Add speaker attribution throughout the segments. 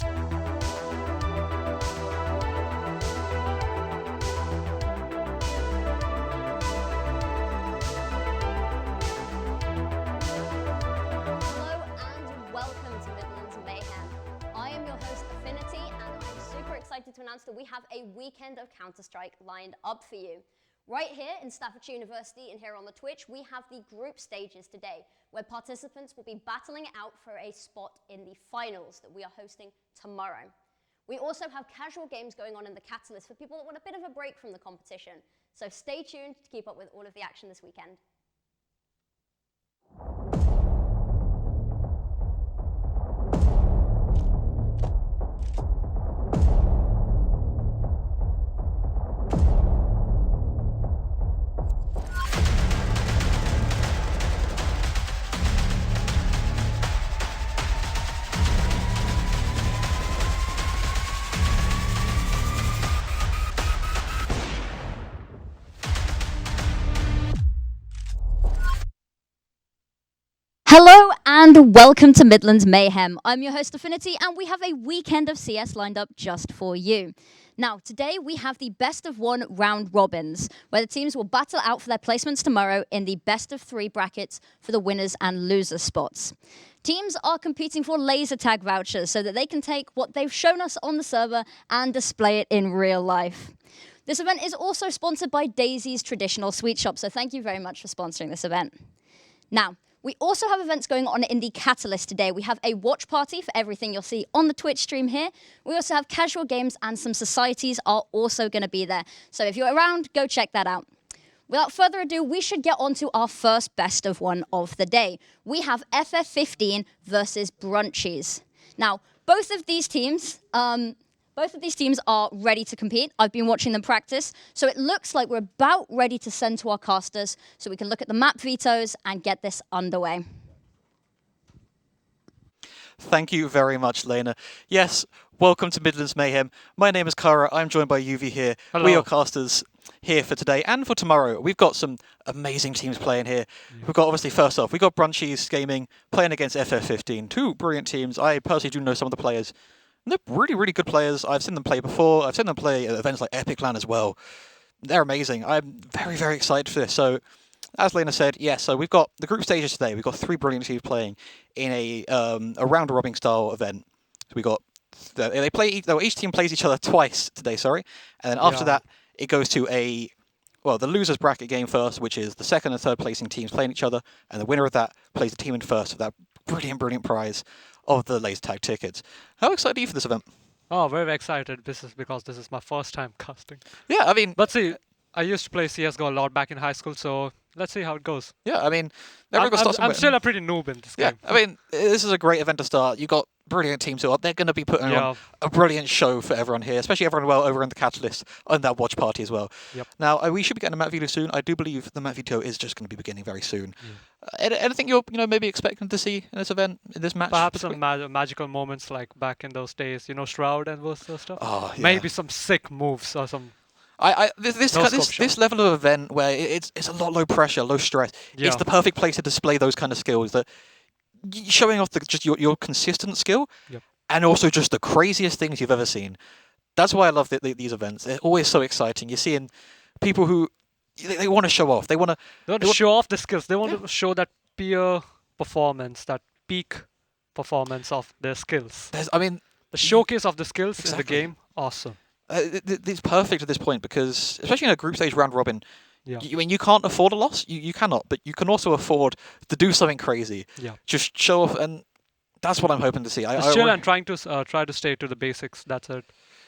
Speaker 1: Hello and welcome to MidLANds Mayhem. I am your host, Affinity, and I'm super excited to announce that we have a weekend of Counter-Strike lined up for you. Right here in Staffordshire University and here on the Twitch, we have the group stages today, where participants will be battling it out for a spot in the finals that we are hosting tomorrow. We also have casual games going on in the Catalyst for people that want a bit of a break from the competition. So stay tuned to keep up with all of the action this weekend. Hello and welcome to MidLANds Mayhem. I'm your host Affinity and we have a weekend of CS lined up just for you. Now, today we have the best of one round robins, where the teams will battle out for their placements tomorrow in the best of three brackets for the winners and losers spots. Teams are competing for laser tag vouchers so that they can take what they've shown us on the server and display it in real life. This event is also sponsored by Daisy's Traditional Sweet Shop, so thank you very much for sponsoring this event. Now, we also have events going on in the Catalyst today. We have a watch party for everything you'll see on the Twitch stream here. We also have casual games and some societies are also going to be there. So if you're around, go check that out. Without further ado, we should get on to our first best of one of the day. We have FF15 versus Brunchies. Now, both of these teams are ready to compete. I've been watching them practice, so it looks like we're about ready to send to our casters so we can look at the map vetoes and get this underway.
Speaker 2: Thank you very much, Lena. Yes, welcome to MidLANds Mayhem. My name is Kara. I'm joined by UV here.
Speaker 3: Hello.
Speaker 2: We are casters here for today and for tomorrow. We've got some amazing teams playing here. We've got, obviously, first off, we've got Brunchies Gaming playing against FF15. Two brilliant teams. I personally do know some of the players. They're really, really good players. I've seen them play before. I've seen them play at events like MidLANds as well. They're amazing. I'm very, very excited for this. So, as Lena said, yes, so we've got the group stages today. We've got three brilliant teams playing in a round-robin style event. So we got each team plays each other twice today, sorry. And then after that, it goes to the losers bracket game first, which is the second and third placing teams playing each other, and the winner of that plays the team in first for that brilliant prize of the laser tag tickets. How excited are you for this event?
Speaker 3: Oh, very excited. This is my first time casting.
Speaker 2: Yeah, I mean...
Speaker 3: Let's see. I used to play CSGO a lot back in high school, so let's see how it goes.
Speaker 2: Yeah, I mean...
Speaker 3: I'm still a pretty noob in this game.
Speaker 2: I mean, this is a great event to start. You've got brilliant teams who are they're going to be putting on a brilliant show for everyone here, especially everyone over in the Catalyst and that watch party as well.
Speaker 3: Yep.
Speaker 2: Now, we should be getting a map video soon. I do believe the map video is just going to be beginning very soon. Anything you're maybe expecting to see in this event, in this match?
Speaker 3: Perhaps some magical moments like back in those days, Shroud and those sort of stuff.
Speaker 2: Oh, yeah.
Speaker 3: Maybe some sick moves or some...
Speaker 2: This level of event where it's a lot low pressure, low stress.
Speaker 3: Yeah.
Speaker 2: It's the perfect place to display those kind of skills. That showing off just your consistent skill, and also just the craziest things you've ever seen. That's why I love these events. They're always so exciting. You're seeing people who they want to show off. They want
Speaker 3: to show off the skills. They want to show that peer performance, that peak performance of their skills. The showcase of the skills in the game, awesome.
Speaker 2: It's perfect at this point because, especially in a group stage round robin, you can't afford a loss. You cannot, but you can also afford to do something crazy.
Speaker 3: Yeah.
Speaker 2: Just show off, and that's what I'm hoping to see.
Speaker 3: I'm trying to try to stay to the basics. That's it.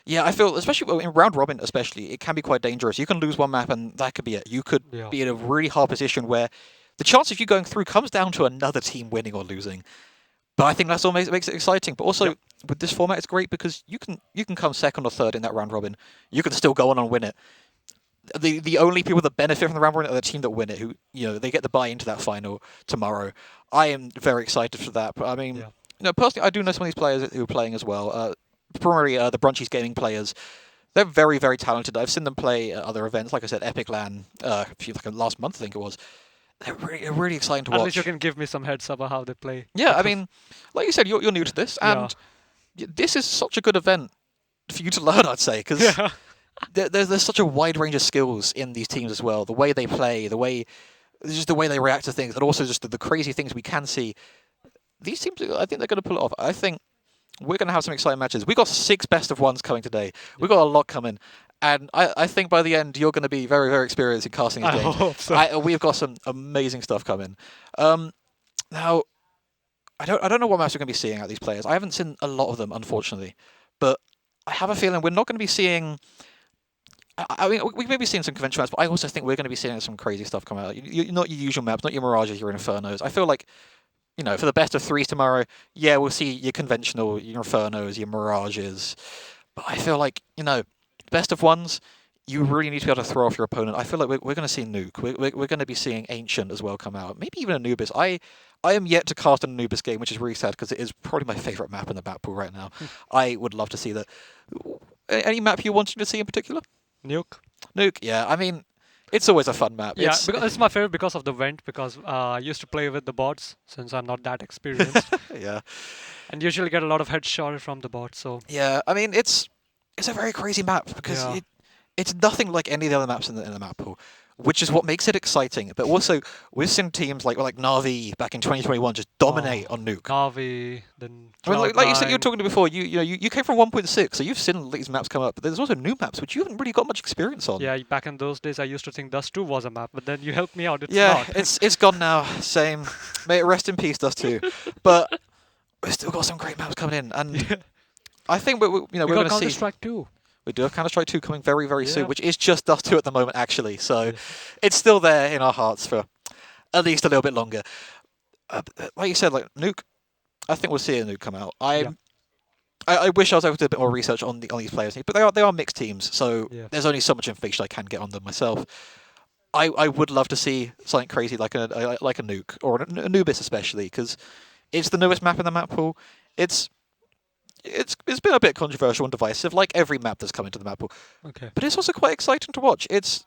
Speaker 2: Yeah, I feel, especially in round robin, it can be quite dangerous. You can lose one map, and that could be it. You could be in a really hard position where the chance of you going through comes down to another team winning or losing. But I think that's what makes it exciting. But also, with this format, it's great because you can come second or third in that round robin. You can still go on and win it. The only people that benefit from the round robin are the team that win it, who they get the buy into that final tomorrow. I am very excited for that. But I mean, personally, I do know some of these players who are playing as well. Primarily the Brunchies Gaming players. They're very, very talented. I've seen them play at other events, like I said, MidLANds, last month, I think it was. They're really exciting to watch.
Speaker 3: At least you can give me some heads up on how they play.
Speaker 2: Yeah, I mean, like you said, you're new to this, and this is such a good event for you to learn, I'd say, because
Speaker 3: Yeah.
Speaker 2: there's such a wide range of skills in these teams as well. The way they play, just the way they react to things, and also just the crazy things we can see. These teams, I think they're going to pull it off. I think we're going to have some exciting matches. We got 6 best of ones coming today. We got a lot coming. And I think by the end, you're going to be very, very experienced in casting these
Speaker 3: I
Speaker 2: games.
Speaker 3: hope so.
Speaker 2: We've got some amazing stuff coming. Now, I don't know what maps we're going to be seeing out of these players. I haven't seen a lot of them, unfortunately. But I have a feeling we're not going to be seeing... I mean, we may be seeing some conventional maps, but I also think we're going to be seeing some crazy stuff come out. Not your usual maps, not your Mirages, your Infernos. I feel like, for the best of 3 tomorrow, yeah, we'll see your conventional, your Infernos, your Mirages. But I feel like, best of ones, you really need to be able to throw off your opponent. I feel like we're going to see Nuke. We're going to be seeing Ancient as well come out. Maybe even Anubis. I am yet to cast an Anubis game, which is really sad because it is probably my favourite map in the map pool right now. I would love to see that. Any map you wanted to see in particular?
Speaker 3: Nuke.
Speaker 2: Nuke, yeah. I mean, it's always a fun map.
Speaker 3: Yeah, because it's my favorite because of the vent, because I used to play with the bots since I'm not that experienced.
Speaker 2: Yeah.
Speaker 3: And usually get a lot of headshots from the bots, so...
Speaker 2: Yeah, I mean, it's a very crazy map because it's nothing like any of the other maps in the map pool, which is what makes it exciting. But also, we've seen teams like Na'Vi back in 2021 just dominate on Nuke.
Speaker 3: Na'Vi, then
Speaker 2: I mean, like you said, you were
Speaker 3: Cloud9.
Speaker 2: talking to before. You came from 1.6, so you've seen these maps come up. But there's also new maps which you haven't really got much experience on.
Speaker 3: Yeah, back in those days, I used to think Dust 2 was a map, but then you helped me out. It's
Speaker 2: Yeah,
Speaker 3: not.
Speaker 2: it's gone now. Same. May it rest in peace, Dust 2. But we've still got some great maps coming in, and I think we're
Speaker 3: we
Speaker 2: going
Speaker 3: got
Speaker 2: to see.
Speaker 3: Counter-Strike 2.
Speaker 2: We do have Counter-Strike 2 coming very, very soon,
Speaker 3: Yeah.
Speaker 2: which is just Dust 2 at the moment, actually. So it's still there in our hearts for at least a little bit longer. Like you said, like Nuke, I think we'll see a Nuke come out. I wish I was able to do a bit more research on these players, but they are mixed teams, so there's only so much information I can get on them myself. I would love to see something crazy like a Nuke or an Anubis especially, because it's the newest map in the map pool. It's been a bit controversial and divisive, like every map that's come into the map pool.
Speaker 3: Okay.
Speaker 2: But it's also quite exciting to watch. It's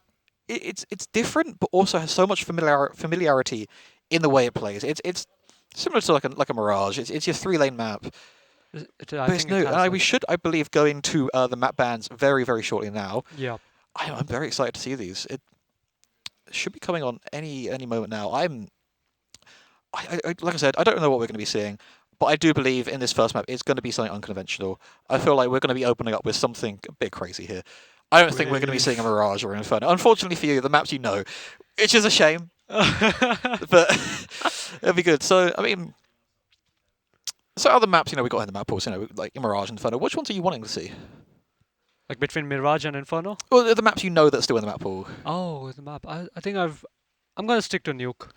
Speaker 2: different, but also has so much familiarity in the way it plays. It's similar to like a Mirage. It's your 3-lane map,
Speaker 3: I
Speaker 2: but it's
Speaker 3: think
Speaker 2: new.
Speaker 3: it has
Speaker 2: And we should, I believe, go into the map bans very, very shortly now.
Speaker 3: Yeah.
Speaker 2: I'm very excited to see these. It should be coming on any moment now. Like I said, I don't know what we're going to be seeing. But I do believe in this first map, it's going to be something unconventional. I feel like we're going to be opening up with something a bit crazy here. I don't think we're going to be seeing a Mirage or an Inferno. Unfortunately for you, the maps you know, which is a shame. But it'll be good. So, I mean, other maps, we got in the map pool, like Mirage and Inferno. Which ones are you wanting to see?
Speaker 3: Like between Mirage and Inferno?
Speaker 2: Well, the maps you know that's still in the map pool.
Speaker 3: Oh, the map. I think I'm going to stick to Nuke.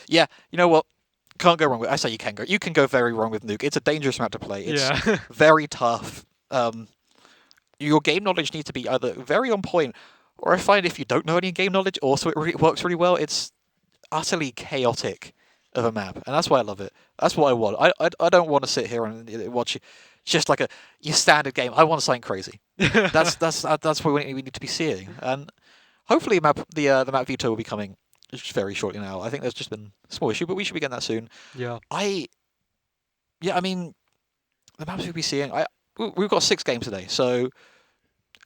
Speaker 2: Yeah, you know what? Can't go wrong with. I say you can go. You can go very wrong with Nuke. It's a dangerous map to play. It's very tough. Your game knowledge needs to be either very on point, or I find if you don't know any game knowledge, also it works really well. It's utterly chaotic of a map, and that's why I love it. That's what I want. I don't want to sit here and watch just like your standard game. I want something crazy. That's what we need to be seeing, and hopefully the map veto will be coming just very shortly now. I think there's just been a small issue, but we should be getting that soon.
Speaker 3: Yeah.
Speaker 2: I mean, the maps we'll be seeing. We've got 6 games today, so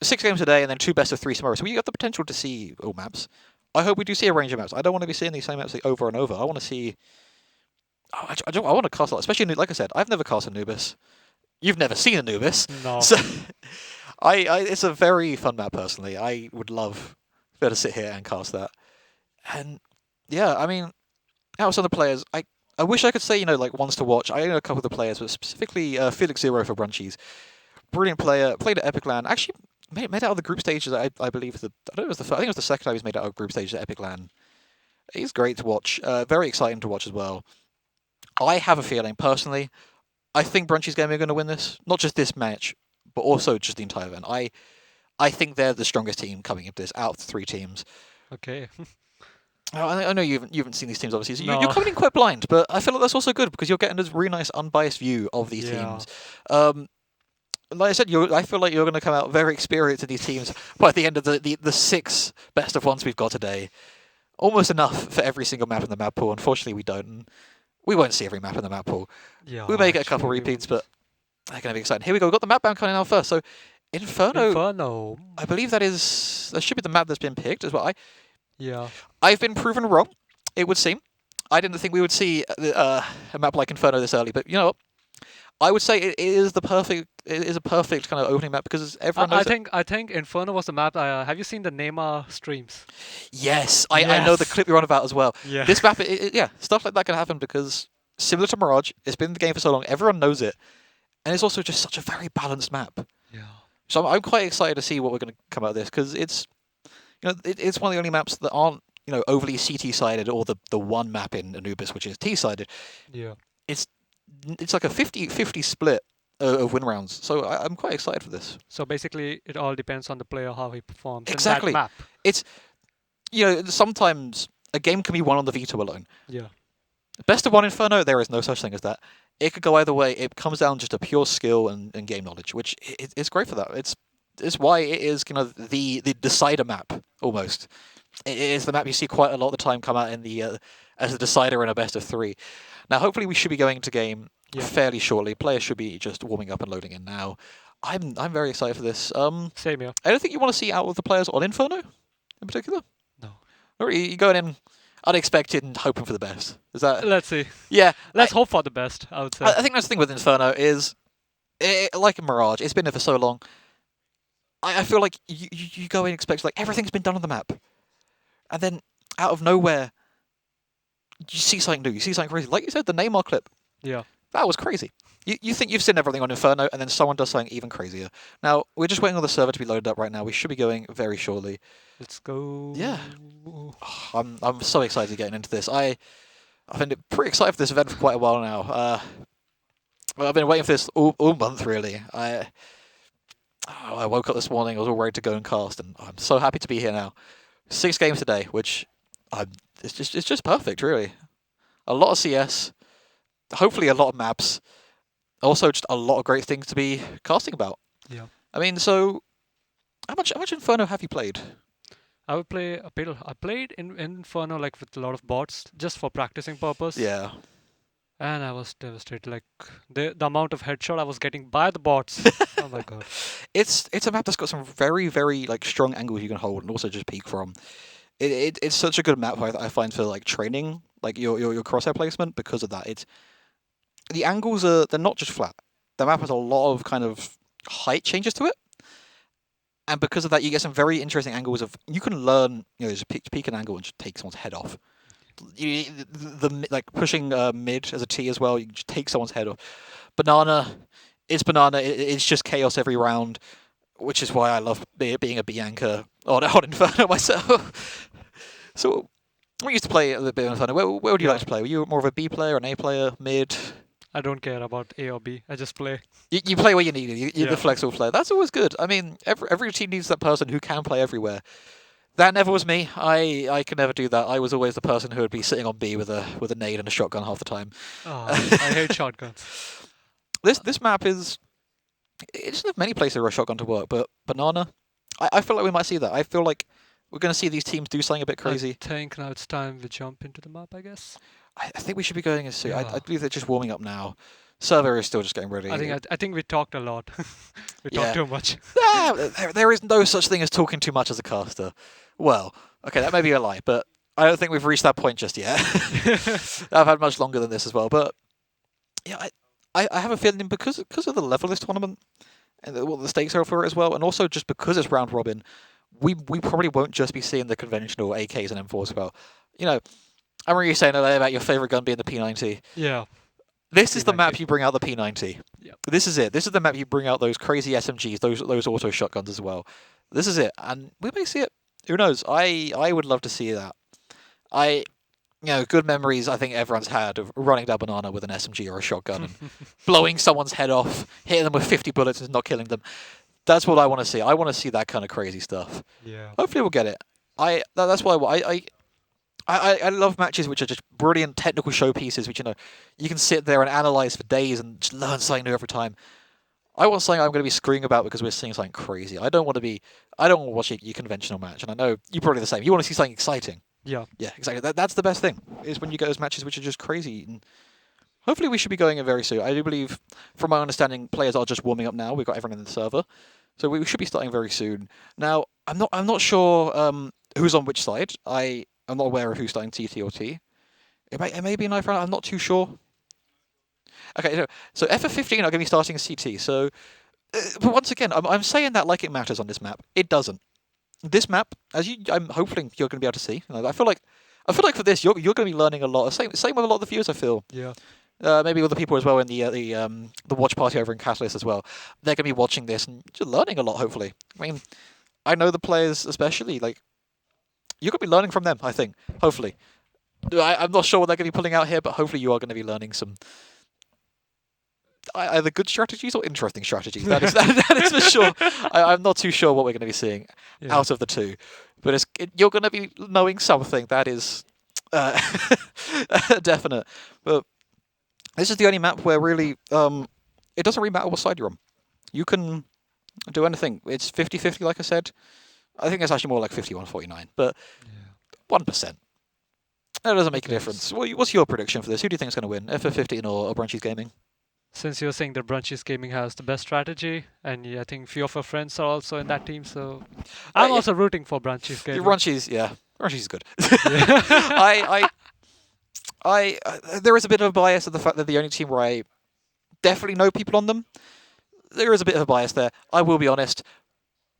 Speaker 2: 6 games today, and then 2 best of 3 tomorrow. So we have the potential to see all maps. I hope we do see a range of maps. I don't want to be seeing these same maps over and over. I want to see. I want to cast a lot, especially like I said. I've never cast Anubis. You've never seen Anubis.
Speaker 3: No.
Speaker 2: So it's a very fun map personally. I would love to be able to sit here and cast that. And yeah, I mean, outside the players, I wish I could say, like ones to watch. I know a couple of the players, but specifically Felix Zero for Brunchies. Brilliant player, played at Epicland. Actually, made out of the group stages, I believe. I think it was the second time he's made out of group stages at Epicland. He's great to watch. Very exciting to watch as well. I have a feeling, personally, I think Brunchies Gaming are going to win this. Not just this match, but also just the entire event. I think they're the strongest team coming into this out of the 3 teams.
Speaker 3: Okay.
Speaker 2: I know you haven't seen these teams, obviously. So
Speaker 3: No.
Speaker 2: you're coming in quite blind, but I feel like that's also good because you're getting this really nice, unbiased view of these teams. Like I said, I feel like you're going to come out very experienced in these teams by the end of the 6 best of ones we've got today. Almost enough for every single map in the map pool. Unfortunately, we don't. And we won't see every map in the map pool.
Speaker 3: Yeah.
Speaker 2: We may get a couple
Speaker 3: actually,
Speaker 2: repeats, but They're going to be exciting. Here we go. We've got the map bound coming out first. So Inferno.
Speaker 3: Inferno.
Speaker 2: I believe that should be the map that's been picked as well.
Speaker 3: Yeah.
Speaker 2: I've been proven wrong, it would seem. I didn't think we would see a map like Inferno this early, but you know what? I would say it is a perfect kind of opening map because everyone knows
Speaker 3: I think Inferno was the map. Have you seen the Neymar streams?
Speaker 2: Yes, I know the clip you're on about as well.
Speaker 3: Yeah.
Speaker 2: This map, stuff like that can happen because similar to Mirage, it's been in the game for so long, everyone knows it, and it's also just such a very balanced map.
Speaker 3: Yeah.
Speaker 2: So I'm quite excited to see what we're going to come out of this because it's one of the only maps that aren't overly CT sided or the one map in Anubis which is T sided.
Speaker 3: Yeah.
Speaker 2: It's like a 50-50 split of win rounds. So I'm quite excited for this.
Speaker 3: So basically, it all depends on the player how he performs
Speaker 2: Exactly.
Speaker 3: in that map.
Speaker 2: It's sometimes a game can be won on the veto alone.
Speaker 3: Yeah.
Speaker 2: Best of one Inferno, there is no such thing as that. It could go either way. It comes down just to pure skill and game knowledge, which it's great for that. It's why it is the decider map almost. It is the map you see quite a lot of the time come out in the as a decider in a best of 3. Now, hopefully, we should be going into game fairly shortly. Players should be just warming up and loading in now. I'm very excited for this.
Speaker 3: Same here.
Speaker 2: Anything you want to see out of the players on Inferno in particular?
Speaker 3: No.
Speaker 2: Or are you going in unexpected and hoping for the best? Is that?
Speaker 3: Let's see.
Speaker 2: Yeah.
Speaker 3: Let's hope for the best, I would say.
Speaker 2: I think that's the thing with Inferno is, like in Mirage, it's been there for so long. I feel like you go in expecting like everything's been done on the map, and then out of nowhere, you see something new. You see something crazy. Like you said, the Neymar clip.
Speaker 3: Yeah.
Speaker 2: That was crazy. You think you've seen everything on Inferno, and then someone does something even crazier. Now, we're just waiting on the server to be loaded up right now. We should be going very shortly.
Speaker 3: Let's go.
Speaker 2: Yeah. I'm so excited getting into this. I've been pretty excited for this event for quite a while now. I've been waiting for this all month, really. I woke up this morning, I was all ready to go and cast, and I'm so happy to be here now. 6 games today, which it's just perfect, really. A lot of CS, hopefully a lot of maps, also just a lot of great things to be casting about.
Speaker 3: Yeah.
Speaker 2: I mean, so how much Inferno have you played?
Speaker 3: I would play a bit. I played in Inferno like with a lot of bots just for practicing purpose.
Speaker 2: Yeah.
Speaker 3: And I was devastated. Like the amount of headshot I was getting by the bots. Oh my god.
Speaker 2: It's a map that's got some very, very like strong angles you can hold and also just peek from. It's such a good map I find for like training, like your crosshair placement because of that. The angles they're not just flat. The map has a lot of kind of height changes to it. And because of that, you get some very interesting angles of you can learn, just peek an angle and just take someone's head off. Like pushing mid as a T as well, you can just take someone's head off. Banana. It's just chaos every round, which is why I love being a B anchor on Inferno myself. So we used to play a little bit of Inferno. Where would you like to play? Were you more of a B player, an A player, mid?
Speaker 3: I don't care about A or B. I just play.
Speaker 2: You play where you need it. You're the flexible player. That's always good. I mean, every team needs that person who can play everywhere. That never was me. I could never do that. I was always the person who would be sitting on B with a nade and a shotgun half the time.
Speaker 3: Oh, I hate shotguns.
Speaker 2: This map is. It doesn't have many places where a shotgun to work, but Banana, I feel like we might see that. I feel like we're going to see these teams do something a bit crazy.
Speaker 3: I think now it's time we jump into the map, I guess.
Speaker 2: I think we should be going as soon.
Speaker 3: Yeah.
Speaker 2: I believe they're just warming up now. Server is still just getting ready.
Speaker 3: I think we talked a lot. We talked too much.
Speaker 2: There is no such thing as talking too much as a caster. Well, okay, that may be a lie, but I don't think we've reached that point just yet. I've had much longer than this as well, but yeah, I have a feeling because of the level of this tournament and what the stakes are for it as well, and also just because it's round robin, we probably won't just be seeing the conventional AKs and M4s as well. I remember you saying earlier about your favorite gun being the P90.
Speaker 3: Yeah.
Speaker 2: This is the map you bring out the P90.
Speaker 3: Yep.
Speaker 2: This is it. This is the map you bring out those crazy SMGs, those auto shotguns as well. This is it, and we may see it. Who knows? I would love to see that. Good memories I think everyone's had of running down Banana with an SMG or a shotgun and blowing someone's head off, hitting them with 50 bullets and not killing them. That's what I want to see. I want to see that kind of crazy stuff.
Speaker 3: Yeah.
Speaker 2: Hopefully we'll get it. That's why I love matches which are just brilliant technical showpieces, which you can sit there and analyze for days and just learn something new every time. I want something I'm going to be screaming about because we're seeing something crazy. I don't want to watch your conventional match, and I know you're probably the same. You want to see something exciting.
Speaker 3: Yeah.
Speaker 2: Yeah, exactly. That's the best thing is when you get those matches which are just crazy. And hopefully we should be going in very soon. I do believe, from my understanding, players are just warming up now. We've got everyone in the server, so we should be starting very soon. Now, I'm not sure who's on which side. I'm not aware of who's starting TT or T. It may be a knife round. I'm not too sure. Okay, so FF15 are going to be starting CT. So, but once again, I'm saying that like it matters on this map. It doesn't. This map, I'm hoping you're going to be able to see. I feel like for this, you're going to be learning a lot. Same with a lot of the viewers. I feel.
Speaker 3: Yeah.
Speaker 2: Maybe other people as well in the watch party over in Catalyst as well. They're going to be watching this and just learning a lot. Hopefully, I mean, I know the players especially. Like, you're going to be learning from them. I think. Hopefully, I'm not sure what they're going to be pulling out here, but hopefully you are going to be learning some either good strategies or interesting strategies. That is for sure. I'm not too sure what we're going to be seeing out of the two, but you're going to be knowing something that is definite. But this is the only map where really it doesn't really matter what side you're on. You can do anything. It's 50-50, like I said. I think it's actually more like 51-49, but 1%. That doesn't make a difference. What's your prediction for this? Who do you think is going to win, FF15 or Brunchies Gaming?
Speaker 3: Since you're saying that Brunchies Gaming has the best strategy, and I think few of our friends are also in that team, so I'm also rooting for Brunchies Gaming.
Speaker 2: Brunchies is good. There is a bit of a bias of the fact that the only team where I definitely know people on them. There is a bit of a bias there. I will be honest,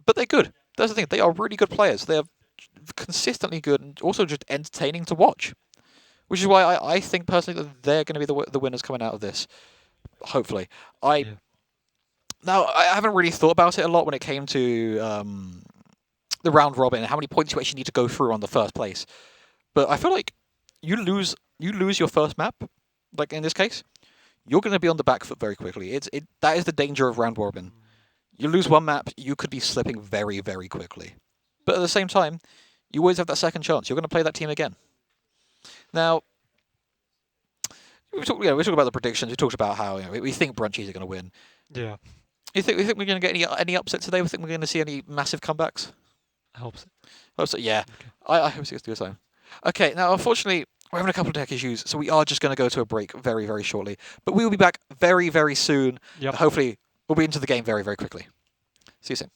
Speaker 2: but they're good. That's the thing. They are really good players. They are consistently good and also just entertaining to watch, which is why I think personally that they're going to be the winners coming out of this. Hopefully, Now, I haven't really thought about it a lot when it came to the round robin and how many points you actually need to go through on the first place. But I feel like you lose your first map, like in this case, you're going to be on the back foot very quickly. That is the danger of round robin. You lose one map, you could be slipping very, very quickly. But at the same time, you always have that second chance. You're going to play that team again. Now, we talked about the predictions. We talked about how we think Brunchies are going to win.
Speaker 3: Yeah.
Speaker 2: You think we're going to get any upsets today? We think we're going to see any massive comebacks?
Speaker 3: I hope so.
Speaker 2: Hope so, yeah.
Speaker 3: Okay.
Speaker 2: I hope so. It's the same. Okay, now unfortunately we're having a couple of tech issues, so we are just going to go to a break very, very shortly. But we will be back very, very soon.
Speaker 3: Yep.
Speaker 2: Hopefully, we'll be into the game very, very quickly. See you soon.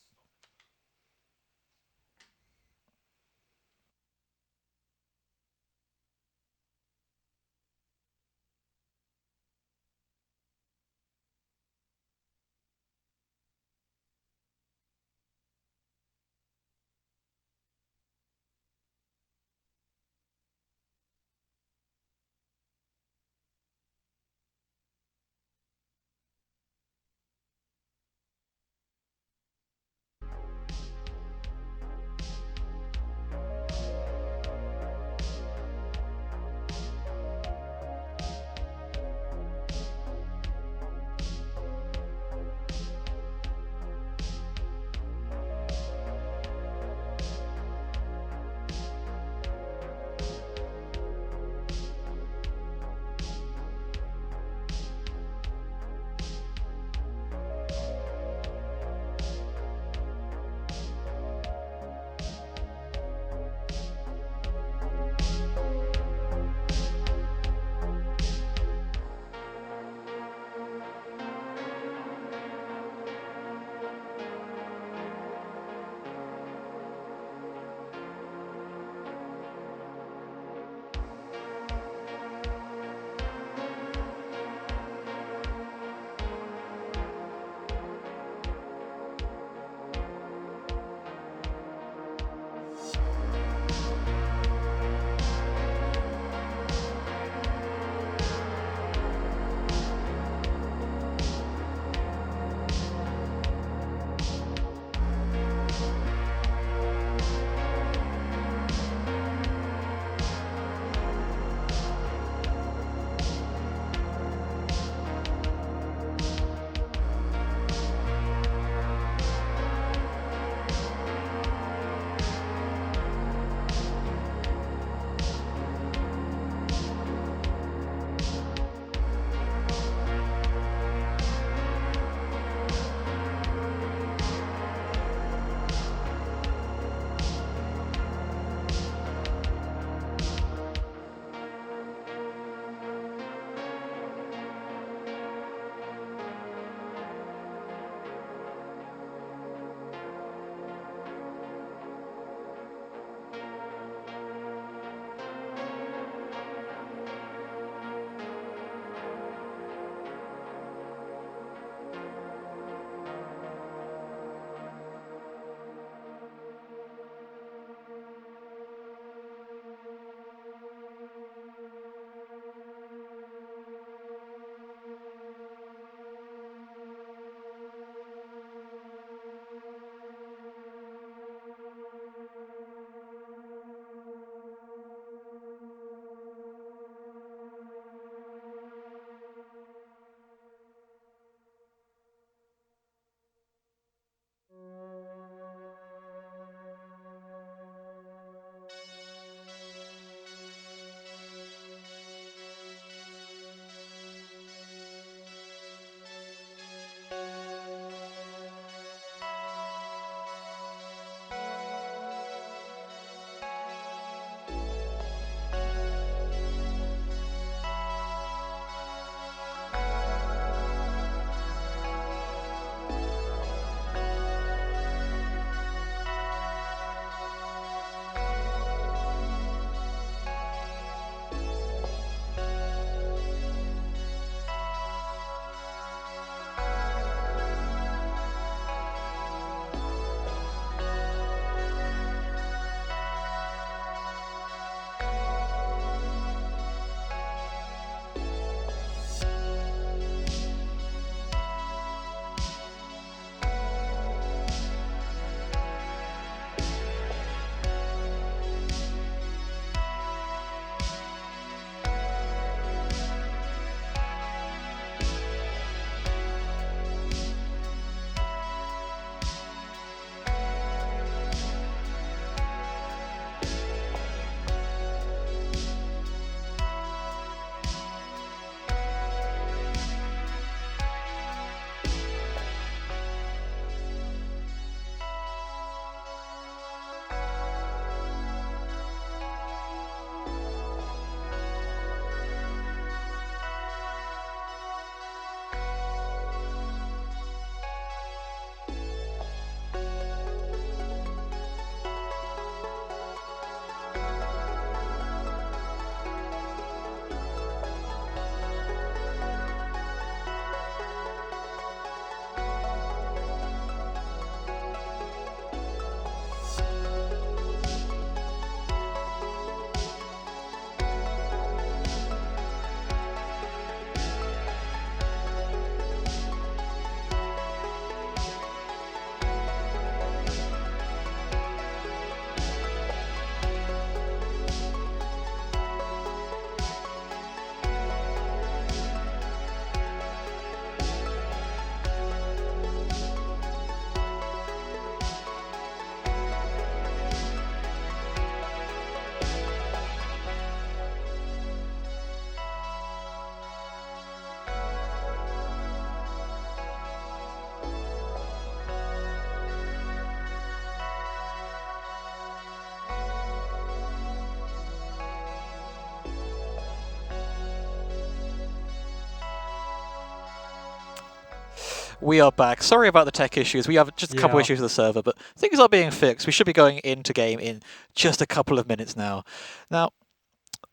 Speaker 2: We are back. Sorry about the tech issues. We have just a couple issues with the server, but things are being fixed. We should be going into game in just a couple of minutes now. Now,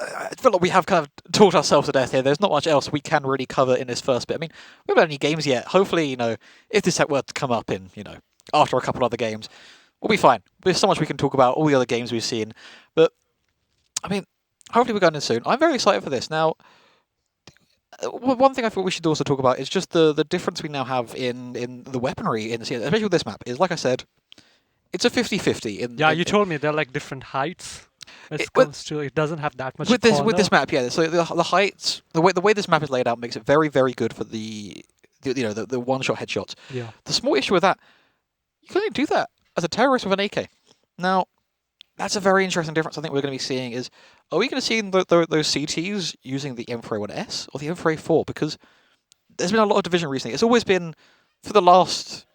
Speaker 2: I feel like we have kind of talked ourselves to death here. There's not much else we can really cover in this first bit. I mean, we haven't had any games yet. Hopefully, you know, if this set were to come up in, you know, after a couple other games, we'll be fine. There's so much we can talk about, all the other games we've seen. But, I mean, hopefully we're going in soon. I'm very excited for this. Now, one thing I thought we should also talk about is just the difference we now have in the weaponry, especially with this map, is, like I said, it's a 50-50.
Speaker 3: Yeah, you told me they're like different heights. It doesn't have that much
Speaker 2: with
Speaker 3: corner.
Speaker 2: this map. Yeah, so the heights, the way this map is laid out makes it very, very good for the one-shot headshots.
Speaker 3: Yeah.
Speaker 2: The small issue with that, you can only do that as a terrorist with an AK. Now, that's a very interesting difference I think we're going to be seeing is, are we going to see those CTs using the M4A1S or the M4A4? Because there's been a lot of division recently. It's always been, for the last,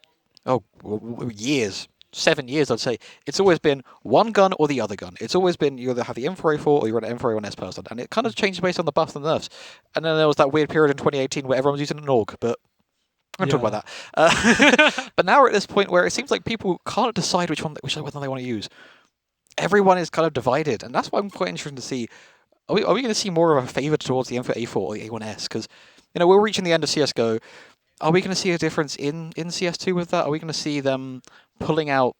Speaker 2: years, 7 years I'd say, it's always been one gun or the other gun. It's always been you either have the M4A4 or you're an M4A1S person. And it kind of changed based on the buffs and nerfs. And then there was that weird period in 2018 where everyone was using an AUG, but I'm going to talk about that. But now we're at this point where it seems like people can't decide which one they want to use. Everyone is kind of divided, and that's why I'm quite interested to see. Are we going to see more of a favour towards the M4A4 or the A1S? Because we're reaching the end of CS:GO. Are we going to see a difference in CS2 with that? Are we going to see them pulling out?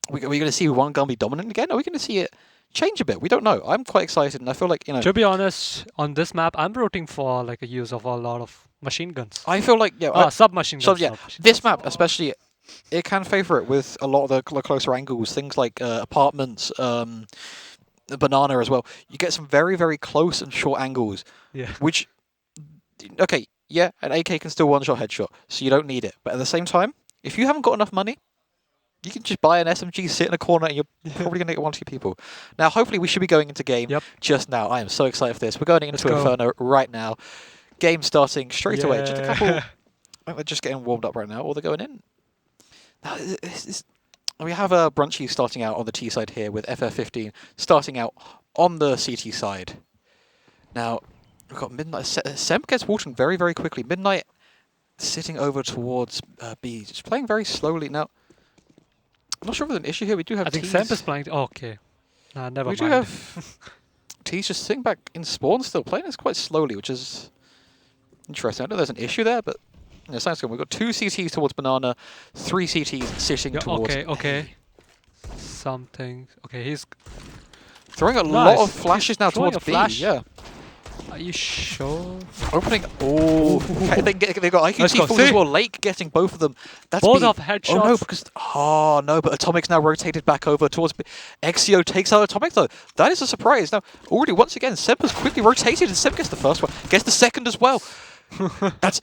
Speaker 2: Are we going to see one gun be dominant again? Are we going to see it change a bit? We don't know. I'm quite excited, and I feel like
Speaker 3: To be honest, on this map, I'm rooting for like a use of a lot of machine guns.
Speaker 2: I feel like
Speaker 3: submachine guns.
Speaker 2: So this map especially. It can favour it with a lot of the closer angles, things like apartments, banana as well. You get some very, very close and short angles.
Speaker 3: Yeah.
Speaker 2: Which, okay, yeah, an AK can still one-shot headshot, so you don't need it. But at the same time, if you haven't got enough money, you can just buy an SMG, sit in a corner, and you're probably going to get 1 or 2 people. Now, hopefully, we should be going into game just now. I am so excited for this. We're going into Inferno right now. Game starting straight away. Just a couple. I think they're just getting warmed up right now, or they're going in. Now, we have Brunchy starting out on the T side here with FF15 starting out on the CT side. Now, we've got Midnight. Semp gets Walton very, very quickly. Midnight sitting over towards B, just playing very slowly. Now, I'm not sure if there's an issue here. We do have
Speaker 3: I think
Speaker 2: T's.
Speaker 3: Semp is playing... Oh, okay. Nah, never mind.
Speaker 2: We do have T's just sitting back in spawn still, playing this quite slowly, which is interesting. I know there's an issue there, but... Yeah, sounds good. We've got 2 CTs towards Banana, 3 CTs sitting towards...
Speaker 3: Okay. Something... Okay, he's...
Speaker 2: Throwing a lot of flashes now towards B, yeah.
Speaker 3: Are you sure?
Speaker 2: Opening... Oh, they've got IQT full as well. Lake getting both of them. That's
Speaker 3: both of headshots.
Speaker 2: Oh, no, because... Oh, no, but Atomic's now rotated back over towards B. Exio takes out Atomic, though. That is a surprise. Now, already, once again, Seb has quickly rotated, and Seb gets the first one. Gets the second as well. That's...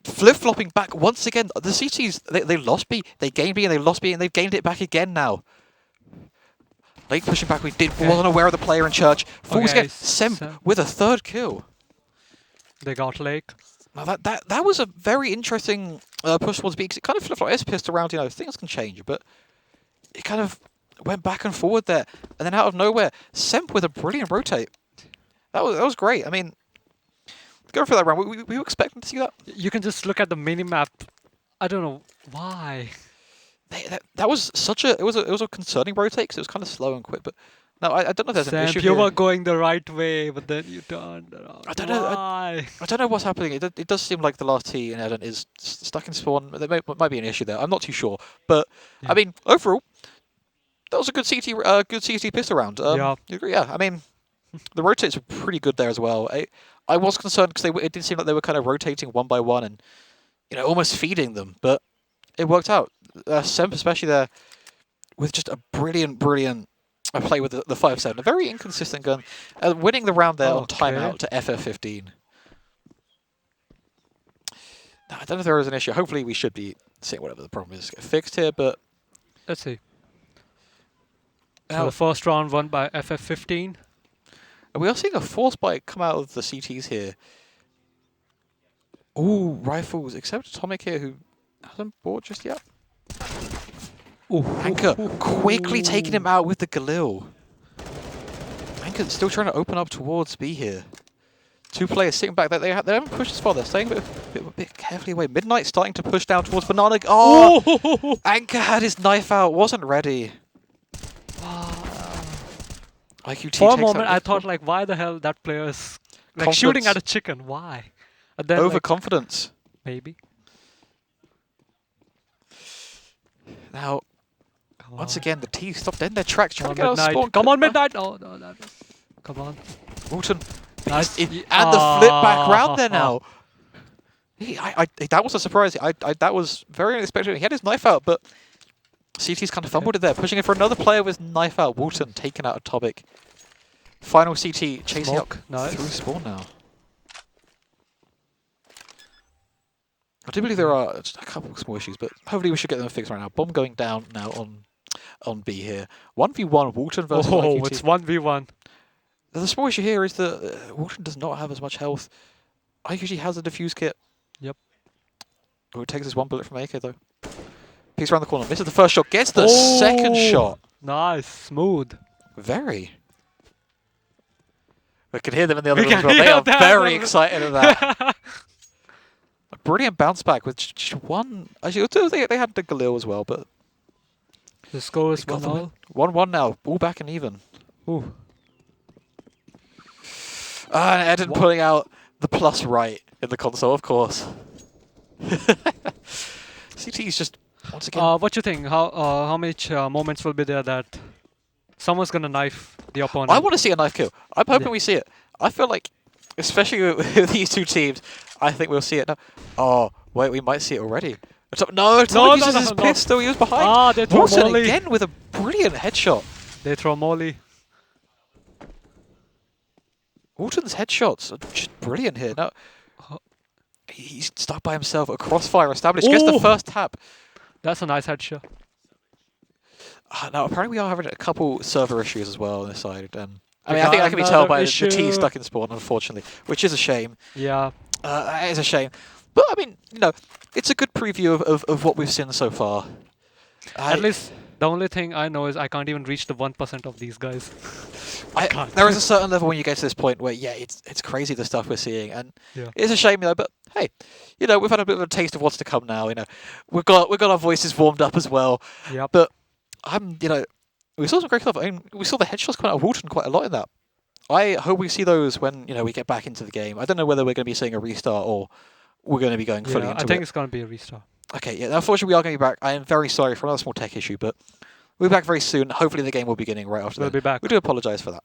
Speaker 2: Flip-flopping back once again. The CTs, they lost B, they gained B, and they lost B, and they've gained it back again now. Lake pushing back, wasn't aware of the player in church. Falls again, Semp with a 3rd kill.
Speaker 3: They got Lake.
Speaker 2: Now that was a very interesting push towards B, because it kind of flip-flopped. S pissed around, things can change, but it kind of went back and forward there. And then out of nowhere, Semp with a brilliant rotate. That was great. I mean, go for that round. Were you expecting to see that?
Speaker 3: You can just look at the mini-map. I don't know why.
Speaker 2: That was such a... It was a concerning rotate, because it was kind of slow and quick, but... No, I don't know if there's an issue
Speaker 3: you
Speaker 2: here.
Speaker 3: were going the right way, but then you turned around.
Speaker 2: I don't know. I don't know what's happening. It does seem like the last T in Eden is stuck in spawn. There might be an issue there. I'm not too sure. But, I mean, overall, that was a good CT pistol round. Yeah, I mean... The rotates were pretty good there as well. I was concerned because it did seem like they were kind of rotating one by one and, almost feeding them. But it worked out. Semp, especially there, with just a brilliant play with the 5.7. A very inconsistent gun. Winning the round there on timeout to FF15. Now, I don't know if there is an issue. Hopefully we should be seeing whatever the problem is get fixed here, but...
Speaker 3: Let's see. So the first round won by FF15.
Speaker 2: We are seeing a force spike come out of the CTs here. Ooh, rifles. Except Atomic here, who hasn't bought just yet. Ooh, Anchor quickly taking him out with the Galil. Anchor's still trying to open up towards B here. Two players sitting back. They haven't pushed as far. They're staying a bit carefully away. Midnight starting to push down towards Banana. Oh! Anchor had his knife out. Wasn't ready. IQT
Speaker 3: For a
Speaker 2: takes
Speaker 3: moment,
Speaker 2: out
Speaker 3: I thought, like, why the hell that player is like
Speaker 2: Confidence.
Speaker 3: shooting at a chicken? Why? And then, like,
Speaker 2: overconfidence.
Speaker 3: maybe.
Speaker 2: Now,
Speaker 3: Come
Speaker 2: once
Speaker 3: on.
Speaker 2: again, the T stopped in their tracks trying to
Speaker 3: Come
Speaker 2: get out of spawn.
Speaker 3: Come on, Midnight! Oh, no, that was... Come on.
Speaker 2: Wootton.
Speaker 3: Nice.
Speaker 2: And the flip back round there now. That was a surprise. That was very unexpected. He had his knife out, but CT's kind of fumbled it there, pushing it for another player with his knife out. Wootton taken out of Topic. Final CT chasing up through spawn now. I do believe there are just a couple of small issues, but hopefully we should get them fixed right now. Bomb going down now on B here. 1v1 Wootton versus IQT.
Speaker 3: It's 1v1.
Speaker 2: The small issue here is that Wootton does not have as much health. IQT has a defuse kit.
Speaker 3: Yep.
Speaker 2: Oh, it takes us one bullet from AK though. Peeks around the corner, misses the first shot, gets the second shot.
Speaker 3: Nice, smooth.
Speaker 2: Very. We can hear them in the other room as well. They are very excited at that. A brilliant bounce back with just one. Actually, they had the Galil as well, but
Speaker 3: the score is 1-0.
Speaker 2: 1-1 now, all back and even.
Speaker 3: Ooh.
Speaker 2: And Eden pulling out the plus right in the console, of course. CT's just once again.
Speaker 3: What you think? How much moments will be there that someone's gonna knife the opponent?
Speaker 2: I want to see a knife kill. I'm hoping we see it. I feel like, especially with these two teams, I think we'll see it now. Oh wait, we might see it already. No, uses his pistol. He was behind.
Speaker 3: Ah, they throw
Speaker 2: Wootton
Speaker 3: molly
Speaker 2: again with a brilliant headshot.
Speaker 3: They throw molly.
Speaker 2: Wootton's headshots are just brilliant here. Now, he's stuck by himself. A crossfire established. Gets the first tap.
Speaker 3: That's a nice headshot.
Speaker 2: Now, apparently we are having a couple server issues as well on this side. I mean, I think that can be told by the T stuck in spawn, unfortunately, which is a shame.
Speaker 3: Yeah.
Speaker 2: It is a shame. But, I mean, you know, it's a good preview of what we've seen so far.
Speaker 3: At least the only thing I know is I can't even reach the 1% of these guys.
Speaker 2: There is a certain level when you get to this point where, yeah, it's crazy the stuff we're seeing, and it's a shame, you know. But hey, you know, we've had a bit of a taste of what's to come now. You know, we've got our voices warmed up as well.
Speaker 3: Yep.
Speaker 2: But you know, we saw some great stuff. I mean, we saw the headshots coming out of Wootton quite a lot in that. I hope we see those when we get back into the game. I don't know whether we're going to be seeing a restart or we're going to be going fully into it.
Speaker 3: I think it's going to be a restart.
Speaker 2: Okay, yeah. Unfortunately, we are going to be back. I am very sorry for another small tech issue, but we'll be back very soon. Hopefully, the game will be beginning right after that.
Speaker 3: We'll be back.
Speaker 2: We do apologise for that.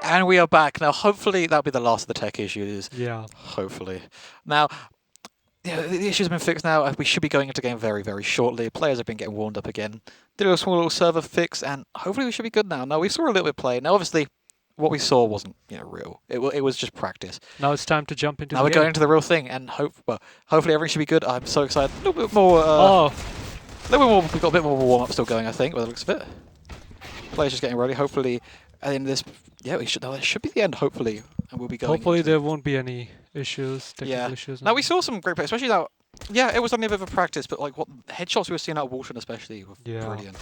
Speaker 2: And we are back. Now, hopefully, that'll be the last of the tech issues.
Speaker 3: Yeah.
Speaker 2: Hopefully. Now, yeah, the issues have been fixed now. We should be going into game very, very shortly. Players have been getting warmed up again. Did a small little server fix, and hopefully we should be good now. Now, we saw a little bit of play. Now, obviously, what we saw wasn't real. It was just practice.
Speaker 3: Now it's time to jump into
Speaker 2: now
Speaker 3: the
Speaker 2: we're
Speaker 3: game.
Speaker 2: going into the real thing, and hopefully everything should be good. I'm so excited. A little bit more...
Speaker 3: Oh.
Speaker 2: A little bit more. We've got a bit more of a warm-up still going, I think, by the looks of it. Players just getting ready. Hopefully, at the end of this... Yeah, it should be the end, hopefully. And we'll be going
Speaker 3: Hopefully
Speaker 2: into
Speaker 3: there won't be any issues, technical issues.
Speaker 2: Now, we saw some great play, especially now... Yeah, it was only a bit of a practice, but like what headshots we were seeing out of Walton especially were brilliant.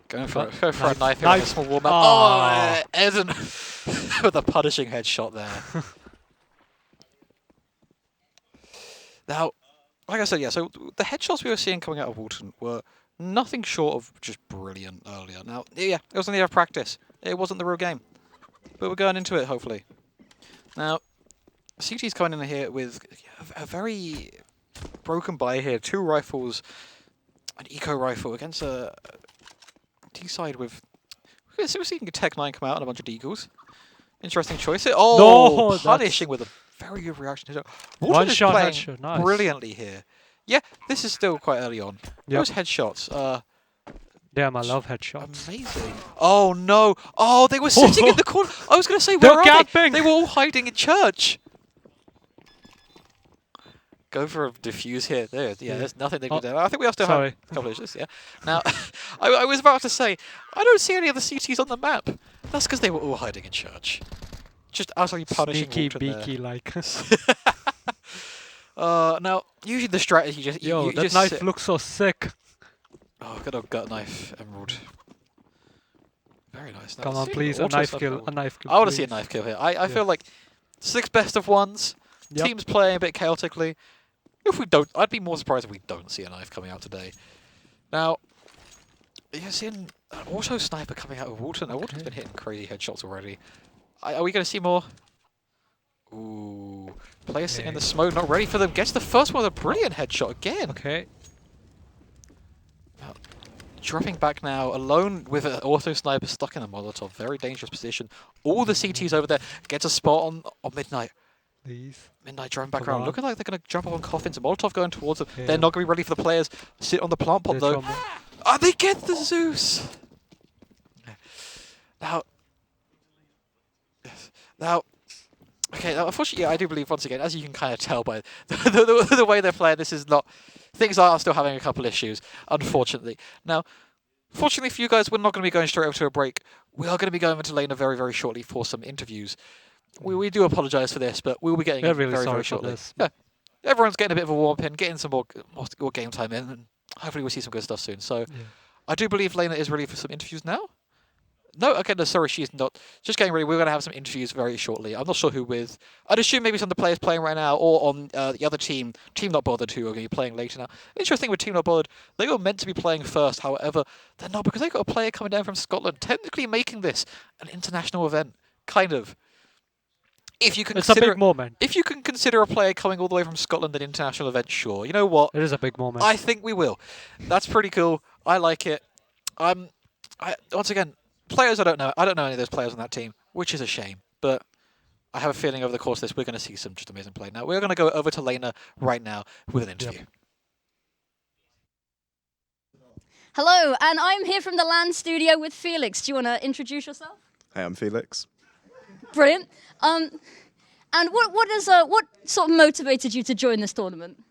Speaker 2: Going for a knife here, a small warm-up. Oh, Eden with a punishing headshot there. Now, like I said, yeah, so the headshots we were seeing coming out of Walton were nothing short of just brilliant earlier. Now, yeah, it was only a practice. It wasn't the real game. But we're going into it, hopefully. Now, CT's coming in here with a very broken buy here. 2 rifles, an eco rifle against a T-side with... We're seeing a Tech 9 come out and a bunch of deagles. Interesting choice. Oh, no, punishing with a very good reaction.
Speaker 3: One shot
Speaker 2: playing
Speaker 3: headshot, nice.
Speaker 2: Brilliantly here. Yeah, this is still quite early on.
Speaker 3: Yep.
Speaker 2: Those headshots.
Speaker 3: Damn, I love headshots.
Speaker 2: Amazing. Oh no. Oh, they were sitting in the corner. I was going to say, where are they? They were all hiding in church. Go for a defuse here. There's nothing they can do. I think we all still have a couple of issues, yeah. Now, I was about to say, I don't see any other CTs on the map. That's because they were all hiding in church. Just utterly punishing
Speaker 3: Sneaky beaky like.
Speaker 2: now, usually the strategy just...
Speaker 3: Yo, that knife looks so sick.
Speaker 2: Oh, good old gut knife, emerald. Very nice.
Speaker 3: Come on, please, a knife kill. A knife kill.
Speaker 2: I want to see a knife kill here. I feel like 6 best of ones, teams playing a bit chaotically. If we don't, I'd be more surprised if we don't see a knife coming out today. Now, you're seeing an auto sniper coming out of Walton. Now, Walton's been hitting crazy headshots already. Are we going to see more? Ooh, players sitting in the smoke, not ready for them. Gets the first one with a brilliant headshot again.
Speaker 3: Okay.
Speaker 2: Now, dropping back now, alone with an auto sniper stuck in a Molotov. Very dangerous position. All the CTs over there. Gets a spot on Midnight.
Speaker 3: Please.
Speaker 2: Midnight driving back around. Looking like they're going to jump up on coffins. A Molotov going towards them. They're not going to be ready for the players. Sit on the plant pot though. Oh, they get the Zeus! Now, okay, now, unfortunately, I do believe, once again, as you can kind of tell by the way they're playing, this is not... Things are still having a couple issues, unfortunately. Now, fortunately for you guys, we're not going to be going straight over to a break. We are going to be going into Lena very, very shortly for some interviews. We do apologise for this, but we will be getting
Speaker 3: really
Speaker 2: very,
Speaker 3: sorry
Speaker 2: very shortly.
Speaker 3: for this.
Speaker 2: Yeah, everyone's getting a bit of a warm-up in, getting some more game time in, and hopefully we'll see some good stuff soon. So, I do believe Lena is ready for some interviews now. No, okay, no, sorry, she's not. Just getting ready. We're going to have some interviews very shortly. I'm not sure who with. I'd assume maybe some of the players playing right now, or on the other team, Team Not Bothered, who are going to be playing later now. Interesting with Team Not Bothered, they were meant to be playing first. However, they're not, because they've got a player coming down from Scotland, technically making this an international event, kind of. If you can
Speaker 3: it's a big moment.
Speaker 2: If you can consider a player coming all the way from Scotland an international event, sure. You know what?
Speaker 3: It is a big moment.
Speaker 2: I think we will. That's pretty cool. I like it. Once again, players I don't know any of those players on that team, which is a shame. But I have a feeling over the course of this we're going to see some just amazing play. Now we're going to go over to Lena right now with an interview.
Speaker 1: Hello, and I'm here from the LAN studio with Felix. Do you want to introduce yourself?
Speaker 4: Hey, I'm Felix.
Speaker 1: Brilliant. And what sort of motivated you to join this tournament?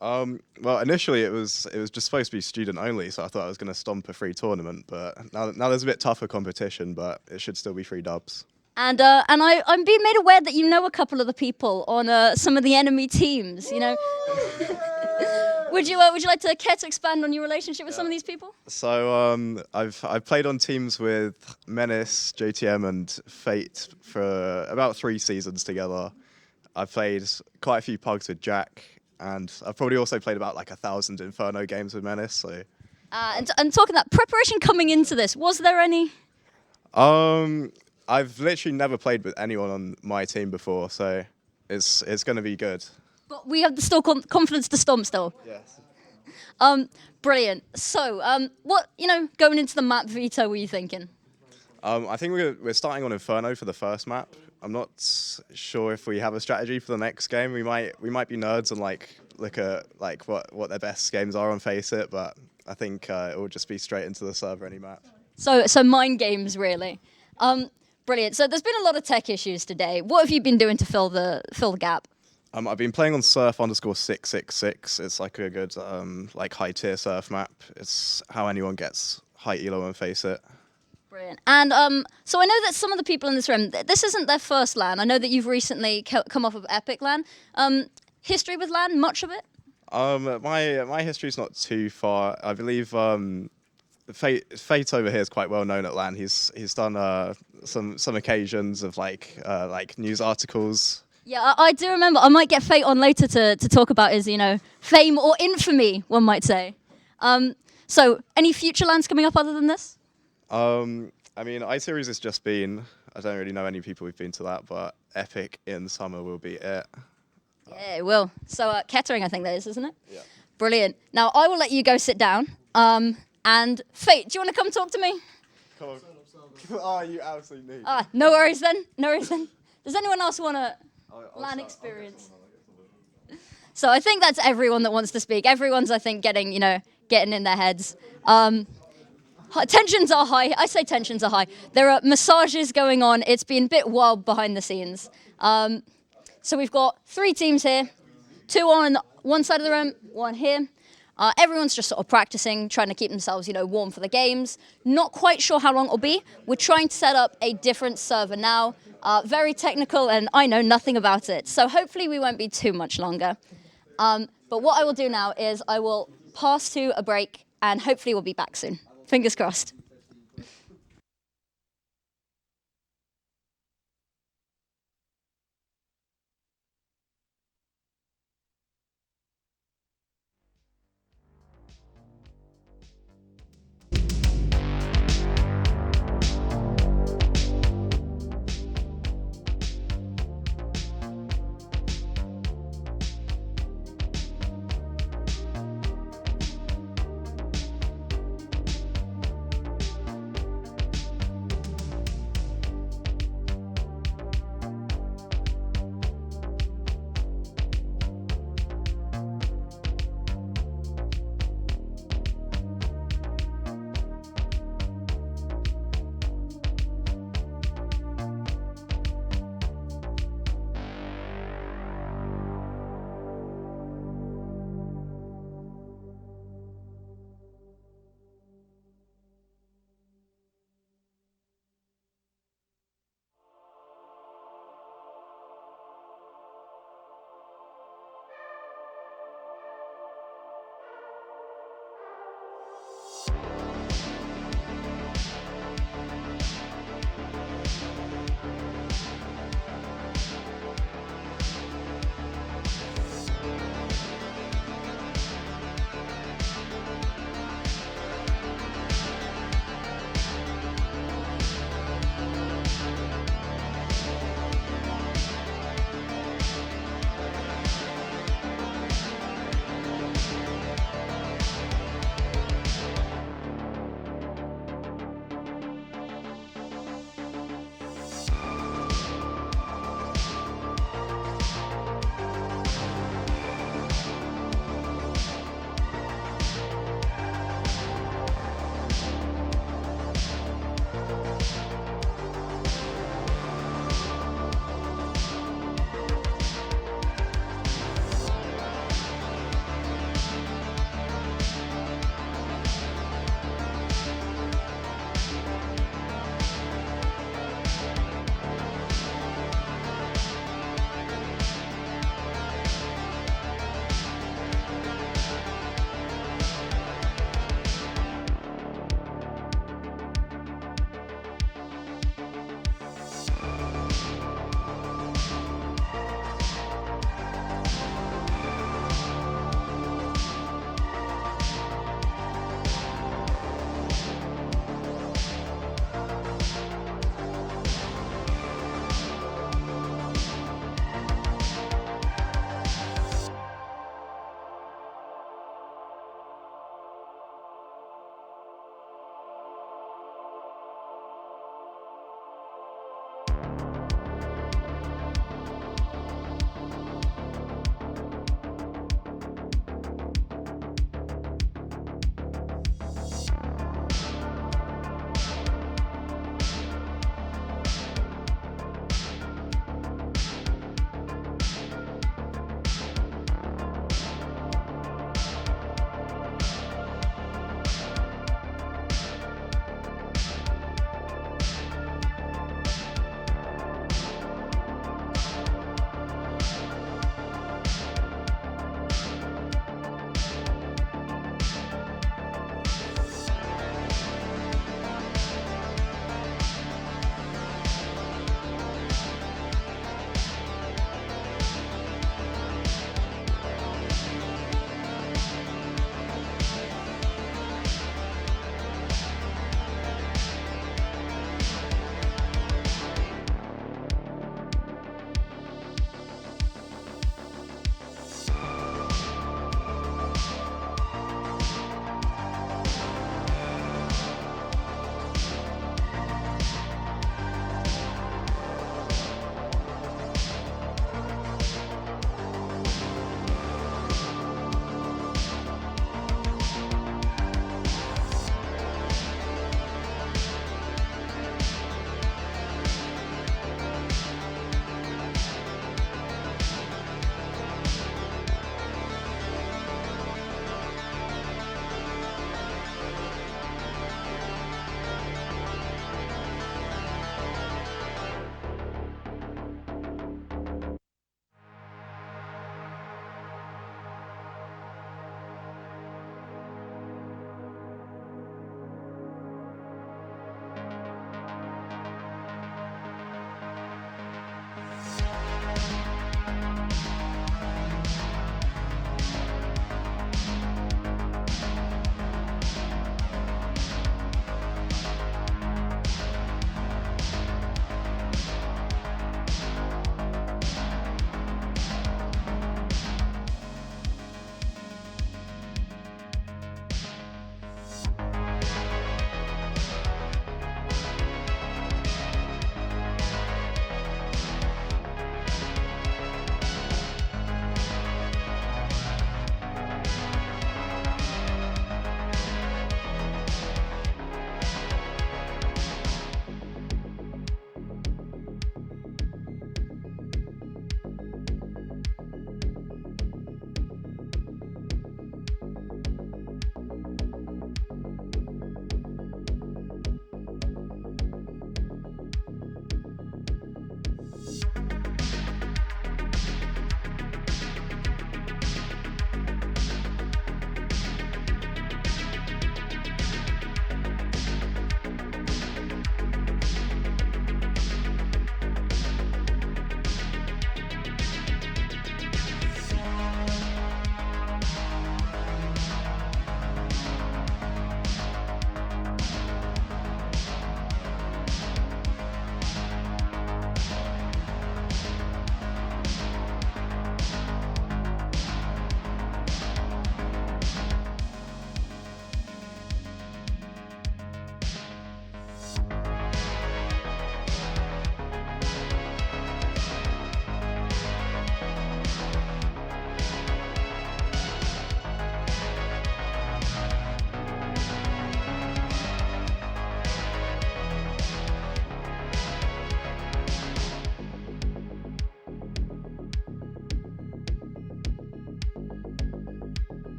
Speaker 4: Well, initially it was just supposed to be student only, so I thought I was going to stomp a free tournament. But now there's a bit tougher competition, but it should still be free dubs.
Speaker 1: And I'm being made aware that you know a couple of the people on some of the enemy teams. You know, would you like to care to expand on your relationship with some of these people?
Speaker 4: So I've played on teams with Menace, JTM, and Fate for about 3 seasons together. I've played quite a few pugs with Jack, and I've probably also played about like 1,000 Inferno games with Menace. So.
Speaker 1: And talking that preparation coming into this, was there any?
Speaker 4: I've literally never played with anyone on my team before, so it's going to be good.
Speaker 1: But we have the still confidence to stomp still.
Speaker 4: Yes.
Speaker 1: Brilliant. So, what going into the map veto were you thinking?
Speaker 4: I think we're starting on Inferno for the first map. I'm not sure if we have a strategy for the next game. We might be nerds and like look at like what their best games are on Face It, but I think it will just be straight into the server any map.
Speaker 1: So mind games really. Brilliant. So there's been a lot of tech issues today. What have you been doing to fill the gap?
Speaker 4: I've been playing on surf_666. It's like a good like high tier surf map. It's how anyone gets high elo and Face It.
Speaker 1: Brilliant. And so I know that some of the people in this room, this isn't their first LAN. I know that you've recently come off of Epic LAN. History with LAN, much of it?
Speaker 4: My history's not too far. I believe Fate over here is quite well known at LAN. He's done some occasions of like news articles.
Speaker 1: Yeah, I do remember. I might get Fate on later to talk about his, fame or infamy, one might say. So any future LANs coming up other than this?
Speaker 4: I mean, iSeries has just been. I don't really know any people who've been to that, but Epic in summer will be it.
Speaker 1: Yeah, it will. So Kettering, I think that is, isn't it?
Speaker 4: Yeah.
Speaker 1: Brilliant. Now I will let you go sit down. And Fate, do you want to come talk to me?
Speaker 4: Come on. Oh, you absolutely need.
Speaker 1: No worries then. No worries then. Does anyone else want a LAN experience? So I think that's everyone that wants to speak. Everyone's, I think, getting in their heads. Tensions are high. I say tensions are high. There are massages going on. It's been a bit wild behind the scenes. So we've got 3 teams here, 2 on one side of the room, 1 here. Everyone's just sort of practicing, trying to keep themselves, warm for the games. Not quite sure how long it'll be. We're trying to set up a different server now. Very technical, and I know nothing about it. So hopefully we won't be too much longer. But what I will do now is I will pass to a break, and hopefully we'll be back soon. Fingers crossed.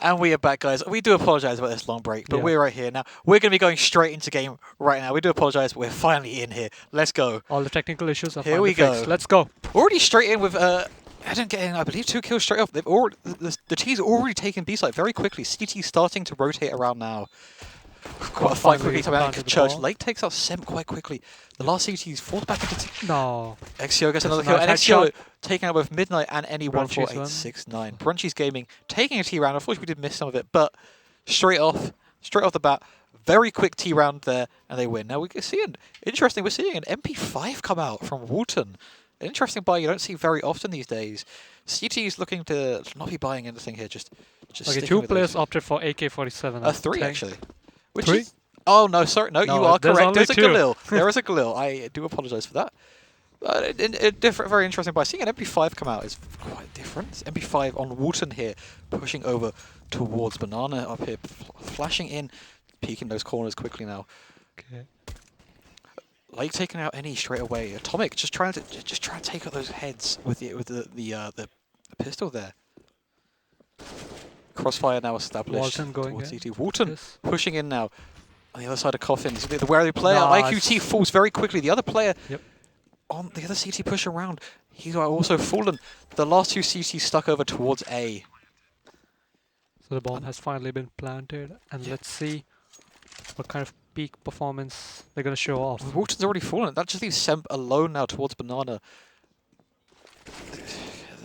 Speaker 2: And we are back, guys. We do apologise about this long break, but
Speaker 3: Yeah.
Speaker 2: we're right here now. We're going to be going straight into game right now. We do apologise, but we're finally in here. Let's go.
Speaker 3: All the technical issues are
Speaker 2: Here
Speaker 3: finally
Speaker 2: we go.
Speaker 3: fixed. Let's go.
Speaker 2: Already straight in with, I didn't get in, I believe, 2 kills straight off. They've already, the T's already taken B site very quickly. CT starting to rotate around now. Quite a fight quickly to out Church. Lake takes out Semp quite quickly. The last CT's forced back into
Speaker 3: No.
Speaker 2: XCO gets
Speaker 3: That's
Speaker 2: another
Speaker 3: a
Speaker 2: kill.
Speaker 3: nice
Speaker 2: And XCO
Speaker 3: headshot.
Speaker 2: taking out both Midnight and any
Speaker 3: Brunchy's
Speaker 2: 14869. Brunchy's Gaming taking a T round. Unfortunately, we did miss some of it, but straight off the bat, very quick T round there, and they win. Now we're seeing, interesting, we're seeing an MP5 come out from Woolton. An interesting buy you don't see very often these days. CT's looking to not be buying anything here, just
Speaker 3: Okay,
Speaker 2: sticking
Speaker 3: 2
Speaker 2: with
Speaker 3: players
Speaker 2: those.
Speaker 3: opted for AK-47.
Speaker 2: 3 actually. Which
Speaker 3: 3?
Speaker 2: is, oh no, sorry, no,
Speaker 3: No,
Speaker 2: you are
Speaker 3: there's
Speaker 2: correct.
Speaker 3: only
Speaker 2: There's a
Speaker 3: 2.
Speaker 2: Galil. There is a Galil. I do apologise for that. But a different, very interesting buy. Seeing an MP5 come out is quite different. It's MP5 on Woolton here, pushing over towards Banana up here, flashing in, peeking those corners quickly now.
Speaker 3: Okay.
Speaker 2: Like taking out any straight away. Atomic just trying to take out those heads with the pistol there. Crossfire now established.
Speaker 3: Walton going
Speaker 2: towards
Speaker 3: in.
Speaker 2: CT. Walton
Speaker 3: Yes.
Speaker 2: pushing in now. On the other side of Coffins, the wary player,
Speaker 3: Nice.
Speaker 2: IQT falls very quickly. The other player
Speaker 3: Yep.
Speaker 2: on the other CT push around, he's also fallen. The last 2 CTs stuck over towards A.
Speaker 3: So the bomb has finally been planted, and
Speaker 2: Yeah.
Speaker 3: let's see what kind of peak performance they're going to show off.
Speaker 2: Walton's already fallen. That just leaves Semp alone now towards Banana.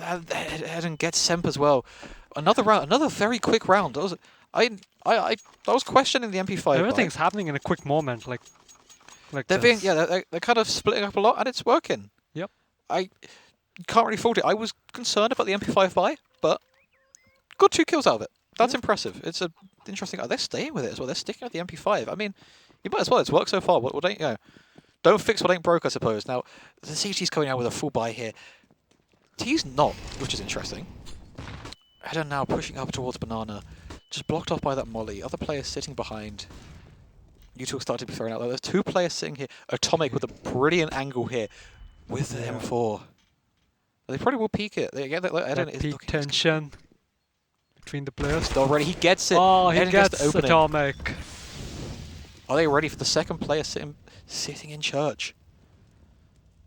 Speaker 2: Head and gets Semp as well. Another round, another very quick round. That was, I was questioning the MP5.
Speaker 3: Everything's happening in a quick moment, like
Speaker 2: They're being,
Speaker 3: this.
Speaker 2: yeah, they're kind of splitting up a lot, and it's working.
Speaker 3: Yep.
Speaker 2: I can't really fault it. I was concerned about the MP5 buy, but got 2 kills out of it. That's impressive. It's a interesting. They're staying with it as well. They're sticking with the MP5. I mean, you might as well. It's worked so far. What ain't, don't fix what ain't broke, I suppose. Now the CT's coming out with a full buy here. T's not, which is interesting. Header now pushing up towards Banana, just blocked off by that molly. Other players sitting behind. You two started to be thrown out there. There's 2 players sitting here. Atomic with a brilliant angle here with the M4. They probably will peek it.
Speaker 3: That peak tension between the players.
Speaker 2: Already, he gets it.
Speaker 3: Oh, he
Speaker 2: Eden
Speaker 3: gets
Speaker 2: to open it.
Speaker 3: Atomic.
Speaker 2: Are they ready for the second player sitting in church?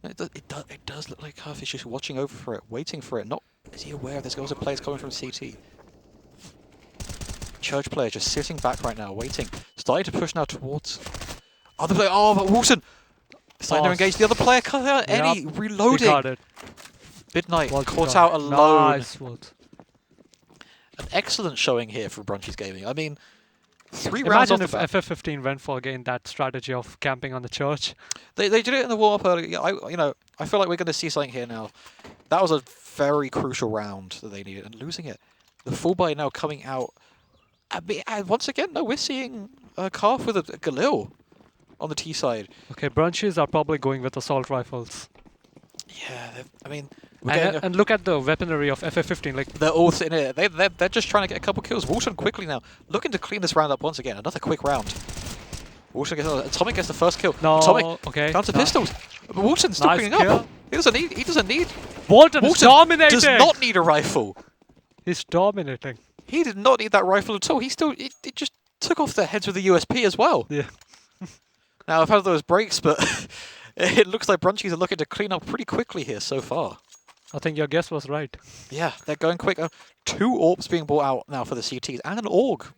Speaker 2: It does look like Huff is just watching over for it, waiting for it. Not is he aware there's also players coming from CT? Church player just sitting back right now, waiting. Starting to push now towards other player. Oh, but Wilson starting to engage the other player. Cut out Eddie
Speaker 3: He
Speaker 2: reloading.
Speaker 3: got it.
Speaker 2: Midnight
Speaker 3: Well
Speaker 2: caught
Speaker 3: done.
Speaker 2: out alone.
Speaker 3: Nice. Wood.
Speaker 2: An excellent showing here from Brunchy's Gaming. I mean, 3 rounds
Speaker 3: Imagine
Speaker 2: off
Speaker 3: if
Speaker 2: the bat.
Speaker 3: FF15 went for again that strategy of camping on the church.
Speaker 2: They did it in the warm-up earlier. I feel like we're going to see something here now. That was a very crucial round that they needed, and losing it. The full buy now coming out. And once again, no, we're seeing Calf with a Galil on the T side.
Speaker 3: Okay, Brunches are probably going with assault rifles.
Speaker 2: Yeah, I mean, we're getting
Speaker 3: And look at the weaponry of FF15. Like
Speaker 2: they're all sitting here. They're just trying to get a couple kills. Walton quickly now, looking to clean this round up once again. Another quick round. Walton gets Atomic gets the first kill.
Speaker 3: no,
Speaker 2: Atomic
Speaker 3: okay.
Speaker 2: down to
Speaker 3: no.
Speaker 2: pistols. But Walton's still
Speaker 3: Nice
Speaker 2: cleaning
Speaker 3: kill.
Speaker 2: up. He doesn't need.
Speaker 3: Walton is dominating.
Speaker 2: does not need a rifle.
Speaker 3: He's dominating.
Speaker 2: He did not need that rifle at all. He just took off their heads with the USP as well.
Speaker 3: Yeah.
Speaker 2: Now I've had those breaks, but it looks like Brunchies are looking to clean up pretty quickly here so far.
Speaker 3: I think your guess was right.
Speaker 2: Yeah, they're going quick. 2 AWPs being brought out now for the CTs and an AUG.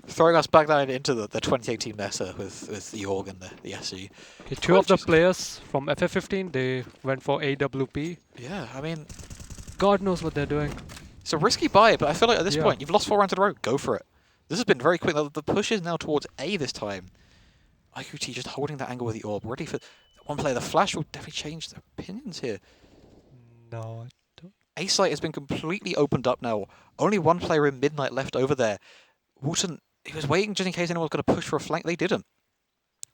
Speaker 2: Throwing us back down into the 2018 meta with the AUG and the SE.
Speaker 3: Okay, 2 of the players from FF15, they went for AWP.
Speaker 2: Yeah, I mean,
Speaker 3: God knows what they're doing.
Speaker 2: it's a risky buy, but I feel like at this
Speaker 3: Yeah.
Speaker 2: point, you've lost 4 rounds in a row. Go for it. This has been very quick. The push is now towards A this time. IQT just holding that angle with the AWP, ready for one player. The flash will definitely change their opinions here.
Speaker 3: No, I don't.
Speaker 2: A site has been completely opened up now. Only 1 player in Midnight left over there. Walton, he was waiting just in case anyone was going to push for a flank. They didn't.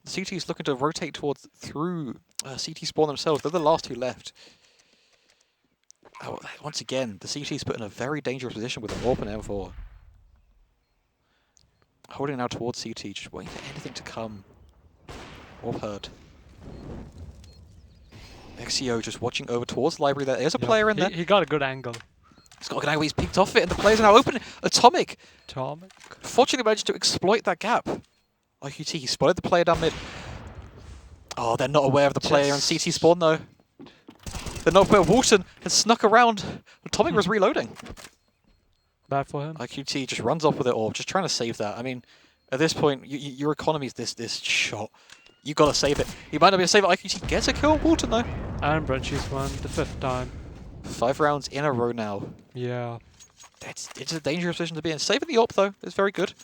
Speaker 2: The CT is looking to rotate through CT spawn themselves. They're the last 2 left. Oh, once again, the CT is put in a very dangerous position with a warp and M4. Holding now towards CT, just waiting for anything to come. Warp heard. XCO just watching over towards the library. There's a player in there.
Speaker 3: He got a good angle.
Speaker 2: He's got an angle, he's peeked off it, and the players are now open. Atomic!
Speaker 3: Atomic.
Speaker 2: Fortunately managed to exploit that gap. IQT, he spotted the player down mid. Oh, they're not aware of the player on CT spawn though. They're not aware. Walton has snuck around. Atomic was reloading.
Speaker 3: Bad for him.
Speaker 2: IQT just runs off with it all, just trying to save that. I mean, at this point, your economy is this shot. You gotta save it. You might not be able to save it. IQT gets a kill on Walton though.
Speaker 3: And Brunchy's won the 5th time.
Speaker 2: 5 rounds in a row now.
Speaker 3: Yeah.
Speaker 2: It's a dangerous position to be in. Saving the AWP though is very good.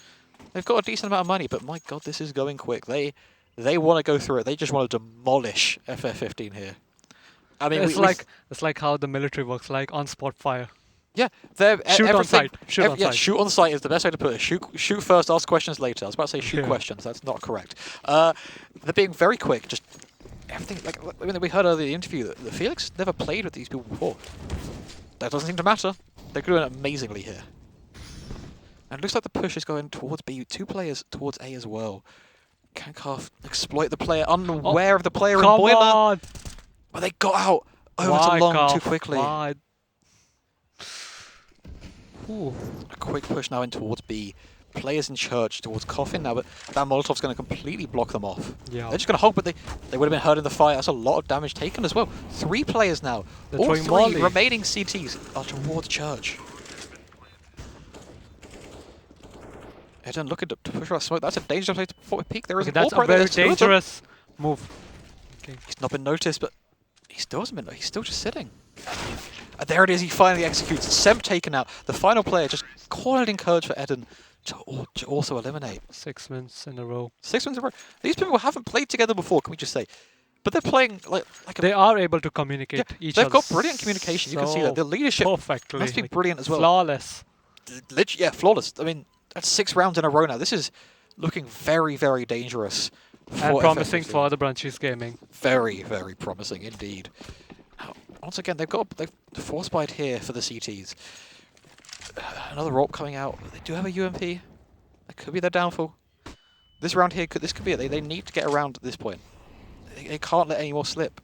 Speaker 2: They've got a decent amount of money, but my god, this is going quick. They want to go through it. They just want to demolish FF15 here. I mean,
Speaker 3: it's like how the military works, like on spot fire.
Speaker 2: Yeah, they're
Speaker 3: Shoot on sight. Shoot on sight.
Speaker 2: Shoot on sight is the best way to put it. Shoot first, ask questions later. I was about to say shoot questions. That's not correct. They're being very quick. Just everything. Like I mean, we heard earlier in the interview that Felix never played with these people before. That doesn't seem to matter. They're doing amazingly here. And it looks like the push is going towards B. 2 players towards A as well. Kankov exploit the player, unaware of the player in boiler.
Speaker 3: On.
Speaker 2: But they got out over to long too quickly.
Speaker 3: Why? Ooh.
Speaker 2: A quick push now in towards B. Players in church towards Coffin now, but that Molotov's going to completely block them off.
Speaker 3: Yeah.
Speaker 2: They're just going to hold, but they would have been hurt in the fight. That's a lot of damage taken as well. 3 players now.
Speaker 3: They're
Speaker 2: All
Speaker 3: throwing
Speaker 2: 3
Speaker 3: Molly.
Speaker 2: remaining CTs are towards church. Eden looking to push out smoke. That's a dangerous place to peek. There is
Speaker 3: Okay,
Speaker 2: an
Speaker 3: that's
Speaker 2: AWP
Speaker 3: a
Speaker 2: right there.
Speaker 3: very
Speaker 2: There's 2 of them.
Speaker 3: dangerous move. Okay.
Speaker 2: He's not been noticed, but he still hasn't been. He's still just sitting. And there it is. He finally executes. Semp taken out. The final player just cornered in courage for Eden to also eliminate.
Speaker 3: 6 minutes in a row.
Speaker 2: 6 wins in a row. These people haven't played together before. Can we just say? But they're playing like a.
Speaker 3: They are able to communicate each
Speaker 2: They've
Speaker 3: other.
Speaker 2: got brilliant communication. You can see that. The leadership
Speaker 3: perfectly.
Speaker 2: must be brilliant as well.
Speaker 3: Flawless.
Speaker 2: Literally, yeah, flawless. I mean, that's 6 rounds in a row now. This is looking very, very dangerous.
Speaker 3: And
Speaker 2: for
Speaker 3: promising
Speaker 2: FF15.
Speaker 3: for the Brunchies gaming.
Speaker 2: Very, very promising indeed. Now, once again, they've force bite here for the CTs. Another AWP coming out. They do have a UMP. That could be their downfall. This round here, this could be it. They need to get around at this point. They can't let any more slip.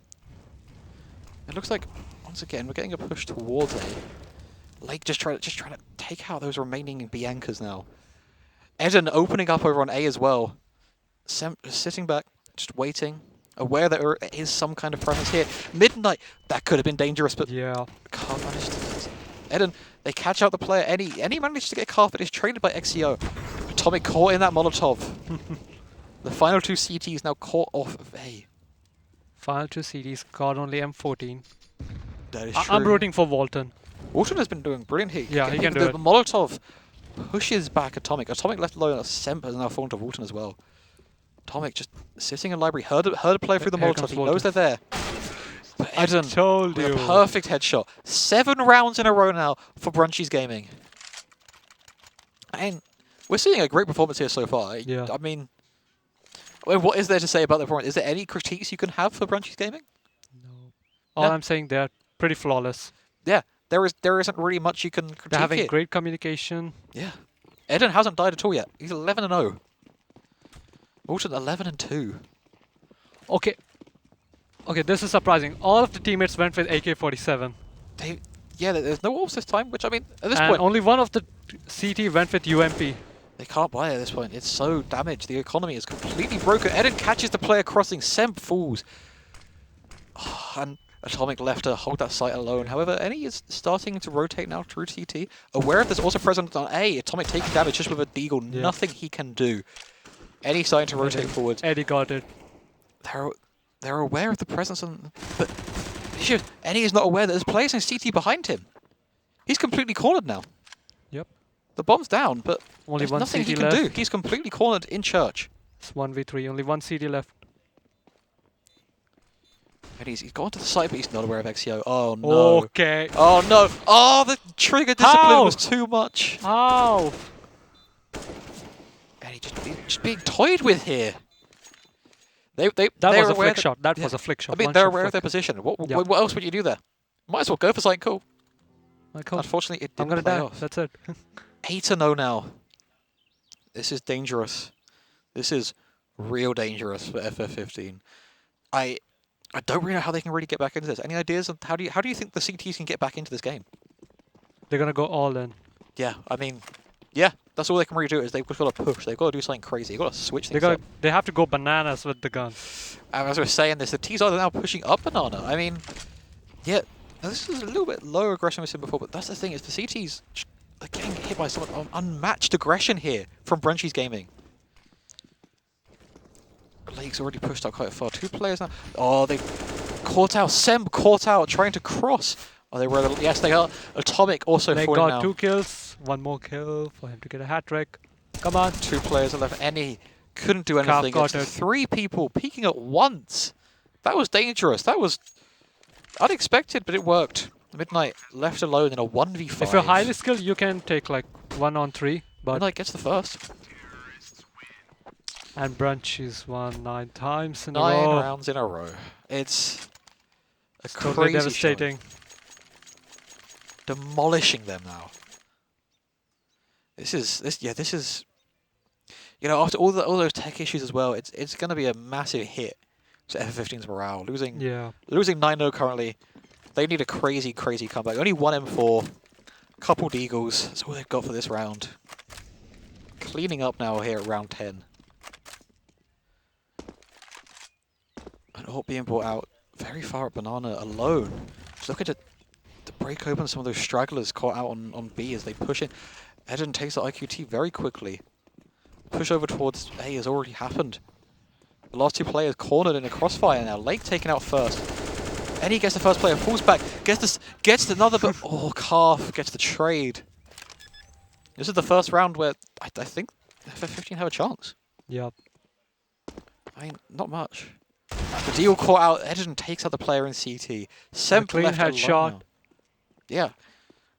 Speaker 2: It looks like, once again, we're getting a push towards A. Lake just trying to take out those remaining Biancas now. Eden opening up over on A as well. Sitting back, just waiting, aware that there is some kind of presence here. Midnight, that could have been dangerous, but
Speaker 3: Yeah.
Speaker 2: can't manage to. Eden, they catch out the player. Any managed to get carpet is traded by XCO. Atomic caught in that Molotov. The final 2 CTs now caught off of A.
Speaker 3: Final 2 CDs, got only M14.
Speaker 2: That is true.
Speaker 3: I'm rooting for Walton.
Speaker 2: Walton has been doing brilliant here.
Speaker 3: Yeah, he can do
Speaker 2: the
Speaker 3: it.
Speaker 2: Molotov pushes back Atomic. Atomic left alone. Semp has now fallen to Walton as well. Atomic just sitting in library. Heard a player through the
Speaker 3: Here
Speaker 2: Molotov.
Speaker 3: comes
Speaker 2: He
Speaker 3: Walton.
Speaker 2: knows they're there. But Eden
Speaker 3: Told
Speaker 2: with
Speaker 3: you.
Speaker 2: a perfect headshot. 7 rounds in a row now for Brunchies Gaming. And we're seeing a great performance here so far.
Speaker 3: Yeah.
Speaker 2: I mean, what is there to say about the performance? Is there any critiques you can have for Brunchies Gaming?
Speaker 3: No. All
Speaker 2: No.
Speaker 3: I'm saying, they're pretty flawless.
Speaker 2: Yeah, there isn't really much you can critique
Speaker 3: They're having
Speaker 2: here.
Speaker 3: great communication.
Speaker 2: Yeah. Eden hasn't died at all yet. He's 11-0. Walton 11-2.
Speaker 3: Okay. Okay, this is surprising. All of the teammates went with AK-47.
Speaker 2: Yeah, there's no orbs this time, which I mean, at this
Speaker 3: And
Speaker 2: point,
Speaker 3: only one of the CT went with UMP.
Speaker 2: they can't buy it at this point. It's so damaged. The economy is completely broken. Eden catches the player crossing. Semp falls. And Atomic left to hold that site alone. However, Any is starting to rotate now through TT. Aware of this also present on A. Atomic taking damage just with a deagle.
Speaker 3: Yeah.
Speaker 2: Nothing he can do. Any starting to rotate forwards.
Speaker 3: Eddie got it.
Speaker 2: They're aware of the presence on, but Any is not aware that there's players in CT behind him. He's completely cornered now.
Speaker 3: Yep.
Speaker 2: The bomb's down, but
Speaker 3: Only
Speaker 2: there's
Speaker 3: one
Speaker 2: nothing he
Speaker 3: CT
Speaker 2: can
Speaker 3: left.
Speaker 2: do. He's completely cornered in church.
Speaker 3: It's 1v3. Only one CD left.
Speaker 2: And he's gone to the site, but he's not aware of XCO. Oh no.
Speaker 3: Okay.
Speaker 2: Oh no. Oh, the trigger discipline
Speaker 3: How?
Speaker 2: was too much.
Speaker 3: Ow!
Speaker 2: And he's just being toyed with here.
Speaker 3: That
Speaker 2: they're
Speaker 3: was a
Speaker 2: aware
Speaker 3: flick shot. That
Speaker 2: yeah.
Speaker 3: was a flick shot.
Speaker 2: I mean,
Speaker 3: One
Speaker 2: they're
Speaker 3: shot
Speaker 2: aware of
Speaker 3: flick.
Speaker 2: their position. What
Speaker 3: Yep.
Speaker 2: else would you do there? Might as well go for something cool.
Speaker 3: Like, cool.
Speaker 2: Unfortunately, it
Speaker 3: I'm
Speaker 2: didn't
Speaker 3: gonna
Speaker 2: play
Speaker 3: die.
Speaker 2: off.
Speaker 3: That's it.
Speaker 2: 8-0 now. This is dangerous. This is real dangerous for FF15. I don't really know how they can really get back into this. Any ideas on how do you think the CTs can get back into this game?
Speaker 3: They're gonna go all in.
Speaker 2: Yeah, I mean, yeah, that's all they can really do is they've got to push. They've got to do something crazy. They've got to switch things up.
Speaker 3: They have to go bananas with the gun.
Speaker 2: And as we were saying this, the T's are now pushing up Banana. I mean, yeah, this is a little bit lower aggression we've seen before, but that's the thing is the CTs are getting hit by some unmatched aggression here from Brunchy's Gaming. Lake's already pushed out quite far. 2 players now. Oh, they've caught out. Sem caught out, trying to cross. Oh, they were. Yes, they are. Atomic also
Speaker 3: They
Speaker 2: falling
Speaker 3: got
Speaker 2: now.
Speaker 3: 2 kills. 1 more kill for him to get a hat trick. Come on.
Speaker 2: 2 players are left. Any couldn't do
Speaker 3: Calf
Speaker 2: anything.
Speaker 3: got
Speaker 2: It's
Speaker 3: it.
Speaker 2: 3 people peeking at once. That was dangerous. That was unexpected, but it worked. Midnight left alone in a 1v5.
Speaker 3: If you're highly skilled, you can take like 1-on-3. But
Speaker 2: Midnight gets the first.
Speaker 3: and Brunch is won 9 times in a
Speaker 2: 9
Speaker 3: row.
Speaker 2: rounds in a row. It's a
Speaker 3: It's totally
Speaker 2: crazy
Speaker 3: devastating.
Speaker 2: showing. Demolishing them now. This is. You know, after all those tech issues as well, it's going to be a massive hit to FF15's morale. Losing 9-0 currently. They need a crazy comeback. Only 1 M4, couple Deagles. That's all they've got for this round. Cleaning up now here at round 10. And all being brought out very far at Banana alone. Just looking to break open some of those stragglers caught out on B as they push in. Eden takes the IQT very quickly. Push over towards A has already happened. The last 2 players cornered in a crossfire now. Lake taken out first. Any gets the first player, falls back, gets another, but oh, Calf gets the trade. This is the first round where I think FF15 have a chance.
Speaker 3: Yep.
Speaker 2: I mean, not much. The deal caught out. Eden takes out the player in CT. Sem
Speaker 3: Clean
Speaker 2: left alone
Speaker 3: headshot.
Speaker 2: now. Yeah,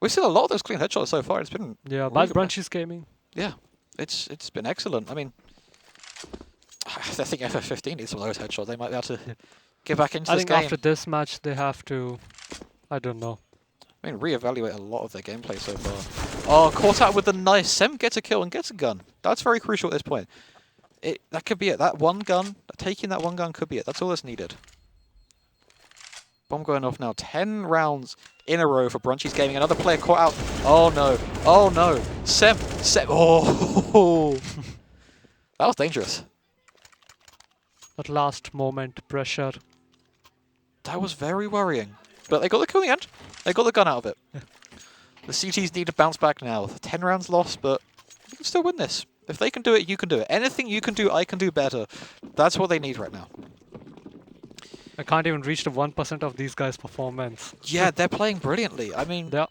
Speaker 2: we've seen a lot of those clean headshots so far. It's been
Speaker 3: Yeah,
Speaker 2: really
Speaker 3: but
Speaker 2: good.
Speaker 3: Brunch is gaming.
Speaker 2: Yeah, it's been excellent. I mean, I think FF15 needs some of those headshots. They might be able to get back into
Speaker 3: I
Speaker 2: this
Speaker 3: think
Speaker 2: game.
Speaker 3: after this match, they have to. I don't know.
Speaker 2: I mean, reevaluate a lot of their gameplay so far. Oh, caught out with the nice. Sem gets a kill and gets a gun. That's very crucial at this point. That could be it. That one gun, taking that one gun could be it. That's all that's needed. Bomb going off now. 10 rounds in a row for Brunchy's Gaming. Another player caught out. Oh no. Oh no. Sem. Oh. That was dangerous.
Speaker 3: That last moment pressure.
Speaker 2: That was very worrying. But they got the kill in the end. They got the gun out of it. The CTs need to bounce back now. 10 rounds lost, but you can still win this. If they can do it, you can do it. Anything you can do, I can do better. That's what they need right now.
Speaker 3: I can't even reach the 1% of these guys' performance.
Speaker 2: Yeah, they're playing brilliantly. I mean,
Speaker 3: Yeah.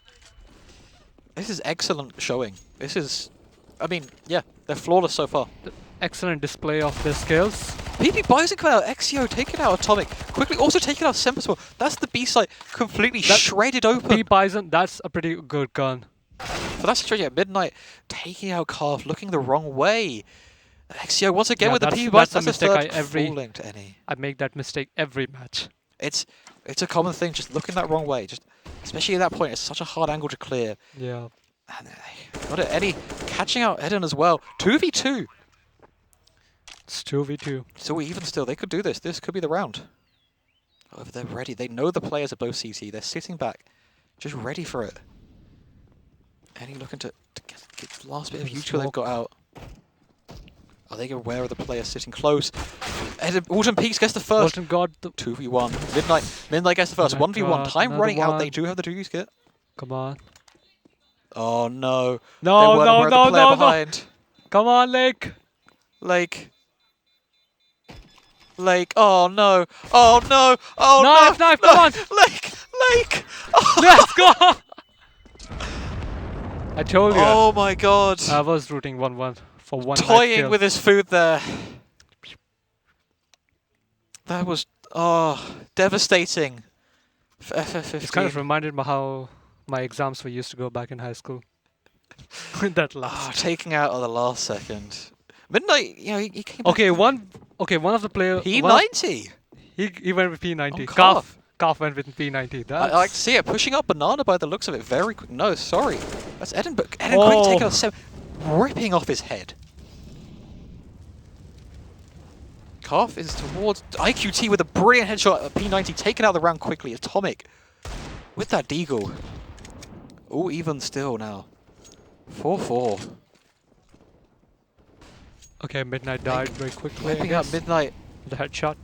Speaker 2: this is excellent showing. This is, I mean, yeah, they're flawless so far.
Speaker 3: Excellent display of their skills.
Speaker 2: PP Bison coming out, Exio taking out Atomic, quickly also taking out Sem as well. That's the B site completely shredded open.
Speaker 3: P Bison, that's a pretty good gun.
Speaker 2: For that situation at Midnight, taking out Calf, looking the wrong way. Exio once again
Speaker 3: Yeah,
Speaker 2: with the
Speaker 3: that's-
Speaker 2: PP
Speaker 3: that's
Speaker 2: Bison.
Speaker 3: a
Speaker 2: That's the
Speaker 3: mistake
Speaker 2: third falling to any.
Speaker 3: I make that mistake every match.
Speaker 2: It's a common thing, just looking that wrong way. Just especially at that point, it's such a hard angle to clear.
Speaker 3: Yeah.
Speaker 2: And got it, Eddie catching out Eden as well. 2v2.
Speaker 3: It's 2v2.
Speaker 2: So even still, they could do this. This could be the round. However, they're ready. They know the players are both CT. They're sitting back, just ready for it. Eddie looking to get the last bit of util they've got out. Are they aware of the player sitting close? Alton Peaks gets the first.
Speaker 3: Walton got the...
Speaker 2: 2v1. Midnight gets the first.
Speaker 3: Midnight
Speaker 2: 1v1.
Speaker 3: got
Speaker 2: Time
Speaker 3: another
Speaker 2: running out.
Speaker 3: one.
Speaker 2: They do have the Doogie kit.
Speaker 3: Come on.
Speaker 2: Oh no.
Speaker 3: No,
Speaker 2: They weren't
Speaker 3: no,
Speaker 2: aware of
Speaker 3: no,
Speaker 2: the player
Speaker 3: no, no.
Speaker 2: behind.
Speaker 3: Come on, Lake.
Speaker 2: Lake. Oh no. Oh no. Oh
Speaker 3: Knife,
Speaker 2: no.
Speaker 3: knife,
Speaker 2: no.
Speaker 3: come on.
Speaker 2: Lake. Oh.
Speaker 3: Let's go! I told you.
Speaker 2: Oh my god.
Speaker 3: I was rooting 1-1 for one knife
Speaker 2: Toying
Speaker 3: kill.
Speaker 2: with his food there. That was devastating for FF15.
Speaker 3: It's kind of reminded me how my exams were used to go back in high school. That last.
Speaker 2: Taking out at the last second. Midnight, you know, he came
Speaker 3: Okay,
Speaker 2: back.
Speaker 3: one of the players.
Speaker 2: P90.
Speaker 3: He went with P90.
Speaker 2: Oh, Calf.
Speaker 3: Calf went with P90.
Speaker 2: I like to see it. Pushing up Banana by the looks of it very quick. No, sorry. That's Eden, but Eden
Speaker 3: Oh.
Speaker 2: quickly taking out 7, ripping off his head. Calf is towards IQT with a brilliant headshot at P90, taken out of the round quickly. Atomic with that deagle. all even still now. 4-4.
Speaker 3: Okay, Midnight died very quickly. I
Speaker 2: Whipping up
Speaker 3: guess.
Speaker 2: Midnight.
Speaker 3: The headshot.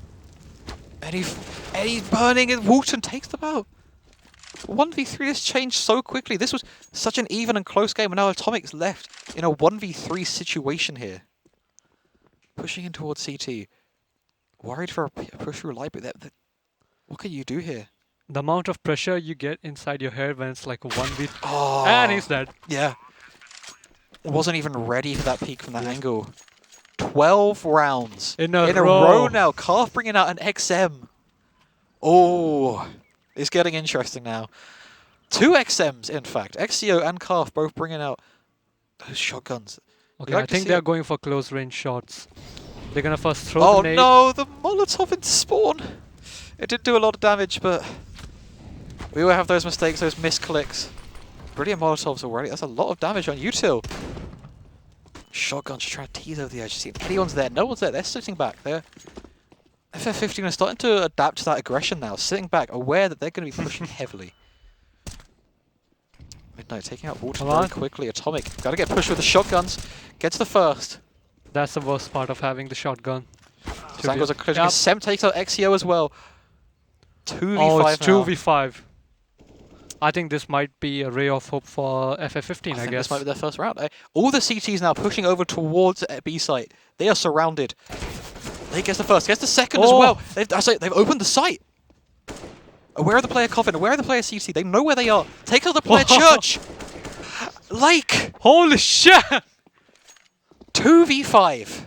Speaker 2: And he's burning, and Walton takes them out. 1v3 has changed so quickly. This was such an even and close game, and now Atomic's left in a 1v3 situation here. Pushing in towards CT. Worried for a push through light, but what can you do here?
Speaker 3: The amount of pressure you get inside your head when it's like a 1v.
Speaker 2: Oh,
Speaker 3: And he's dead.
Speaker 2: Yeah. Wasn't even ready for that peek from that angle. 12 rounds
Speaker 3: In a
Speaker 2: row
Speaker 3: row.
Speaker 2: now. Calf bringing out an XM. Oh, it's getting interesting now. 2 XMs, in fact. XCO and Calf both bringing out those shotguns.
Speaker 3: Okay, I think they're going for close range shots. They're gonna first throw
Speaker 2: Oh
Speaker 3: the nade.
Speaker 2: no, the Molotov into spawn. It did do a lot of damage, but we will have those mistakes, those misclicks. Brilliant Molotovs already. That's a lot of damage on Util. Shotguns just trying to tease over the edge. See if anyone's there. No one's there. They're sitting back. They're FF15 are starting to adapt to that aggression now. Sitting back, aware that they're going to be pushing heavily. Midnight taking out Walton very quickly. Atomic. Got to get pushed with the shotguns. Gets the first.
Speaker 3: That's the worst part of having the shotgun.
Speaker 2: Angles are clicking. Sem takes out XEO as well. 2v5
Speaker 3: Oh, it's
Speaker 2: now.
Speaker 3: 2v5. I think this might be a ray of hope for FF15, I
Speaker 2: think
Speaker 3: guess.
Speaker 2: this might be their first round. All the CTs now pushing over towards B site. They are surrounded. They gets the first, gets the second as well. They've opened the site. Aware of the player coffin, aware of the player CT. They know where they are. Take out the player church. Lake.
Speaker 3: Holy shit!
Speaker 2: 2v5.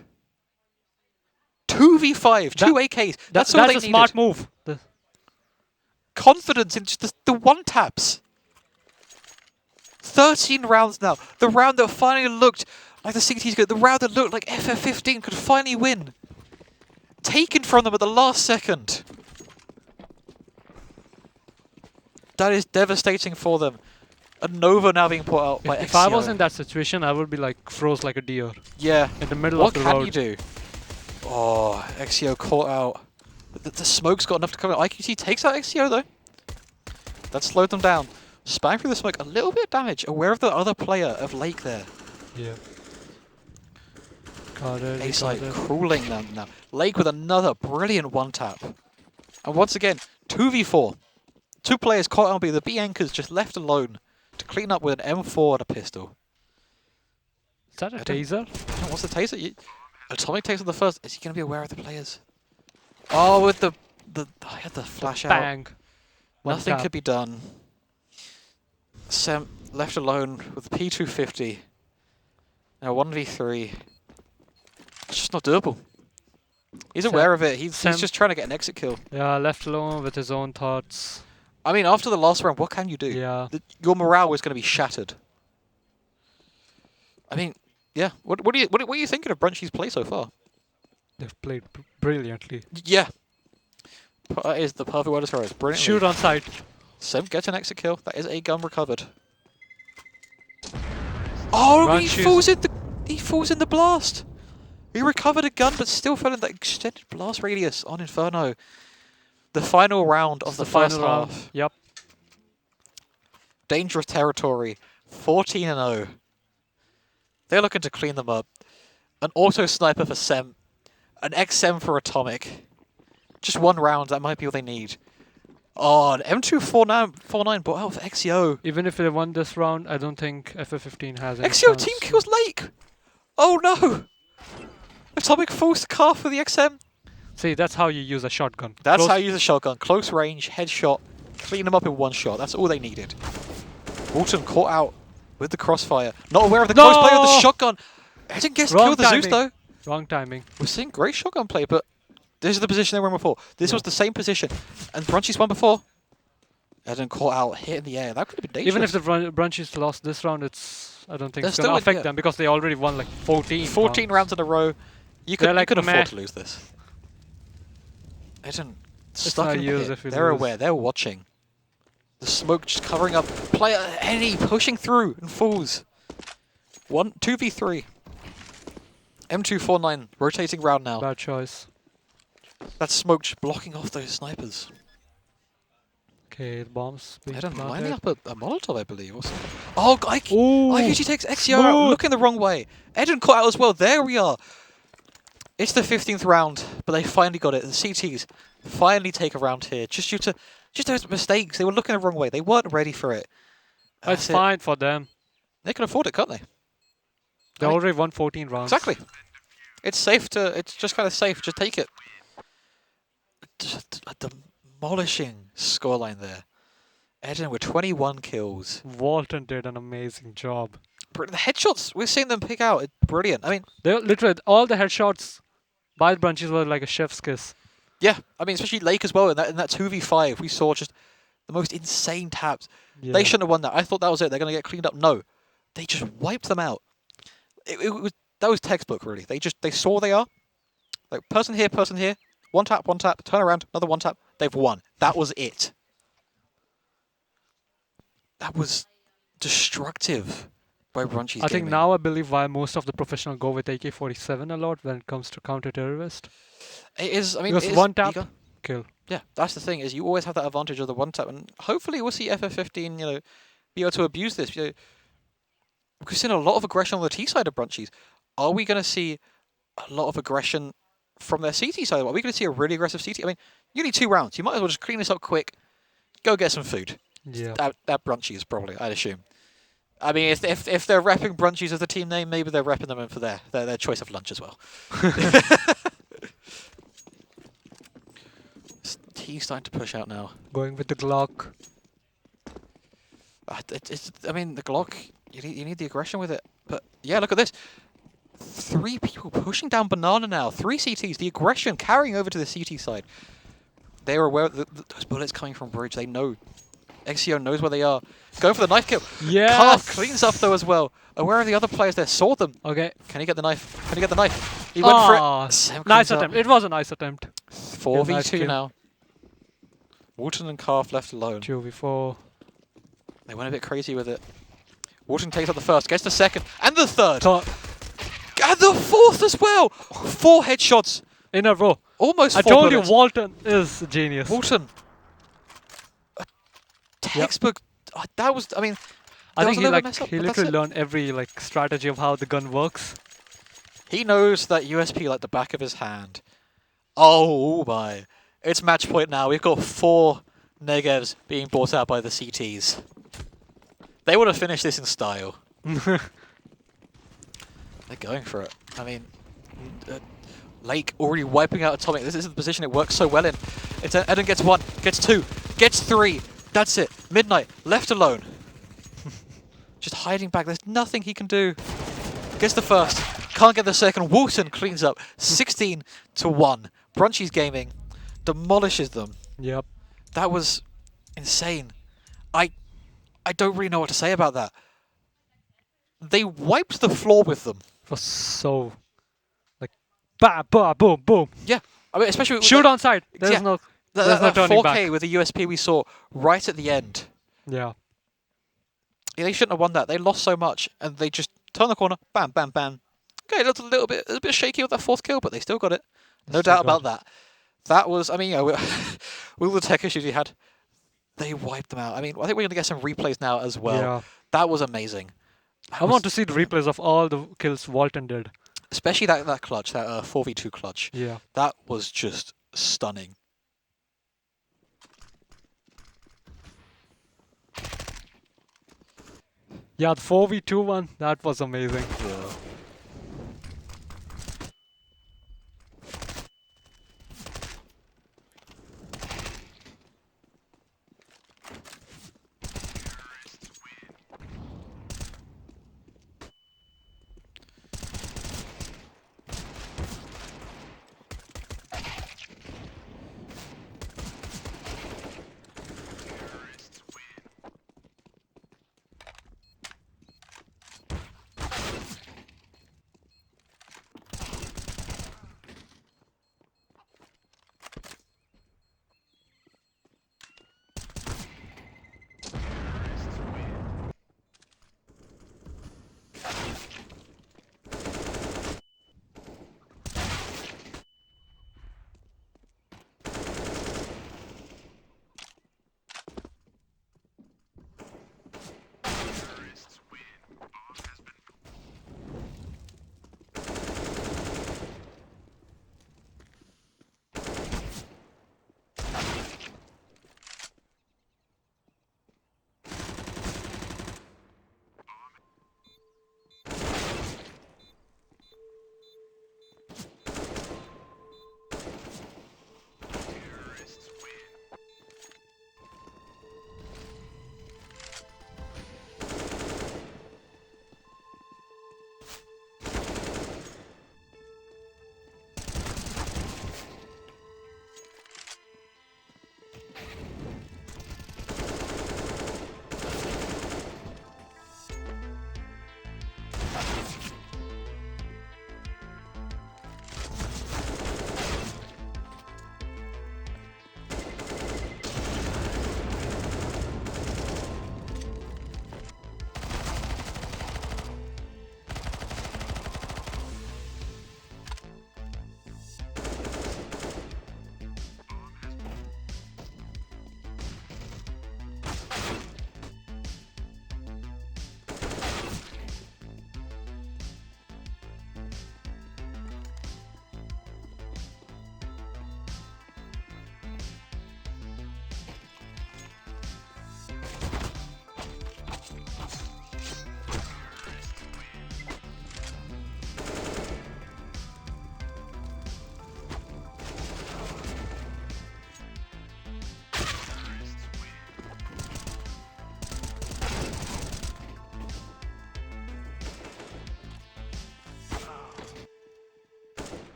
Speaker 2: 2v5. 2 AKs. That's all they
Speaker 3: a
Speaker 2: needed.
Speaker 3: smart move.
Speaker 2: Confidence in just the one taps. 13 rounds now. The round that finally looked like the CT's good. The round that looked like FF15 could finally win. Taken from them at the last second. That is devastating for them. A Nova now being put out by
Speaker 3: If I was
Speaker 2: XCO.
Speaker 3: in that situation, I would be like froze like a deer
Speaker 2: Yeah.
Speaker 3: in the middle
Speaker 2: What
Speaker 3: of the
Speaker 2: can
Speaker 3: road.
Speaker 2: you do? Oh, XCO caught out. The smoke's got enough to cover. IQT takes out XCO though. That slowed them down. Spang through the smoke, a little bit of damage. Aware of the other player of Lake there.
Speaker 3: Yeah. Got it.
Speaker 2: A side crawling them now. Lake with another brilliant one tap. And once again, 2v4. 2 players caught on B. The B anchors just left alone to clean up with an M4 and a pistol.
Speaker 3: Is that a taser?
Speaker 2: What's the taser? Atomic takes on the first. Is he going to be aware of the players? Oh, with I had the flash out.
Speaker 3: Bang.
Speaker 2: Nothing could be done. Sem left alone with P250. Now 1v3. It's just not doable. He's aware of it. He's just trying to get an exit kill.
Speaker 3: Yeah, left alone with his own thoughts.
Speaker 2: I mean, after the last round, what can you do?
Speaker 3: Yeah.
Speaker 2: Your morale was going to be shattered. I mean, yeah. What are you thinking of Brunchy's play so far?
Speaker 3: They've played brilliantly.
Speaker 2: Yeah. That is the perfect word to describe it. Brilliantly.
Speaker 3: Shoot on sight.
Speaker 2: Sem gets an exit kill. That is a gun recovered. Oh, he falls in the blast. He recovered a gun, but still fell in that extended blast radius on Inferno. The final round of the first half.
Speaker 3: Yep.
Speaker 2: Dangerous territory. 14-0. They're looking to clean them up. An auto sniper for Sem. An XM for Atomic. Just one round, that might be all they need. Oh, an M249 brought out for XEO.
Speaker 3: Even if they won this round, I don't think FF15 has any
Speaker 2: XEO
Speaker 3: chance.
Speaker 2: team kills Lake! Oh no! Atomic falls to Car for the XM.
Speaker 3: See, that's how you use a shotgun.
Speaker 2: That's how you use a shotgun. Close range, headshot, clean them up in one shot. That's all they needed. Walton caught out with the crossfire. Not aware of the close play with the shotgun. I didn't guess to kill the Zeus though.
Speaker 3: Wrong timing.
Speaker 2: We're seeing great shotgun play, but this is the position they were in before. This was the same position. And Brunchy's won before. Eden caught out, hit in the air. That could have been dangerous.
Speaker 3: Even if the Brunchies lost this round, I don't think it's
Speaker 2: They're
Speaker 3: going to
Speaker 2: still
Speaker 3: affect them because they already won like 14.
Speaker 2: 14 rounds in a row. You could afford
Speaker 3: meh.
Speaker 2: to lose this. Eden
Speaker 3: It's
Speaker 2: stuck
Speaker 3: not
Speaker 2: in the
Speaker 3: yours
Speaker 2: pit.
Speaker 3: if you
Speaker 2: They're
Speaker 3: lose.
Speaker 2: aware. They're watching. The smoke just covering up. Player Any pushing through and falls. 2v3. M249 rotating round now.
Speaker 3: Bad choice.
Speaker 2: That smoke just blocking off those snipers.
Speaker 3: Okay, the bombs being
Speaker 2: Eden
Speaker 3: planted.
Speaker 2: lining up a Molotov, I believe. Also. Oh,
Speaker 3: Ooh,
Speaker 2: IQG takes XCR out,
Speaker 3: smooth.
Speaker 2: looking the wrong way. Eden caught out as well. There we are. It's the 15th round, but they finally got it. The CTs finally take a round here, just due to those mistakes. They were looking the wrong way. They weren't ready for it.
Speaker 3: It's
Speaker 2: That's it.
Speaker 3: fine for them.
Speaker 2: They can afford it, can't they?
Speaker 3: They already won 14 rounds.
Speaker 2: Exactly. It's safe to. It's just kind of safe. Just take it. Just a demolishing scoreline there. Eden with 21 kills.
Speaker 3: Walton did an amazing job.
Speaker 2: The headshots we're seeing them pick out, it's brilliant. I mean,
Speaker 3: They literally all the headshots by the Brunchies were like a chef's kiss.
Speaker 2: yeah. I mean, especially Lake as well. In that 2v5, we saw just the most insane taps.
Speaker 3: Yeah.
Speaker 2: They shouldn't have won that. I thought that was it. They're going to get cleaned up. No, they just wiped them out. That was textbook, really. They saw where they are. Like person here, one tap, turn around, another one tap. They've won. That was it. That was destructive by Brunchies
Speaker 3: I think
Speaker 2: Gaming.
Speaker 3: now I believe why most of the professionals go with AK-47 a lot when it comes to counter-terrorist.
Speaker 2: It is. I mean,
Speaker 3: Because
Speaker 2: it is
Speaker 3: one tap,
Speaker 2: eager.
Speaker 3: kill.
Speaker 2: Yeah, that's the thing, is you always have that advantage of the one tap, and hopefully we'll see FF15, be able to abuse this. We've seen a lot of aggression on the T side of Brunchies. Are we going to see a lot of aggression from their CT side? Are we going to see a really aggressive CT? I mean, you need 2 rounds. You might as well just clean this up quick, go get some food.
Speaker 3: Yeah.
Speaker 2: At Brunchies, probably, I'd assume. I mean, if they're repping Brunchies as the team name, maybe they're repping them for their choice of lunch as well. He's starting to push out now.
Speaker 3: Going with the Glock.
Speaker 2: I mean, the Glock, you need the aggression with it. But yeah, look at this. 3 people pushing down Banana now. 3 CTs. The aggression carrying over to the CT side. They are aware of those bullets coming from Bridge. They know. XCO knows where they are. Going for the knife kill.
Speaker 3: Yes!
Speaker 2: Calf cleans up though as well. Aware of the other players there. Saw them.
Speaker 3: Okay.
Speaker 2: Can he get the knife? Can he get the knife? He went for
Speaker 3: Ah,
Speaker 2: it. Sam
Speaker 3: nice
Speaker 2: cleans up.
Speaker 3: attempt. It was a nice attempt.
Speaker 2: 4v2
Speaker 3: nice kill.
Speaker 2: now. Walton and Calf left alone.
Speaker 3: 2v4.
Speaker 2: They went a bit crazy with it. Walton takes up the first, gets the second, and the third. And the fourth as well! 4 headshots.
Speaker 3: In a row.
Speaker 2: Almost 4
Speaker 3: I told
Speaker 2: bullets.
Speaker 3: you Walton is a genius.
Speaker 2: Walton. A textbook. That was, I mean,
Speaker 3: I
Speaker 2: there
Speaker 3: think
Speaker 2: was a little mess up,
Speaker 3: he
Speaker 2: but that's
Speaker 3: literally
Speaker 2: it.
Speaker 3: learned every strategy of how the gun works.
Speaker 2: He knows that USP like the back of his hand. Oh my. It's match point now. We've got 4 negatives being brought out by the CTs. They would have finished this in style. They're going for it. I mean, Lake already wiping out Atomic. This is the position it works so well in. Eden gets 1, gets 2, gets 3. That's it. Midnight, left alone. Just hiding back. There's nothing he can do. Gets the first. Can't get the second. Walton cleans up. 16-1. Brunchies Gaming demolishes them.
Speaker 3: Yep.
Speaker 2: That was insane. I don't really know what to say about that. They wiped the floor with them.
Speaker 3: It was so like ba ba boom boom.
Speaker 2: Yeah, I mean, especially with
Speaker 3: Shoot on sight. There's
Speaker 2: yeah,
Speaker 3: no
Speaker 2: that
Speaker 3: turning
Speaker 2: 4K
Speaker 3: back.
Speaker 2: with the USP we saw right at the end.
Speaker 3: Yeah.
Speaker 2: Yeah, they shouldn't have won that. They lost so much, and they just turned the corner, bam, bam, bam. Okay, it looked a bit shaky with that 4th kill, but they still got it. No doubt about that. That was, I mean, with all the tech issues he had, they wiped them out. I mean, I think we're going to get some replays now as well.
Speaker 3: Yeah.
Speaker 2: That was amazing.
Speaker 3: I want to see the replays of all the kills Walton did.
Speaker 2: Especially that clutch, that 4v2 clutch.
Speaker 3: Yeah.
Speaker 2: That was just stunning.
Speaker 3: Yeah, the 4v2 one, that was amazing.
Speaker 2: Yeah.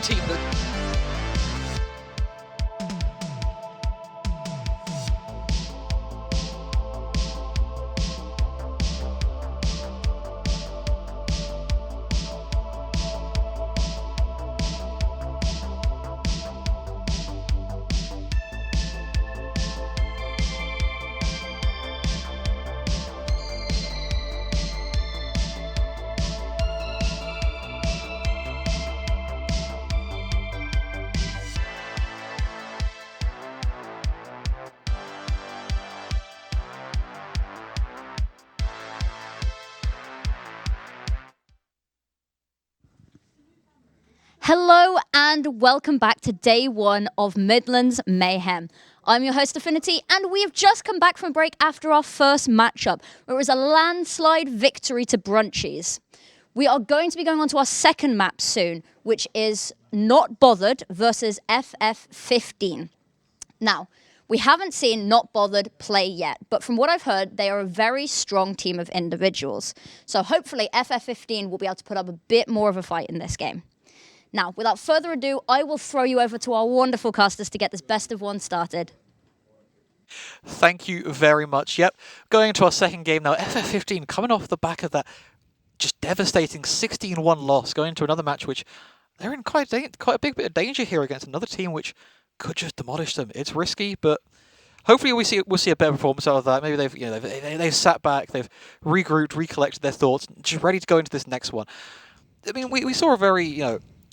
Speaker 2: team that
Speaker 1: Hello and welcome back to day one of MidLANds Mayhem. I'm your host Affinity, and we have just come back from break after our first matchup, where it was a landslide victory to Brunchies. We are going to be going on to our second map soon, which is Not Bothered versus FF15. Now, we haven't seen Not Bothered play yet, but from what I've heard, they are a very strong team of individuals. So hopefully FF15 will be able to put up a bit more of a fight in this game. Now, without further ado, I will throw you over to our wonderful casters to get this best of one started.
Speaker 2: Thank you very much. Yep, going into our second game now. FF15 coming off the back of that just devastating 16-1 loss, going into another match which they're in quite a big bit of danger here against another team which could just demolish them. It's risky, but hopefully we'll see a better performance out of that. Maybe they've sat back, they've regrouped, recollected their thoughts, just ready to go into this next one. I mean, we saw a very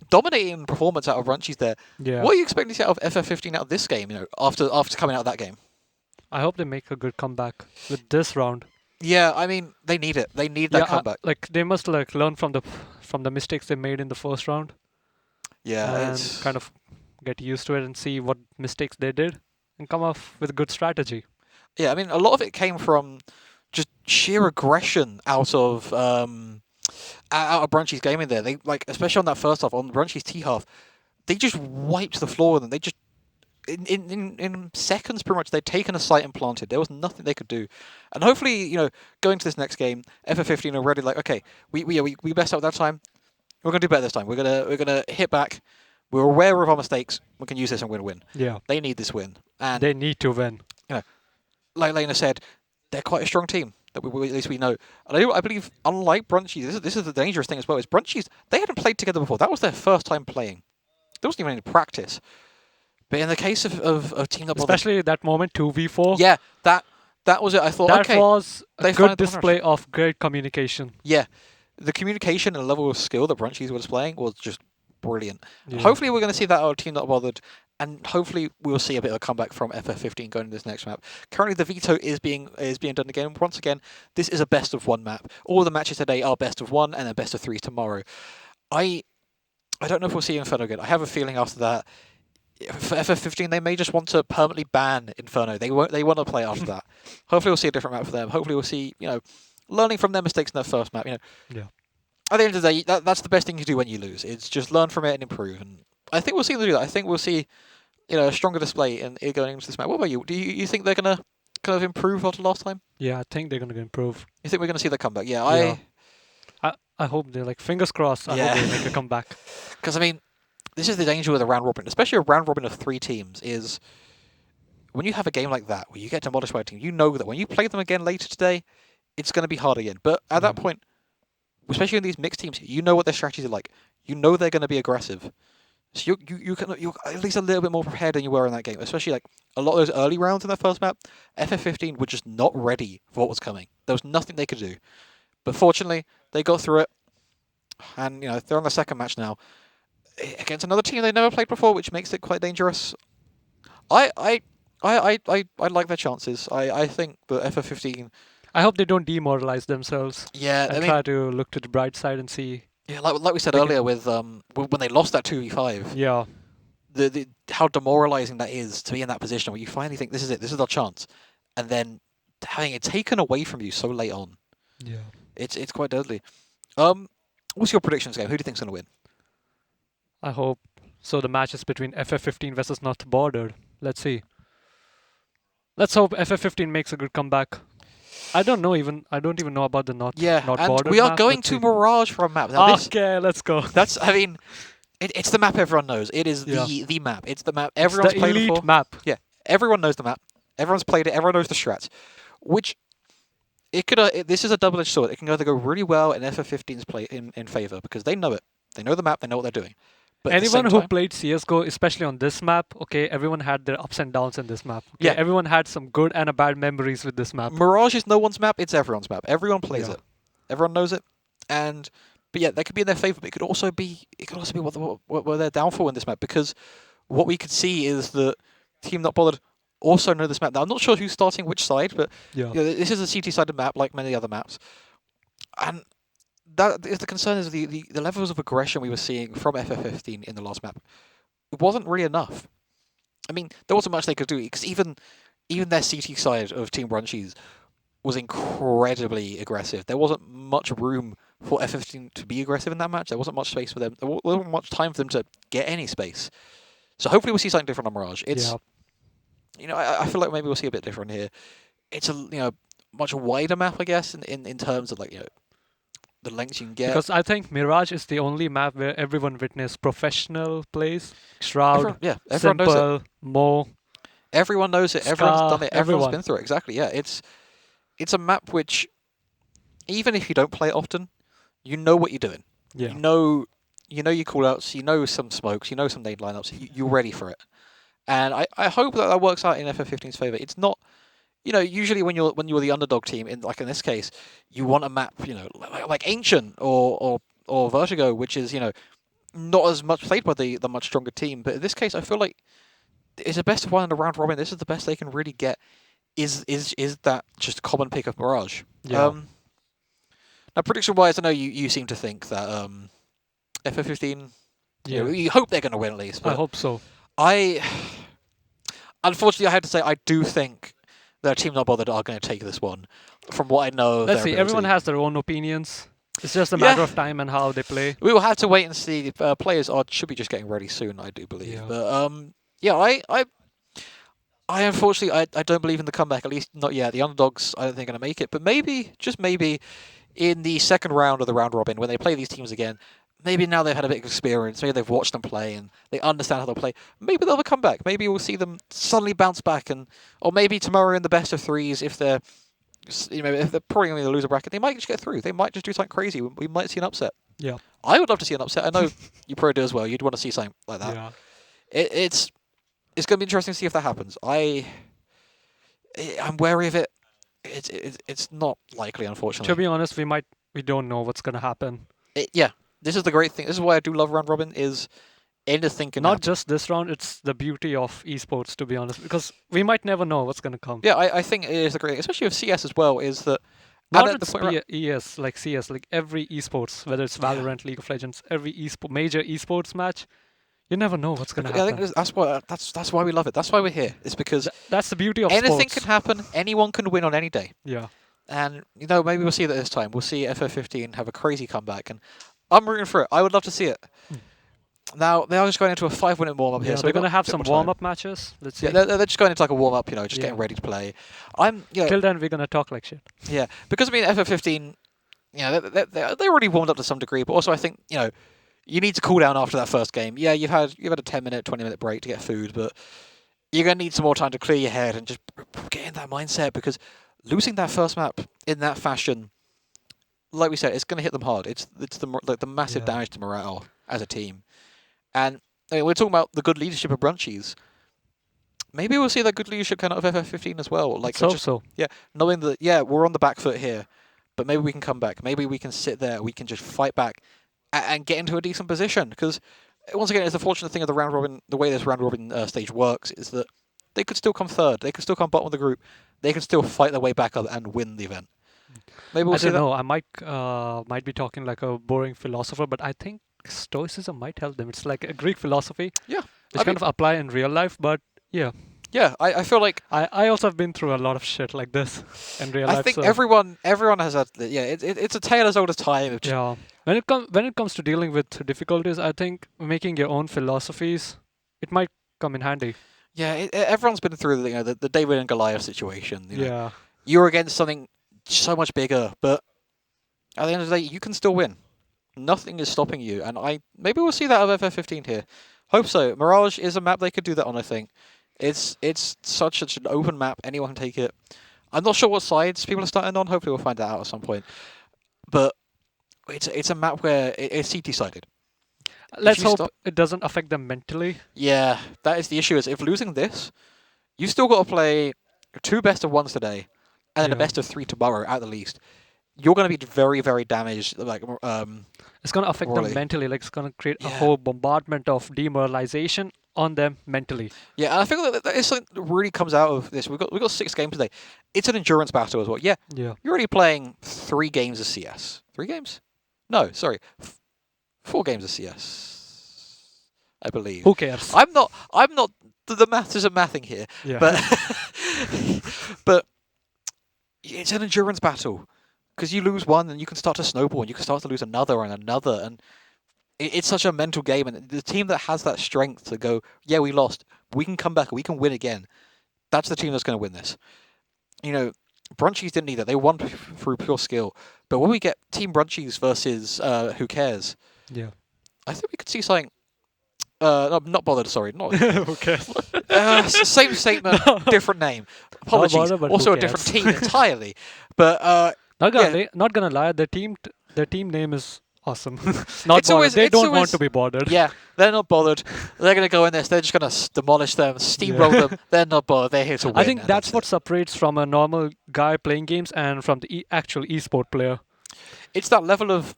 Speaker 2: dominating performance out of Brunchies there.
Speaker 3: Yeah.
Speaker 2: What are you expecting to see out of FF15 out of this game? After coming out of that game.
Speaker 3: I hope they make a good comeback with this round.
Speaker 2: Yeah, I mean they need it. They need that comeback.
Speaker 3: They must learn from the mistakes they made in the first round.
Speaker 2: Yeah,
Speaker 3: and kind of get used to it and see what mistakes they did and come up with a good strategy.
Speaker 2: Yeah, I mean a lot of it came from just sheer aggression out of Brunchies' game in there. They especially on that first half, on Brunchies' T half, they just wiped the floor with them. They just in seconds pretty much they'd taken a site and planted. There was nothing they could do. And hopefully, going to this next game, FF15 are ready okay, we messed up that time. We're gonna do better this time. We're gonna hit back. We're aware of our mistakes. We can use this and we're gonna win.
Speaker 3: Yeah.
Speaker 2: They need this win. And
Speaker 3: they need to win.
Speaker 2: Like Lena said, they're quite a strong team. That at least we know. And I believe, unlike Brunchies, this is the dangerous thing as well, is Brunchies, they hadn't played together before. That was their first time playing. There wasn't even any practice. But in the case of Team Up...
Speaker 3: Especially that moment, 2v4.
Speaker 2: Yeah, that was it. I thought,
Speaker 3: that was a good display
Speaker 2: of
Speaker 3: of great communication.
Speaker 2: Yeah. The communication and level of skill that Brunchies were displaying was just brilliant.
Speaker 3: Yeah.
Speaker 2: Hopefully we're going to see that out of Team Not Bothered, and hopefully we'll see a bit of a comeback from FF15 going into this next map. Currently the veto is being done again. Once again, this is a best of one map. All the matches today are best of one and then best of three tomorrow. I don't know if we'll see Inferno again. I have a feeling after that, for FF15 they may just want to permanently ban Inferno. They want to play after that. Hopefully we'll see a different map for them. Hopefully we'll see, learning from their mistakes in their first map,
Speaker 3: Yeah.
Speaker 2: At the end of the day, that's the best thing you do when you lose. It's just learn from it and improve. And I think we'll see them do that. I think we'll see, a stronger display in going into this match. What about you? Do you think they're gonna kind of improve after last time?
Speaker 3: Yeah, I think they're gonna improve.
Speaker 2: You think we're gonna see that comeback? Yeah,
Speaker 3: I hope they're fingers crossed. I hope they make a comeback.
Speaker 2: Because I mean, this is the danger with a round robin, especially a round robin of 3 teams. Is when you have a game like that where you get demolished by a team, you know that when you play them again later today, it's going to be hard again. But at that point, especially in these mixed teams, you know what their strategies are like. You know they're going to be aggressive. So you're at least a little bit more prepared than you were in that game. Especially a lot of those early rounds in that first map, FF15 were just not ready for what was coming. There was nothing they could do. But fortunately, they got through it. And they're on the second match now against another team they've never played before, which makes it quite dangerous. I like their chances. I think that FF15.
Speaker 3: I hope they don't demoralize themselves.
Speaker 2: Yeah,
Speaker 3: and try to look to the bright side and see.
Speaker 2: Yeah, like we said earlier with when they lost that 2v5.
Speaker 3: Yeah.
Speaker 2: The how demoralizing that is to be in that position where you finally think this is it, this is our chance, and then having it taken away from you so late on.
Speaker 3: Yeah.
Speaker 2: It's quite deadly. What's your predictions game? Who do you think's gonna win?
Speaker 3: I hope so. The match is between FF15 versus Not Bothered. Let's see. Let's hope FF15 makes a good comeback. I don't even know about the Not
Speaker 2: and
Speaker 3: Bothered
Speaker 2: we are
Speaker 3: map.
Speaker 2: going to Mirage for a map. Now
Speaker 3: Okay, let's go.
Speaker 2: I mean, It's the map everyone knows. It is
Speaker 3: Yeah.
Speaker 2: the map. It's the map
Speaker 3: It's
Speaker 2: everyone's
Speaker 3: the
Speaker 2: played
Speaker 3: elite
Speaker 2: before.
Speaker 3: map.
Speaker 2: Yeah, everyone knows the map. Everyone's played it. Everyone knows the strats. Which it could. This is a double-edged sword. It can either go really well in FF15's play in favor because they know it. They know the map. They know what they're doing. But at the
Speaker 3: Anyone
Speaker 2: same
Speaker 3: who
Speaker 2: time,
Speaker 3: played CS:GO, especially on this map, okay, everyone had their ups and downs in this map. Okay?
Speaker 2: Yeah.
Speaker 3: Everyone had some good and a bad memories with this map.
Speaker 2: Mirage is no one's map. It's everyone's map. Everyone plays
Speaker 3: Yeah.
Speaker 2: it. Everyone knows it. But yeah, that could be in their favor. But it could also be. What their downfall in this map because what we could see is that Team Not Bothered also know this map. Now I'm not sure who's starting which side, but
Speaker 3: Yeah.
Speaker 2: you know, this is a CT-sided map like many other maps, and that is the concern is the levels of aggression we were seeing from FF15 in the last map. It wasn't really enough. I mean, there wasn't much they could do because even their CT side of Team Brunchies was incredibly aggressive. There wasn't much room for F15 to be aggressive in that match. There wasn't much space for them. There wasn't much time for them to get any space. So hopefully we'll see something different on Mirage. It's I feel like maybe we'll see a bit different here. It's a much wider map, I guess, in terms of the lengths you can get.
Speaker 3: Because I think Mirage is the only map where everyone witnessed professional plays. Shroud,
Speaker 2: Everyone knows it.
Speaker 3: Simple, Mo.
Speaker 2: Everyone knows it. Everyone's
Speaker 3: Scar,
Speaker 2: done it. Everyone's
Speaker 3: everyone.
Speaker 2: been through it. Exactly. Yeah. It's a map which, even if you don't play it often, you know what you're doing.
Speaker 3: Yeah.
Speaker 2: You know your callouts. You know some smokes. You know some nade lineups. You're ready for it. And I hope that works out in FF15's favor. It's not, usually when you're the underdog team in this case, you want a map, like Ancient or Vertigo, which is not as much played by the much stronger team. But in this case, I feel like it's a best of one in a round robin. This is the best they can really get. Is that just common pick of Mirage?
Speaker 3: Yeah.
Speaker 2: Now prediction wise, I know you seem to think that FF15.
Speaker 3: Yeah.
Speaker 2: You hope they're going to win at least. But
Speaker 3: I hope so.
Speaker 2: Unfortunately, I have to say I do think that Team Not Bothered are going to take this one. From what I know, of
Speaker 3: Let's
Speaker 2: their
Speaker 3: see. Everyone
Speaker 2: ability.
Speaker 3: has their own opinions. It's just a matter of time and how they play.
Speaker 2: We will have to wait and see. Players should be just getting ready soon, I do believe.
Speaker 3: Yeah.
Speaker 2: But I unfortunately I don't believe in the comeback. At least not yet. The underdogs I don't think are going to make it. But maybe, just maybe, in the second round of the round robin when they play these teams again. Maybe now they've had a bit of experience. Maybe they've watched them play and they understand how they play. Maybe they'll have a comeback. Maybe we'll see them suddenly bounce back, or maybe tomorrow in the best of threes, if they're probably going to lose a bracket, they might just get through. They might just do something crazy. We might see an upset.
Speaker 3: Yeah.
Speaker 2: I would love to see an upset. I know you probably do as well. You'd want to see something like that.
Speaker 3: Yeah.
Speaker 2: It's going to be interesting to see if that happens. I'm wary of it. It's not likely, unfortunately.
Speaker 3: To be honest, we don't know what's gonna happen.
Speaker 2: This is the great thing. This is why I do love round robin. Is anything can
Speaker 3: Not
Speaker 2: happen.
Speaker 3: just this round. It's the beauty of esports, to be honest, because we might never know what's gonna come.
Speaker 2: Yeah, I think it is a great, especially with CS as well. Is that
Speaker 3: Not
Speaker 2: at the
Speaker 3: just
Speaker 2: point
Speaker 3: ES, like CS, like every esports, whether it's Valorant, League of Legends, every major esports match, you never know what's gonna
Speaker 2: I
Speaker 3: happen.
Speaker 2: think that's why we love it. That's why we're here. It's because
Speaker 3: That's the beauty of
Speaker 2: anything
Speaker 3: sports.
Speaker 2: can happen. Anyone can win on any day.
Speaker 3: Yeah.
Speaker 2: And maybe we'll see that this time. We'll see FF15 have a crazy comeback, and I'm rooting for it. I would love to see it. Now they are just going into a 5-minute warm-up here,
Speaker 3: Yeah,
Speaker 2: so
Speaker 3: they're
Speaker 2: we've got
Speaker 3: gonna have
Speaker 2: a bit
Speaker 3: some
Speaker 2: more time.
Speaker 3: warm-up matches. Let's see.
Speaker 2: Yeah, they're just going into like a warm-up, just
Speaker 3: Yeah.
Speaker 2: getting ready to play.
Speaker 3: Till then, we're gonna talk like shit.
Speaker 2: Yeah, because I mean FF15, they already warmed up to some degree, but also I think you need to cool down after that first game. Yeah, you've had a 10-minute, 20-minute break to get food, but you're gonna need some more time to clear your head and just get in that mindset because losing that first map in that fashion, like we said, it's gonna hit them hard. It's the massive
Speaker 3: Yeah.
Speaker 2: damage to morale as a team, and we're talking about the good leadership of Brunchies. Maybe we'll see that good leadership kind of FF15 as well. Like
Speaker 3: So
Speaker 2: just knowing that we're on the back foot here, but maybe we can come back. Maybe we can sit there. We can just fight back and get into a decent position. Because once again, it's the fortunate thing of the round robin. The way this round robin stage works is that they could still come third. They could still come bottom of the group. They can still fight their way back up and win the event. Maybe we'll
Speaker 3: I
Speaker 2: see
Speaker 3: don't
Speaker 2: that.
Speaker 3: know. I might be talking like a boring philosopher, but I think stoicism might help them. It's like a Greek philosophy.
Speaker 2: Yeah,
Speaker 3: Which kind of apply in real life, but yeah.
Speaker 2: Yeah, I feel like
Speaker 3: I also have been through a lot of shit like this in real life.
Speaker 2: I think
Speaker 3: so
Speaker 2: everyone has a it's a tale as old as time. Of just,
Speaker 3: yeah. When it comes to dealing with difficulties, I think making your own philosophies, it might come in handy.
Speaker 2: Yeah, everyone's been through the David and Goliath situation.
Speaker 3: Yeah.
Speaker 2: You're against something so much bigger, but at the end of the day, you can still win. Nothing is stopping you, and maybe we'll see that of FF15 here. Hope so. Mirage is a map they could do that on, I think. It's such an open map, anyone can take it. I'm not sure what sides people are starting on, hopefully we'll find that out at some point. But it's a map where it's CT-sided.
Speaker 3: Let's hope it doesn't affect them mentally.
Speaker 2: Yeah, that is the issue, is if losing this, you still got to play 2 best-of-1s today, and then a best-of-3 tomorrow, at the least. You're going to be very, very damaged. Like,
Speaker 3: it's going to affect them mentally. Like, it's going to create a whole bombardment of demoralization on them mentally.
Speaker 2: Yeah, and I think that is something that really comes out of this. We've got 6 games today. It's an endurance battle as well. Yeah. You're already playing 3 games of CS. 3 games? No, sorry. 4 games of CS, I believe.
Speaker 3: Who cares?
Speaker 2: I'm not. The maths isn't mathing here.
Speaker 3: Yeah.
Speaker 2: But it's an endurance battle. Because you lose one, and you can start to snowball, and you can start to lose another and another, and it's such a mental game. And the team that has that strength to go, yeah, we lost, we can come back, we can win again. That's the team that's going to win this. You know, Brunchies didn't either. They won through pure skill. But when we get Team Brunchies versus Who Cares, I think we could see something. Not bothered. Sorry, not.
Speaker 3: Who cares?
Speaker 2: Same statement, different name. Apologies. Also a different team entirely. But
Speaker 3: not gonna lie, their team name is awesome. They don't want to be bothered.
Speaker 2: Yeah, they're not bothered. They're gonna go in this. They're just gonna demolish them, steamroll them. They're not bothered. They're here to win.
Speaker 3: I think that's what separates from a normal guy playing games and from the actual esport player.
Speaker 2: It's that level of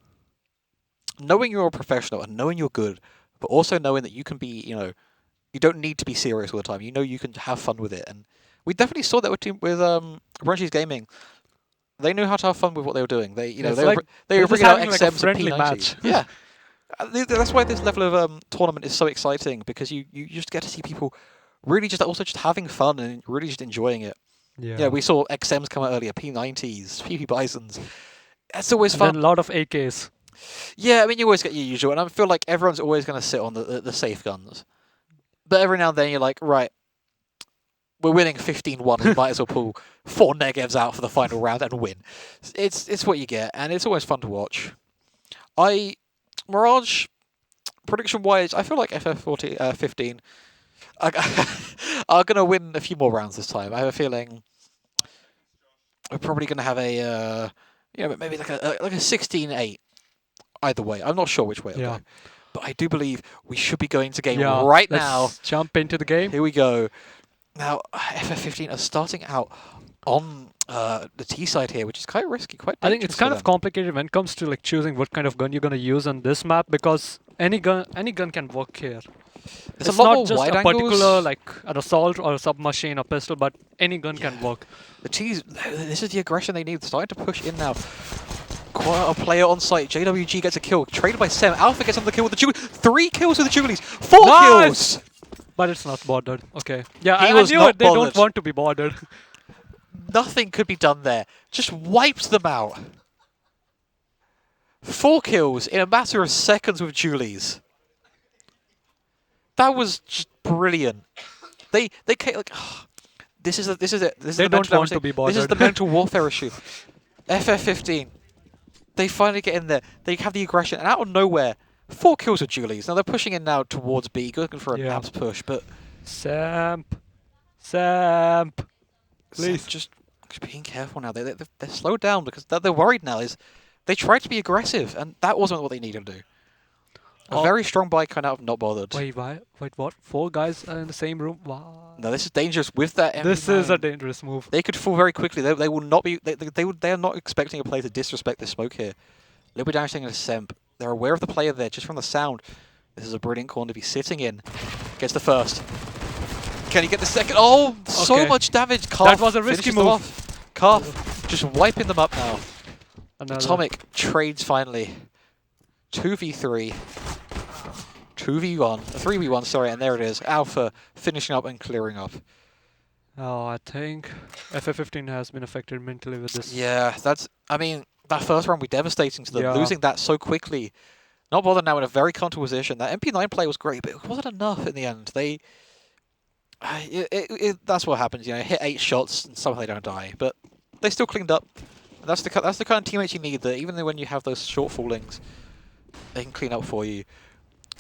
Speaker 2: knowing you're a professional and knowing you're good, but also knowing that you can be, you don't need to be serious all the time. You know you can have fun with it, and we definitely saw that with Brunchies Gaming. They knew how to have fun with what they were doing. They were bringing out XMs and
Speaker 3: friendly
Speaker 2: P90s.
Speaker 3: match.
Speaker 2: Yeah, that's why this level of tournament is so exciting, because you just get to see people really just having fun and really just enjoying it. Yeah, we saw XMs come out earlier, P90s, PP Bisons. That's always fun.
Speaker 3: And then a lot of AKs.
Speaker 2: Yeah, I mean, you always get your usual, and I feel like everyone's always going to sit on the safe guns. But every now and then you're like, right, we're winning 15-1, we might as well pull 4 negatives out for the final round and win. It's what you get, and it's always fun to watch. Mirage, prediction-wise, I feel like FF15 are going to win a few more rounds this time. I have a feeling we're probably going to have maybe like a 16-8. Either way, I'm not sure which way it'll go. But I do believe we should be going to game right now.
Speaker 3: Let's jump into the game.
Speaker 2: Here we go. Now, FF15 are starting out on the T side here, which is quite risky, quite dangerous.
Speaker 3: I think it's kind of complicated when it comes to choosing what kind of gun you're going to use on this map, because any gun can work here. It's not just a particular an assault or a submachine or pistol, but any gun can work.
Speaker 2: This is the aggression they need. They're starting to push in now. Quite a player on site. JWG gets a kill. Traded by Sam. Alpha gets on the kill with the Jubilee. 3 kills with the Jubilees. 4 kills!
Speaker 3: But it's not bordered. Okay. Yeah, I knew it. They don't want to be bordered.
Speaker 2: Nothing could be done there. Just wiped them out. 4 kills in a matter of seconds with Jubilees. That was just brilliant. They can't, this is it.
Speaker 3: They don't want to be bothered.
Speaker 2: This is the mental warfare issue. FF15. They finally get in there. They have the aggression, and out of nowhere, 4 kills with Jubilees. Now they're pushing in now towards B, looking for a naps push, but
Speaker 3: Samp, please
Speaker 2: just being careful now. They're slowed down because they're worried now. They tried to be aggressive, and that wasn't what they needed to do. A very strong buy kind out of not bothered.
Speaker 3: Wait, what? 4 guys are in the same room? Wow.
Speaker 2: No, this is dangerous with that MP9.
Speaker 3: This is a dangerous move.
Speaker 2: They could fall very quickly. They will not be. They are not expecting a player to disrespect this smoke here. A little bit damaging a Semp. They're aware of the player there just from the sound. This is a brilliant corner to be sitting in. Gets the first. Can he get the second? Oh, so much damage. Calf
Speaker 3: that was a risky move.
Speaker 2: Calf just wiping them up now.
Speaker 3: Atomic
Speaker 2: trades finally. 2v3. 2v1, 3v1, sorry, and there it is. Alpha finishing up and clearing up.
Speaker 3: Oh, I think FF15 has been affected mentally with this.
Speaker 2: Yeah, that first round was devastating to them. Losing that so quickly. Not bothered now in a very comfortable position. That MP9 play was great, but it wasn't enough in the end. That's what happens, hit 8 shots and somehow they don't die. But they still cleaned up. And that's the kind of teammates you need, that even when you have those short fallings, They can clean up for you.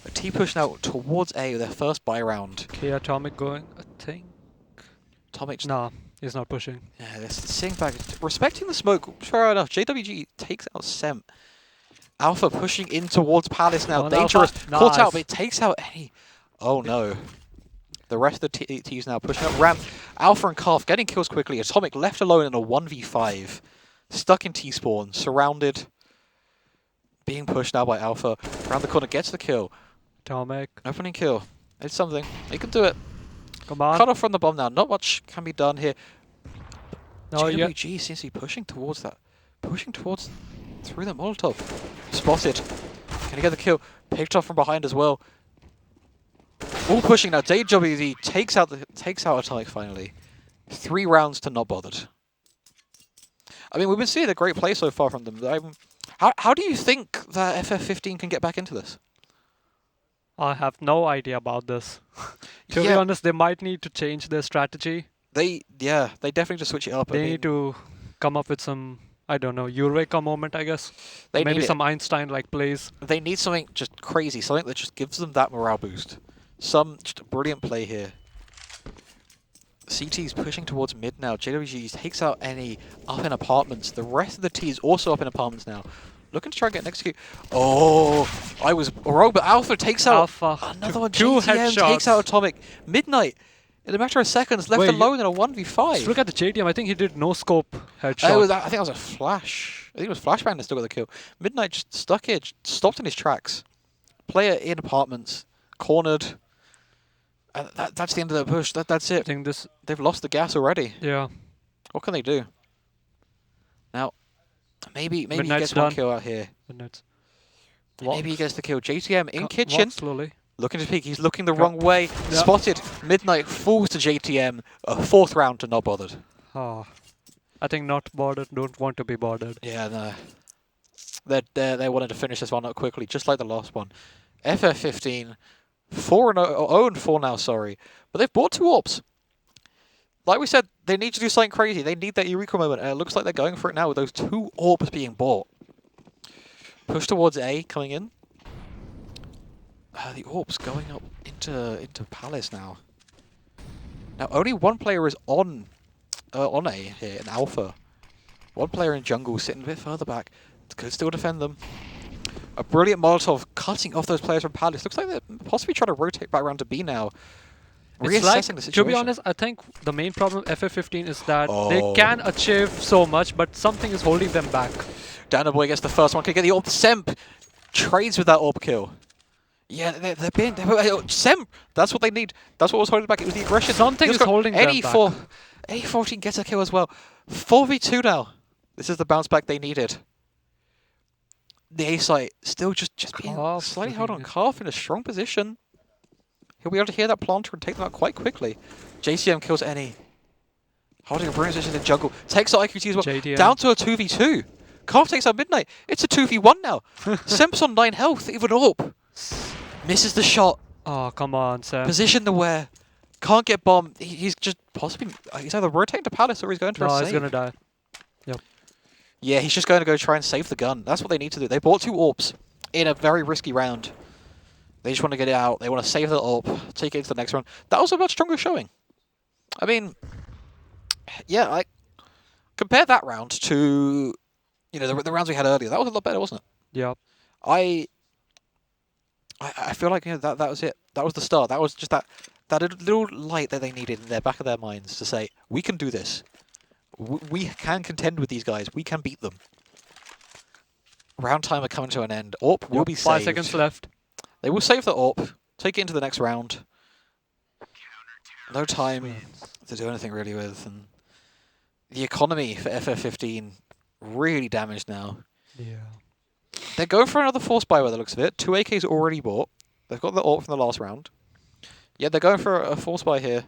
Speaker 2: A T push now towards A with their first buy round.
Speaker 3: Okay, Atomic going, I think.
Speaker 2: Atomic.
Speaker 3: Nah, he's not pushing.
Speaker 2: Yeah, they're sitting back, respecting the smoke. Fair enough. JWG takes out Semp. Alpha pushing in towards Palace now. Dangerous. Caught out, but it takes out any. Oh no. The rest of the T's now pushing up ramp. Alpha and Calf getting kills quickly. Atomic left alone in a 1v5. Stuck in T-spawn. Surrounded. Being pushed now by Alpha. Around the corner, gets the kill.
Speaker 3: Atomic.
Speaker 2: Opening kill. It's something. They can do it.
Speaker 3: Come on.
Speaker 2: Cut off from the bomb now. Not much can be done here.
Speaker 3: No,
Speaker 2: JWG seems to be pushing towards that. Pushing towards through the Molotov. Spotted. Can he get the kill? Picked off from behind as well. All pushing now. JWG takes out Atomic finally. 3 rounds to not bothered. I mean, we've been seeing a great play so far from them. How do you think that FF15 can get back into this?
Speaker 3: I have no idea about this. To be honest, they might need to change their strategy.
Speaker 2: They definitely just switch it up.
Speaker 3: They need to come up with some, I don't know, Eureka moment, I guess. Maybe some Einstein-like plays.
Speaker 2: They need something just crazy, something that just gives them that morale boost. Just a brilliant play here. CT's pushing towards mid now. JWG takes out any up in apartments. The rest of the T is also up in apartments now. Looking to try and get an execute. Oh, I was wrong, but Alpha takes out another one.
Speaker 3: Two headshots.
Speaker 2: Takes out Atomic. Midnight, in a matter of seconds, left alone in a 1v5.
Speaker 3: Just look at the JDM. I think he did no scope headshot.
Speaker 2: I think that was a flash. I think it was Flashbang that still got the kill. Midnight just stuck here, stopped in his tracks. Player in apartments, cornered. And that's the end of the push. That's it.
Speaker 3: I think
Speaker 2: they've lost the gas already.
Speaker 3: Yeah.
Speaker 2: What can they do? Now, maybe he
Speaker 3: Midnight's
Speaker 2: gets one kill out here. Maybe he gets the kill. JTM in kitchen.
Speaker 3: Slowly.
Speaker 2: Looking to peek. He's looking the wrong way. Yeah. Spotted. Midnight falls to JTM. A 4th round to not bothered.
Speaker 3: Oh. I think not bothered. Don't want to be bothered.
Speaker 2: Yeah, no. They wanted to finish this one up quickly, just like the last one. FF15. 0-4 now, sorry. But they've bought 2 orbs. Like we said, they need to do something crazy. They need that Eureka moment, and it looks like they're going for it now with those 2 orbs being bought. Push towards A, coming in. The orbs going up into Palace now. Now, only one player is on A here in Alpha. One player in jungle sitting a bit further back. Could still defend them. A brilliant Molotov cutting off those players from Palace. Looks like they're possibly trying to rotate back around to B now. Reassessing the situation.
Speaker 3: To be honest, I think the main problem with FF15 is that they can achieve so much, but something is holding them back. Danaboy
Speaker 2: gets the first one. Can get the orb. Semp trades with that orb kill. Yeah, they're being... Semp! That's what they need. That's what was holding back. It was the aggression.
Speaker 3: Something is holding them back.
Speaker 2: A14 gets a kill as well. 4v2 now. This is the bounce back they needed. The A site still just being slightly held on. Calf in a strong position. He'll be able to hear that planter and take them out quite quickly. JCM kills any. Holding a brilliant position in jungle. Takes out IQT as well.
Speaker 3: JDM.
Speaker 2: Down to a 2v2. Calf takes out Midnight. It's a 2v1 now. Semp's on 9 health. Even AWP. Misses the shot.
Speaker 3: Oh, come on, Sam.
Speaker 2: Position aware. Can't get bombed. He's just possibly... He's either rotating to Palace or he's going to a save.
Speaker 3: No, he's going to die. Yep.
Speaker 2: Yeah, he's just going to go try and save the gun. That's what they need to do. They bought 2 orbs in a very risky round. They just want to get it out. They want to save the orb, take it into the next round. That was a much stronger showing. I mean, yeah, compare that round to, the rounds we had earlier. That was a lot better, wasn't it?
Speaker 3: Yeah.
Speaker 2: I feel like that was it. That was the start. That was just that little light that they needed in the back of their minds to say, we can do this. We can contend with these guys. We can beat them. Round timer coming to an end. AWP will be saved.
Speaker 3: 5 seconds left.
Speaker 2: They will save the AWP, take it into the next round. No time to do anything really with. And the economy for FF15 really damaged now.
Speaker 3: Yeah.
Speaker 2: They're going for another force buy by the looks of it. 2 AKs already bought. They've got the AWP from the last round. Yeah, they're going for a force buy here.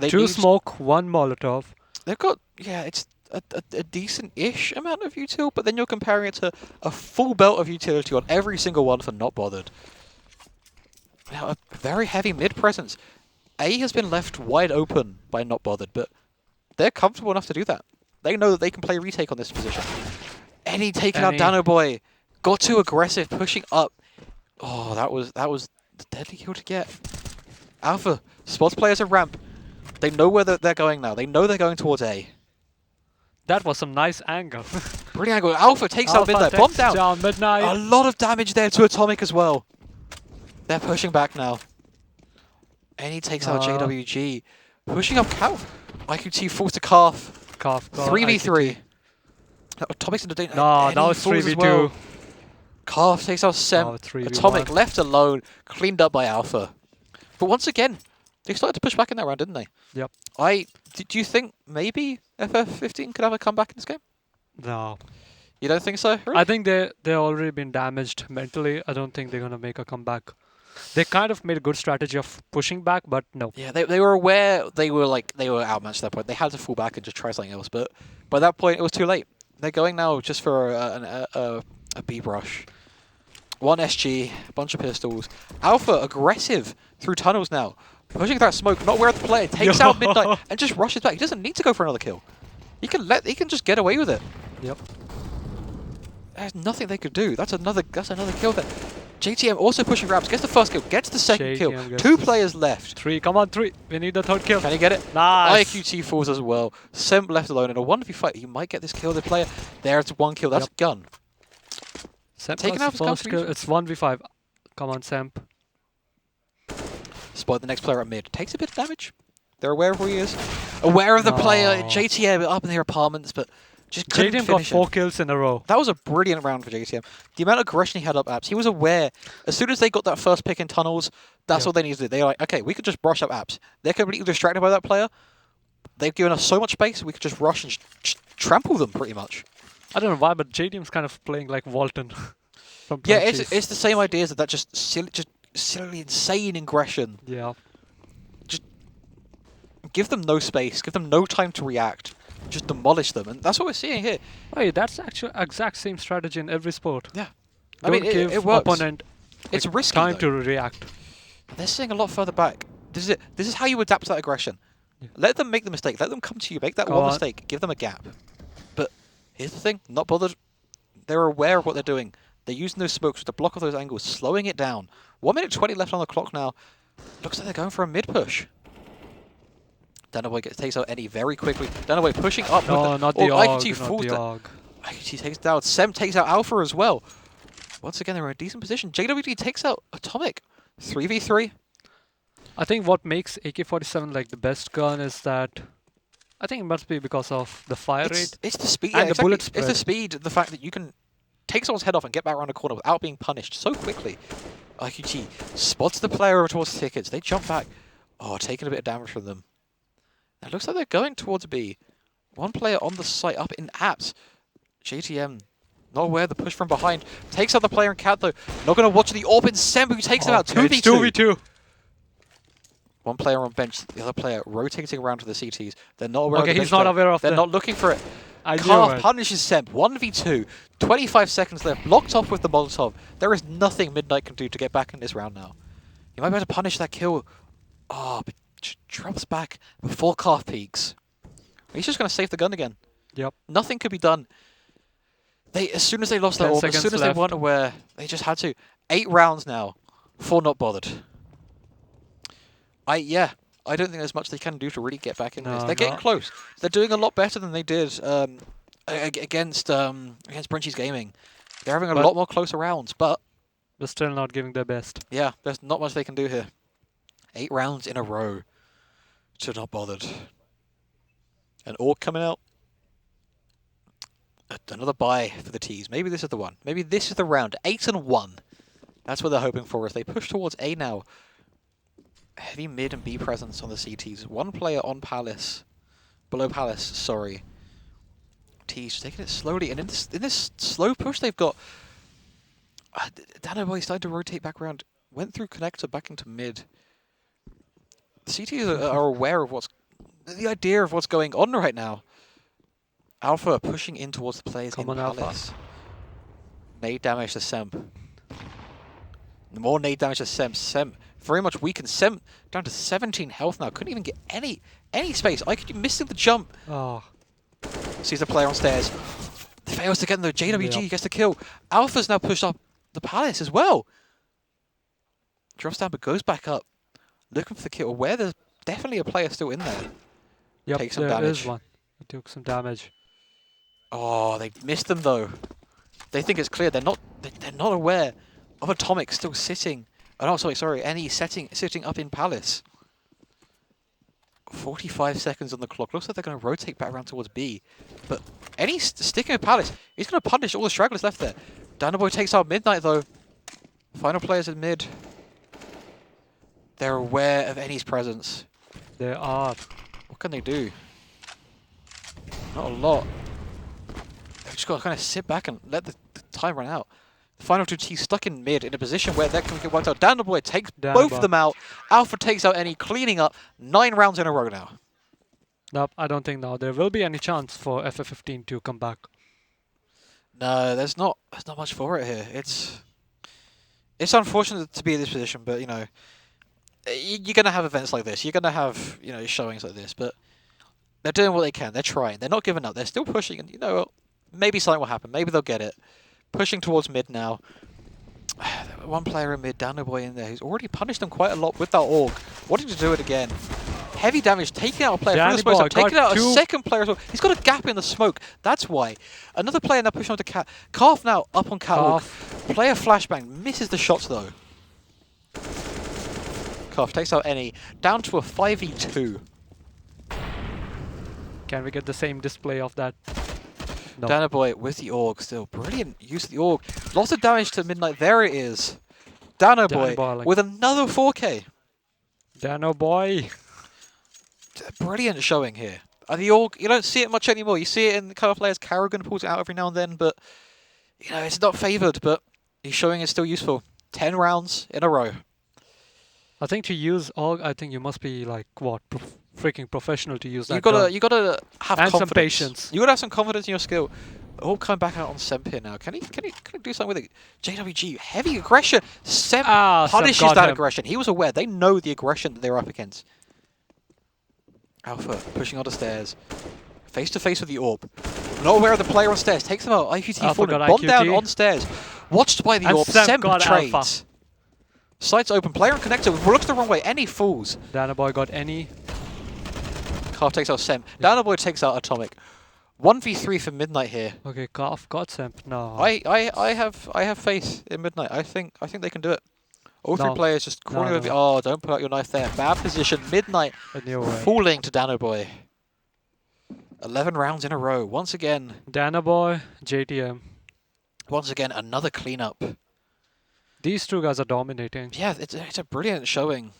Speaker 3: Two smoke, 1 Molotov.
Speaker 2: They've got, it's a decent-ish amount of util, but then you're comparing it to a full belt of utility on every single one for not bothered. Now, a very heavy mid presence. A has been left wide open by not bothered, but they're comfortable enough to do that. They know that they can play retake on this position. Any taking out Danoboy. Got too aggressive, pushing up. Oh, that was the deadly kill to get. Alpha spots players at ramp. They know where they're going now. They know they're going towards A.
Speaker 3: That was some nice angle.
Speaker 2: Brilliant angle. Alpha takes out Midnight. Bomb down.
Speaker 3: Midnight.
Speaker 2: A lot of damage there to Atomic as well. They're pushing back now. And he takes out JWG. Pushing up Cow. IQT falls to Calf. 3v3. Atomic's in the danger.
Speaker 3: No, that was 3v2.
Speaker 2: Well. Calf takes out Sem. Atomic left alone. Cleaned up by Alpha. But once again, they started to push back in that round, didn't they?
Speaker 3: Yep.
Speaker 2: Do you think maybe FF15 could have a comeback in this game?
Speaker 3: No.
Speaker 2: You don't think so? Really?
Speaker 3: I think they're already been damaged mentally. I don't think they're gonna make a comeback. They kind of made a good strategy of pushing back, but no.
Speaker 2: Yeah, they were aware they were outmatched at that point. They had to fall back and just try something else, but by that point it was too late. They're going now just for a B brush. 1 SG, a bunch of pistols. Alpha aggressive through tunnels now. Pushing that smoke, not where the player takes out Midnight and just rushes back. He doesn't need to go for another kill. He can just get away with it.
Speaker 3: Yep.
Speaker 2: There's nothing they could do. That's another kill there. JTM also pushing ramps, gets the first kill, gets the second kill. 2 players left.
Speaker 3: 3, come on 3. We need the third kill.
Speaker 2: Can he get it?
Speaker 3: Nice.
Speaker 2: IQT falls as well. Sem left alone in a 1v5. He might get this kill. The player there's 1 kill. That's gun.
Speaker 3: Semp
Speaker 2: Taking out his gun.
Speaker 3: It's 1v5. Come on, Semp.
Speaker 2: Spot the next player at mid. Takes a bit of damage. They're aware of where he is. Aware of the player. JTM up in their apartments, but just couldn't
Speaker 3: JTM got
Speaker 2: finish
Speaker 3: 4 kills in a row.
Speaker 2: That was a brilliant round for JTM. The amount of aggression he had up apps, he was aware. As soon as they got that first pick in tunnels, that's all they needed to do. They were like, okay, we could just brush up apps. They're completely distracted by that player. They've given us so much space, we could just rush and just trample them pretty much.
Speaker 3: I don't know why, but JTM's kind of playing like Walton. From
Speaker 2: Yeah, it's the same idea as that just silly, insane aggression.
Speaker 3: Yeah.
Speaker 2: Just give them no space, give them no time to react. Just demolish them, and that's what we're seeing here.
Speaker 3: Wait, that's actually exact same strategy in every sport.
Speaker 2: Yeah,
Speaker 3: Don't give
Speaker 2: it works.
Speaker 3: opponent
Speaker 2: It's risky
Speaker 3: time
Speaker 2: though.
Speaker 3: to react.
Speaker 2: They're seeing a lot further back. This is it. This is how you adapt to that aggression.
Speaker 3: Yeah.
Speaker 2: Let them make the mistake. Let them come to you. Make that one mistake. Give them a gap. But here's the thing: not bothered. They're aware of what they're doing. They're using those smokes to block off those angles, slowing it down. 1 minute 20 left on the clock now. Looks like they're going for a mid push. Danaboy takes out Eddie very quickly. Danaboy pushing up.
Speaker 3: No,
Speaker 2: with
Speaker 3: not the
Speaker 2: IQT
Speaker 3: AUG,
Speaker 2: falls
Speaker 3: not the
Speaker 2: down.
Speaker 3: AUG.
Speaker 2: IQT takes down. Sem takes out Alpha as well. Once again, they're in a decent position. JWD takes out Atomic. 3v3.
Speaker 3: I think what makes AK-47 like the best gun is that I think it must be because of the fire rate.
Speaker 2: It's the speed.
Speaker 3: And
Speaker 2: Yeah,
Speaker 3: the bullet
Speaker 2: It's the
Speaker 3: spread.
Speaker 2: speed. The fact that you can take someone's head off and get back around the corner without being punished so quickly. IQT spots the player over towards the tickets. They jump back. Oh, taking a bit of damage from them. It looks like they're going towards B. 1 player on the site up in apps. JTM not aware the push from behind. Takes out the player in cat though. Not going to watch the AWP in Sem, who takes him out. 2v2.
Speaker 3: 2v2.
Speaker 2: 1 player on bench. The other player rotating around to the CTs. They're not aware.
Speaker 3: Okay,
Speaker 2: of the
Speaker 3: he's not aware of
Speaker 2: They're
Speaker 3: the...
Speaker 2: not looking for it.
Speaker 3: I knew
Speaker 2: Calf
Speaker 3: it.
Speaker 2: punishes Sem. 1v2. 25 seconds left. Blocked off with the Molotov. There is nothing Midnight can do to get back in this round now. He might be able to punish that kill. Oh, but drops back before Calf peaks. He's just going to save the gun again.
Speaker 3: Yep.
Speaker 2: Nothing could be done. As soon as they lost that
Speaker 3: 10
Speaker 2: orb, as soon
Speaker 3: seconds
Speaker 2: as
Speaker 3: left.
Speaker 2: they weren't aware, they just had to. 8 rounds now. 4 not bothered. I don't think there's much they can do to really get back in this. They're getting close. They're doing a lot better than they did against Brinchy's Gaming. They're having a lot more closer rounds, but
Speaker 3: They're still not giving their best.
Speaker 2: yeah, there's not much they can do here. 8 rounds in a row to not bothered. An orc coming out. Another buy for the T's. Maybe this is the one. Maybe this is the round. 8-1. That's what they're hoping for as they push towards A now. Heavy mid and B presence on the CTs. 1 player on Palace. Below Palace, sorry. T's taking it slowly. And in this slow push they've got... Danaboy started to rotate back around. Went through connector back into mid. The CTs are aware of the idea of what's going on right now. Alpha pushing in towards the players in Palace.
Speaker 3: Alpha.
Speaker 2: Nade damage to Sem. More nade damage to Sem. Sem very much weakened. Sem down to 17 health now. Couldn't even get any space. I could missing the jump.
Speaker 3: Oh.
Speaker 2: Sees the player on stairs. Fails to get in though. JWG gets the kill. Alpha's now pushed up the Palace as well. Drops down but goes back up. Looking for the kill. Where there's definitely a player still in there.
Speaker 3: Yep,
Speaker 2: Take some
Speaker 3: there
Speaker 2: damage.
Speaker 3: is one. He took some damage.
Speaker 2: Oh, they missed them though. They think it's clear. They're not aware of Atomic still sitting. Oh, no, sorry. Any sitting up in Palace. 45 seconds on the clock. Looks like they're going to rotate back around towards B. But any sticking with Palace, he's going to punish all the stragglers left there. Danaboy takes out Midnight though. Final players in mid. They're aware of Any's presence.
Speaker 3: They are.
Speaker 2: What can they do? Not a lot. They've just got to kind of sit back and let the time run out. The final two teams stuck in mid in a position where they can get wiped out. Danaboy takes both of them out. Alpha takes out Any, cleaning up 9 rounds in a row now.
Speaker 3: Nope, I don't think now there will be any chance for FF15 to come back.
Speaker 2: No, there's not much for it here. It's unfortunate to be in this position, but you know, you're gonna have events like this. You're gonna have showings like this, but they're doing what they can. They're trying. They're not giving up. They're still pushing, and maybe something will happen. Maybe they'll get it. Pushing towards mid now. One player in mid, Danaboy in there, who's already punished them quite a lot with that Org. Wanting to do it again. Heavy damage, taking out a player through the smoke, taking out a second player as well. He's got a gap in the smoke. That's why. Another player now pushing on to Cat. Calf now up on Catwalk. Player flashbang, misses the shots though. Calf takes out Any. Down to a 5v2.
Speaker 3: Can we get the same display of that? No.
Speaker 2: Danaboy with the Org still. Brilliant use of the Org. Lots of damage to Midnight. There it is. Danaboy with another 4K.
Speaker 3: Danaboy.
Speaker 2: Brilliant showing here. The Org, you don't see it much anymore. You see it in the cover players. Karrigan pulls it out every now and then, but it's not favoured, but he's showing it's still useful. 10 rounds in a row.
Speaker 3: I think to use Org, I think you must be like what? Freaking professional to use that.
Speaker 2: You gotta have confidence.
Speaker 3: Some patience.
Speaker 2: You gotta have some confidence in your skill. All coming back out on Semp here now. Can he do something with it? JWG, heavy aggression. Semp punishes that aggression. He was aware. They know the aggression that they're up against. Alpha pushing on the stairs. Face to face with the Orb. Not aware of the player on stairs. Takes them out. IQT falling. Bomb down on stairs. Watched by the Orb. Semp trades. Sights open. Player and connector. Looks the wrong way. Any fools.
Speaker 3: Danaboy got Any.
Speaker 2: Calf takes out Semp. Danaboy takes out Atomic. 1v3 for Midnight here.
Speaker 3: Okay, Calf got Semp. No.
Speaker 2: I have faith in Midnight. I think they can do it. All three players just crawling over. Oh, don't put out your knife there. Bad position. Midnight falling to Danaboy. 11 rounds in a row. Once again.
Speaker 3: Danaboy, JTM.
Speaker 2: Once again, another cleanup.
Speaker 3: These two guys are dominating.
Speaker 2: Yeah, it's a brilliant showing.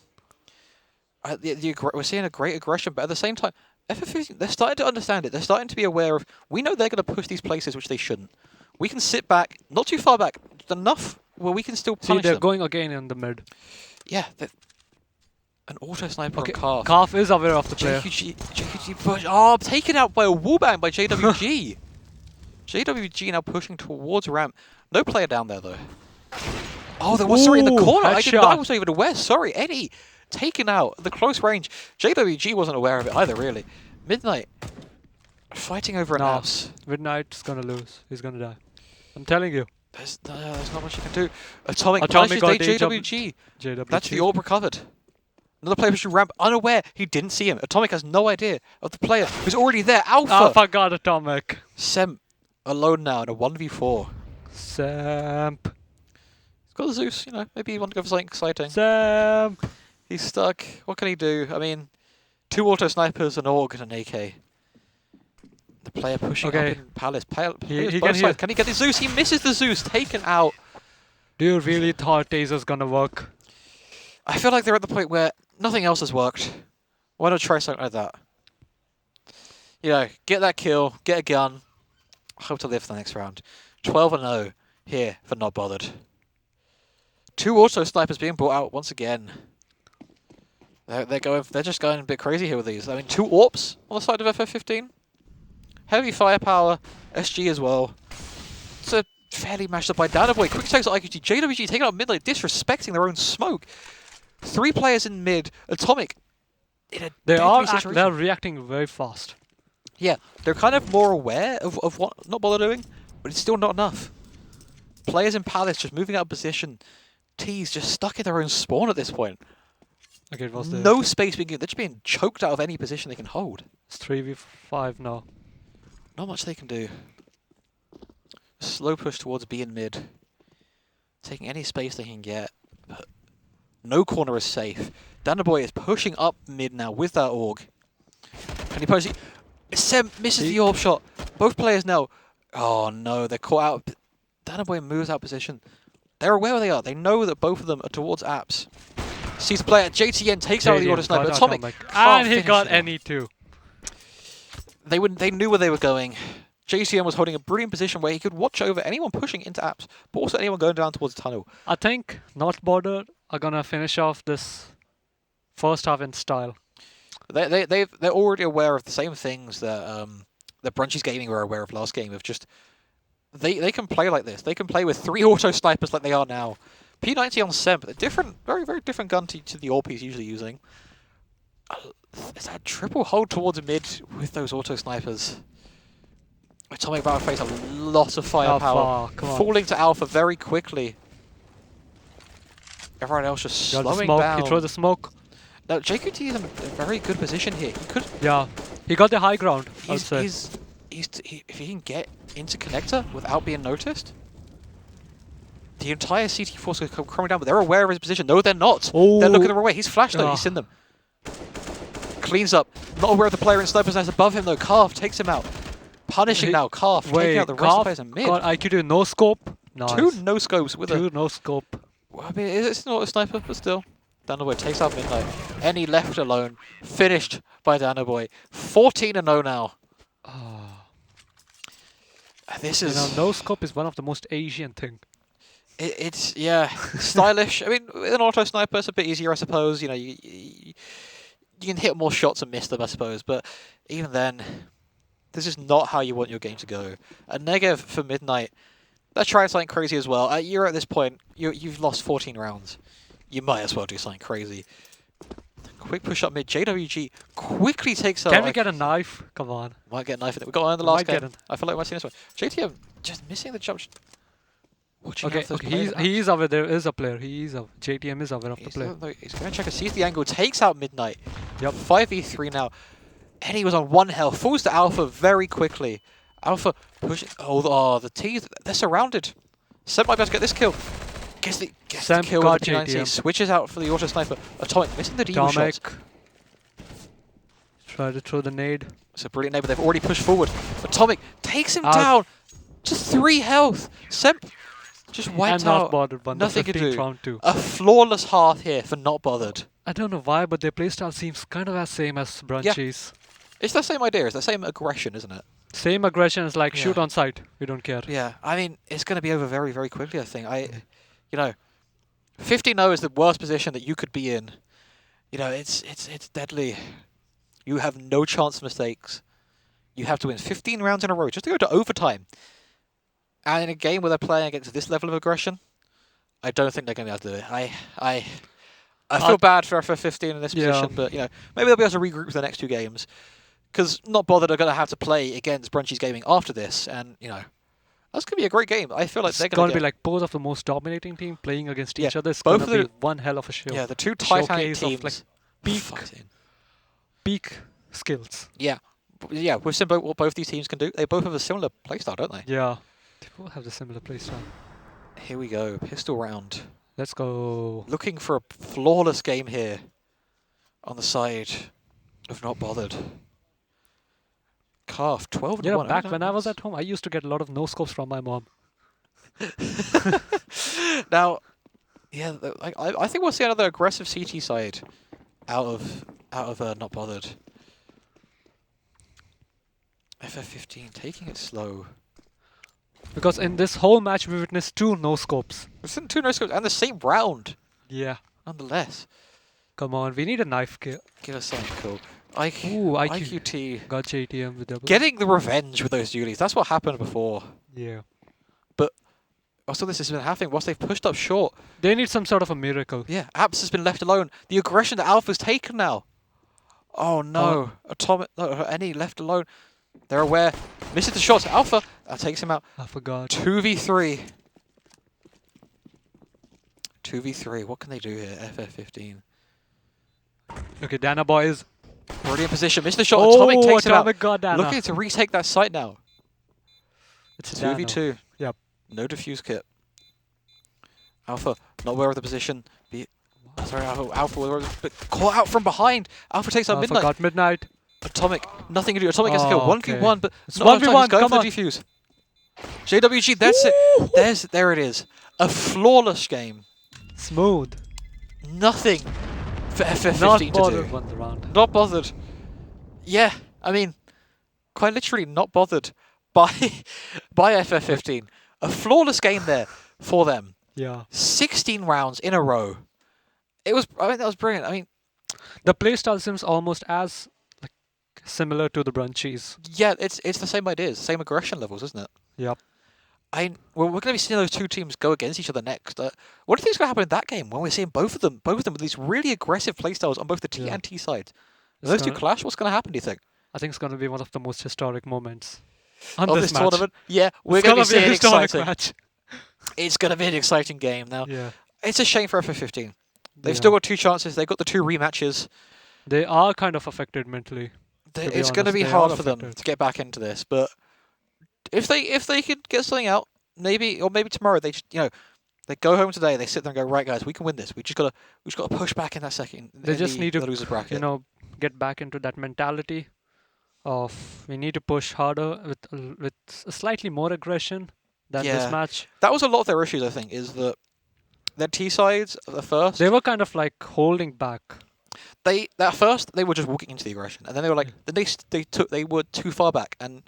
Speaker 2: We're seeing a great aggression, but at the same time, FF15, they're starting to understand it. They're starting to be aware of, we know they're going to push these places which they shouldn't. We can sit back, not too far back, just enough where we can still punish them.
Speaker 3: They're going again in the mid.
Speaker 2: Yeah, an auto sniper on Calf.
Speaker 3: Calf is aware of the player.
Speaker 2: JQG push. Oh, taken out by a wallbang by JWG. JWG now pushing towards ramp. No player down there though. Oh, there was in the corner. I wasn't even aware. Sorry, Eddie. Taken out the close range. JWG wasn't aware of it either, really. Midnight fighting over an house.
Speaker 3: Midnight's gonna lose. He's gonna die. I'm telling you.
Speaker 2: There's not much you can do. Atomic punishes JWG. That's the Orb recovered. Another player pushing ramp, unaware. He didn't see him. Atomic has no idea of the player who's already there.
Speaker 3: Alpha got Atomic.
Speaker 2: Semp alone now in a 1v4.
Speaker 3: Semp.
Speaker 2: He's got the Zeus, maybe he wanted to go for something exciting.
Speaker 3: Semp.
Speaker 2: He's stuck. What can he do? I mean, 2 auto snipers, an Org, and an AK. The player pushing up in Palace. Can he get the Zeus? He misses the Zeus. Taken out.
Speaker 3: Do you really thought Taser's gonna work?
Speaker 2: I feel like they're at the point where nothing else has worked. Why not try something like that? Get that kill, get a gun. Hope to live for the next round. 12-0 here for Not Bothered. 2 auto snipers being brought out once again. They're just going a bit crazy here with these. I mean, 2 AWPs on the side of FF15. Heavy firepower, SG as well. It's a fairly mashed up by Danaboy. Quick takes out IQT. JWG taking out mid lane, disrespecting their own smoke. 3 players in mid. Atomic.
Speaker 3: They're reacting very fast.
Speaker 2: Yeah, they're kind of more aware of what Not Bothered doing. but it's still not enough. Players in Palace just moving out of position. T's just stuck in their own spawn at this point.
Speaker 3: Okay, it was
Speaker 2: no space being given. They're just being choked out of any position they can hold.
Speaker 3: It's 3v5 now.
Speaker 2: Not much they can do. Slow push towards B and mid. Taking any space they can get. But no corner is safe. Danaboy is pushing up mid now with that Org. Can he pose it? Sem misses the orb shot. Both players know. Oh no, they're caught out. Danaboy moves out position. They're aware where they are. They know that both of them are towards apps. Sees the player. JTN takes out the auto sniper. Atomic.
Speaker 3: And he got any too.
Speaker 2: They knew where they were going. JTN was holding a brilliant position where he could watch over anyone pushing into apps, but also anyone going down towards the tunnel.
Speaker 3: I think Not Border are gonna finish off this first half in style.
Speaker 2: They're already aware of the same things that that Brunchy's Gaming were aware of last game. Of just they can play like this. They can play with 3 auto snipers like they are now. P90 on Semp, a different, very different gun to the AWP he's usually using. It's that triple hold towards mid with those auto snipers. Atomic about to face a lot of firepower, falling to Alpha very quickly. Everyone else just slowing down.
Speaker 3: He throws the smoke.
Speaker 2: Now JQT is in a very good position here. He could.
Speaker 3: Yeah, he got the high ground.
Speaker 2: If he can get into connector without being noticed, the entire CT force is coming down. But they're aware of his position. No, they're not.
Speaker 3: Oh.
Speaker 2: They're looking the wrong way. He's flashed though. He's seen them. Cleans up. Not aware of the player in sniper's nest above him though. Carve takes him out. Punishing now. Carve taking out the rest of the players in mid.
Speaker 3: Got IQ no scope. Nice.
Speaker 2: 2 no scopes with
Speaker 3: Two no scope.
Speaker 2: Well, I mean, it's not a sniper, but still. Danaboy takes out Midnight. Any left alone. Finished by Danaboy. 14-0 now. This is...
Speaker 3: no scope is one of the most Asian thing.
Speaker 2: It's yeah, stylish. I mean, with an auto sniper, it's a bit easier, I suppose. You know, you can hit more shots and miss them, I suppose. But even then, this is not how you want your game to go. A negative for Midnight. Let's try something crazy as well. You're at this point, you've lost 14 rounds. You might as well do something crazy. Quick push up mid. JWG quickly takes out.
Speaker 3: Can we get a knife? Come on.
Speaker 2: Might get a knife in it. We got one in the last game. I feel like we might see this one. JTM just missing the jump.
Speaker 3: Okay, he is aware there is a player. JTM is aware of the player.
Speaker 2: He's going to check and sees the angle. Takes out Midnight.
Speaker 3: Yep.
Speaker 2: 5v3 now. And he was on 1 health. Falls to Alpha very quickly. Alpha pushing. Oh, the T's. They're surrounded. Sem might be able to get this kill. Gets the kill with the P90. Switches out for the auto sniper. Atomic missing the devo shot.
Speaker 3: Try to throw the nade.
Speaker 2: It's a brilliant nade, but they've already pushed forward. Atomic takes him down. Just 3 health. Sem just wiped out.
Speaker 3: Not bothered, but
Speaker 2: nothing to do.
Speaker 3: Round 2.
Speaker 2: A flawless hearth here for Not Bothered.
Speaker 3: I don't know why, but their playstyle seems kind of the same as Brunchy's.
Speaker 2: Yeah. It's the same idea. It's the same aggression, isn't it?
Speaker 3: Same aggression is like shoot on sight. We don't care.
Speaker 2: Yeah, I mean, it's going to be over very quickly, I think. You know, 15-0 is the worst position that you could be in. You know, it's deadly. You have no chance of mistakes. You have to win 15 rounds in a row just to go to overtime. And in a game where they're playing against this level of aggression, I don't think they're going to be able to do it. I feel bad for 15 in this position, but you know, maybe they'll be able to regroup for the next 2 games. Because Not Bothered are going to have to play against Brunchy's Gaming after this, and you know, that's going to be a great game. I feel like they're going to
Speaker 3: be like both of the most dominating team playing against each other. It's going to be one hell of a show.
Speaker 2: Yeah, the 2 Titanic teams.
Speaker 3: Like peak skills.
Speaker 2: Yeah, we're seeing what both these teams can do. They both have a similar playstyle, don't they?
Speaker 3: Yeah, they both have the similar playstyle.
Speaker 2: Here we go, pistol round.
Speaker 3: Let's go.
Speaker 2: Looking for a flawless game here on the side of Not Bothered. Calf, 12
Speaker 3: 1. Back when I was at home, I used to get a lot of no-scopes from my mom.
Speaker 2: Now, yeah, I think we'll see another aggressive CT side out of Not Bothered. FF15 taking it slow.
Speaker 3: Because in this whole match, we witnessed 2 no-scopes.
Speaker 2: We've seen 2 no-scopes and the same round.
Speaker 3: Yeah.
Speaker 2: Nonetheless.
Speaker 3: Come on, we need a knife kill.
Speaker 2: Give us something cool.
Speaker 3: IQT. Got JTM with double.
Speaker 2: Getting the revenge with those duties. That's what happened before.
Speaker 3: Yeah.
Speaker 2: But also this has been happening whilst they've pushed up short.
Speaker 3: They need some sort of a miracle.
Speaker 2: Yeah, Apps has been left alone. The aggression that Alpha's taken now. Oh no. Atomic, no, any left alone. They're aware. Misses the shots. Alpha takes him out.
Speaker 3: I forgot.
Speaker 2: 2v3. 2v3. What can they do here? FF15.
Speaker 3: Okay, Dana boys.
Speaker 2: Brilliant position. Missed the shot.
Speaker 3: Oh,
Speaker 2: Atomic takes him out.
Speaker 3: Atomic got Dana.
Speaker 2: Looking to retake that site now.
Speaker 3: It's
Speaker 2: 2v2.
Speaker 3: Yep.
Speaker 2: No defuse kit. Alpha not aware of the position. Sorry, Alpha but caught out from behind. Alpha takes out
Speaker 3: Alpha
Speaker 2: Midnight.
Speaker 3: got Midnight.
Speaker 2: Atomic, nothing to do. Atomic has to kill 1v1, but
Speaker 3: It's
Speaker 2: not enough time.
Speaker 3: 1v1,
Speaker 2: He's going
Speaker 3: come
Speaker 2: for
Speaker 3: on.
Speaker 2: the defuse. JWG, that's it. There it is. A flawless game.
Speaker 3: Smooth.
Speaker 2: Nothing for FF15
Speaker 3: Not
Speaker 2: to
Speaker 3: bothered
Speaker 2: do.
Speaker 3: won the round.
Speaker 2: Not bothered. Yeah, I mean, quite literally not bothered by FF15. A flawless game there for them.
Speaker 3: Yeah.
Speaker 2: 16 rounds in a row. It was. I mean, that was brilliant. I mean,
Speaker 3: The playstyle seems almost as like similar to the Brunchies.
Speaker 2: yeah, it's the same ideas, same aggression levels, isn't it?
Speaker 3: Yep.
Speaker 2: We're going to be seeing those two teams go against each other next. What do you think is going to happen in that game when we're seeing both of them with these really aggressive playstyles on both the T and T sides?
Speaker 3: It's
Speaker 2: Those two
Speaker 3: gonna-
Speaker 2: clash. What's going to happen? Do you think?
Speaker 3: I think it's going to be one of the most historic moments on
Speaker 2: Of
Speaker 3: this
Speaker 2: this
Speaker 3: match.
Speaker 2: tournament? Yeah, we're
Speaker 3: It's
Speaker 2: going to
Speaker 3: gonna
Speaker 2: be
Speaker 3: be a
Speaker 2: seeing
Speaker 3: historic
Speaker 2: exciting.
Speaker 3: match.
Speaker 2: It's going to be an exciting game now.
Speaker 3: Yeah.
Speaker 2: It's a shame for FF15. They've
Speaker 3: Yeah.
Speaker 2: still got 2 chances. They've got the 2 rematches.
Speaker 3: They are kind of affected mentally. To be
Speaker 2: It's going to
Speaker 3: honest,
Speaker 2: be
Speaker 3: they
Speaker 2: hard
Speaker 3: are
Speaker 2: for them
Speaker 3: affected.
Speaker 2: to get back into this. But if they could get something out, maybe tomorrow they just they go home today. They sit there and go, right, guys, we can win this. We just got to push back in that second.
Speaker 3: They just need
Speaker 2: the
Speaker 3: to,
Speaker 2: losers bracket.
Speaker 3: get back into that mentality of we need to push harder with slightly more aggression than
Speaker 2: Yeah.
Speaker 3: this match.
Speaker 2: That was a lot of their issues. I think is that their T sides at the first.
Speaker 3: They were kind of like holding back.
Speaker 2: At first they were just walking into the aggression, and then they were like, then they were too far back and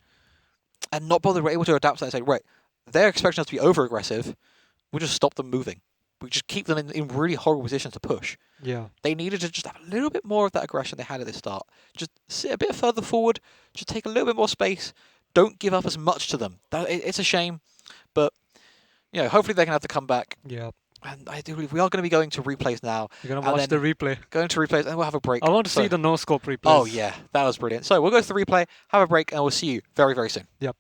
Speaker 2: not bothered. Were able to adapt to that and say, right, they're expecting us to be over aggressive. We just stop them moving. We just keep them in really horrible positions to push.
Speaker 3: Yeah.
Speaker 2: They needed to just have a little bit more of that aggression they had at the start. Just sit a bit further forward. Just take a little bit more space. Don't give up as much to them. It's a shame, but hopefully they can have the comeback.
Speaker 3: Yeah.
Speaker 2: And I do believe we are going to be going to replays now.
Speaker 3: You're gonna
Speaker 2: And
Speaker 3: watch the
Speaker 2: then
Speaker 3: replay.
Speaker 2: Going to replays, and we'll have a break.
Speaker 3: I want to
Speaker 2: So-
Speaker 3: see the no scope replays.
Speaker 2: Oh yeah, that was brilliant. So we'll go to the replay, have a break, and we'll see you very, very soon.
Speaker 3: Yep.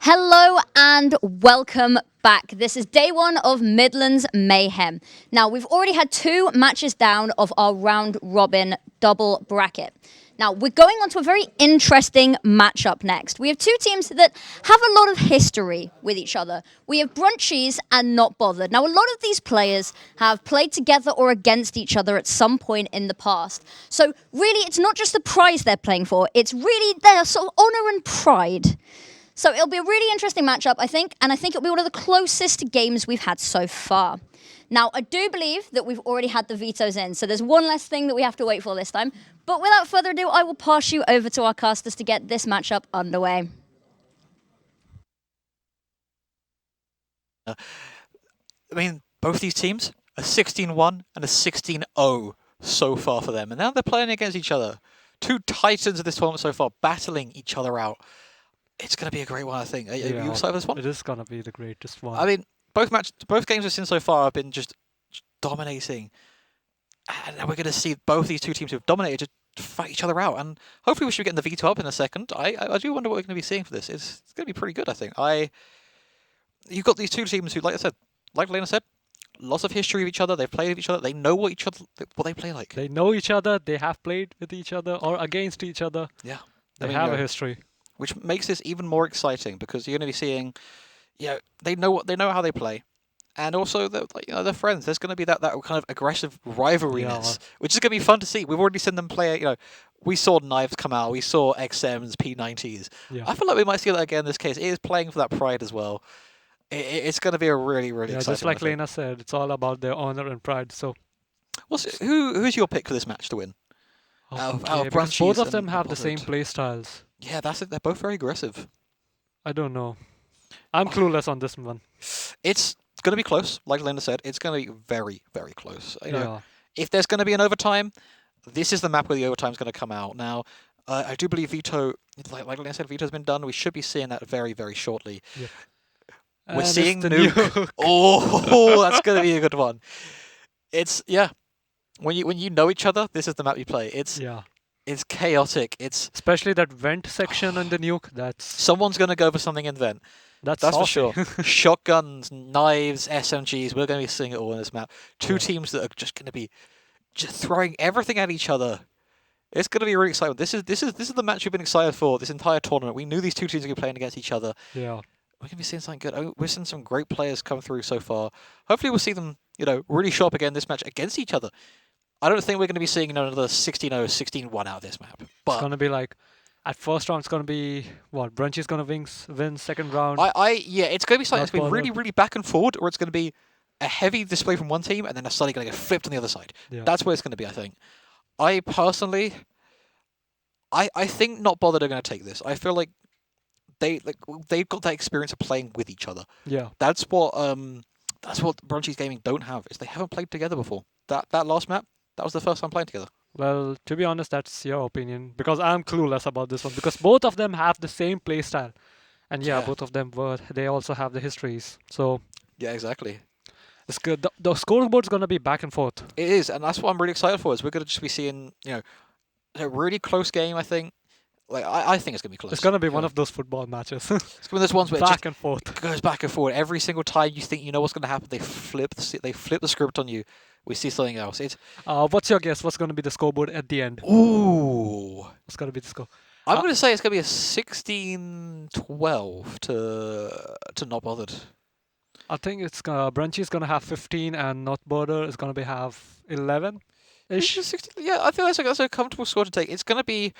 Speaker 1: Hello and welcome back. This is day one of MidLANds Mayhem. Now, we've already had 2 matches down of our round robin double bracket. Now, we're going on to a very interesting matchup next. We have 2 teams that have a lot of history with each other. We have Brunchies and Not Bothered. Now, a lot of these players have played together or against each other at some point in the past. So, really, it's not just the prize they're playing for. It's really their sort of honor and pride. So it'll be a really interesting matchup, I think, and I think it'll be one of the closest games we've had so far. Now, I do believe that we've already had the vetoes in, so there's one less thing that we have to wait for this time. But without further ado, I will pass you over to our casters to get this matchup underway.
Speaker 2: I mean, both these teams, a 16-1 and a 16-0 so far for them. And now they're playing against each other. 2 titans of this tournament so far, battling each other out. It's going to be a great one, I think. Are you excited for this one?
Speaker 3: It is going to be the greatest one.
Speaker 2: I mean, both games we've seen so far have been just dominating. And we're going to see both these 2 teams who've dominated just fight each other out. And hopefully we should be getting the veto up in a second. I do wonder what we're going to be seeing for this. It's going to be pretty good, I think. You've got these 2 teams who, like Lena said, lots of history with each other. They've played with each other. They know what they play like.
Speaker 3: They know each other. They have played with each other or against each other.
Speaker 2: Yeah.
Speaker 3: They have a history.
Speaker 2: Which makes this even more exciting because you're going to be seeing, they know how they play, and also they're friends. There's going to be that kind of aggressive rivalryness, which is going to be fun to see. We've already seen them play. We saw Knives come out, we saw XMs, P90s.
Speaker 3: Yeah.
Speaker 2: I feel like we might see that again in this case. It is playing for that pride as well. It's going to be a really, really exciting.
Speaker 3: Just like Lena said, it's all about their honor and pride. So,
Speaker 2: who's your pick for this match to win?
Speaker 3: Because both of them have the same play styles.
Speaker 2: Yeah, that's it. They're both very aggressive.
Speaker 3: I don't know. I'm clueless on this one.
Speaker 2: It's going to be close, like Linda said. It's going to be very, very close. If there's going to be an overtime, this is the map where the overtime is going to come out. Now, I do believe veto, like Linda said, veto's been done. We should be seeing that very, very shortly.
Speaker 3: Yeah.
Speaker 2: We're seeing nuke. Oh, that's going to be a good one. When you know each other, this is the map you play. It's chaotic. It's
Speaker 3: especially that vent section on the nuke. That's
Speaker 2: someone's going to go for something in vent. That's for sure. Shotguns, knives, SMGs. We're going to be seeing it all in this map. 2 teams that are just going to be just throwing everything at each other. It's going to be really exciting. This is the match we've been excited for this entire tournament. We knew these 2 teams were playing against each other.
Speaker 3: Yeah.
Speaker 2: We're going to be seeing something good. We're seeing some great players come through so far. Hopefully we'll see them, really show up again this match against each other. I don't think we're going to be seeing another 16-0, 16-1 out of this map. But
Speaker 3: it's going to be like, at first round, it's going to be, Brunchy's going to win second round.
Speaker 2: It's going to be something that's going to be really, really back and forward, or it's going to be a heavy display from one team, and then it's suddenly going to get flipped on the other side.
Speaker 3: Yeah.
Speaker 2: That's where it's going to be, I think. I personally, I think Not Bothered are going to take this. I feel like they've got that experience of playing with each other.
Speaker 3: Yeah.
Speaker 2: That's what Brunchy's Gaming don't have, is they haven't played together before. That last map, that was the first time playing together.
Speaker 3: Well, to be honest, that's your opinion. Because I'm clueless about this one. Because both of them have the same playstyle. And both of them they also have the histories. So
Speaker 2: yeah, exactly.
Speaker 3: It's good. The scoreboard's going to be back and forth.
Speaker 2: It is, and that's what I'm really excited for, is we're going to just be seeing, a really close game, I think. I think it's going to be close.
Speaker 3: It's going to be one of those football matches.
Speaker 2: It's one of those ones where
Speaker 3: back and forth.
Speaker 2: It goes back and forth. Every single time you think you know what's going to happen, they flip the script on you. We see something else.
Speaker 3: What's your guess? What's going to be the scoreboard at the end?
Speaker 2: Ooh.
Speaker 3: What's going to be the score?
Speaker 2: I'm going to say it's going to be a 16-12 to Not Bothered.
Speaker 3: I think it's Brunchy's going to have 15 and Not Bothered is going to have 11-ish.
Speaker 2: Yeah, I feel that's a comfortable score to take. There's going to be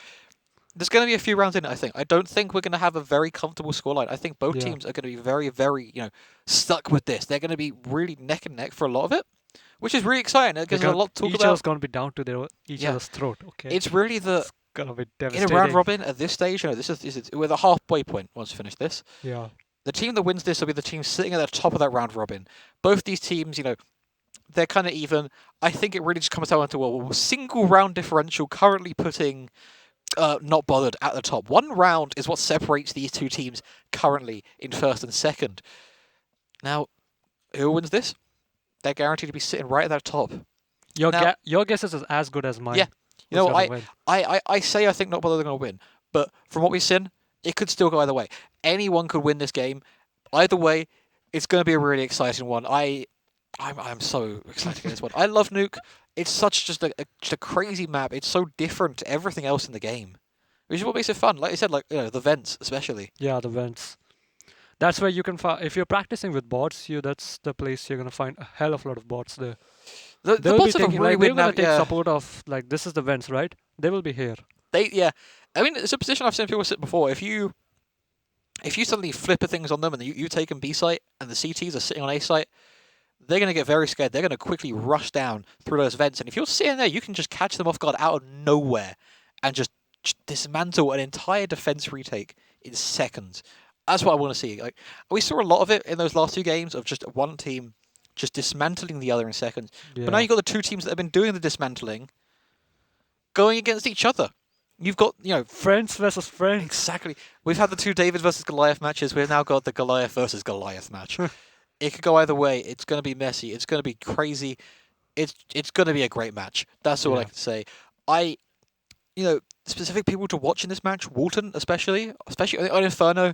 Speaker 2: a few rounds in it, I think. I don't think we're going to have a very comfortable scoreline. I think both teams are going to be very, very, stuck with this. They're going to be really neck and neck for a lot of it, which is really exciting. It gives us a lot to talk about.
Speaker 3: Each other's going to be down to each other's throat. Okay.
Speaker 2: It's really
Speaker 3: it's going to be devastating.
Speaker 2: In a round robin at this stage, this is we're the halfway point once we finish this.
Speaker 3: Yeah.
Speaker 2: The team that wins this will be the team sitting at the top of that round robin. Both these teams, they're kind of even. I think it really just comes down to a single round differential, currently putting Not Bothered at the top. One round is what separates these 2 teams currently in first and second. Now, who wins this? They're guaranteed to be sitting right at that top.
Speaker 3: Your guess is as good as mine.
Speaker 2: Yeah. I say I think Not Bothered are going to win, but from what we've seen, it could still go either way. Anyone could win this game. Either way, it's going to be a really exciting one. I'm so excited to get this one. I love Nuke. It's such just a crazy map. It's so different to everything else in the game, which is what makes it fun. Like you said, like the vents especially.
Speaker 3: Yeah, the vents. That's where you can find. If you're practicing with bots, that's the place you're gonna find a hell of a lot of bots there.
Speaker 2: The bots have a really
Speaker 3: we're
Speaker 2: weird
Speaker 3: gonna take support of like this is the vents, right? They will be here.
Speaker 2: I mean, it's a position I've seen people sit before. If you suddenly flipper things on them and you take them B site and the CTs are sitting on A site, they're going to get very scared. They're going to quickly rush down through those vents. And if you're sitting there, you can just catch them off guard out of nowhere and just dismantle an entire defense retake in seconds. That's what I want to see. Like, we saw a lot of it in those last 2 games of just one team just dismantling the other in seconds.
Speaker 3: Yeah.
Speaker 2: But now you've got the 2 teams that have been doing the dismantling going against each other. You've got,
Speaker 3: friends versus friends.
Speaker 2: Exactly. We've had the 2 David versus Goliath matches. We've now got the Goliath versus Goliath match. It could go either way. It's going to be messy. It's going to be crazy. It's going to be a great match. That's all I can say. Specific people to watch in this match, Walton especially on Inferno,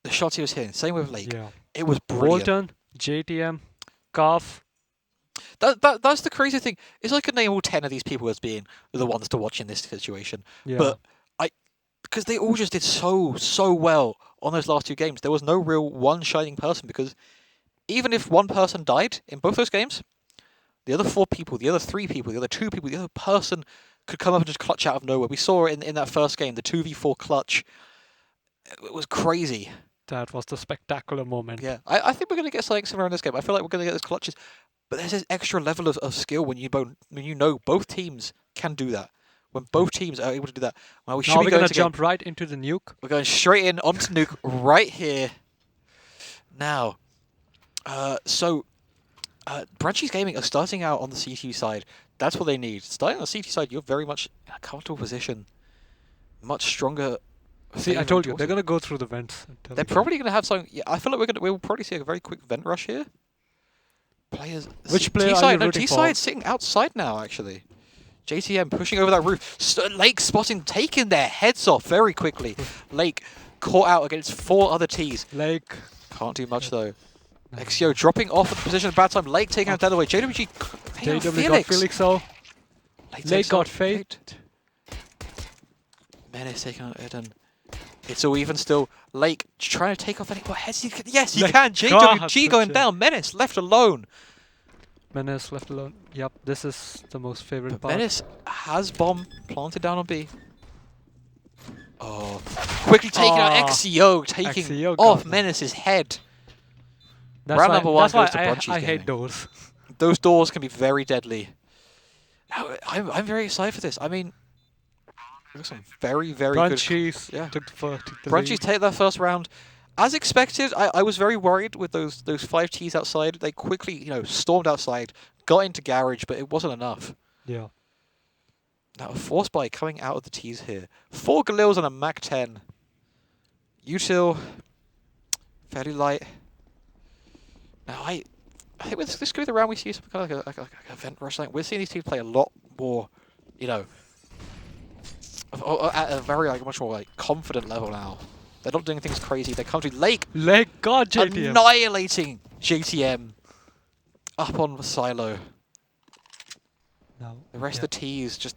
Speaker 2: the shots he was hitting. Same with Lake.
Speaker 3: Yeah.
Speaker 2: It was brilliant.
Speaker 3: Walton, JTM, Calf.
Speaker 2: That's the crazy thing. It's like I could name all 10 of these people as being the ones to watch in this situation.
Speaker 3: Yeah.
Speaker 2: But because they all just did so well on those last 2 games. There was no real one shining person, because even if one person died in both those games, the other 4 people, the other 3 people, the other 2 people, the other person could come up and just clutch out of nowhere. We saw it in that first game, the 2v4 clutch. It was crazy.
Speaker 3: That was the spectacular moment.
Speaker 2: Yeah, I think we're going to get something similar in this game. I feel like we're going to get those clutches. But there's this extra level of skill when you know both teams can do that. When both teams are able to do that. Well,
Speaker 3: now we're going to jump right into the nuke.
Speaker 2: We're going straight in onto nuke right here. Now, Brunchy's Gaming are starting out on the CT side. That's what they need. Starting on the CT side, you're very much in a comfortable position. Much stronger.
Speaker 3: See, I told you, they're going to go through the vents.
Speaker 2: They're probably going to have something. Yeah, I feel like we'll probably see a very quick vent rush here. Players.
Speaker 3: Which player are you rooting for?
Speaker 2: T-side sitting outside now, actually. JTM pushing over that roof. Lake spotting, taking their heads off very quickly. Lake caught out against 4 other Ts.
Speaker 3: Lake.
Speaker 2: Can't do much, though. XO dropping off at the position at bad time. Lake taking out the other way. JWG
Speaker 3: got Felix. Lake got Fate.
Speaker 2: Menace taking out Eden. It's all even still. Lake trying to take off any more heads. Yes, he can. JWG going down. Menace left alone.
Speaker 3: Menace left alone. Yep, this is the most favorite part.
Speaker 2: Menace has bomb planted down on B. Oh, quickly taking out XCO, taking off Menace's head. Round number 1 goes to Brunchy's
Speaker 3: I
Speaker 2: Gaming.
Speaker 3: hate doors.
Speaker 2: Those doors can be very deadly. I'm very excited for this. I mean, there's some very good.
Speaker 3: Brunchy's
Speaker 2: took
Speaker 3: the
Speaker 2: Brunchy's take that first round. As expected, I was very worried with those 5 Ts outside. They quickly, stormed outside, got into garage, but it wasn't enough.
Speaker 3: Yeah.
Speaker 2: Now a force buy coming out of the Ts here. 4 Galils and a Mac 10. Util, fairly light. Now I think this could be the round we see some kind of like a event rush. We're seeing these teams play a lot more, at a very much more confident level now. They're not doing things crazy. They come to Lake.
Speaker 3: God, JTM.
Speaker 2: Annihilating JTM. Up on the silo.
Speaker 3: No.
Speaker 2: The rest of the Ts just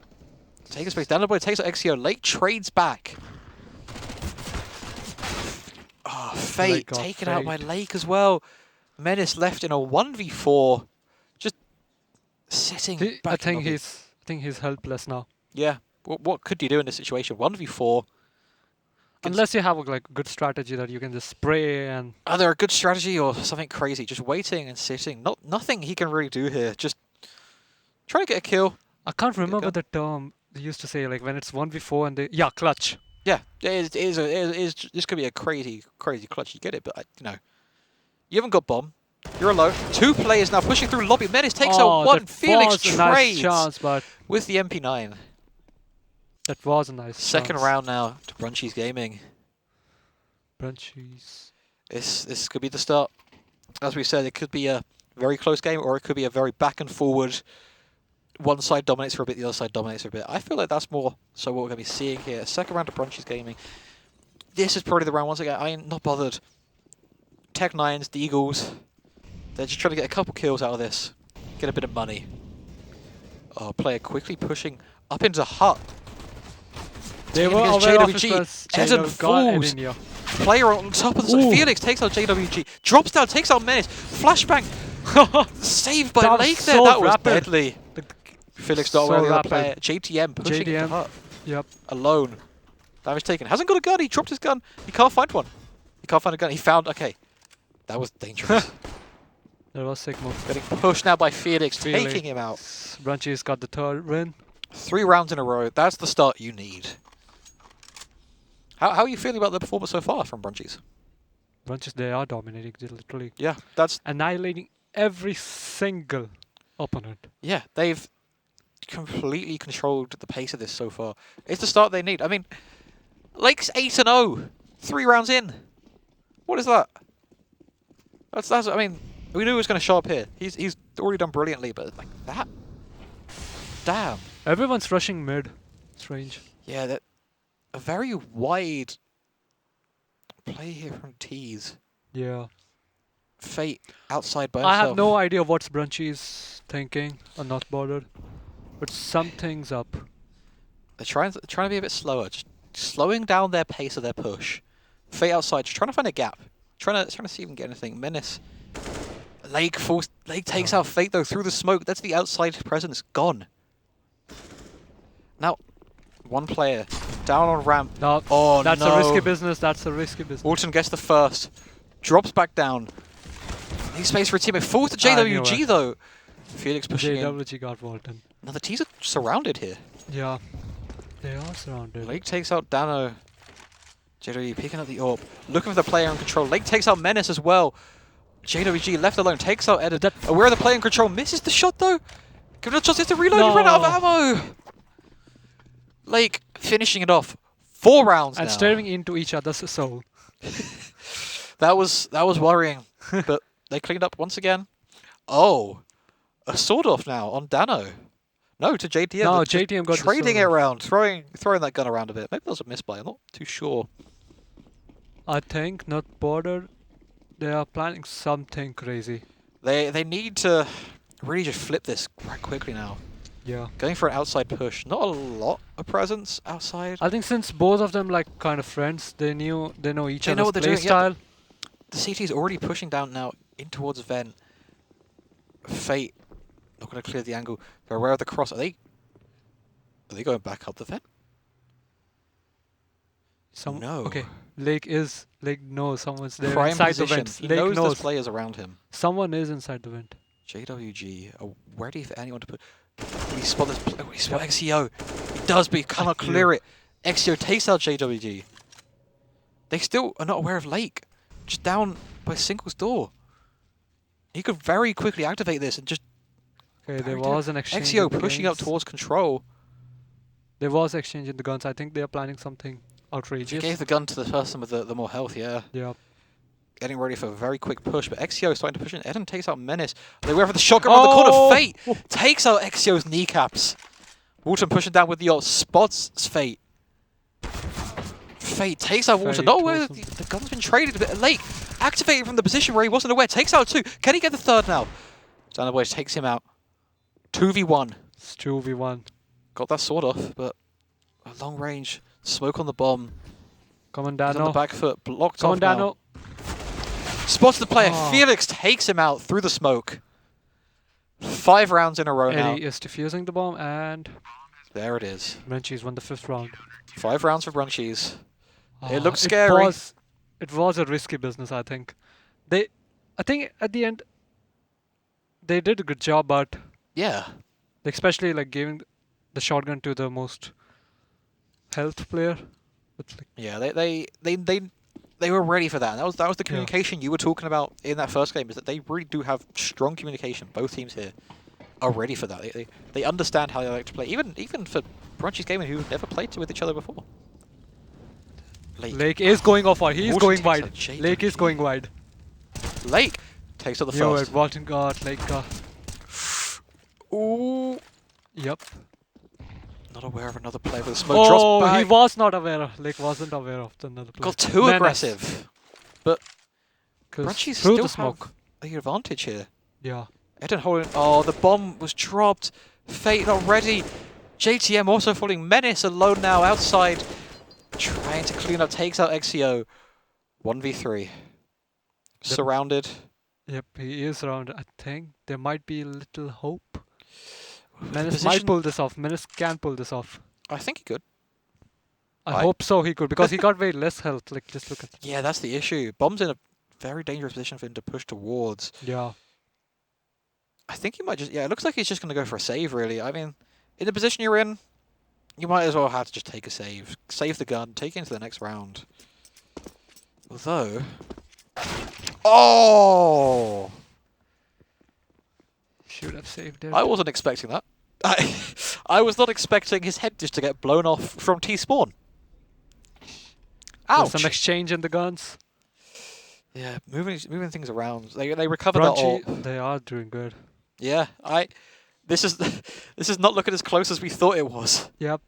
Speaker 2: take a space. Down the boy takes out XCO. Lake trades back. Oh, Fate taken out by Lake as well. Menace left in a 1v4. Just sitting back.
Speaker 3: I think he's helpless now.
Speaker 2: Yeah. What could you do in this situation? 1v4.
Speaker 3: Unless you have a good strategy that you can just spray and...
Speaker 2: Either a good strategy or something crazy. Just waiting and sitting. Nothing he can really do here. Just trying to get a kill.
Speaker 3: I can't remember the term they used to say, when it's 1v4 and they... Yeah, clutch.
Speaker 2: Yeah, it is. This could be a crazy clutch. You get it, but, you haven't got bomb. You're alone. 2 players now pushing through lobby. Menace takes out 1. Felix trades
Speaker 3: nice chance, but
Speaker 2: with the MP9.
Speaker 3: That was a nice
Speaker 2: Second
Speaker 3: chance.
Speaker 2: round now to Brunchy's Gaming.
Speaker 3: Brunchy's.
Speaker 2: This could be the start. As we said, it could be a very close game, or it could be a very back and forward. One side dominates for a bit, the other side dominates for a bit. I feel like that's more so what we're going to be seeing here. Second round of Brunchy's Gaming. This is probably the round once again. I ain't not bothered. Tech9s, the Eagles. They're just trying to get a couple kills out of this. Get a bit of money. Oh, player quickly pushing up into hut.
Speaker 3: They were
Speaker 2: against
Speaker 3: aware of
Speaker 2: JWG.
Speaker 3: his
Speaker 2: Eden falls. Player on top of the
Speaker 3: Ooh.
Speaker 2: Felix takes out JWG. Drops down, takes out Menace. Flashbang. Saved by
Speaker 3: That
Speaker 2: Lake
Speaker 3: was
Speaker 2: there.
Speaker 3: so
Speaker 2: That was
Speaker 3: rapid.
Speaker 2: deadly. Felix not
Speaker 3: So
Speaker 2: aware of the other
Speaker 3: rapid.
Speaker 2: player. JTM pushing into
Speaker 3: JDM.
Speaker 2: hut.
Speaker 3: Yep.
Speaker 2: Alone. Damage taken. Hasn't got a gun. He dropped his gun. He can't find one. He can't find a gun. He found... Okay. That was dangerous.
Speaker 3: That was sick move.
Speaker 2: Getting pushed now by Felix, taking him out.
Speaker 3: Brunchies got the third win.
Speaker 2: 3 rounds in a row. That's the start you need. How are you feeling about the performance so far from Brunchies?
Speaker 3: Brunchies, they are dominating. They're literally
Speaker 2: Yeah, that's...
Speaker 3: annihilating every single opponent.
Speaker 2: Yeah, they've completely controlled the pace of this so far. It's the start they need. I mean, Lake's 8-0. 3 rounds in. What is that? That's. I mean, we knew he was going to show up here. He's already done brilliantly, but like that. Damn.
Speaker 3: Everyone's rushing mid. Strange.
Speaker 2: Yeah, that a very wide play here from Tease.
Speaker 3: Yeah.
Speaker 2: Fate outside by
Speaker 3: I
Speaker 2: himself.
Speaker 3: have no idea what's Brunchies thinking or not bothered, but something's up.
Speaker 2: They're trying to be a bit slower, just slowing down their pace of their push. Fate outside, just trying to find a gap, trying to see if we can get anything. Menace. Lake takes out Fate though through the smoke. That's the outside presence gone. Now, one player down on ramp.
Speaker 3: No,
Speaker 2: Oh
Speaker 3: that's
Speaker 2: no.
Speaker 3: a risky business. That's a risky business.
Speaker 2: Walton gets the first, drops back down. Needs space for a teammate. Falls to
Speaker 3: I knew
Speaker 2: JWG
Speaker 3: it.
Speaker 2: though. Felix pushing in.
Speaker 3: JWG got Walton.
Speaker 2: Now the T's are surrounded here.
Speaker 3: Yeah. They are surrounded.
Speaker 2: Lake takes out Dano. JWG picking up the orb. Looking for the player in control. Lake takes out Menace as well. JWG left alone. Takes out Edit. Aware of the player in control. Misses the shot though. Give it a chance. He has to reload. He ran out of ammo. Lake finishing it off. 4 rounds
Speaker 3: And
Speaker 2: now.
Speaker 3: staring into each other's soul.
Speaker 2: That was worrying. But they cleaned up once again. Oh. A sword off now on Dano. No, to JTM.
Speaker 3: No,
Speaker 2: They're just
Speaker 3: JTM got the
Speaker 2: trading it
Speaker 3: sword off.
Speaker 2: around, throwing that gun around a bit. Maybe that was a misplay. I'm not too sure.
Speaker 3: I think not bothered. They are planning something crazy.
Speaker 2: They need to really just flip this quite quickly now.
Speaker 3: Yeah.
Speaker 2: Going for an outside push. Not a lot of presence outside.
Speaker 3: I think since both of them like kind of friends, they know each
Speaker 2: They know
Speaker 3: other's
Speaker 2: what they're
Speaker 3: play
Speaker 2: doing, yeah.
Speaker 3: style.
Speaker 2: The CT is already pushing down now in towards Ven. Fate not going to clear the angle. They're aware of the cross. Are they going back up the Ven? No.
Speaker 3: Okay. Lake knows someone's there
Speaker 2: Prime
Speaker 3: inside
Speaker 2: position.
Speaker 3: the vent.
Speaker 2: He
Speaker 3: Lake
Speaker 2: knows
Speaker 3: knows
Speaker 2: there's players around him.
Speaker 3: someone is inside the vent.
Speaker 2: JWG are ready for anyone to put. We spot this. We spot XEO. He does, but he cannot clear it. XEO takes out JWG. They still are not aware of Lake. Just down by Single's door. He could very quickly activate this and just.
Speaker 3: Okay, there was an exchange.
Speaker 2: XEO
Speaker 3: in the
Speaker 2: pushing up
Speaker 3: games.
Speaker 2: towards control.
Speaker 3: There was exchange in the guns. I think they are planning something
Speaker 2: He
Speaker 3: outrageous.
Speaker 2: gave the gun to the person with the more health. Yeah.
Speaker 3: Yeah.
Speaker 2: Getting ready for a very quick push, but XEO is starting to push in. Eden takes out Menace. They went for the shotgun around the corner. Fate takes out XEO's kneecaps. Walton pushing down with the ult. Spots Fate. Fate takes out Walton.
Speaker 3: Fate,
Speaker 2: Not aware
Speaker 3: awesome.
Speaker 2: the gun's been traded a bit late. Activated from the position where he wasn't aware. Takes out 2. Can he get the 3rd now? Danoboy takes him out. 2v1.
Speaker 3: It's 2v1.
Speaker 2: Got that sword off, but a long range. Smoke on the bomb.
Speaker 3: Come on,
Speaker 2: He's on the
Speaker 3: Dano.
Speaker 2: back foot. Blocked
Speaker 3: Come
Speaker 2: off
Speaker 3: on, Dano.
Speaker 2: now. Spots the player.
Speaker 3: Oh.
Speaker 2: Felix takes him out through the smoke. 5 rounds in a row now.
Speaker 3: Eddie is defusing the bomb, and
Speaker 2: There it is.
Speaker 3: Menchie's won the 5th round.
Speaker 2: 5 rounds for Brunchies. It
Speaker 3: Ah,
Speaker 2: looks scary.
Speaker 3: It was a risky business, I think. I think at the end, they did a good job, but
Speaker 2: Yeah.
Speaker 3: especially like giving the shotgun to the most health player. It's like,
Speaker 2: Yeah, they were ready for that. And that was the communication you were talking about in that first game, is that they really do have strong communication. Both teams here are ready for that. They understand how they like to play. Even for Brunchies gaming who never played with each other before.
Speaker 3: Lake is going off wide. He's
Speaker 2: Walton
Speaker 3: going
Speaker 2: takes
Speaker 3: wide.
Speaker 2: out JWG.
Speaker 3: Lake is going wide.
Speaker 2: Lake takes out the
Speaker 3: Yo,
Speaker 2: first.
Speaker 3: Walton got Lake.
Speaker 2: Ooh.
Speaker 3: Yep.
Speaker 2: Not aware of another player with a smoke drops
Speaker 3: Oh,
Speaker 2: back.
Speaker 3: he was not aware of, wasn't aware of another player.
Speaker 2: Got too aggressive. But Brunchy's
Speaker 3: through
Speaker 2: still
Speaker 3: the smoke.
Speaker 2: have the advantage here.
Speaker 3: Yeah.
Speaker 2: Eden holding. Oh, the bomb was dropped. Fate not ready. JTM also falling. Menace alone now outside. Trying to clean up. Takes out XCO. 1v3. Surrounded.
Speaker 3: Yep, he is around. I think there might be a little hope. Menace might pull this off. Menace can pull this off.
Speaker 2: I think he could.
Speaker 3: I hope so he could, because he got way less health. Like, just look at that.
Speaker 2: Yeah, that's the issue. Bomb's in a very dangerous position for him to push towards.
Speaker 3: Yeah.
Speaker 2: I think he might just... Yeah, it looks like he's just going to go for a save, really. I mean, in the position you're in, you might as well have to just take a save. Save the gun, take it into the next round. Although... Oh!
Speaker 3: Should have saved it.
Speaker 2: I wasn't expecting that. I was not expecting his head just to get blown off from T-spawn. Ouch!
Speaker 3: There's some exchange in the guns.
Speaker 2: Yeah, moving things around. They recover that all.
Speaker 3: They are doing good.
Speaker 2: Yeah, this is this is not looking as close as we thought it was.
Speaker 3: Yep.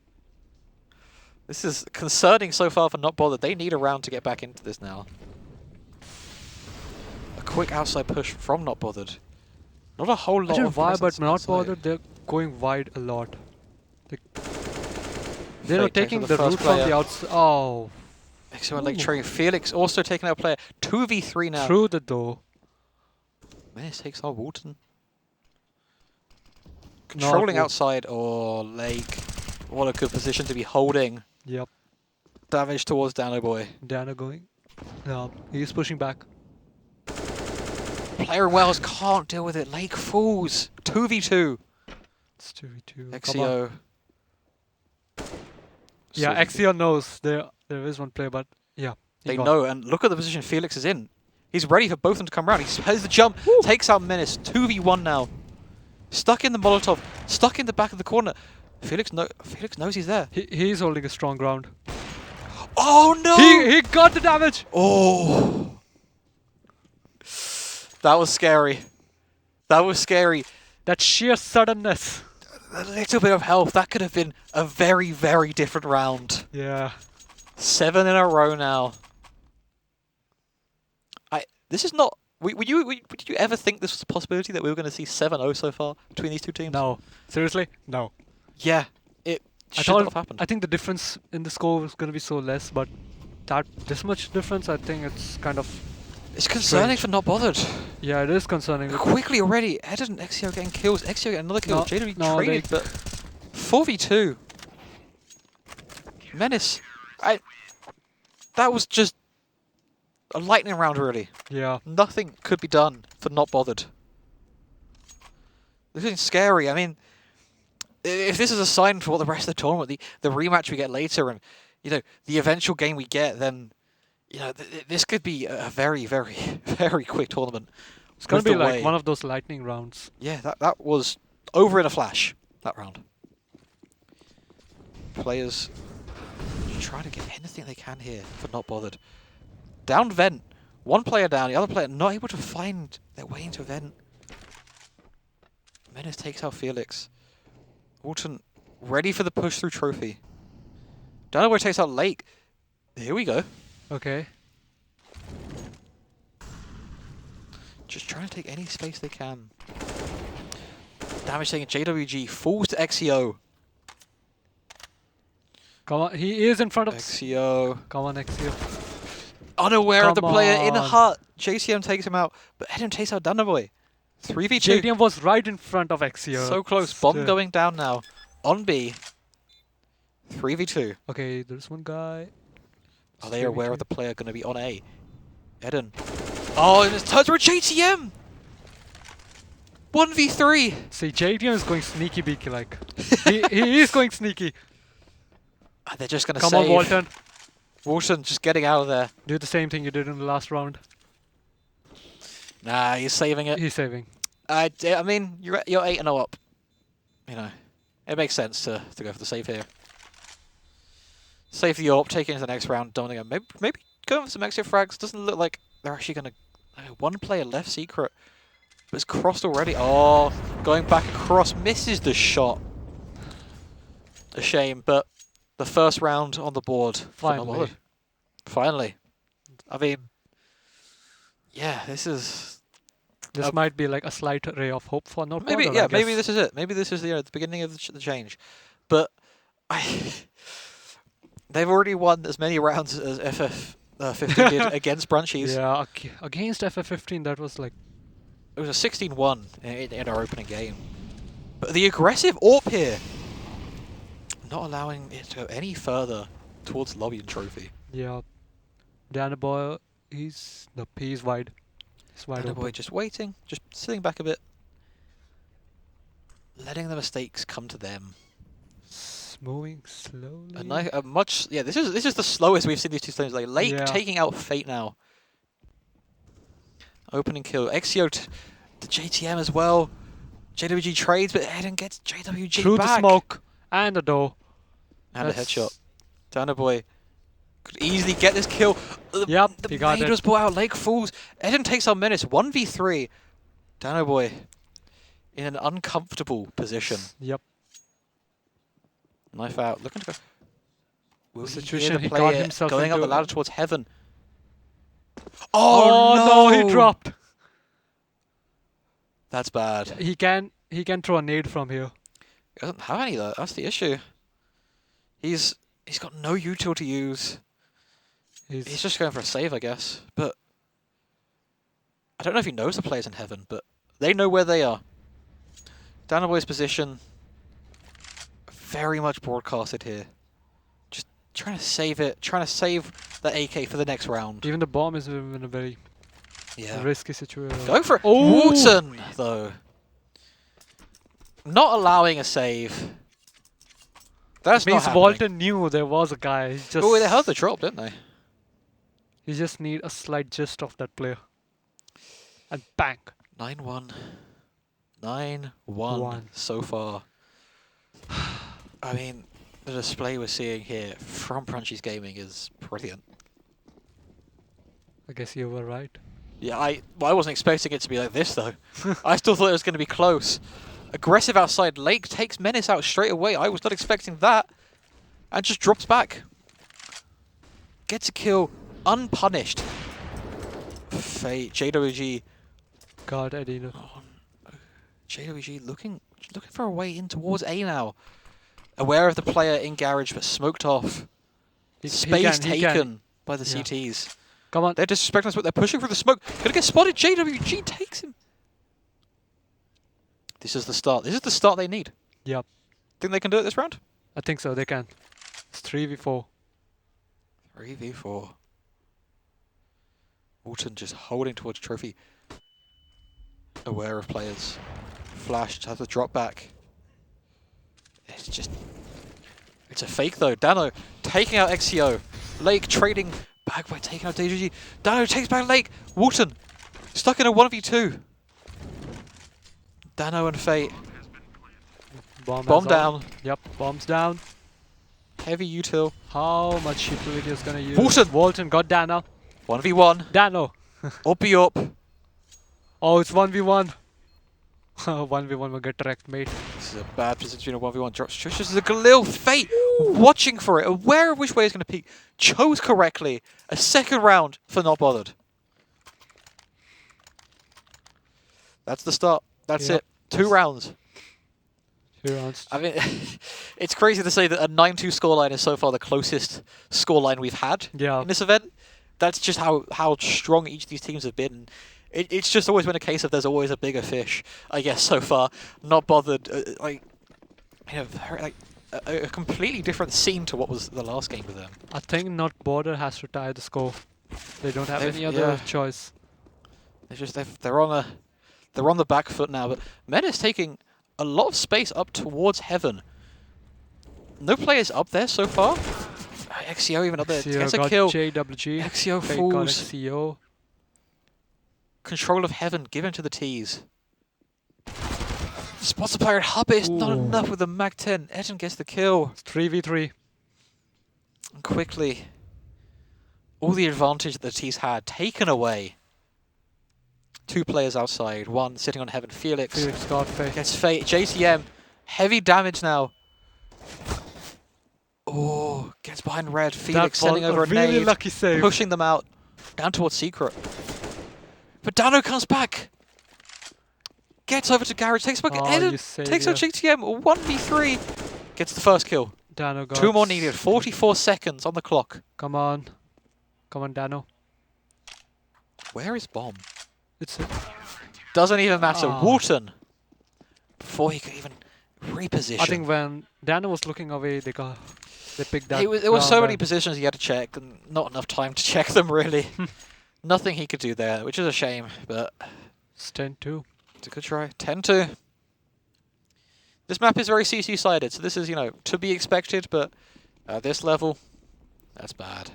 Speaker 2: This is concerning so far for Not Bothered. They need a round to get back into this now. A quick outside push from Not Bothered. Not a whole lot
Speaker 3: I don't know
Speaker 2: of
Speaker 3: why, but
Speaker 2: presence
Speaker 3: Not
Speaker 2: outside.
Speaker 3: Bothered, they're going wide a lot. They're
Speaker 2: Fate
Speaker 3: not
Speaker 2: takes
Speaker 3: taking
Speaker 2: out
Speaker 3: the
Speaker 2: first
Speaker 3: route from
Speaker 2: player.
Speaker 3: the outside. Oh.
Speaker 2: Excellent leg trade. Felix also taking out a player. 2v3 now.
Speaker 3: Through the door.
Speaker 2: Menace takes out Walton. Controlling outside. Oh, Lake. What a good position to be holding.
Speaker 3: Yep.
Speaker 2: Damage towards Dano Boy.
Speaker 3: Dana going. No, he's pushing back.
Speaker 2: Player in Wells can't deal with it. Lake falls. 2v2.
Speaker 3: It's 2v2.
Speaker 2: XCO.
Speaker 3: Yeah, XCO knows there is one player, but yeah.
Speaker 2: They know, and look at the position Felix is in. He's ready for both of them to come around. He has the jump, takes out Menace. 2v1 now. Stuck in the Molotov, stuck in the back of the corner. Felix knows he's there.
Speaker 3: He's holding a strong ground.
Speaker 2: Oh no!
Speaker 3: He got the damage!
Speaker 2: Oh! That was scary. That was scary.
Speaker 3: That sheer suddenness.
Speaker 2: A little bit of health. That could have been a very, very different round.
Speaker 3: Yeah.
Speaker 2: 7 in a row now. This is not... Did you ever think this was a possibility that we were going to see 7-0 so far between these two teams?
Speaker 3: No. Seriously? No.
Speaker 2: Yeah. It should not have happened.
Speaker 3: I think the difference in the score was going to be so less, but this much difference, I think it's kind of...
Speaker 2: It's concerning for Not Bothered.
Speaker 3: Yeah, it is concerning.
Speaker 2: Quickly already, Eden and XCO getting kills. XCO getting another kill. JW
Speaker 3: no,
Speaker 2: traded, but 4v2. Menace. That was just a lightning round, really.
Speaker 3: Yeah.
Speaker 2: Nothing could be done for Not Bothered. This is scary. I mean, if this is a sign for what the rest of the tournament, the rematch we get later, and the eventual game we get, then this could be a very, very, very quick tournament.
Speaker 3: It's going to be like one of those lightning rounds.
Speaker 2: Yeah, that was over in a flash, that round. Players trying to get anything they can here for Not Bothered. Down vent. One player down, the other player not able to find their way into vent. Menace takes out Felix. Walton ready for the push through trophy. Dunaway takes out Lake. Here we go.
Speaker 3: Okay.
Speaker 2: Just trying to take any space they can. Damage taking JWG falls to XCO.
Speaker 3: Come on, he is in front of
Speaker 2: XCO.
Speaker 3: Come on, XCO.
Speaker 2: Unaware of the player in
Speaker 3: on.
Speaker 2: hut. JCM takes him out, but Eden takes out Dunaway. 3v2.
Speaker 3: JDM was right in front of XCO.
Speaker 2: So close. Bomb going down now. On B. 3v2.
Speaker 3: Okay, there's one guy.
Speaker 2: Are they aware of the player going to be on A? Eden. Oh, and it's turns for a JTM! 1v3!
Speaker 3: See, JDM is going sneaky beaky like. he is going sneaky.
Speaker 2: They're just going to
Speaker 3: Come
Speaker 2: save.
Speaker 3: on, Walton.
Speaker 2: Walton just getting out of there.
Speaker 3: Do the same thing you did in the last round.
Speaker 2: Nah, he's saving it.
Speaker 3: He's saving.
Speaker 2: I mean, you're 8-0 up. It makes sense to go for the save here. Save the AWP, take it into the next round, don't again. Maybe going for some extra frags. Doesn't look like they're actually going to... One player left secret. But it's crossed already. Oh, going back across. Misses the shot. a shame, but the first round on the board.
Speaker 3: Finally.
Speaker 2: Finally. I mean, yeah, this
Speaker 3: might be like a slight ray of hope for Not
Speaker 2: maybe.
Speaker 3: Border,
Speaker 2: Yeah,
Speaker 3: I
Speaker 2: maybe
Speaker 3: guess.
Speaker 2: this is it. Maybe this is the beginning of the change. But they've already won as many rounds as FF15 did against Brunchies.
Speaker 3: Yeah, against FF15, that was like...
Speaker 2: It was a 16-1 in our opening game. But the aggressive AWP here, not allowing it to go any further towards Lobby and Trophy.
Speaker 3: Yeah. Danaboy, he's wide. He's wide
Speaker 2: Danaboy
Speaker 3: open.
Speaker 2: just waiting, just sitting back a bit, letting the mistakes come to them.
Speaker 3: Moving slowly.
Speaker 2: This is the slowest we've seen these two stones. Like Lake taking out Fate now. Opening kill. Exio to JTM as well. JWG trades, but Eden gets JWG
Speaker 3: Through
Speaker 2: back.
Speaker 3: the smoke and the door.
Speaker 2: And a headshot. Danaboy could easily get this kill.
Speaker 3: Yep,
Speaker 2: the
Speaker 3: he got
Speaker 2: maid
Speaker 3: it.
Speaker 2: was brought out. Lake falls. Eden takes our menace. 1v3. Danaboy in an uncomfortable position.
Speaker 3: Yep.
Speaker 2: Knife out. Looking to go. Will
Speaker 3: The
Speaker 2: he
Speaker 3: situation
Speaker 2: hear
Speaker 3: he
Speaker 2: the
Speaker 3: got
Speaker 2: player
Speaker 3: himself
Speaker 2: going up
Speaker 3: into.
Speaker 2: the ladder towards heaven?
Speaker 3: Oh no, he dropped.
Speaker 2: That's bad.
Speaker 3: He can throw a nade from here.
Speaker 2: He doesn't have any though. That's the issue. He's got no util to use. He's just going for a save, I guess. But I don't know if he knows the players in heaven, but they know where they are. Danaboy's position very much broadcasted here. Just trying to save it, trying to save the AK for the next round.
Speaker 3: Even the bomb is in a very risky situation.
Speaker 2: Go for it.
Speaker 3: Oh!
Speaker 2: Wharton, though. Not allowing a save. That's
Speaker 3: Means
Speaker 2: not happening.
Speaker 3: Walton knew there was a guy.
Speaker 2: Oh, they held the drop, didn't they?
Speaker 3: You just need a slight gist of that player. And bang.
Speaker 2: 9-1. 9-1
Speaker 3: One.
Speaker 2: so far. I mean, the display we're seeing here from Brunchies Gaming is brilliant.
Speaker 3: I guess you were right.
Speaker 2: Yeah, I wasn't expecting it to be like this, though. I still thought it was going to be close. Aggressive outside. Lake takes Menace out straight away. I was not expecting that. And just drops back. Gets a kill. Unpunished. Fate. JWG.
Speaker 3: God, Eddie.
Speaker 2: JWG looking for a way in towards A now. Aware of the player in garage, but smoked off. Space taken by the CTs.
Speaker 3: Come on.
Speaker 2: They're disrespecting us, but they're pushing through the smoke. Gonna get spotted. JWG takes him. This is the start. This is the start they need.
Speaker 3: Yep.
Speaker 2: Think they can do it this round?
Speaker 3: I think so. They can. It's 3v4.
Speaker 2: 3v4. Wharton just holding towards Trophy. Aware of players. Flash has to drop back. It's a fake though. Dano taking out XCO. Lake trading back by taking out DGG. Dano takes back Lake. Wharton stuck in a 1v2. Dano and Fate. Bomb down.
Speaker 3: Yep, bombs down.
Speaker 2: Heavy util.
Speaker 3: How much utility is gonna use?
Speaker 2: Wharton!
Speaker 3: Walton got Dano.
Speaker 2: 1v1.
Speaker 3: Dano.
Speaker 2: Uppy up.
Speaker 3: Oh, it's 1v1. 1v1 will get wrecked, mate.
Speaker 2: This is a bad position between a 1v1. Drops Trisha. The Galil. Fate watching for it. Aware of which way it's going to peek. Chose correctly. A second round for Not Bothered. That's the start. That's it. 2 rounds.
Speaker 3: 2 rounds.
Speaker 2: I mean, it's crazy to say that a 9-2 scoreline is so far the closest scoreline we've had in this event. That's just how strong each of these teams have been. It's just always been a case of there's always a bigger fish, I guess, so far. Not Bothered, a completely different scene to what was the last game with them.
Speaker 3: I think Not Border has to tie the score. They don't have any other choice.
Speaker 2: They're on the back foot now, but Menace taking a lot of space up towards heaven. No players up there so far. XCO even up there. Gets a kill.
Speaker 3: JWG.
Speaker 2: XCO
Speaker 3: Fake got
Speaker 2: falls.
Speaker 3: XCO.
Speaker 2: Control of heaven given to the T's. Spots the player at hub. It's not enough with the Mag 10. Eden gets the kill.
Speaker 3: It's 3v3.
Speaker 2: And quickly, all the advantage that the T's had taken away. 2 players outside. 1 sitting on heaven. Felix
Speaker 3: Felix got Fate.
Speaker 2: gets Fate. JTM. Heavy damage now. Gets behind red. Felix sending over a
Speaker 3: really
Speaker 2: nade.
Speaker 3: Lucky save.
Speaker 2: Pushing them out. Down towards Secret. But Dano comes back. Gets over to Garage. Takes back Eden. Takes out GTM. 1v3. Gets the first kill.
Speaker 3: Dano got
Speaker 2: 2 more needed. 44 seconds on the clock.
Speaker 3: Come on. Come on, Dano.
Speaker 2: Where is Bomb?
Speaker 3: It's
Speaker 2: Doesn't even matter. Wharton. Before he could even reposition.
Speaker 3: I think when Dano was looking away, they picked that.
Speaker 2: There were so many positions he had to check, and not enough time to check them, really. Nothing he could do there, which is a shame, but...
Speaker 3: It's 10-2.
Speaker 2: It's a good try. 10-2. This map is very CC-sided, so this is, you know, to be expected, but at this level, that's bad.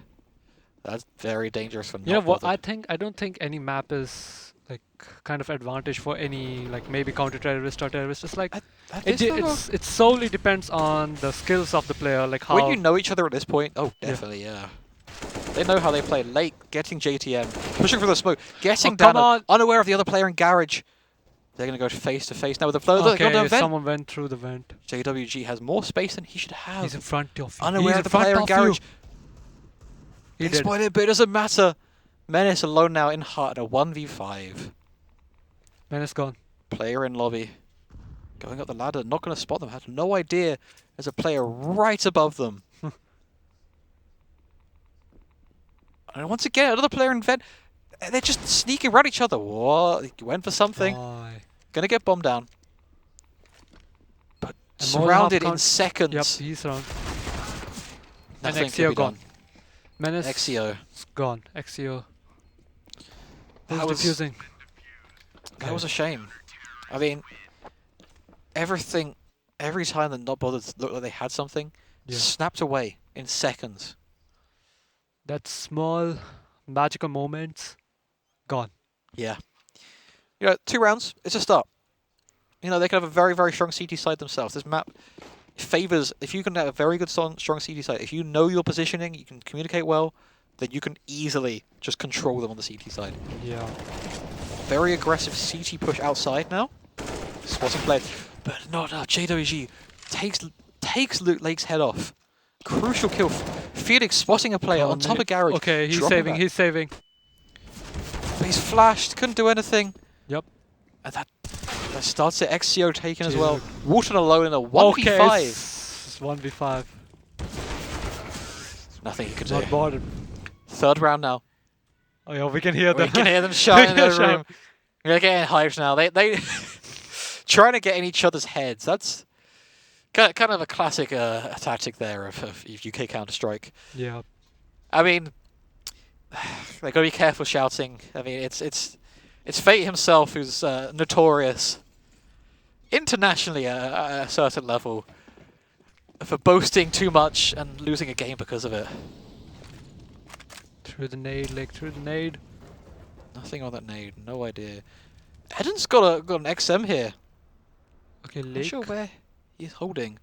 Speaker 2: That's very dangerous for
Speaker 3: You know what? I don't think any map is like kind of advantage for any like maybe counter-terrorist or terrorist. It's like it solely depends on the skills of the player, like how...
Speaker 2: When you know each other at this point, oh, definitely, yeah. They know how they play. Late, getting JTM, pushing for the smoke, getting down, unaware of the other player in Garage. They're going to go face to face now with the flow.
Speaker 3: Okay, someone went through the vent.
Speaker 2: JWG has more space than he should have.
Speaker 3: He's in front of you.
Speaker 2: Unaware of the player in Garage. Exploited, but it doesn't matter. Menace alone now in Heart, a 1v5.
Speaker 3: Menace gone.
Speaker 2: Player in lobby. Going up the ladder, not going to spot them. Has no idea there's a player right above them. And once again, another player in vent. They're just sneaking around each other. What? He went for something. Gonna get bombed down. But surrounded in seconds.
Speaker 3: Yep, he's surrounded. And
Speaker 2: Nothing
Speaker 3: Exio gone.
Speaker 2: Done.
Speaker 3: Menace
Speaker 2: Exio.
Speaker 3: Gone. Exio.
Speaker 2: That was
Speaker 3: defusing.
Speaker 2: That was a shame. I mean, every time the Not Bothered looked like they had something, snapped away in seconds.
Speaker 3: That small magical moments, gone.
Speaker 2: Yeah. You know, 2 rounds, it's a start. You know, they can have a very, very strong CT side themselves. This map favors, if you can have a very good, strong CT side, if you know your positioning, you can communicate well, then you can easily just control them on the CT side.
Speaker 3: Yeah.
Speaker 2: Very aggressive CT push outside now. Spotting play, but not enough. JWG takes Luke Lake's head off. Crucial kill. Felix spotting a player on top of Garage.
Speaker 3: Okay, he's saving, he's saving.
Speaker 2: But he's flashed, couldn't do anything.
Speaker 3: Yep.
Speaker 2: And that starts it. XCO taken as well. Wharton alone in a 1v5.
Speaker 3: Okay, it's 1v5.
Speaker 2: Nothing he could do.
Speaker 3: Not bothered.
Speaker 2: 3rd round now.
Speaker 3: Oh yeah, we can hear them.
Speaker 2: We can hear them shouting in the room. They're getting hyped now. They trying to get in each other's heads. That's kind of a classic tactic there of UK Counter-Strike.
Speaker 3: Yeah.
Speaker 2: I mean, they got to be careful shouting. I mean, it's Fate himself who's notorious internationally at a certain level for boasting too much and losing a game because of it.
Speaker 3: Through the nade, Lake, through the nade.
Speaker 2: Nothing on that nade, no idea. Eden's got an XM here.
Speaker 3: Okay, Lake.
Speaker 2: Not sure where he's holding.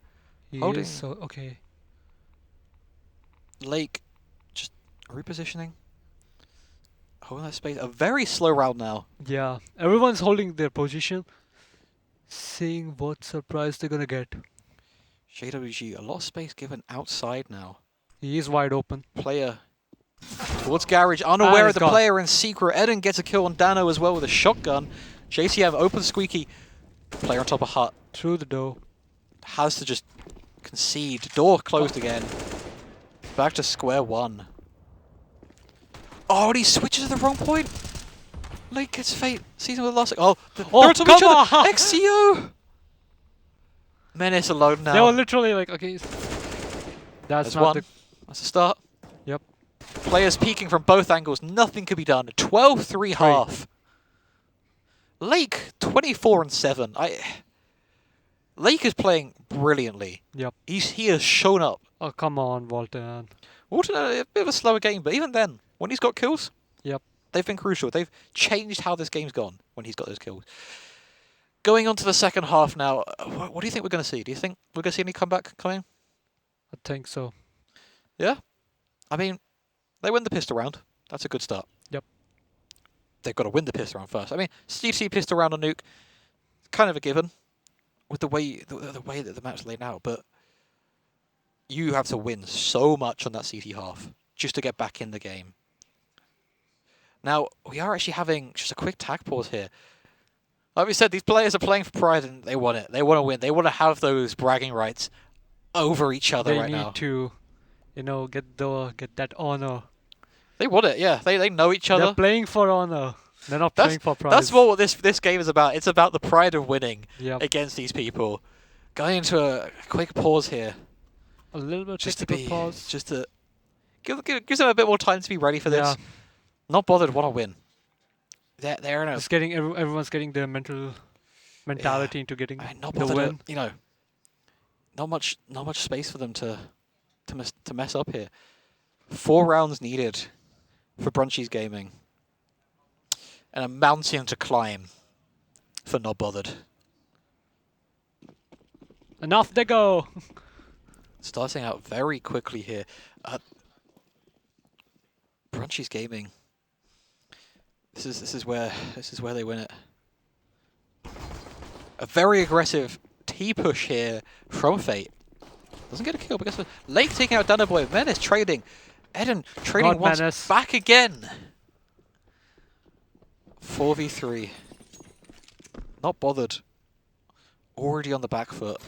Speaker 3: He
Speaker 2: holding.
Speaker 3: Is, so, okay.
Speaker 2: Lake, just repositioning. Holding that space. A very slow round now.
Speaker 3: Yeah, everyone's holding their position. Seeing what surprise they're gonna get.
Speaker 2: JWG, a lot of space given outside now.
Speaker 3: He is wide open.
Speaker 2: Player towards Garage, unaware of the player in secret. Eden gets a kill on Dano as well with a shotgun. JCM open squeaky. Player on top of Hut.
Speaker 3: Through the door.
Speaker 2: Has to just concede. Door closed again. Back to square one. Oh, and he switches at the wrong point. Lake gets Fate. Season with the last. Oh, they're on top of each other. XCO. Menace alone now.
Speaker 3: They were literally like, okay. That's not
Speaker 2: one. That's a start.
Speaker 3: Yep.
Speaker 2: Players peeking from both angles. Nothing could be done. 12-3 half. Lake 24-7. Lake is playing brilliantly.
Speaker 3: Yep.
Speaker 2: He has shown up.
Speaker 3: Oh come on, Walton.
Speaker 2: Walton a bit of a slower game, but even then, when he's got kills,
Speaker 3: yep,
Speaker 2: they've been crucial. They've changed how this game's gone when he's got those kills. Going on to the second half now, what do you think we're going to see? Do you think we're going to see any comeback coming?
Speaker 3: I think so.
Speaker 2: Yeah? I mean, they win the pistol round. That's a good start.
Speaker 3: Yep.
Speaker 2: They've got to win the pistol round first. I mean, CT pistol round on Nuke, kind of a given with the way that the map's laid out, but you have to win so much on that CT half just to get back in the game. Now, we are actually having just a quick tag pause here. Like we said, these players are playing for pride and they want it. They want to win. They want to have those bragging rights over each other right now.
Speaker 3: They need to, you know, get that honor.
Speaker 2: They want it, yeah. They know each other.
Speaker 3: They're playing for honor. They're not playing for pride.
Speaker 2: That's what this game is about. It's about the pride of winning
Speaker 3: Yep.
Speaker 2: against these people. Going into a quick pause here.
Speaker 3: A little bit
Speaker 2: Just to
Speaker 3: technical
Speaker 2: be,
Speaker 3: pause.
Speaker 2: just to gives them a bit more time to be ready for this.
Speaker 3: Yeah.
Speaker 2: Not bothered, want to win. They're in a
Speaker 3: Just getting everyone's getting their mentality into getting
Speaker 2: not
Speaker 3: the
Speaker 2: bothered.
Speaker 3: win.
Speaker 2: You know, not much space for them to mess up here. 4 rounds needed for Brunchy's Gaming, and a mountain to climb for Not Bothered.
Speaker 3: And off they go.
Speaker 2: Starting out very quickly here. Brunchy's Gaming. This is where they win it. A very aggressive T push here from Fate. Doesn't get a kill, but guess what? Lake taking out Danaboy. Menace trading. Eden trading once.
Speaker 3: Menace.
Speaker 2: Back again. 4v3. Not bothered. Already on the back foot.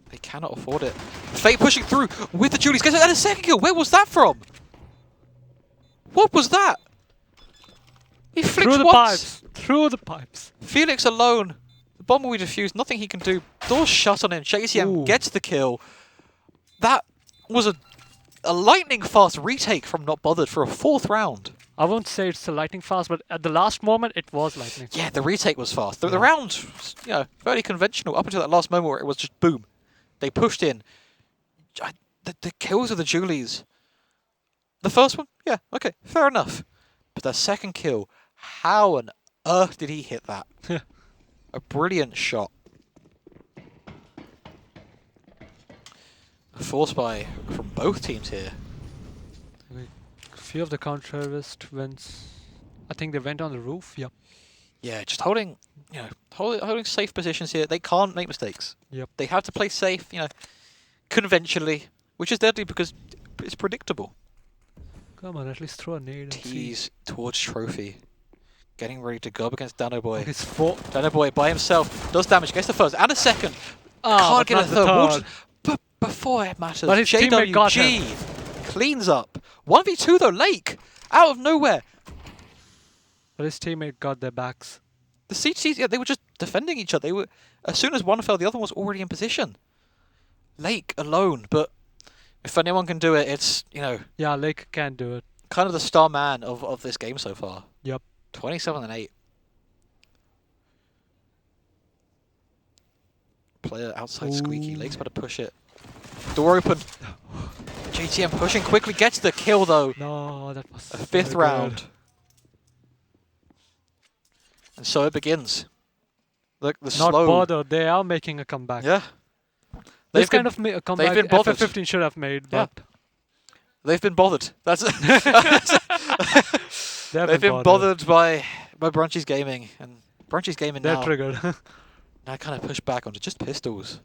Speaker 2: They cannot afford it. Fate pushing through with the Julies. Gets a second kill. Where was that from? What was that? He flicked
Speaker 3: Through the
Speaker 2: once.
Speaker 3: pipes. Through the pipes.
Speaker 2: Felix alone. The bomb will be defused. Nothing he can do. Doors shut on him. JCM gets the kill. That was a lightning fast retake from Not Bothered for a 4th round.
Speaker 3: I won't say it's a lightning fast, but at the last moment it was lightning.
Speaker 2: Yeah, the retake was fast. The round, you know, fairly conventional up until that last moment where it was just boom. They pushed in. The kills of the Julies. The first one, yeah, okay, fair enough. But the second kill, how on earth did he hit that? A brilliant shot. A force buy from both teams here.
Speaker 3: A few of the counter-terrorist went. I think they went on the roof. Yep.
Speaker 2: Yeah, just holding, you know, holding safe positions here. They can't make mistakes.
Speaker 3: Yep.
Speaker 2: They have to play safe, you know, conventionally, which is deadly because it's predictable.
Speaker 3: Come on, at least throw a nade. And
Speaker 2: Tease towards Trophy. Getting ready to go up against Danoboy.
Speaker 3: It's 4.
Speaker 2: Danoboy by himself does damage. Gets the first and a second.
Speaker 3: Oh,
Speaker 2: Can't get a third. But before it matters,
Speaker 3: But his teammate got him.
Speaker 2: JWG cleans up. 1v2 though, Lake. Out of nowhere.
Speaker 3: But his teammate got their backs.
Speaker 2: The CTCs, yeah, they were just defending each other. They were, as soon as one fell, the other one was already in position. Lake alone, but if anyone can do it, it's, you know...
Speaker 3: Yeah, Lake can do it.
Speaker 2: Kind of the star man of this game so far.
Speaker 3: Yep.
Speaker 2: 27-8. Player outside Squeaky. Lake's about to push it. Door open. JTM pushing quickly. Gets the kill though.
Speaker 3: No, that was
Speaker 2: A 5th round. And so it begins. Look, the
Speaker 3: Not
Speaker 2: slow...
Speaker 3: bothered. They are making a comeback.
Speaker 2: Yeah.
Speaker 3: This kind of a comeback
Speaker 2: been bothered.
Speaker 3: FF15 should have made,
Speaker 2: Yeah.
Speaker 3: but...
Speaker 2: They've been bothered. That's
Speaker 3: They've
Speaker 2: been bothered by Brunchy's Gaming, and Brunchy's Gaming
Speaker 3: They're
Speaker 2: now
Speaker 3: triggered.
Speaker 2: now kind of push back onto just pistols.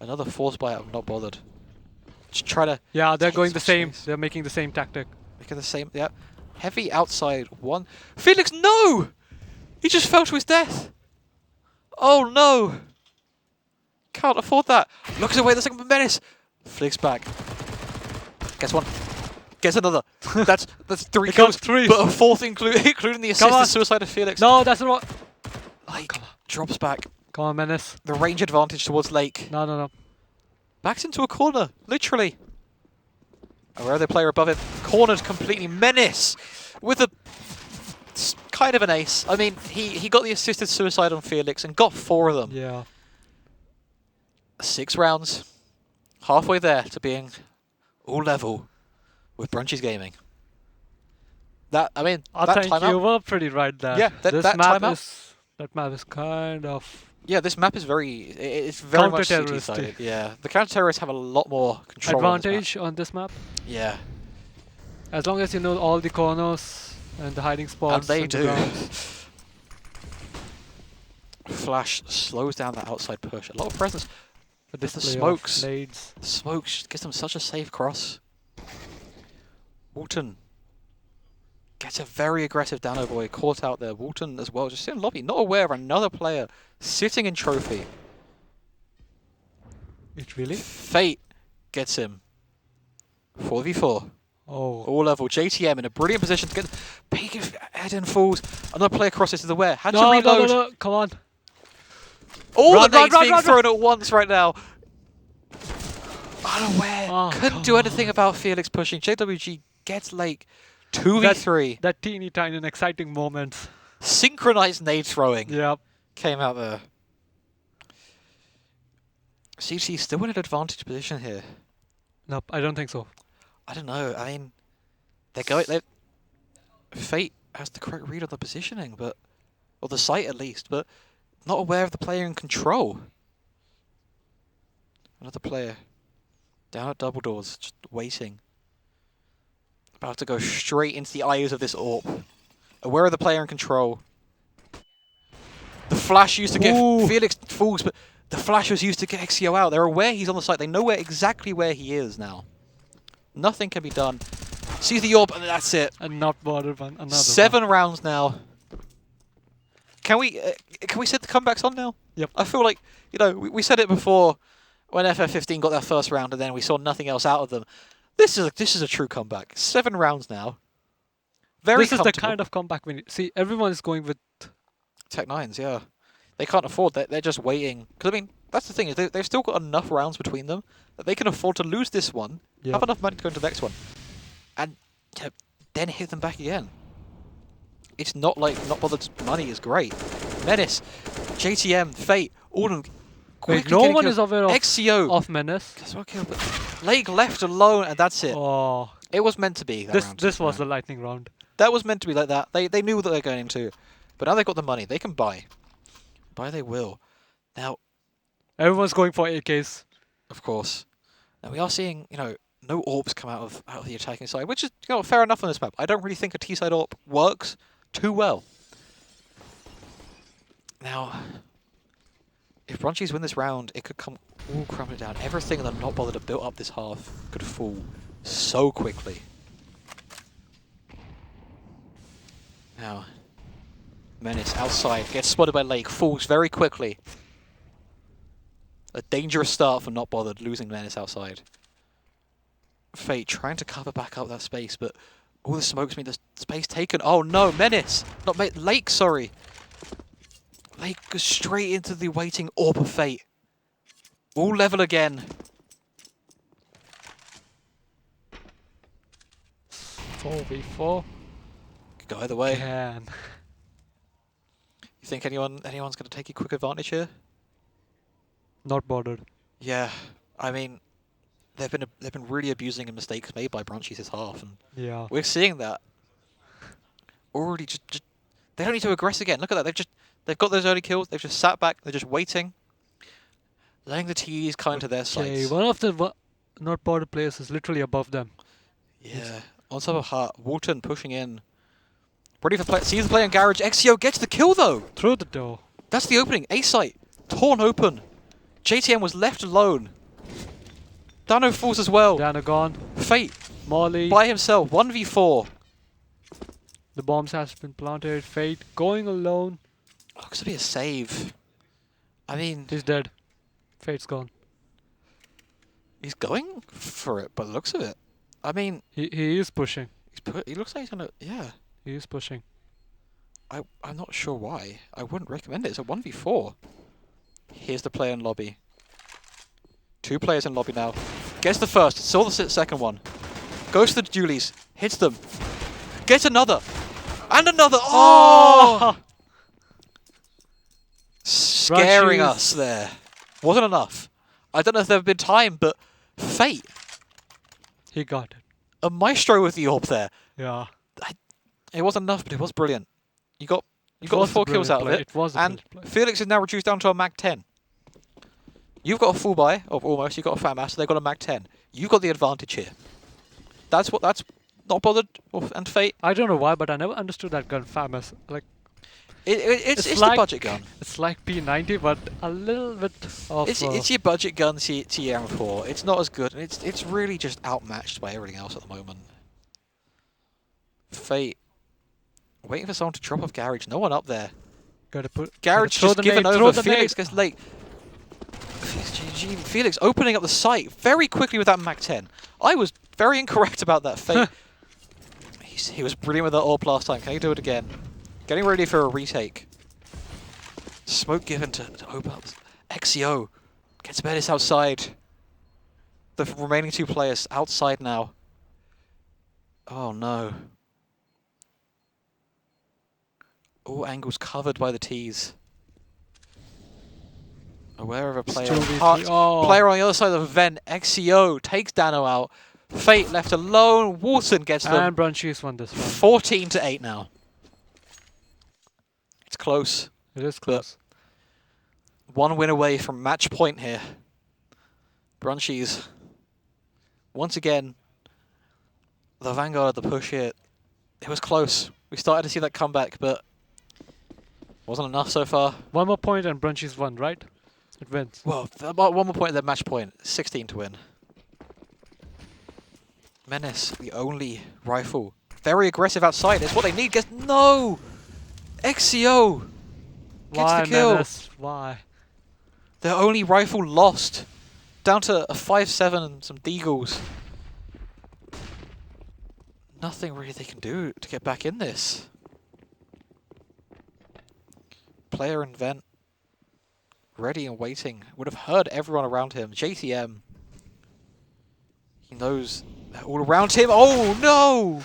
Speaker 2: Another force buy out of Not Bothered. Just try to
Speaker 3: Yeah, they're
Speaker 2: take
Speaker 3: going the
Speaker 2: some
Speaker 3: same.
Speaker 2: space.
Speaker 3: They're making the same tactic.
Speaker 2: Making the same. Yeah, heavy outside one. Felix, no! He just fell to his death. Oh no! Can't afford that. Looks away. The second Menace flicks back. Gets one. Gets another. That's 3
Speaker 3: It
Speaker 2: kills.
Speaker 3: comes 3.
Speaker 2: But a 4th including the assisted
Speaker 3: on.
Speaker 2: suicide of Felix.
Speaker 3: No, that's not.
Speaker 2: Lake drops back.
Speaker 3: Come on, Menace.
Speaker 2: The range advantage towards Lake.
Speaker 3: No.
Speaker 2: Backs into a corner, literally. Aware the player above him. Cornered completely. Menace with a kind of an ace. I mean, he got the assisted suicide on Felix and got 4 of them.
Speaker 3: Yeah.
Speaker 2: 6 rounds. Halfway there to being all level with Brunchy's Gaming. That, I mean,
Speaker 3: I
Speaker 2: that
Speaker 3: think
Speaker 2: timeout.
Speaker 3: you were pretty right there.
Speaker 2: Yeah,
Speaker 3: this
Speaker 2: that
Speaker 3: map
Speaker 2: timeout.
Speaker 3: That map is kind of...
Speaker 2: Yeah, this map is it's very much
Speaker 3: Counter-terrorist.
Speaker 2: CT-sided. Yeah, the counter-terrorists have a lot more control
Speaker 3: advantage on this map.
Speaker 2: Yeah.
Speaker 3: As long as you know all the corners and the hiding spots.
Speaker 2: And they
Speaker 3: the
Speaker 2: do.
Speaker 3: grounds.
Speaker 2: Flash slows down that outside push. A lot of presence.
Speaker 3: The
Speaker 2: With the
Speaker 3: display
Speaker 2: smokes.
Speaker 3: of nades.
Speaker 2: The smokes gives them such a safe cross. Walton gets a very aggressive Dano boy caught out there. Walton as well, just sitting in lobby, not aware of another player sitting in trophy.
Speaker 3: It really?
Speaker 2: Fate gets him. 4v4.
Speaker 3: Oh.
Speaker 2: All level. JTM in a brilliant position to get peek if Eden falls. Another player crosses to the where. Had to
Speaker 3: No,
Speaker 2: reload.
Speaker 3: no, come on.
Speaker 2: All
Speaker 3: Run,
Speaker 2: the nades
Speaker 3: run,
Speaker 2: being
Speaker 3: run,
Speaker 2: thrown at once right now. Unaware.
Speaker 3: Oh,
Speaker 2: Couldn't do anything about Felix pushing. JWG gets Lake 2v3.
Speaker 3: That teeny tiny and exciting moment.
Speaker 2: Synchronized nade throwing
Speaker 3: Yep.
Speaker 2: came out there. CT still in an advantage position here.
Speaker 3: Nope, I don't think so.
Speaker 2: I don't know. I mean, they're going. Fate has the correct read on the positioning, but or the site at least, but not aware of the player in control. Another player down at double doors, just waiting. About to go straight into the eyes of this AWP. Aware of the player in control. The flash used to get Felix falls, but the flash was used to get XCO out. They're aware he's on the site. They know exactly where he is now. Nothing can be done. Sees the AWP, and that's it.
Speaker 3: And not bothered one. Another
Speaker 2: 7
Speaker 3: one.
Speaker 2: rounds now. Can we set the comebacks on now?
Speaker 3: Yep.
Speaker 2: I feel like, you know, we said it before when FF15 got their first round, and then we saw nothing else out of them. This is a true comeback. 7 rounds now. Very
Speaker 3: This is the kind of comeback we need. See, everyone is going with
Speaker 2: Tech9s, yeah. They can't afford that. They're just waiting. Because, I mean, that's the thing. Is they've still got enough rounds between them that they can afford to lose this one, have enough money to go into the next one, and then hit them back again. It's not like Not Bothered's money is great. Menace, JTM, Fate, all of them.
Speaker 3: Wait, no one is aware of
Speaker 2: XCO.
Speaker 3: Of Menace.
Speaker 2: Guess what kill, but Lake left alone, and that's it.
Speaker 3: Oh.
Speaker 2: It was meant to be.
Speaker 3: This was the lightning round.
Speaker 2: That was meant to be like that. They knew what they were going into. But now they've got the money. They can buy. Buy they will. Now,
Speaker 3: Everyone's going for AKs.
Speaker 2: of course. Now we are seeing, you know, no AWPs come out of the attacking side, which is, you know, fair enough on this map. I don't really think a T-side AWP works too well. Now, if Brunchies win this round, it could come all crumbling down. Everything that Not Bothered to build up this half could fall so quickly. Now, Menace outside, gets spotted by Lake, falls very quickly. A dangerous start for Not Bothered, losing Menace outside. Fate trying to cover back up that space, but all the smokes mean the space taken. Oh no, Menace! Lake, sorry. Lake goes straight into the waiting AWP of Fate. All level again.
Speaker 3: 4v4.
Speaker 2: Could go either way.
Speaker 3: Can.
Speaker 2: You think anyone's going to take a quick advantage here?
Speaker 3: Not bothered.
Speaker 2: Yeah, I mean, they've been really abusing mistakes made by Brunchies this half, and
Speaker 3: Yeah.
Speaker 2: we're seeing that. Already, just they don't need to aggress again. Look at that. They've got those early kills. They've just sat back. They're just waiting, letting the TEs come into their
Speaker 3: Okay,
Speaker 2: sights.
Speaker 3: one of the not bothered players is literally above them.
Speaker 2: Yeah, on top of Hart, Walton pushing in, ready for play. Sees the play in Garage. XCO gets the kill though.
Speaker 3: Through the door.
Speaker 2: That's the opening. A site torn open. JTM was left alone. Dano falls as well.
Speaker 3: Dana gone.
Speaker 2: Fate
Speaker 3: Molly.
Speaker 2: by himself. 1v4.
Speaker 3: The bombs has been planted. Fate going alone.
Speaker 2: Looks to be a save. I mean,
Speaker 3: He's dead. Fate's gone.
Speaker 2: he's going for it by the looks of it. I mean,
Speaker 3: He is pushing.
Speaker 2: he looks like he's gonna. Yeah,
Speaker 3: He is pushing.
Speaker 2: I'm not sure why. I wouldn't recommend it. It's a 1v4. Here's the player in lobby. 2 players in lobby now. Gets the first. Saw the second one. Goes to the dualies. Hits them. Gets another. And another. Oh! Scaring
Speaker 3: Brunchies.
Speaker 2: us there. Wasn't enough. I don't know if there have been time, but Fate.
Speaker 3: He got it.
Speaker 2: A maestro with the AWP there.
Speaker 3: Yeah.
Speaker 2: It wasn't enough, but it was brilliant. You got the
Speaker 3: was a
Speaker 2: 4 kills
Speaker 3: brilliant
Speaker 2: out of
Speaker 3: play.
Speaker 2: it.
Speaker 3: It was a
Speaker 2: And
Speaker 3: brilliant play.
Speaker 2: Felix is now reduced down to a Mag 10. You've got a full buy, or almost. You've got a fat mass. They've got a Mag 10. You've got the advantage here. That's Not Bothered and Fate.
Speaker 3: I don't know why, but I never understood that gun famous. Like,
Speaker 2: It's
Speaker 3: like
Speaker 2: the budget gun.
Speaker 3: It's like P90, but a little bit of.
Speaker 2: It's your budget gun to your M4. It's not as good. It's really just outmatched by everything else at the moment. Fate. Waiting for someone to drop off Garage. No one up there. Garage just given over. Felix gets late. Felix opening up the site very quickly with that Mac-10. I was very incorrect about that. Fate. He was brilliant with that AWP last time. Can he do it again? Getting ready for a retake. Smoke given to open up. XCO gets Menace outside. The remaining 2 players outside now. Oh no. All angles covered by the T's. Aware of a player. Player on the other side of the vent. XCO takes Dano out. Fate left alone. Walton gets them.
Speaker 3: And Brunchies won this one.
Speaker 2: 14-8 now. It's close.
Speaker 3: It is close.
Speaker 2: One win away from match point here. Brunchies. Once again, the vanguard of the push here. It was close. We started to see that comeback, but wasn't enough so far.
Speaker 3: 1 more point and Brunchies won, right? It wins.
Speaker 2: Well, about 1 more point at their match point. 16 to win. Menace, the only rifle. Very aggressive outside. It's what they need. No! XCO gets the kill.
Speaker 3: Menace? Why?
Speaker 2: Their only rifle lost. Down to a 5.7 and some deagles. Nothing really they can do to get back in this. Player and vent. Ready and waiting. Would have heard everyone around him. JTM. He knows they're all around him. Oh no!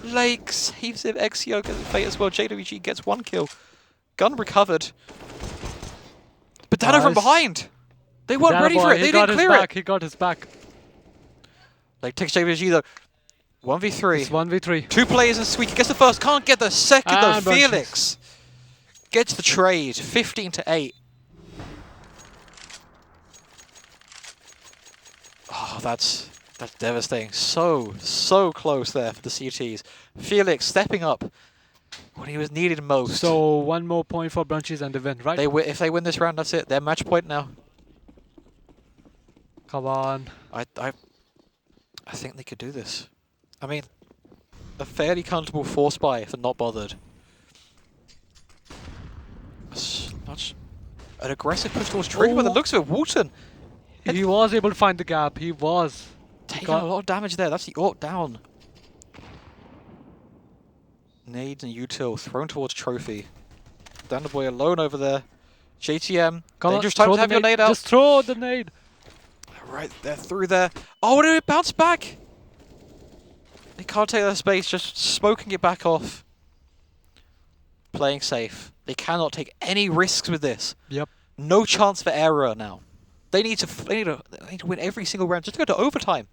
Speaker 2: Lake saves him. XCO gets Fate as well. JWG gets 1 kill. Gun recovered. But Dano from behind! They weren't ready for it. They didn't clear it.
Speaker 3: He got his back.
Speaker 2: Lake takes JWG though. 1v3.
Speaker 3: It's 1v3.
Speaker 2: 2 players in Squeaky. Gets the first. Can't get the second though. Felix gets the trade. 15-8. Oh, that's devastating. So close there for the CTs. Felix stepping up when he was needed most.
Speaker 3: So 1 more point for Brunchies and the win, right?
Speaker 2: If they win this round, that's it. They're match point now.
Speaker 3: Come on.
Speaker 2: I think they could do this. I mean, a fairly comfortable 4 spy if they're not bothered. An aggressive push towards Trigger by the looks of it. Walton.
Speaker 3: He was able to find the gap. He was.
Speaker 2: Taking a lot of damage there. That's the AWP down. Nades and util thrown towards Trophy. Boy alone over there. JTM. Dangerous time to have your nade out.
Speaker 3: Just throw the nade.
Speaker 2: Right, they're through there. Oh, did it bounce back? They can't take that space, just smoking it back off. Playing safe. They cannot take any risks with this.
Speaker 3: Yep.
Speaker 2: No chance for error now. They need to win every single round just to go to overtime.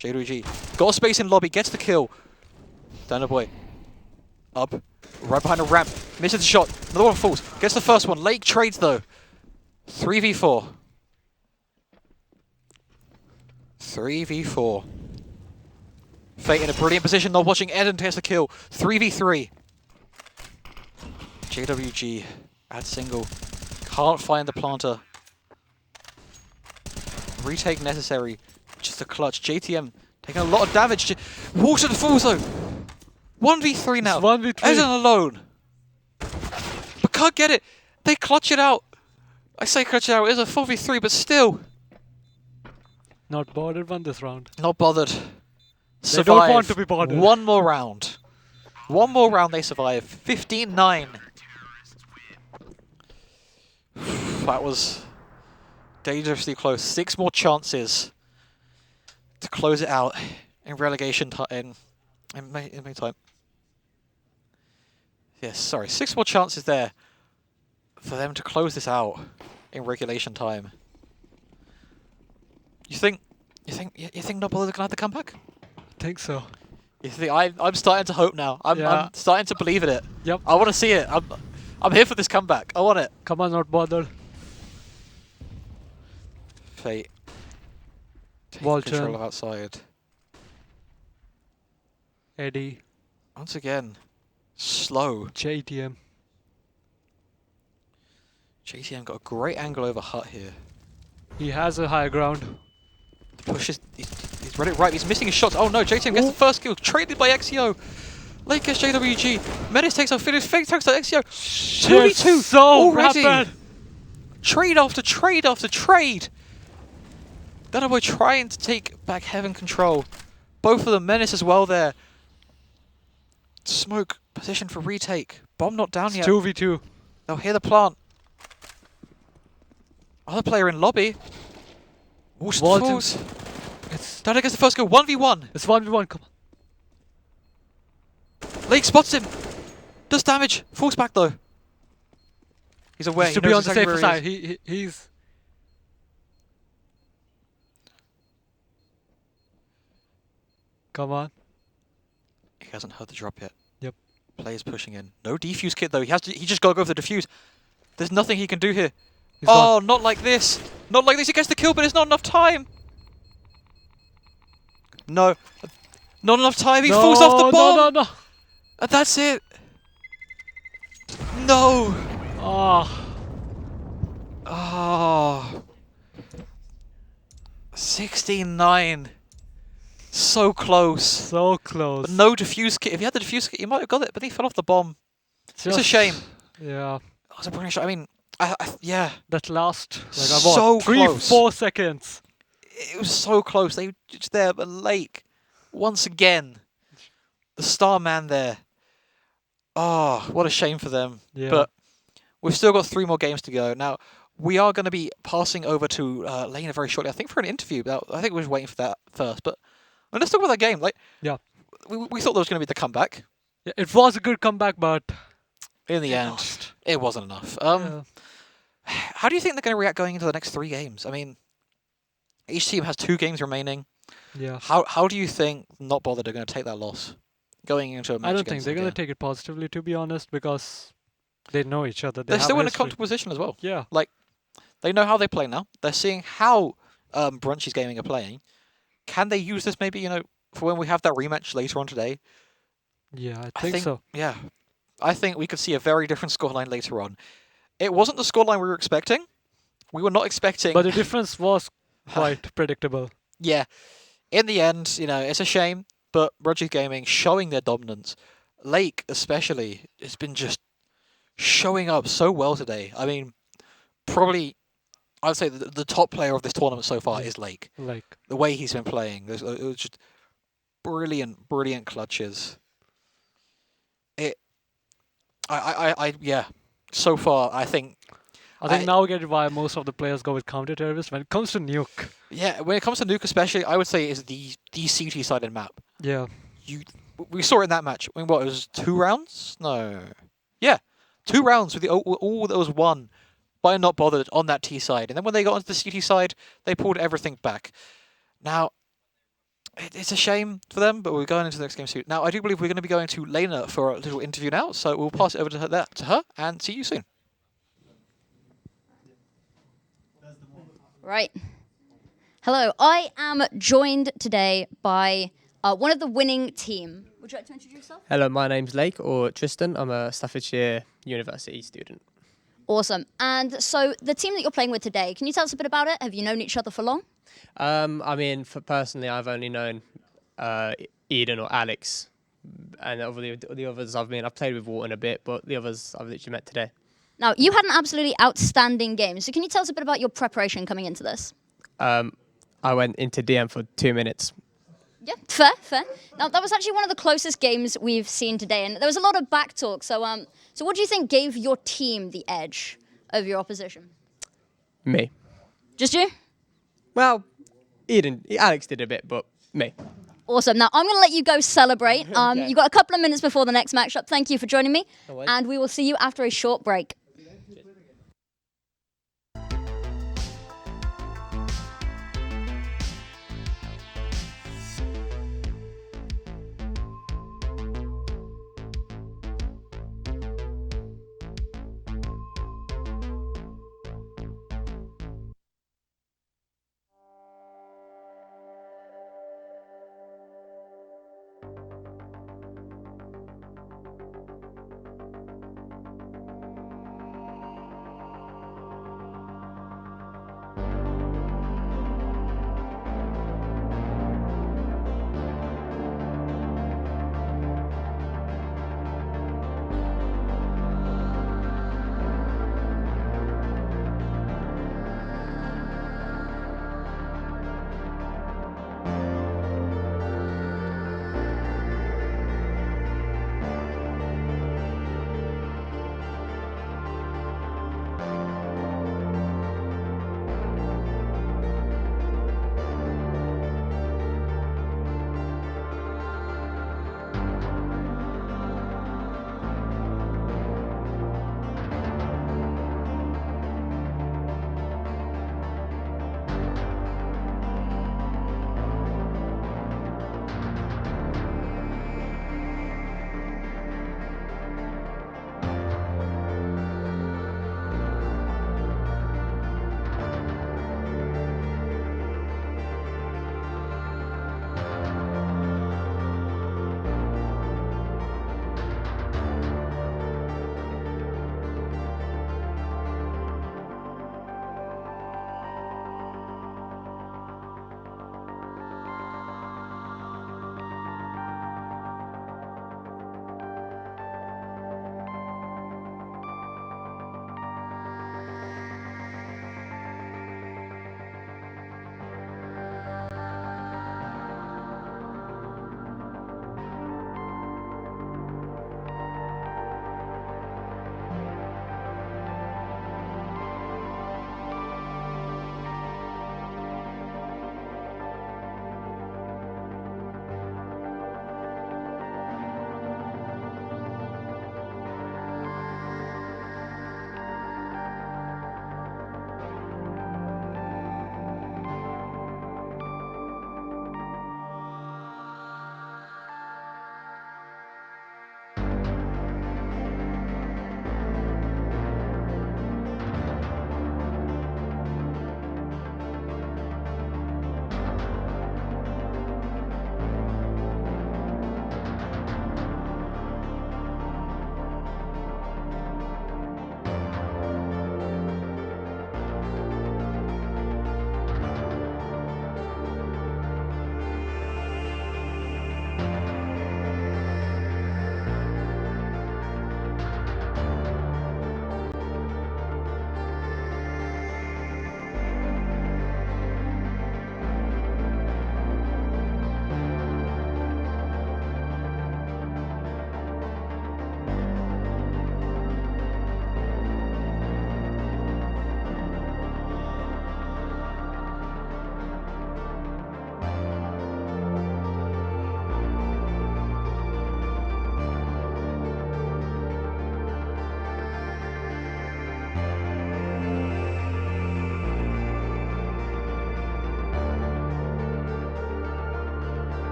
Speaker 2: JWG got a space in lobby, gets the kill. Boy up, right behind a ramp, misses the shot. Another one falls, gets the first one. Lake trades though. 3v4. 3v4. Fate in a brilliant position, not watching Eden takes the kill. 3v3. JWG at single. Can't find the planter. Retake necessary. Just a clutch. JTM taking a lot of damage. Walton falls though. 1v3 now.
Speaker 3: It's 1v3.
Speaker 2: Eden alone. But can't get it. They clutch it out. I say clutch it out. It is a 4v3, but still.
Speaker 3: Not bothered won this round.
Speaker 2: Not bothered.
Speaker 3: They don't want to be bothered.
Speaker 2: 1 more round. 1 more round they survive. 15-9. That was dangerously close. 6 more chances to close it out in relegation time. In May time. Yes, sorry. 6 more chances there for them to close this out in regulation time. You think Not Bothered can have the comeback?
Speaker 3: I think so.
Speaker 2: You think I'm starting to hope now. I'm starting to believe in it.
Speaker 3: Yep.
Speaker 2: I want to see it. I'm here for this comeback. I want it.
Speaker 3: Come on, Not Bothered.
Speaker 2: Fate. Take
Speaker 3: Walton.
Speaker 2: control of outside.
Speaker 3: Eddie.
Speaker 2: Once again, slow.
Speaker 3: JTM.
Speaker 2: JTM got a great angle over Hut here.
Speaker 3: He has a high ground.
Speaker 2: The push is... He's read it right. He's missing his shots. Oh no, JTM gets the first kill. Traded by Exio. Late gets JWG. Menace takes off Finish. Fake takes out Exio. 2v2
Speaker 3: so
Speaker 2: already.
Speaker 3: rapid.
Speaker 2: Trade after trade after trade. That boy trying to take back Heaven control. Both of them, Menace as well there. Smoke, position for retake. Bomb not down yet.
Speaker 3: 2v2.
Speaker 2: They'll hear the plant. Other player in lobby. Falls. Down against the first goal. 1v1.
Speaker 3: It's 1v1. Come on.
Speaker 2: Lake spots him. Does damage. Falls back though. He's away.
Speaker 3: He should be on the safer side. He's... Come on.
Speaker 2: He hasn't heard the drop yet.
Speaker 3: Yep.
Speaker 2: Player's pushing in. No defuse kit though. He just got to go for the defuse. There's nothing he can do here.
Speaker 3: He's
Speaker 2: oh,
Speaker 3: gone.
Speaker 2: not like this. Not like this. He gets the kill, but it's not enough time. No. Not enough time. He falls off the bomb.
Speaker 3: No.
Speaker 2: And that's it. No.
Speaker 3: Oh.
Speaker 2: Oh. 16-9. So close.
Speaker 3: So close.
Speaker 2: But no defuse kit. If he had the defuse kit, he might have got it, but he fell off the bomb. It's a shame.
Speaker 3: Yeah.
Speaker 2: That was a brilliant shot. I mean, yeah.
Speaker 3: That last, like,
Speaker 2: So
Speaker 3: what, 3,
Speaker 2: close.
Speaker 3: 4 seconds.
Speaker 2: It was so close. They were just there, but Lake, once again, the star man there. Oh, what a shame for them.
Speaker 3: Yeah.
Speaker 2: But we've still got 3 more games to go. Now, we are going to be passing over to Lena very shortly, I think, for an interview. I think we're just waiting for that first. But let's talk about that game. Like,
Speaker 3: Yeah.
Speaker 2: we thought there was going to be the comeback.
Speaker 3: Yeah, it was a good comeback, but
Speaker 2: In the end, it wasn't enough. How do you think they're going to react going into the next 3 games? I mean, each team has 2 games remaining.
Speaker 3: yeah.
Speaker 2: How do you think Not Bothered are going to take that loss going into a match?
Speaker 3: I don't think
Speaker 2: against
Speaker 3: they're going to
Speaker 2: India?
Speaker 3: take it positively, to be honest, because they know each other.
Speaker 2: They're
Speaker 3: have
Speaker 2: still in a
Speaker 3: history.
Speaker 2: comfortable position as well.
Speaker 3: Yeah.
Speaker 2: They know how they play now. They're seeing how Brunchy's Gaming are playing. Can they use this maybe, for when we have that rematch later on today?
Speaker 3: Yeah, I think so.
Speaker 2: Yeah. I think we could see a very different scoreline later on. It wasn't the scoreline we were expecting. We were not expecting...
Speaker 3: But the difference was quite predictable.
Speaker 2: Yeah. In the end, it's a shame, but Brunchy's Gaming showing their dominance. Lake, especially, has been just showing up so well today. I mean, probably, I'd say the top player of this tournament so far is Lake. The way he's been playing, it was just brilliant clutches. Yeah. So far, I think
Speaker 3: now we get why most of the players go with counter-terrorist. When it comes to Nuke.
Speaker 2: Yeah, when it comes to Nuke especially, I would say it's the CT-sided map.
Speaker 3: Yeah.
Speaker 2: We saw it in that match. I mean, what, it was 2 rounds? No. Yeah, 2 rounds with all that was won by Not Bothered on that T side. And then when they got onto the CT side, they pulled everything back. Now, it's a shame for them, but we're going into the next game soon. Now, I do believe we're going to be going to Lena for a little interview now, so we'll pass it over to her and see you soon.
Speaker 1: Right. Hello, I am joined today by one of the winning team. Would you like to introduce yourself?
Speaker 5: Hello, my name's Lake, or Tristan. I'm a Staffordshire University student.
Speaker 1: Awesome. And so the team that you're playing with today, can you tell us a bit about it? Have you known each other for long?
Speaker 5: I mean, personally, I've only known Eden or Alex, and the others, I've played with Wharton a bit, but the others I've literally met today.
Speaker 1: Now, you had an absolutely outstanding game. So can you tell us a bit about your preparation coming into this?
Speaker 5: I went into DM for 2 minutes.
Speaker 1: Yeah, fair. Now, that was actually one of the closest games we've seen today, and there was a lot of back talk. So what do you think gave your team the edge over your opposition?
Speaker 5: Me.
Speaker 1: Just you?
Speaker 5: Well, Alex did a bit, but me.
Speaker 1: Awesome. Now, I'm going to let you go celebrate.
Speaker 5: Okay.
Speaker 1: You've got a couple of minutes before the next matchup. Thank you for joining me,
Speaker 5: No worries.
Speaker 1: and we will see you after a short break.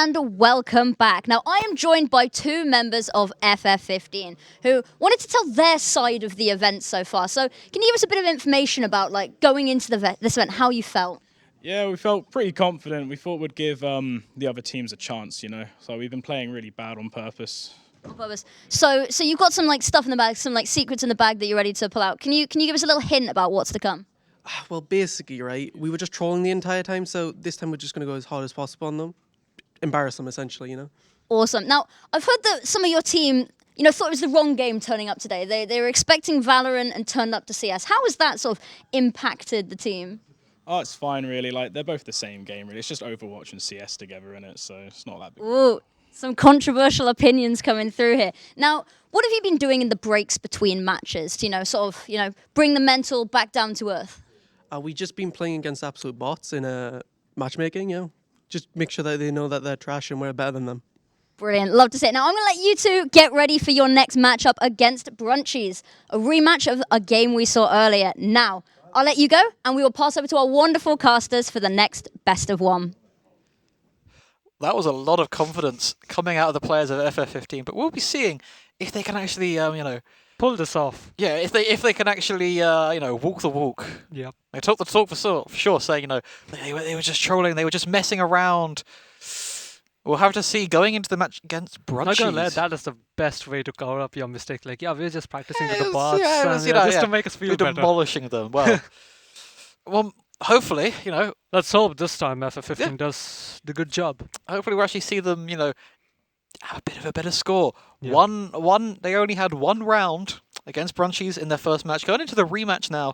Speaker 1: and welcome back. Now, I am joined by two members of FF15 who wanted to tell their side of the event so far. So, can you give us a bit of information about going into this event, how you felt?
Speaker 6: Yeah, we felt pretty confident. We thought we'd give the other teams a chance, So we've been playing really bad on purpose.
Speaker 1: On purpose. So you've got some stuff in the bag, some secrets in the bag that you're ready to pull out. Can you give us a little hint about what's to come?
Speaker 7: Well, basically, right, we were just trolling the entire time, so this time we're just going to go as hard as possible on them. Embarrass them, essentially,
Speaker 1: Awesome. Now, I've heard that some of your team, thought it was the wrong game turning up today. They were expecting Valorant and turned up to CS. How has that sort of impacted the team?
Speaker 6: Oh, it's fine, really. They're both the same game, really. It's just Overwatch and CS together in it, so it's not that big.
Speaker 1: Ooh, some controversial opinions coming through here. Now, what have you been doing in the breaks between matches to, bring the mental back down to earth?
Speaker 7: We just been playing against absolute bots in matchmaking, Just make sure that they know that they're trash and we're better than them.
Speaker 1: Brilliant. Love to see it. Now, I'm going to let you two get ready for your next matchup against Brunchies, a rematch of a game we saw earlier. Now, I'll let you go, and we will pass over to our wonderful casters for the next best of one.
Speaker 2: That was a lot of confidence coming out of the players of FF15, but we'll be seeing if they can actually,
Speaker 3: pull this off.
Speaker 2: Yeah, if they can actually, walk the walk.
Speaker 3: Yeah.
Speaker 2: They talk the talk for sure, saying, they were just trolling, they were just messing around. We'll have to see going into the match against Brunchies.
Speaker 3: I'm not gonna let that is the best way to cover up your mistake. We're just practicing with the
Speaker 2: It
Speaker 3: bots,
Speaker 2: was,
Speaker 3: just to make us feel better.
Speaker 2: Demolishing them. Well, hopefully,
Speaker 3: Let's hope this time FF15 does the good job.
Speaker 2: Hopefully we'll actually see them, have a bit of a better score.
Speaker 3: Yeah.
Speaker 2: They only had one round against Brunchies in their first match. Going into the rematch now,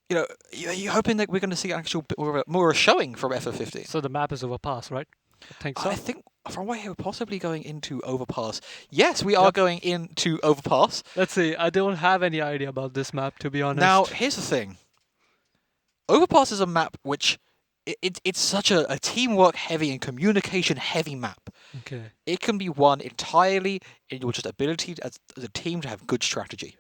Speaker 2: you're hoping that we're going to see an actual bit more a showing from FF15.
Speaker 3: So the map is overpass, right? I think so.
Speaker 2: I think from what we're possibly going into Overpass. Yes, we are going into Overpass.
Speaker 3: Let's see. I don't have any idea about this map, to be honest.
Speaker 2: Now, here's the thing. Overpass is a map which it's such a teamwork heavy and communication heavy map.
Speaker 3: Okay.
Speaker 2: It can be won entirely in your just ability as a team to have good strategy.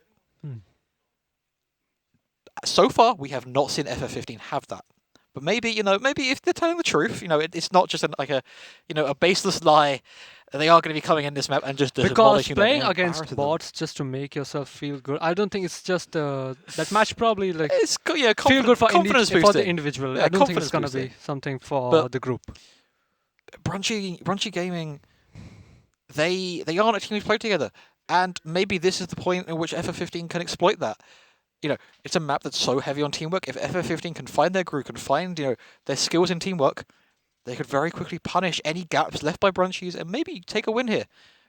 Speaker 2: So far, we have not seen FF15 have that. But maybe if they're telling the truth, it's not just a baseless lie. They are going to be coming in this map and just
Speaker 3: because playing against bots just to make yourself feel good. I don't think it's just that match probably feel good for the individual.
Speaker 2: Yeah,
Speaker 3: I don't think it's going to be something for the group.
Speaker 2: Brunchy Gaming, they aren't a team who's played together, and maybe this is the point in which FF15 can exploit that. It's a map that's so heavy on teamwork. If FF15 can find their group, can find their skills in teamwork, they could very quickly punish any gaps left by Brunchies and maybe take a win here.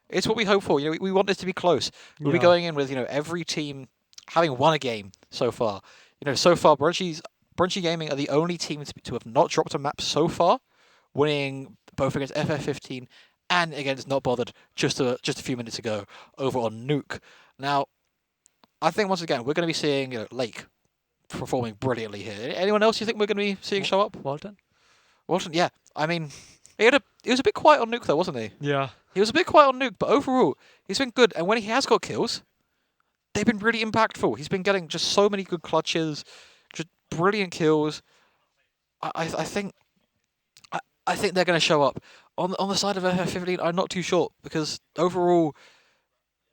Speaker 2: It's what we hope for. We want this to be close. We'll be going in with every team having won a game so far. So far Brunchy Gaming are the only team to have not dropped a map so far, winning both against FF15 and against Not Bothered just a few minutes ago over on Nuke. Now, I think once again we're going to be seeing Lake performing brilliantly here. Anyone else you think we're going to be seeing show up?
Speaker 3: Walton,
Speaker 2: yeah. I mean, he was a bit quiet on Nuke though, wasn't he?
Speaker 3: Yeah.
Speaker 2: He was a bit quiet on Nuke, but overall he's been good. And when he has got kills, they've been really impactful. He's been getting just so many good clutches, just brilliant kills. I think they're going to show up on the side of FF15. I'm not too sure because overall,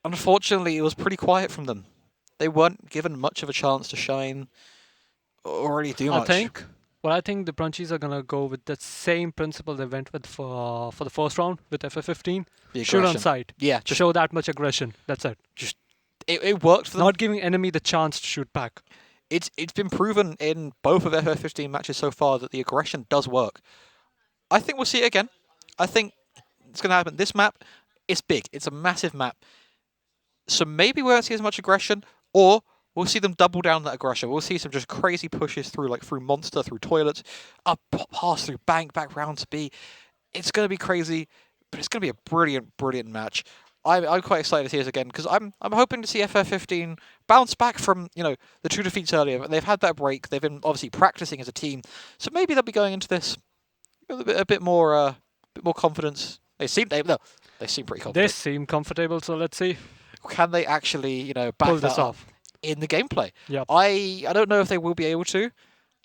Speaker 2: unfortunately, it was pretty quiet from them. They weren't given much of a chance to shine or really do much.
Speaker 3: I think the Brunchies are gonna go with the same principle they went with for the first round with FF15. Shoot on sight.
Speaker 2: Yeah,
Speaker 3: just show that much aggression. That's it.
Speaker 2: It worked for them.
Speaker 3: Not giving enemy the chance to shoot back.
Speaker 2: It's been proven in both of FF15 matches so far that the aggression does work. I think we'll see it again. I think it's gonna happen. This map, it's big. It's a massive map. So maybe we won't see as much aggression. Or we'll see them double down that aggression. We'll see some just crazy pushes through Monster, through toilets, up, pass through bank, back round to B. It's going to be crazy, but it's going to be a brilliant, brilliant match. I'm quite excited to see this again because I'm hoping to see FF15 bounce back from the 2 defeats earlier. They've had that break. They've been obviously practicing as a team, so maybe they'll be going into this with a bit more confidence. They seem pretty confident.
Speaker 3: They seem comfortable, so let's see.
Speaker 2: Can they actually, back
Speaker 3: pull
Speaker 2: that
Speaker 3: this
Speaker 2: up
Speaker 3: off
Speaker 2: in the gameplay?
Speaker 3: Yep.
Speaker 2: I don't know if they will be able to.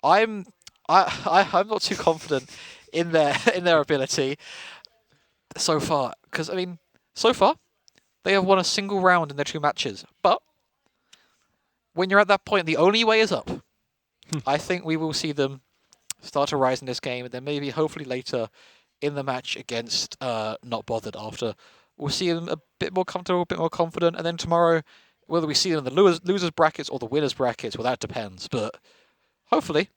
Speaker 2: I'm not too confident in their ability. so far. Because, I mean, so far, they have won a single round in their 2 matches. But when you're at that point, the only way is up. I think we will see them start to rise in this game, and then maybe, hopefully, later in the match against Not Bothered after, we'll see them a bit more comfortable, a bit more confident, and then tomorrow, whether we see them in the losers brackets or the winners brackets, well, that depends. But hopefully.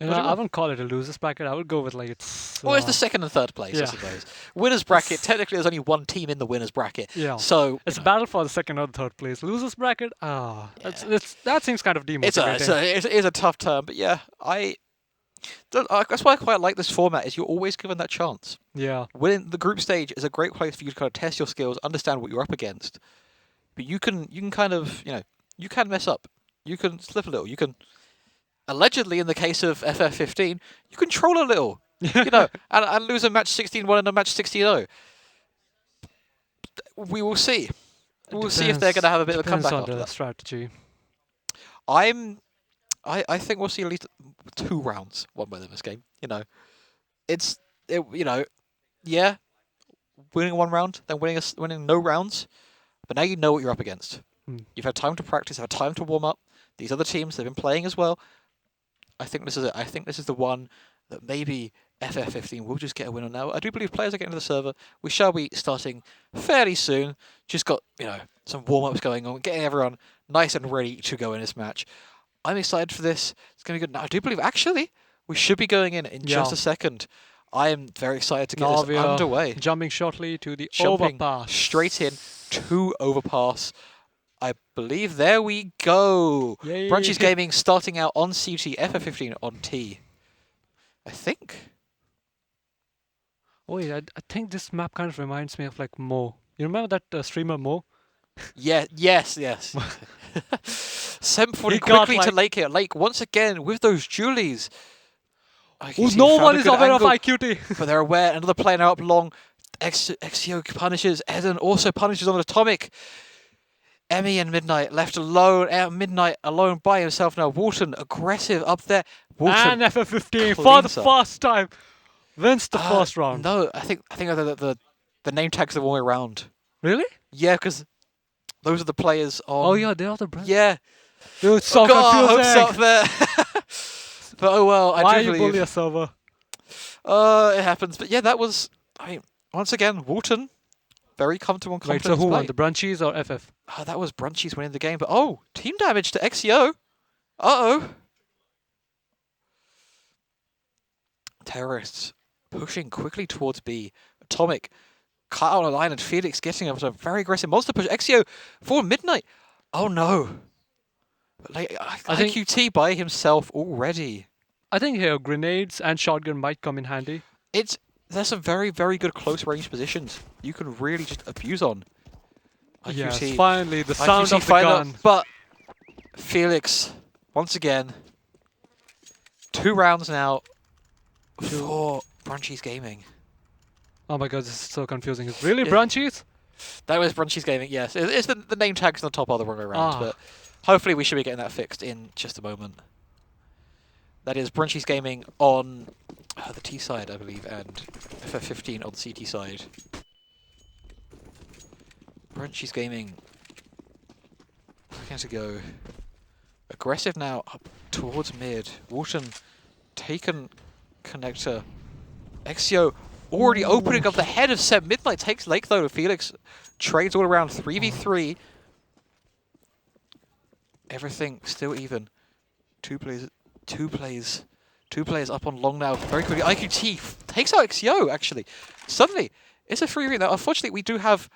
Speaker 3: You know, I wouldn't call it a losers bracket. I would go with like it's.
Speaker 2: Well, it's the second and third place, I suppose. Winners bracket. Technically, there's only one team in the winners bracket.
Speaker 3: Yeah.
Speaker 2: So
Speaker 3: it's a battle for the second or third place. Losers bracket. That seems kind of demotivating.
Speaker 2: It is a tough term, but yeah, that's why I quite like this format. Is you're always given that chance.
Speaker 3: Yeah.
Speaker 2: Winning the group stage is a great place for you to kind of test your skills, understand what you're up against. But you can kind of you can mess up. You can slip a little. You can. Allegedly, in the case of FF15, you can troll a little, and lose a match 16-1 and a match 16-0. We will see. We'll see if they're going to have a bit of a comeback
Speaker 3: on
Speaker 2: after
Speaker 3: the
Speaker 2: that.
Speaker 3: strategy.
Speaker 2: I think we'll see at least 2 rounds won by them this game. Winning 1 round, then winning no rounds, but now you know what you're up against. You've had time to practice, had time to warm up. These other teams, they've been playing as well. I think this is it. I think this is the one that maybe FF15 will just get a win on now. I do believe players are getting to the server. We shall be starting fairly soon. Just got, some warm-ups going on, getting everyone nice and ready to go in this match. I'm excited for this. It's going to be good. Now, I do believe, actually, we should be going in just a second. I am very excited to get this underway.
Speaker 3: Jumping shortly to the overpass.
Speaker 2: Straight in to overpass. I believe there we go.
Speaker 3: Yay.
Speaker 2: Brunchies Gaming starting out on CT, FF15 on T. I think.
Speaker 3: Oh yeah, I think this map kind of reminds me of like Mo. You remember that streamer Mo?
Speaker 2: Yeah, yes. Sent forward quickly to Lake here. Lake once again with those Julies.
Speaker 3: No one is aware of IQT.
Speaker 2: But they're aware. Another player now up long. Exio punishes. Eden also punishes on Atomic. Emmy and Midnight left alone. Midnight alone by himself now. Walton aggressive up there. Walton
Speaker 3: and FF15 for the first time wins the first round.
Speaker 2: No, I think the name tags the wrong way around.
Speaker 3: Really?
Speaker 2: Yeah, because those are the players on.
Speaker 3: Oh yeah, they are the brothers.
Speaker 2: Yeah.
Speaker 3: Dude, so confusing.
Speaker 2: Hopes up there. But oh well,
Speaker 3: Why you bully a server?
Speaker 2: It happens. But yeah, that was. Once again, Walton. Very comfortable and confident.
Speaker 3: Wait, so who won, the Brunchies or FF?
Speaker 2: That was Brunchies winning the game, but team damage to Exio. Terrorists pushing quickly towards B. Atomic cut out a line, and Felix getting up to a very aggressive monster push. Exio for Midnight. Oh no. I think IQT by himself already.
Speaker 3: I think here grenades and shotgun might come in handy.
Speaker 2: There's some very, very good close range positions you can really just abuse on. IQT,
Speaker 3: yes, finally, the sound of the gun.
Speaker 2: But Felix, once again, 2 rounds now for Brunchies Gaming.
Speaker 3: Oh my god, this is so confusing. It's really Brunchies?
Speaker 2: That was Brunchies Gaming, yes. It's the name tags on the top are the wrong way around, but hopefully we should be getting that fixed in just a moment. That is Brunchies Gaming on the T side, I believe, and FF15 on the CT side. Brunchies Gaming looking to go aggressive now up towards mid. Walton taken connector. Exio already opening up the head of Seb. Midnight takes Lake though. Felix trades all around 3v3. Everything still even. Two players up on long now. Very quickly. IQT takes out Exio actually. Suddenly, it's a 3v3. Now, unfortunately, we do have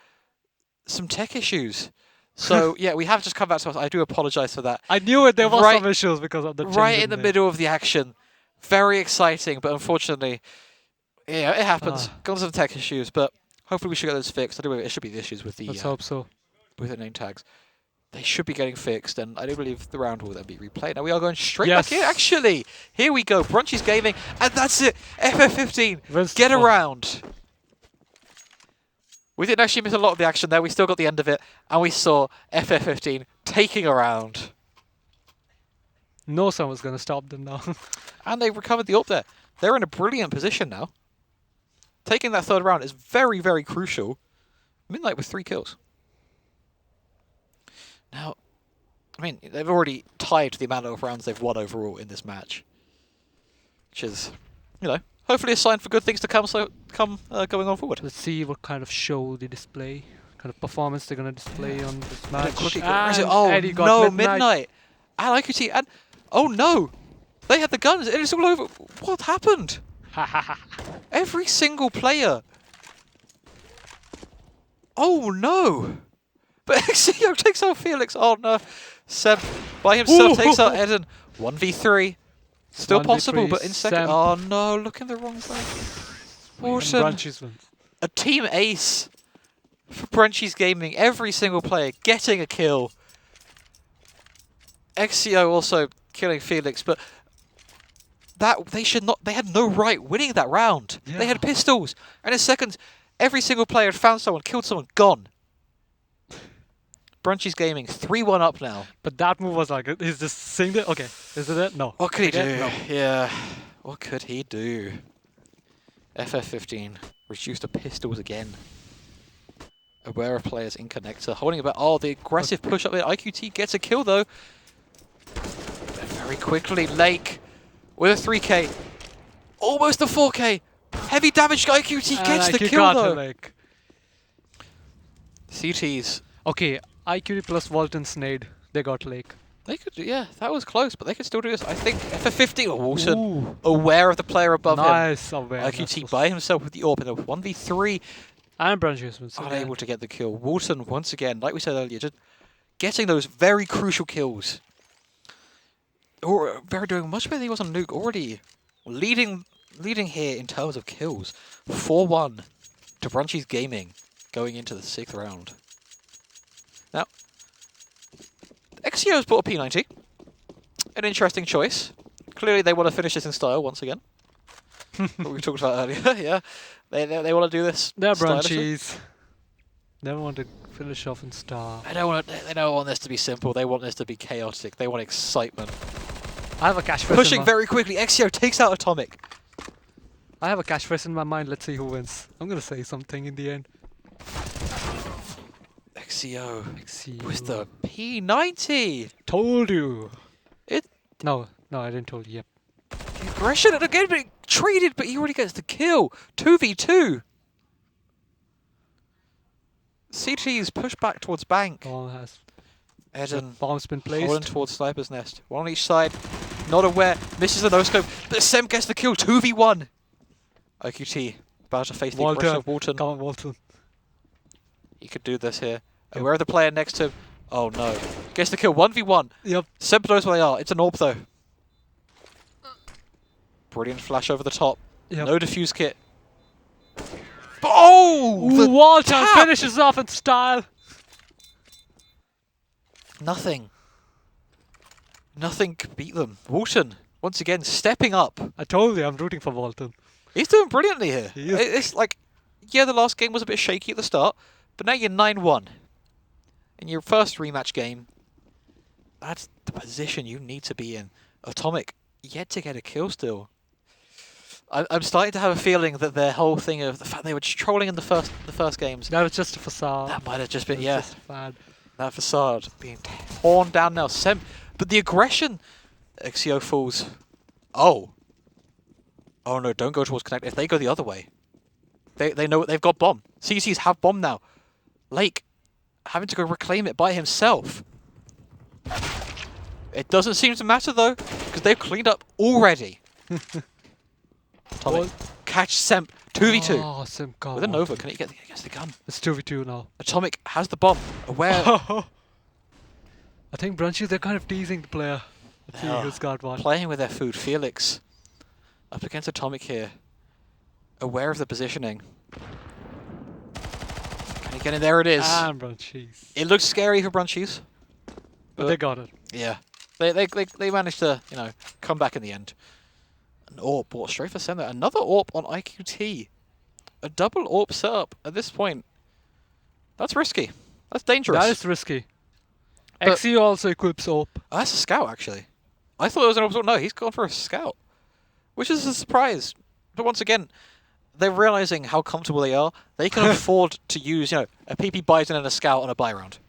Speaker 2: some tech issues. So, yeah, we have just come back to us. I do apologize for that.
Speaker 3: I knew it. There was some issues because of the change.
Speaker 2: Right in the middle of the action. Very exciting, but unfortunately, yeah, it happens. Got some tech issues, but hopefully we should get those fixed. I do believe it should be the issues with the...
Speaker 3: Let's hope so.
Speaker 2: With the name tags. They should be getting fixed, and I do believe the round will then be replayed. Now we are going straight back in. Actually, here we go. Brunchies Gaming, and that's it. FF15, get around. We didn't actually miss a lot of the action there. We still got the end of it, and we saw FF15 taking a round.
Speaker 3: No someone's going to stop them now.
Speaker 2: And they've recovered the up there. They're in a brilliant position now. taking that third round is very, very crucial. MidLANds with 3 kills. Now, I mean, they've already tied the amount of rounds they've won overall in this match, which is, you know, hopefully a sign for good things to come. Going on forward.
Speaker 3: Let's see what kind of show they display, kind of performance they're gonna display on this match.
Speaker 2: Oh no, Midnight. And IQT, and oh no, they had the guns, and it's all over. What happened? Every single player. Oh no. But Exio takes out Felix. Oh no. Seb by himself takes out Eden. 1v3. Still
Speaker 3: 1v3,
Speaker 2: possible, but in second.
Speaker 3: Seb.
Speaker 2: Oh no, look in the wrong place. Wharton. A team ace for Brunchies Gaming. Every single player getting a kill. Exio also killing Felix, but that they had no right winning that round.
Speaker 3: Yeah.
Speaker 2: They had pistols, and in seconds, every single player had found someone, killed someone, gone. Brunchies Gaming 3-1 up now.
Speaker 3: But that move was like, he's just saying that. Okay, is it it? No.
Speaker 2: What could he do?
Speaker 3: No.
Speaker 2: Yeah, what could he do? FF15 reduced to pistols again. Aware of players in connector, holding about. Oh, the aggressive push up there. IQT gets a kill though. Very quickly, Lake with a 3k, almost a 4k. Heavy damage. IQT gets the kill though.
Speaker 3: Like.
Speaker 2: CTs.
Speaker 3: Okay, IQT plus Walton Snade. They got Lake.
Speaker 2: They could, yeah, that was close, but they could still do this. I think FF15 or Walton, aware of the player above him.
Speaker 3: Nice awareness.
Speaker 2: IQT by himself with the AWP in a 1v3.
Speaker 3: And Brunchies was
Speaker 2: Unable to get the kill. Walton, once again, like we said earlier, just getting those very crucial kills. Or very doing much better than he was on Nuke. Already leading here in terms of kills. 4-1 to Brunchies Gaming going into the 6th round. Now, Exio's bought a P90. An interesting choice. Clearly they want to finish this in style once again. What we talked about earlier, yeah. They want to do this.
Speaker 3: They're Brunchies. They want to finish off in style.
Speaker 2: They don't want this to be simple. They want this to be chaotic. They want excitement.
Speaker 3: I have a cash press.
Speaker 2: Pushing very quickly. Exio takes out Atomic.
Speaker 3: I have a cash press in my mind. Let's see who wins. I'm gonna say something in the end.
Speaker 2: Exio with the P90.
Speaker 3: Told you.
Speaker 2: It.
Speaker 3: No, I didn't told you. Yep.
Speaker 2: The aggression and again being treated, but he already gets the kill. 2v2. CT's pushed back towards bank.
Speaker 3: Bomb has.
Speaker 2: Eden
Speaker 3: Bomb's been placed.
Speaker 2: holding towards Sniper's Nest. One on each side. Not aware. Misses the no-scope. But Sem gets the kill. 2v1. IQT about to face the aggression of Walton.
Speaker 3: Come on, Walton.
Speaker 2: He could do this here. Aware of the player next to him. Oh no. Gets the kill. 1v1.
Speaker 3: Yep.
Speaker 2: Sem knows where they are. It's an AWP though. Brilliant flash over the top.
Speaker 3: Yep.
Speaker 2: No defuse kit. Oh!
Speaker 3: Ooh, Walton finishes off in style.
Speaker 2: Nothing could beat them. Walton, once again, stepping up.
Speaker 3: I told you, I'm rooting for Walton.
Speaker 2: He's doing brilliantly here.
Speaker 3: He is.
Speaker 2: It's like, yeah, the last game was a bit shaky at the start, but now you're 9-1. In your first rematch game, that's the position you need to be in. Atomic, yet to get a kill still. I'm starting to have a feeling that their whole thing of the fact they were just trolling in the first games.
Speaker 3: That was just a facade.
Speaker 2: That might have just been,
Speaker 3: It was
Speaker 2: yeah.
Speaker 3: just a fad.
Speaker 2: That facade being torn down now. But the aggression. Exio falls. Oh. Oh no, don't go towards connect. If they go the other way, they know they've got bomb. CCs have bomb now. Lake having to go reclaim it by himself. It doesn't seem to matter though, because they've cleaned up already. Atomic catch Semp 2v2.
Speaker 3: Oh, Semp got
Speaker 2: with a Nova. Can he get the gun?
Speaker 3: It's 2v2 now.
Speaker 2: Atomic has the bomb. Aware.
Speaker 3: I think Brunchies, they're kind of teasing the player. Let's see who's got what.
Speaker 2: Playing with their food. Felix up against Atomic here. Aware of the positioning. Can he get in? There it is.
Speaker 3: And Brunchies.
Speaker 2: It looks scary for Brunchies.
Speaker 3: But they got it.
Speaker 2: Yeah. They managed to, you know, come back in the end. An AWP brought straight for center. Another AWP on IQT. A double AWP setup at this point. That's risky. That's dangerous.
Speaker 3: That is risky.
Speaker 2: But
Speaker 3: XE also equips AWP.
Speaker 2: Oh, that's a scout, actually. I thought it was an AWP. No, he's gone for a scout. Which is a surprise. But once again, they're realizing how comfortable they are. They can afford to use, a PP Bison and a Scout on a buy round.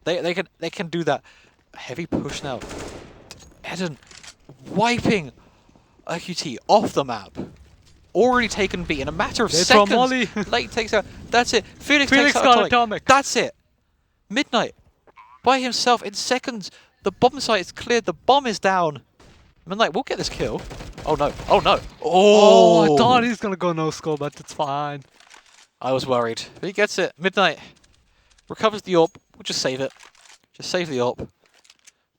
Speaker 2: They can do that. Heavy push now. Eden wiping IQT off the map. Already taken B in a matter of seconds. Lake takes out. That's it. Felix takes out Atomic. That's it. Midnight by himself in seconds. The bomb site is cleared. The bomb is down. Midnight will get this kill. Oh no. Oh no.
Speaker 3: Oh, I thought he's gonna go no score, but it's fine.
Speaker 2: I was worried. But he gets it. Midnight recovers the AWP. We'll just save it. Just save the AWP.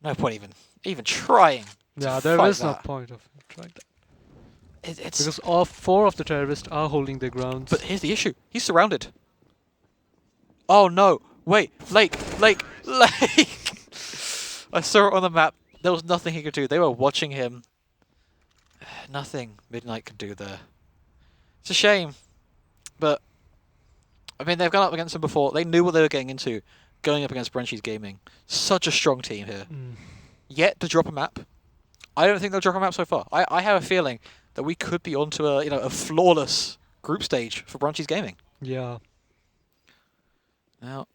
Speaker 2: No point even trying.
Speaker 3: Yeah, there is no point of trying that.
Speaker 2: It's
Speaker 3: because all 4 of the terrorists are holding their grounds.
Speaker 2: But here's the issue. He's surrounded. Oh no. Wait. Lake. I saw it on the map. There was nothing he could do. They were watching him. Nothing Midnight could do there. It's a shame. But, I mean, they've gone up against him before. They knew what they were getting into going up against Brunchy's Gaming. Such a strong team here. Yet to drop a map. I don't think they'll drop a map so far. I have a feeling that we could be onto a flawless group stage for Brunchy's Gaming.
Speaker 3: Yeah.
Speaker 2: Now,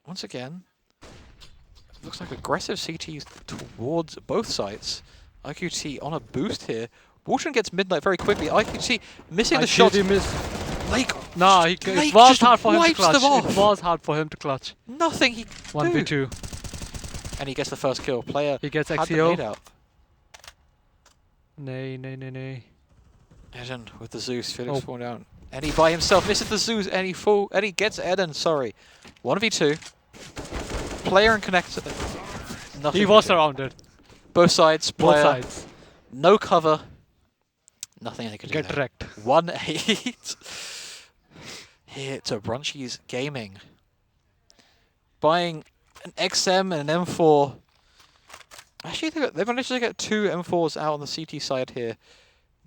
Speaker 2: once again, it looks like aggressive CTs towards both sites. IQT on a boost here. Walton gets Midnight very quickly. IQT missing the shot. Lake.
Speaker 3: No, it was hard for him to clutch. It was hard for him to clutch.
Speaker 2: Nothing he could
Speaker 3: 1v2.
Speaker 2: And he gets the first kill. Player
Speaker 3: he gets
Speaker 2: had the
Speaker 3: XEO.
Speaker 2: nade out.
Speaker 3: Nay.
Speaker 2: Eden with the Zeus. Felix falling down. Eddie by himself misses the Zeus. Eddie gets Eden. Sorry. 1v2. Player and connector. Nothing
Speaker 3: he was surrounded.
Speaker 2: Both sides. Player.
Speaker 3: Both sides.
Speaker 2: No cover. Nothing they could do.
Speaker 3: Get wrecked.
Speaker 2: 1-8. Here to Brunchy's Gaming. Buying an XM and an M4. Actually, they've managed to get 2 M4s out on the CT side here.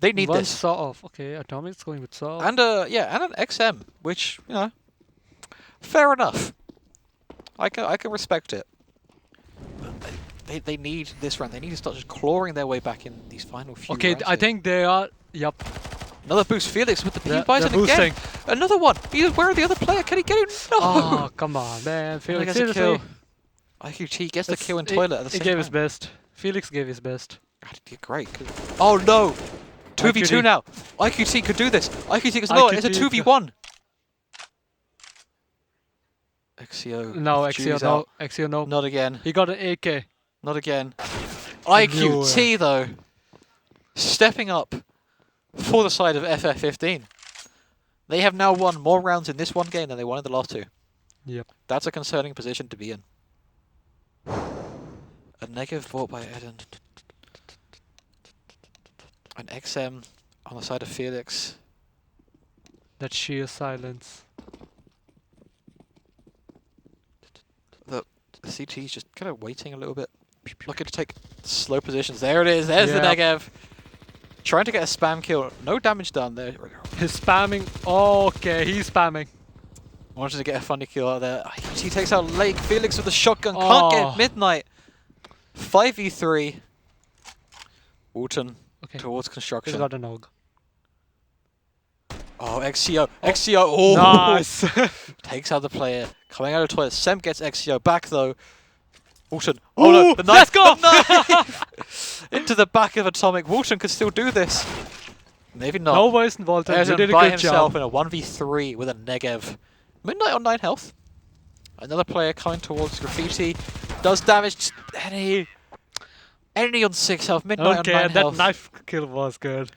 Speaker 2: They need this.
Speaker 3: Sort of. Okay, Atomic's going with Saw.
Speaker 2: And and an XM, which fair enough. I can respect it. But they need this round. They need to start just clawing their way back in these final few rounds.
Speaker 3: I think they are. Yep.
Speaker 2: Another boost. Felix with the P Bison again. Another one. Where are the other player? Can he get him? No.
Speaker 3: Oh, come on, man. Felix
Speaker 2: gets a kill. IQT gets the kill in toilet at the same time.
Speaker 3: He gave his best. Felix gave his best.
Speaker 2: God, he did great. Oh no. 2v2 now. IQT could do this. IQT goes, no, it's a 2v1. XEO.
Speaker 3: No, XEO, no. XEO, no.
Speaker 2: Not again.
Speaker 3: He got an AK.
Speaker 2: Not again. IQT, though, stepping up for the side of FF15. They have now won more rounds in this one game than they won in the last 2.
Speaker 3: Yep.
Speaker 2: That's a concerning position to be in. A negative bought by Eden. An XM on the side of Felix.
Speaker 3: That sheer silence.
Speaker 2: The CT's just kind of waiting a little bit. Looking to take slow positions. There it is. There's the Negev. Trying to get a spam kill. No damage done there.
Speaker 3: He's spamming. Okay, he's spamming.
Speaker 2: Wanted to get a funny kill out there. He takes out Lake. Felix with the shotgun. Can't get Midnight. 5v3. Walton towards construction.
Speaker 3: He's got an AUG.
Speaker 2: Oh, XCO. XCO. Oh,
Speaker 3: nice.
Speaker 2: Takes out the player. Coming out of the toilet. Semp gets XCO back though. Walton. Oh no, the knife. Let's go! Knife! Into the back of Atomic. Walton could still do this. Maybe not.
Speaker 3: No worse than Walton.
Speaker 2: There's
Speaker 3: You did a
Speaker 2: by
Speaker 3: good
Speaker 2: himself
Speaker 3: job.
Speaker 2: in a 1v3 with a Negev. Midnight on 9 health. Another player coming towards Graffiti. Does damage. Any on 6 health. Midnight on 9 health.
Speaker 3: That knife kill was good.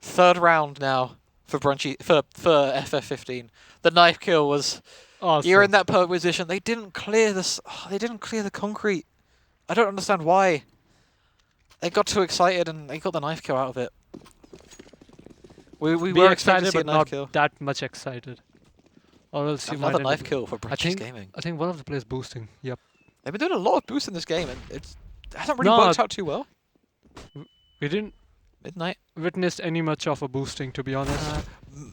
Speaker 2: 3rd round now for Brunchy for FF15. The knife kill was.
Speaker 3: Awesome.
Speaker 2: You're in that perfect position. They didn't clear this. They didn't clear the concrete. I don't understand why. They got too excited and they got the knife kill out of it. We were expecting to see a knife kill.
Speaker 3: That much excited. Or else you might
Speaker 2: Another knife kill for Brunchy's Gaming.
Speaker 3: I think one of the players boosting. Yep.
Speaker 2: They've been doing a lot of boosts in this game, and it hasn't really worked out too well.
Speaker 3: We didn't
Speaker 2: Midnight
Speaker 3: witness any much of a boosting, to be honest.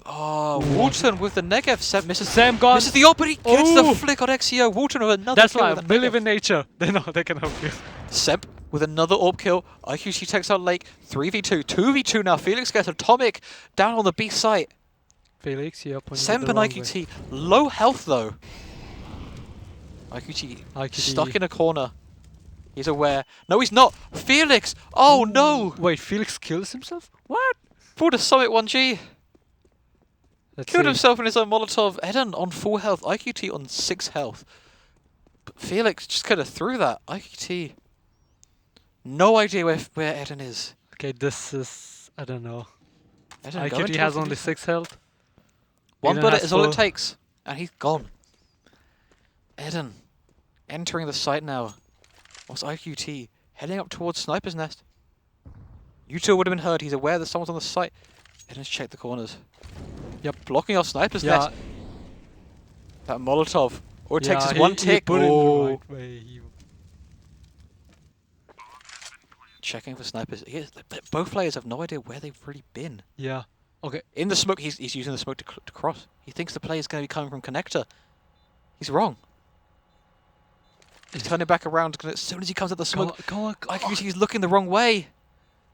Speaker 2: Walton with the Negev. Sam misses.
Speaker 3: Sam gone.
Speaker 2: Misses the AWP, but he gets the flick on XEO. Walton with another
Speaker 3: That's
Speaker 2: kill.
Speaker 3: why I
Speaker 2: with
Speaker 3: believe in nature. They know they can help you.
Speaker 2: Semp with another AWP kill. IQC takes out Lake. 3v2. 2v2 now. Felix gets Atomic down on the B site.
Speaker 3: Felix, yep.
Speaker 2: Semp and IQT, low health though. IQT stuck in a corner. He's aware. No, he's not. Felix! Oh no!
Speaker 3: Wait, Felix kills himself? What?
Speaker 2: Pulled a Summit 1G.
Speaker 3: Let's
Speaker 2: Killed
Speaker 3: see.
Speaker 2: himself in his own Molotov. Eden on full health. IQT on 6 health. But Felix just could have threw that. IQT. No idea where Eden is.
Speaker 3: Okay, this is... I don't know.
Speaker 2: Eden going
Speaker 3: IQT has
Speaker 2: towards the
Speaker 3: only
Speaker 2: defense.
Speaker 3: 6 health.
Speaker 2: One
Speaker 3: Eden
Speaker 2: bullet
Speaker 3: has
Speaker 2: is all it
Speaker 3: 4.
Speaker 2: takes. And he's gone. Eden entering the site now. What's IQT? Heading up towards Sniper's Nest. You two would have been heard. He's aware that someone's on the site. Eden's checked the corners.
Speaker 3: Yep.
Speaker 2: Blocking off Sniper's
Speaker 3: Yeah.
Speaker 2: Nest. That Molotov. All it takes
Speaker 3: Yeah,
Speaker 2: is one
Speaker 3: he
Speaker 2: tick.
Speaker 3: put it in the
Speaker 2: Oh.
Speaker 3: right way.
Speaker 2: Checking for snipers. Both players have no idea where they've really been.
Speaker 3: Yeah. Okay.
Speaker 2: In the smoke, he's using the smoke to cross. He thinks the player's going to be coming from connector. He's wrong. He's turning back around as soon as he comes at the smoke.
Speaker 3: Go on.
Speaker 2: IQT's looking the wrong way.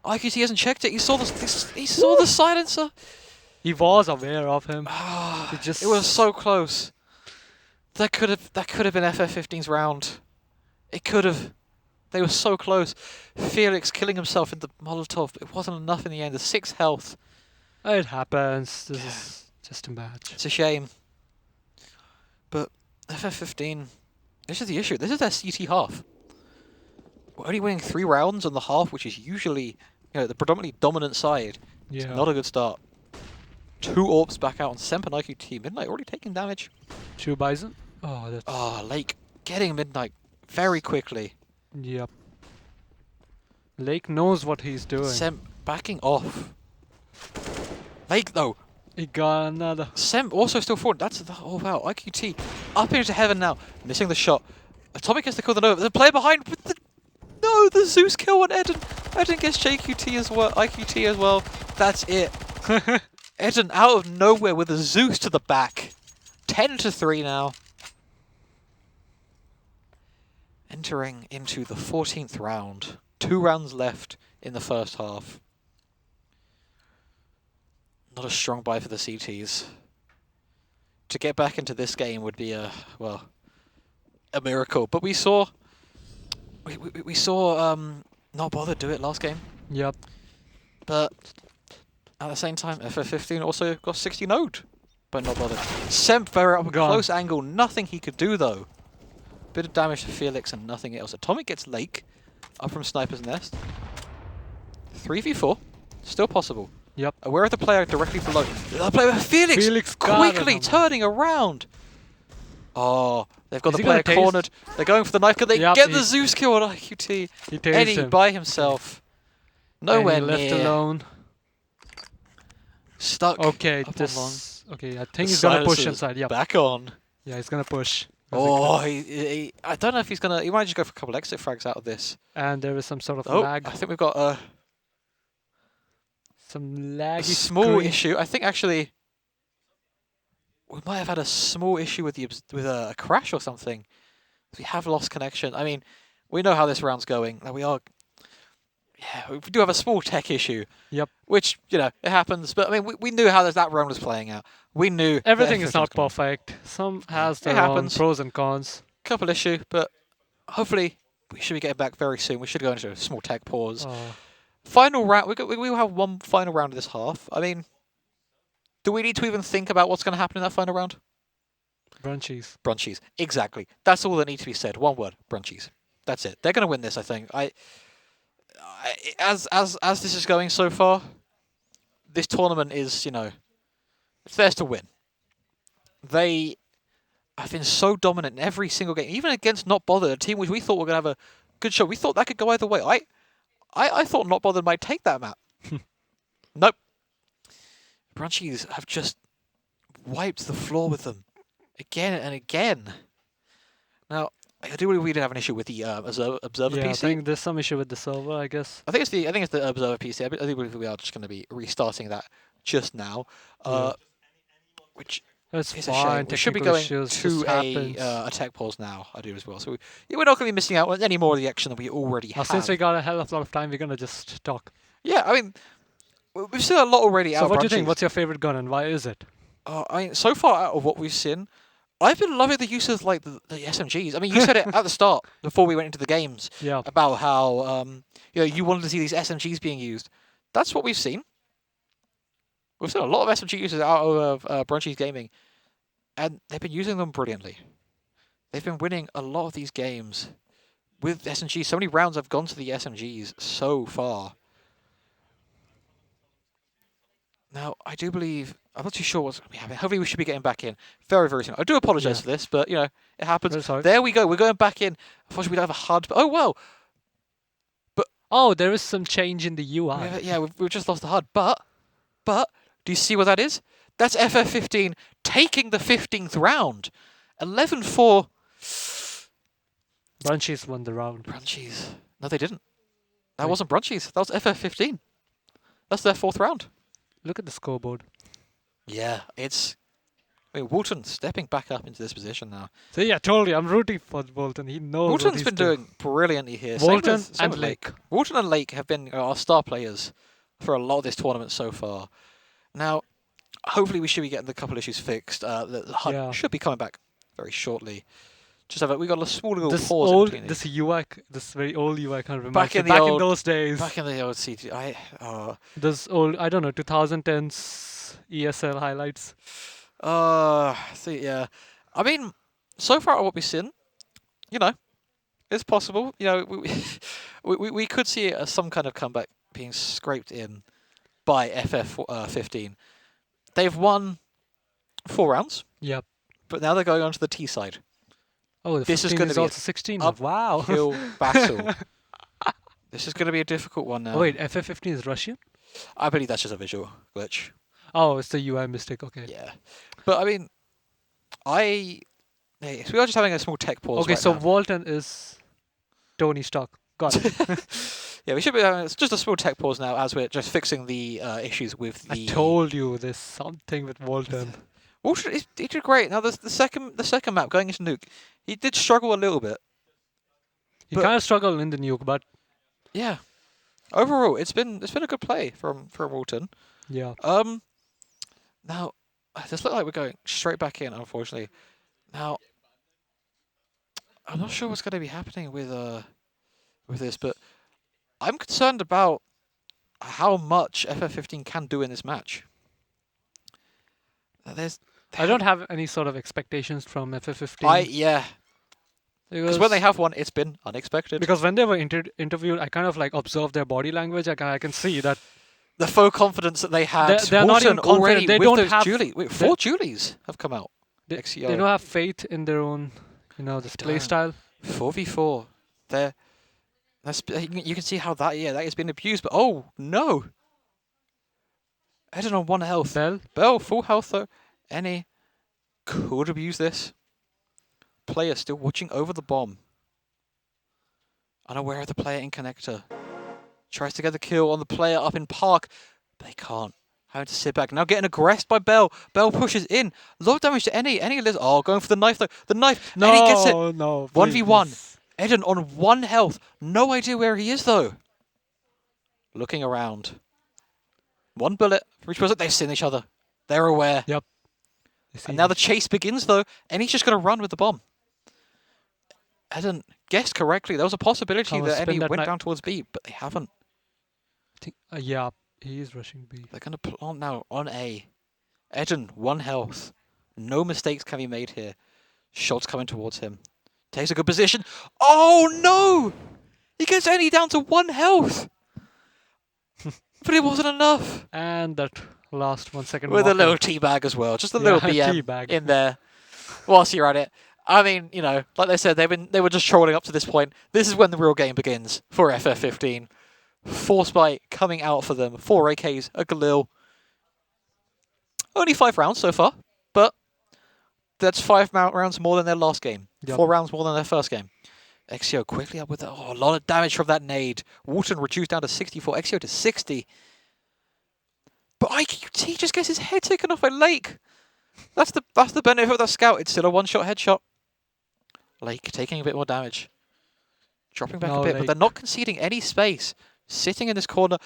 Speaker 2: IQT hasn't checked it. He saw the silencer.
Speaker 3: He was aware of him.
Speaker 2: It was so close. That could have been FF15's round. It could have. They were so close. Felix killing himself in the Molotov, but it wasn't enough in the end. The 6 health.
Speaker 3: It happens. This is just a match.
Speaker 2: It's a shame. But FF15, this is the issue. This is their CT half. We're only winning 3 rounds on the half, which is usually the predominantly dominant side.
Speaker 3: Yeah.
Speaker 2: It's not a good start. 2 AWPs back out on Semp and IQT. Midnight already taking damage.
Speaker 3: 2 Bison. Oh, that's...
Speaker 2: Oh, Lake getting Midnight very quickly.
Speaker 3: Yep. Lake knows what he's doing.
Speaker 2: Semp backing off. Lake though.
Speaker 3: He got another.
Speaker 2: Semp also still forward. Oh wow. IQT up into heaven now. Missing the shot. Atomic gets to kill the Nova. The player behind with the Zeus kill on Eden. Eden gets JQT as well. IQT as well. That's it. Eden out of nowhere with a Zeus to the back. 10-3 now. Entering into the 14th round. 2 rounds left in the first half. Not a strong buy for the CTs. To get back into this game would be a miracle. But we saw Not Bother do it last game.
Speaker 3: Yep.
Speaker 2: But at the same time, FF15 also got 60 node by Not Bother. Semp very up a close angle. Nothing he could do though. Bit of damage to Felix and nothing else. Atomic gets Lake up from Sniper's Nest. 3v4. Still possible.
Speaker 3: Yep.
Speaker 2: Aware of the player directly below. The player Felix,
Speaker 3: Felix got
Speaker 2: quickly
Speaker 3: him.
Speaker 2: turning around. Oh, they've got
Speaker 3: Is
Speaker 2: the
Speaker 3: he gonna
Speaker 2: player
Speaker 3: taste?
Speaker 2: cornered. They're going for the knife. Could they
Speaker 3: Yep,
Speaker 2: get the Zeus kill on IQT?
Speaker 3: He tased
Speaker 2: Eddie
Speaker 3: him.
Speaker 2: by himself. Nowhere
Speaker 3: And he left
Speaker 2: near.
Speaker 3: alone.
Speaker 2: Stuck.
Speaker 3: Okay,
Speaker 2: up on
Speaker 3: this. Okay, I think
Speaker 2: The
Speaker 3: he's gonna push
Speaker 2: silencer's
Speaker 3: inside. Yep.
Speaker 2: Back on.
Speaker 3: Yeah, he's gonna push.
Speaker 2: Oh, I don't know if he's gonna. He might just go for a couple exit frags out of this.
Speaker 3: And there is some sort of
Speaker 2: Oh,
Speaker 3: lag.
Speaker 2: I think we've got a
Speaker 3: Some laggy
Speaker 2: small
Speaker 3: screen.
Speaker 2: issue. I think actually we might have had a small issue with a crash or something. We have lost connection. I mean, we know how this round's going. We do have a small tech issue.
Speaker 3: Yep.
Speaker 2: Which it happens. But I mean, we knew how that round was playing out. We knew that
Speaker 3: Everything is
Speaker 2: FF15
Speaker 3: not
Speaker 2: was coming.
Speaker 3: perfect. Some has
Speaker 2: It
Speaker 3: their own
Speaker 2: happens.
Speaker 3: pros and cons.
Speaker 2: Couple issue, but hopefully we should be getting back very soon. We should go into a small tech pause.
Speaker 3: Oh.
Speaker 2: Final round. We will have one final round of this half. I mean, do we need to even think about what's going to happen in that final round?
Speaker 3: Brunchies.
Speaker 2: Brunchies. Exactly. That's all that needs to be said. One word. Brunchies. That's it. They're going to win this, I think. As this is going so far, this tournament is, it's theirs to win. They have been so dominant in every single game, even against Not Bothered, a team which we thought were going to have a good show. We thought that could go either way. I thought Not Bothered might take that map. Nope. Brunchies have just wiped the floor with them again and again. Now, I do believe we did have an issue with the observer
Speaker 3: Yeah,
Speaker 2: PC.
Speaker 3: I think there's some issue with the server, I guess.
Speaker 2: I think it's the observer PC. I do believe we are just going to be restarting that just now, which
Speaker 3: That's
Speaker 2: is a
Speaker 3: fine.
Speaker 2: shame. We should be
Speaker 3: technical
Speaker 2: going
Speaker 3: issues
Speaker 2: to
Speaker 3: just happens.
Speaker 2: a tech pause now. I do as well. So we're not going to be missing out on any more of the action that we already
Speaker 3: Now,
Speaker 2: have.
Speaker 3: since we got a hell of a lot of time, we're gonna just talk.
Speaker 2: Yeah, I mean, we've seen a lot already.
Speaker 3: So, what do you think? What's your favorite gun and why is it?
Speaker 2: I mean, so far out of what we've seen, I've been loving the use of like the SMGs. I mean, you said it at the start before we went into the games about how you wanted to see these SMGs being used. That's what we've seen. We've seen a lot of SMG users out of Brunchy's Gaming, and they've been using them brilliantly. They've been winning a lot of these games with SMGs. So many rounds have gone to the SMGs so far. Now, I do believe... I'm not too sure what's going to be happening. Hopefully we should be getting back in very, very soon. I do apologise for this, but, it happens. There we go. We're going back in. Unfortunately, we don't have a HUD. But, oh, well. But
Speaker 3: oh, there is some change in the UI.
Speaker 2: We've just lost the HUD. But, do you see what that is? That's FF15 taking the 15th round. 11-4.
Speaker 3: Brunchies won the round.
Speaker 2: Brunchies. No, they didn't. That wasn't Brunchies. That was FF15. That's their 4th round.
Speaker 3: Look at the scoreboard.
Speaker 2: Yeah, it's... I mean, Woolton stepping back up into this position now.
Speaker 3: So yeah, totally. I'm rooting for Woolton. He knows
Speaker 2: Woolton's been doing brilliantly here.
Speaker 3: Woolton and Lake.
Speaker 2: Woolton and Lake have been our star players for a lot of this tournament so far. Now, hopefully we should be getting the couple issues fixed. The HUD should be coming back very shortly. We got a small little pause in between.
Speaker 3: This UI, this very old UI, can't remember.
Speaker 2: Back in
Speaker 3: those days.
Speaker 2: Back in the old CT.
Speaker 3: This old, I don't know, 2010s ESL highlights.
Speaker 2: Yeah. I mean, so far what we've seen, it's possible. We could see some kind of comeback being scraped in by FF15. They've won 4 rounds.
Speaker 3: Yep.
Speaker 2: But now they're going on to the T side.
Speaker 3: Oh, this is going to be also 16. Wow.
Speaker 2: Uphill battle. This is going to be a difficult one now.
Speaker 3: Oh, wait, FF15 is Russian?
Speaker 2: I believe that's just a visual glitch.
Speaker 3: Oh, it's the UI mistake. Okay.
Speaker 2: Yeah. But I mean, so we are just having a small tech pause.
Speaker 3: Okay,
Speaker 2: right
Speaker 3: so
Speaker 2: now.
Speaker 3: Woolton is Tony Stark. Got it.
Speaker 2: Yeah, we should be having just a small tech pause now as we're just fixing the issues with the...
Speaker 3: I told you there's something with Woolton.
Speaker 2: Woolton, he did great. Now the second map going into Nuke, he did struggle a little bit.
Speaker 3: He kind of struggled in the Nuke, but
Speaker 2: yeah, overall it's been a good play from Woolton.
Speaker 3: Yeah.
Speaker 2: Now this looks like we're going straight back in, unfortunately. Now I'm not sure what's going to be happening with this, but I'm concerned about how much FF15 can do in this match.
Speaker 3: I don't have any sort of expectations from FF15.
Speaker 2: Because when they have one, it's been unexpected.
Speaker 3: Because when they were interviewed, I kind of like observed their body language. I can see that
Speaker 2: the faux confidence that they had.
Speaker 3: They're not even confident. They don't have
Speaker 2: 4 Julies have come out.
Speaker 3: They don't have faith in their own, this play style.
Speaker 2: 4v4. You can see how that has been abused. But oh no! Eden on 1 health. Bell full health though. Any could abuse this. Player still watching over the bomb. Unaware of the player in connector. Tries to get the kill on the player up in Park. But they can't. Having to sit back. Now getting aggressed by Bell. Bell pushes in. Low damage to Any. Going for the knife though. The knife.
Speaker 3: No,
Speaker 2: Any gets it.
Speaker 3: No.
Speaker 2: 1v1. Eden on 1 health. No idea where he is though. Looking around. 1 bullet for each person. They've seen each other. They're aware.
Speaker 3: Yep.
Speaker 2: And now the chase begins though. And he's just going to run with the bomb. Eden guessed correctly. There was a possibility that Eddie went down towards B, but they haven't.
Speaker 3: I think, he is rushing B.
Speaker 2: They're going to plant now on A. Eden, 1 health. No mistakes can be made here. Shots coming towards him. Takes a good position. Oh no! He gets Eddie down to 1 health. But it wasn't enough.
Speaker 3: And that last 1 second.
Speaker 2: With a little teabag as well. Just a little BM in there. Whilst you're at it. I mean, like they said, they were just trolling up to this point. This is when the real game begins for FF15. 4 Spite coming out for them. 4 AKs, a Galil. Only 5 rounds so far, but that's 5 rounds more than their last game. Yep. 4 rounds more than their first game. Exio quickly up with a lot of damage from that nade. Woolton reduced down to 64, Exio to 60. But he just gets his head taken off by Lake. That's the benefit of that scout. It's still a 1-shot headshot. Lake taking a bit more damage. Dropping back a bit, but they're not conceding any space. Sitting in this corner.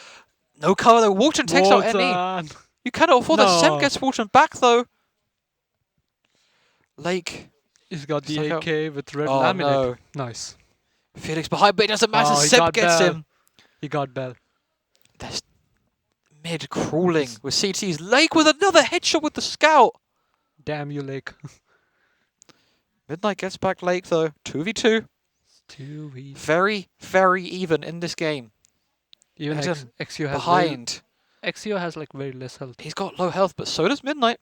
Speaker 2: No cover though. Woolton takes out Any. You cannot afford that. Sem gets Woolton back though. Lake.
Speaker 3: He's got the
Speaker 2: Stuck out.
Speaker 3: AK with red
Speaker 2: Oh,
Speaker 3: laminate.
Speaker 2: no.
Speaker 3: Nice.
Speaker 2: Felix behind, but it doesn't matter.
Speaker 3: Oh, he
Speaker 2: Seb
Speaker 3: got
Speaker 2: gets
Speaker 3: Bell.
Speaker 2: him.
Speaker 3: He got Bell.
Speaker 2: There's mid crawling with CT's. Lake with another headshot with the scout.
Speaker 3: Damn you, Lake.
Speaker 2: Midnight gets back Lake though. 2v2.
Speaker 3: 2v.
Speaker 2: Very, very even in this game.
Speaker 3: Even
Speaker 2: Eden
Speaker 3: Exio has
Speaker 2: behind.
Speaker 3: Exio has like very less health.
Speaker 2: He's got low health, but so does Midnight.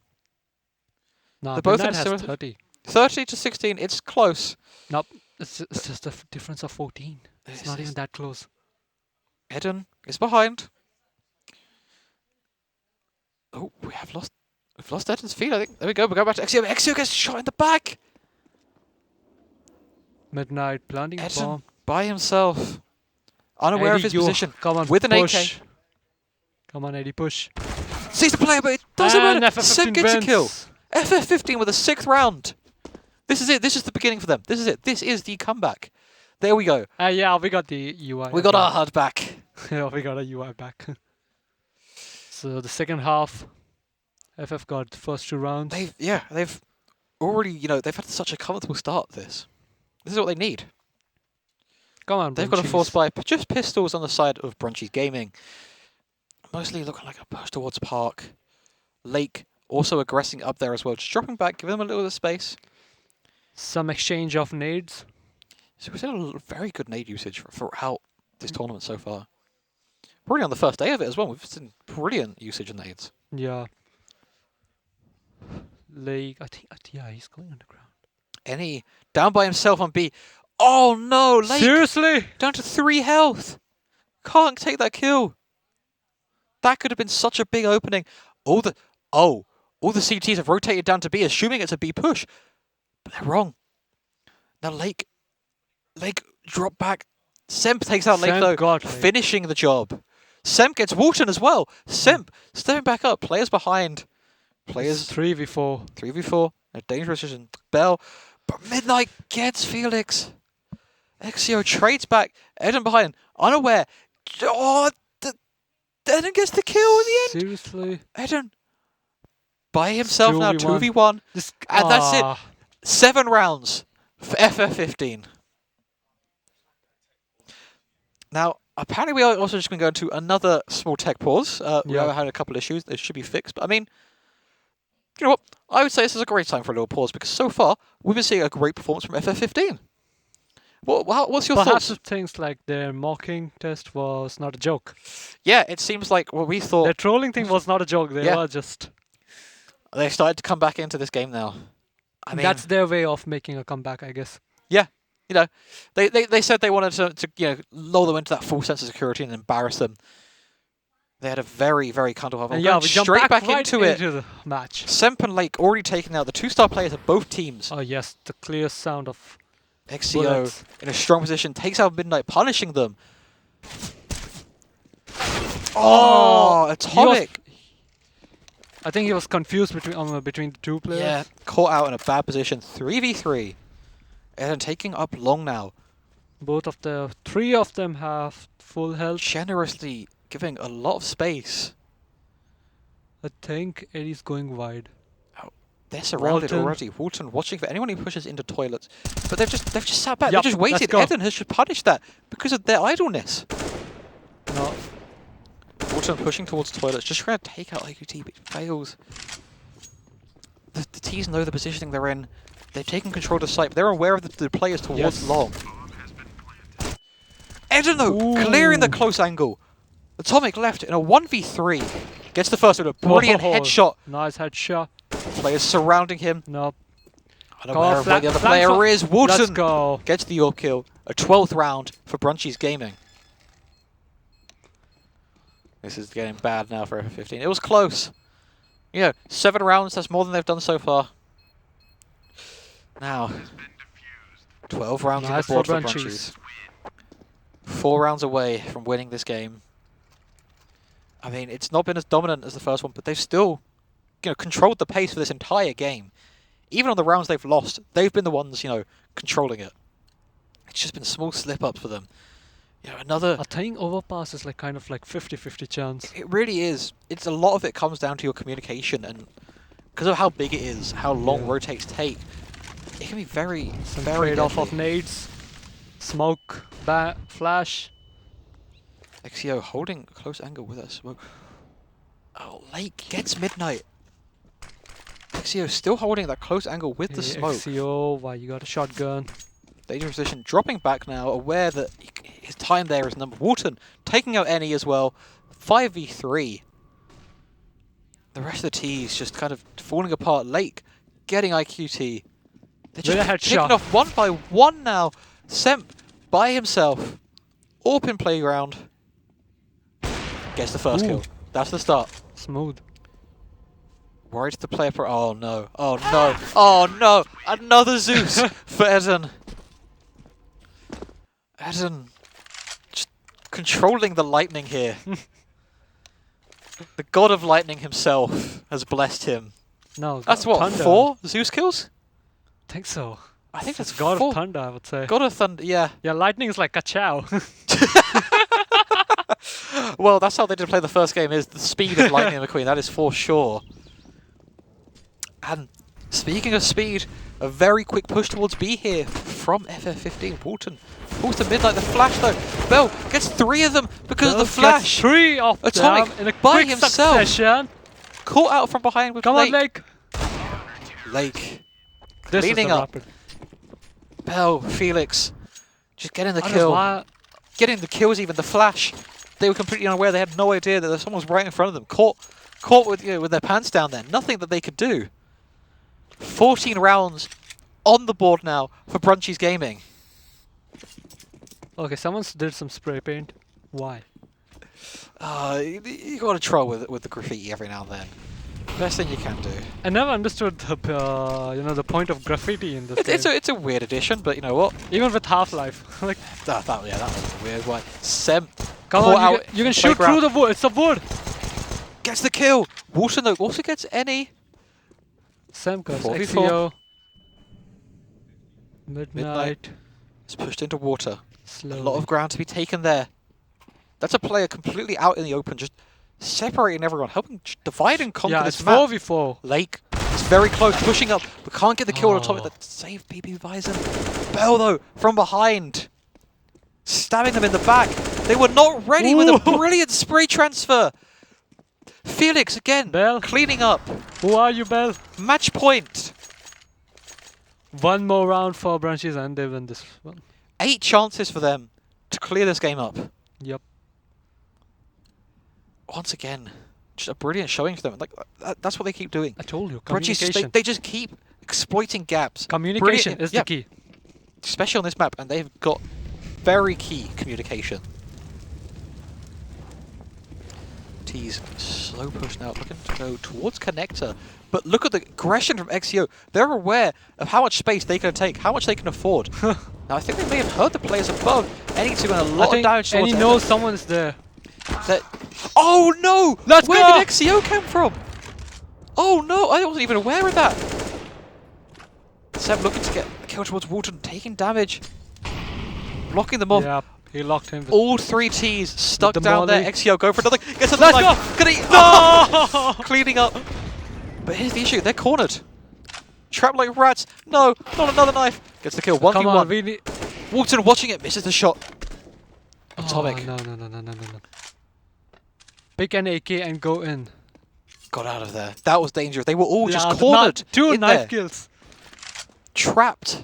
Speaker 3: Nah,
Speaker 2: They're both
Speaker 3: Midnight
Speaker 2: in
Speaker 3: has
Speaker 2: similar-
Speaker 3: 30.
Speaker 2: 30 to 16. It's close.
Speaker 3: Nope. It's just a difference of 14. It's
Speaker 2: This
Speaker 3: not
Speaker 2: is-
Speaker 3: even that close.
Speaker 2: Eden is behind. Oh, we've lost Eden's feed, I think. There we go. We go back to Exio. Exio gets shot in the back.
Speaker 3: Midnight planting a
Speaker 2: Eden
Speaker 3: bomb.
Speaker 2: by himself. Unaware of
Speaker 3: Eddie,
Speaker 2: his
Speaker 3: you-
Speaker 2: position.
Speaker 3: Come on,
Speaker 2: with an
Speaker 3: push.
Speaker 2: AK.
Speaker 3: Come on, Eddie, push.
Speaker 2: Sees the player, but it doesn't
Speaker 3: And
Speaker 2: matter.
Speaker 3: FF15
Speaker 2: Seb gets a kill.
Speaker 3: wins.
Speaker 2: FF15 with a 6th round. This is it. This is the beginning for them. This is it. This is the comeback. There we go.
Speaker 3: Yeah, we got the UI.
Speaker 2: We got our HUD back.
Speaker 3: Yeah, we got a UI back. So the second half, FF got the first 2 rounds.
Speaker 2: They've already, they've had such a comfortable start. This is what they need.
Speaker 3: Come on,
Speaker 2: They've got a
Speaker 3: Brunchies.
Speaker 2: force by just pistols on the side of Brunchy's Gaming. Mostly looking like a push towards Park. Lake also aggressing up there as well. Just dropping back, giving them a little bit of space.
Speaker 3: Some exchange of nades.
Speaker 2: So we've seen a very good nade usage throughout this tournament so far. Probably on the first day of it as well. We've seen brilliant usage of nades.
Speaker 3: Yeah. Lake, I think, yeah, he's going underground.
Speaker 2: Any down by himself on B. Oh no, Lake
Speaker 3: Seriously?
Speaker 2: down to 3 health. Can't take that kill. That could have been such a big opening. All the CTs have rotated down to B, assuming it's a B push. But they're wrong. Now Lake drop back. Semp takes out Lake
Speaker 3: Semp
Speaker 2: though,
Speaker 3: got Lake.
Speaker 2: finishing the job. Semp gets Walton as well. Semp stepping back up. Players behind. Players
Speaker 3: 3v4.
Speaker 2: 3v4. A dangerous position. Bell. But Midnight gets Felix. Exio trades back. Eden behind. Unaware. Oh, Eden gets the kill in the end.
Speaker 3: Seriously?
Speaker 2: Eden by himself now,
Speaker 3: 2v1.
Speaker 2: 2v1.
Speaker 3: This,
Speaker 2: And that's it. 7 rounds for FF15. Now, apparently we are also just going to go into another small tech pause. We
Speaker 3: Yeah.
Speaker 2: have had a couple of issues. They should be fixed. But I mean, you know what? I would say this is a great time for a little pause because so far we've been seeing a great performance from FF15. What's your
Speaker 3: Perhaps
Speaker 2: thoughts?
Speaker 3: things like their mocking test was not a joke.
Speaker 2: Yeah, it seems like what we thought.
Speaker 3: Their trolling thing was not a joke. They
Speaker 2: Yeah.
Speaker 3: were just...
Speaker 2: They started to come back into this game now. I mean,
Speaker 3: that's their way of making a comeback, I guess.
Speaker 2: yeah. They said they wanted to lull them into that full sense of security and embarrass them. They had a very, very comfortable.
Speaker 3: And
Speaker 2: Going
Speaker 3: yeah, we jump
Speaker 2: straight back
Speaker 3: right
Speaker 2: into it.
Speaker 3: into the match.
Speaker 2: Semp and Lake already taking out the 2-star players of both teams.
Speaker 3: Oh yes, the clear sound of
Speaker 2: Exio
Speaker 3: bullets.
Speaker 2: in a strong position takes out Midnight, punishing them. Oh, Atomic!
Speaker 3: I think he was confused between the two players.
Speaker 2: Yeah, caught out in a bad position. 3v3. And then taking up long now.
Speaker 3: Three of them have full health.
Speaker 2: Generously giving a lot of space.
Speaker 3: I think Eddie's going wide.
Speaker 2: They're surrounded
Speaker 3: Walton.
Speaker 2: already. Walton watching for anyone who pushes into toilets. But they've just sat back.
Speaker 3: Yup,
Speaker 2: They've just
Speaker 3: let's
Speaker 2: waited.
Speaker 3: go.
Speaker 2: Eden has just punished that because of their idleness.
Speaker 3: No,
Speaker 2: Walton pushing towards toilets, just trying to take out IQT, but it fails. The T's know the positioning they're in. They've taken control of the site, but they're aware of the players towards
Speaker 3: Yes.
Speaker 2: long. Eden though, clearing the close angle. Atomic left in a 1v3. Gets the first with a brilliant
Speaker 3: Oh,
Speaker 2: headshot.
Speaker 3: Nice headshot.
Speaker 2: Players surrounding him.
Speaker 3: No.
Speaker 2: Unaware of where the other
Speaker 3: flank
Speaker 2: player
Speaker 3: shot.
Speaker 2: is.
Speaker 3: Let's
Speaker 2: Walton
Speaker 3: go.
Speaker 2: gets the AWP kill. A 12th round for Brunchy's Gaming. This is getting bad now for FF15. It was close. 7 rounds, that's more than they've done so far. Now, 12 rounds on
Speaker 3: Nice
Speaker 2: the board
Speaker 3: for
Speaker 2: for
Speaker 3: Brunchies.
Speaker 2: Brunchies. 4 rounds away from winning this game. I mean, it's not been as dominant as the first one, but they've still controlled the pace for this entire game. Even on the rounds they've lost, they've been the ones, controlling it. It's just been small slip-ups for them. Another...
Speaker 3: I think overpass is kind of 50-50 chance.
Speaker 2: It really is. It's a lot of it comes down to your communication, and because of how big it is, how long
Speaker 3: Yeah.
Speaker 2: rotates take, it can be very,
Speaker 3: Some
Speaker 2: very
Speaker 3: trade-off of
Speaker 2: deadly.
Speaker 3: nades. Smoke. Flash.
Speaker 2: XEO holding a close angle with that smoke. Oh, Lake gets Midnight. XEO still holding that close angle with the smoke.
Speaker 3: XCO, why you got a shotgun?
Speaker 2: Dangerous position, dropping back now, aware that his time there is number. Walton taking out Any as well. 5v3. The rest of the T's just kind of falling apart. Lake getting IQT. They're just picking off one by one now. Semp by himself. Open playground. Gets the first kill. That's the start.
Speaker 3: Smooth.
Speaker 2: Worried the player pro. Oh no. Oh no. Oh no. Another Zeus for Eden. Eden just controlling the lightning here. The god of lightning himself has blessed him.
Speaker 3: No,
Speaker 2: that's what,
Speaker 3: Thunder.
Speaker 2: 4 Zeus kills?
Speaker 3: I think so.
Speaker 2: I think that's
Speaker 3: God
Speaker 2: 4.
Speaker 3: of Thunder, I would say.
Speaker 2: God of Thunder, yeah.
Speaker 3: Yeah, lightning is like a chow.
Speaker 2: Well, that's how they did play the first game, is the speed of Lightning McQueen, that is for sure. And speaking of speed, a very quick push towards B here from FF15. Walton pulls to Midnight, the flash though. Bell gets 3 of them because of the flash.
Speaker 3: 3 of
Speaker 2: Atomic
Speaker 3: them in a
Speaker 2: by
Speaker 3: quick
Speaker 2: himself.
Speaker 3: succession.
Speaker 2: Caught out from behind with
Speaker 3: Come
Speaker 2: Lake.
Speaker 3: on, Lake.
Speaker 2: Lake
Speaker 3: This
Speaker 2: cleaning
Speaker 3: is the
Speaker 2: up.
Speaker 3: rapid.
Speaker 2: Bell, Felix, just getting the
Speaker 3: I don't
Speaker 2: kill.
Speaker 3: know why-
Speaker 2: Getting the kills, even the flash. They were completely unaware. They had no idea that someone was right in front of them. Caught with with their pants down there. Nothing that they could do. 14 rounds on the board now for Brunchy's Gaming.
Speaker 3: Okay, someone did some spray paint. Why?
Speaker 2: You got to troll with the graffiti every now and then. Best thing you can do.
Speaker 3: I never understood the the point of graffiti in this game.
Speaker 2: It's a weird addition, but you know what?
Speaker 3: Even with Half-Life, like
Speaker 2: That was a weird one. Sem
Speaker 3: come
Speaker 2: caught
Speaker 3: on,
Speaker 2: out
Speaker 3: you can shoot
Speaker 2: playground.
Speaker 3: through the wood. It's a wood.
Speaker 2: Gets the kill. Walton though also gets Any.
Speaker 3: Sam goes
Speaker 2: 4v4.
Speaker 3: XCO. Midnight.
Speaker 2: It's pushed into water.
Speaker 3: Slowly.
Speaker 2: A lot of ground to be taken there. That's a player completely out in the open, just separating everyone, helping divide and conquer
Speaker 3: Yeah,
Speaker 2: this
Speaker 3: it's
Speaker 2: map.
Speaker 3: 4v4.
Speaker 2: Lake is very close, pushing up, but can't get the kill on top of it. That save BB Bison. Bell though, from behind, stabbing them in the back. They were not ready with a brilliant spray transfer. Felix again,
Speaker 3: Bell.
Speaker 2: cleaning up.
Speaker 3: Who are you, Bell?
Speaker 2: Match point.
Speaker 3: One more round for Branches and they win this one.
Speaker 2: 8 chances for them to clear this game up.
Speaker 3: Yep.
Speaker 2: Once again, just a brilliant showing for them. Like that's what they keep doing.
Speaker 3: I told you,
Speaker 2: Brunchy's
Speaker 3: communication.
Speaker 2: they just keep exploiting gaps.
Speaker 3: Communication
Speaker 2: Brilliant-
Speaker 3: is
Speaker 2: yeah,
Speaker 3: the key.
Speaker 2: especially on this map, and they've got very key communication. T's slow push now, looking to go towards connector, but look at the aggression from XEO. They're aware of how much space they can take, how much they can afford. Now I think they may have heard the players above. Any doing a lot of damage
Speaker 3: and
Speaker 2: towards
Speaker 3: he knows someone's there.
Speaker 2: Oh no!
Speaker 3: Let's
Speaker 2: Where
Speaker 3: go!
Speaker 2: did XEO come from? Oh no, I wasn't even aware of that. Seb looking to get the kill towards Walton, taking damage. Blocking them off.
Speaker 3: Yeah, he locked him. With
Speaker 2: All 3 T's stuck
Speaker 3: the
Speaker 2: down there.
Speaker 3: molly.
Speaker 2: XEO go for another. Gets another
Speaker 3: Let's
Speaker 2: line.
Speaker 3: go!
Speaker 2: Gonna eat. Oh! Cleaning up. But here's the issue. They're cornered. Trapped like rats. No, not another knife. Gets the kill. 1v1.
Speaker 3: Come on, we need.
Speaker 2: Walton watching it. Misses the shot. Atomic.
Speaker 3: Oh, no. Pick an AK and go in.
Speaker 2: Got out of there. That was dangerous. They were all just
Speaker 3: Yeah,
Speaker 2: cornered.
Speaker 3: Two
Speaker 2: in
Speaker 3: knife
Speaker 2: there.
Speaker 3: kills.
Speaker 2: Trapped.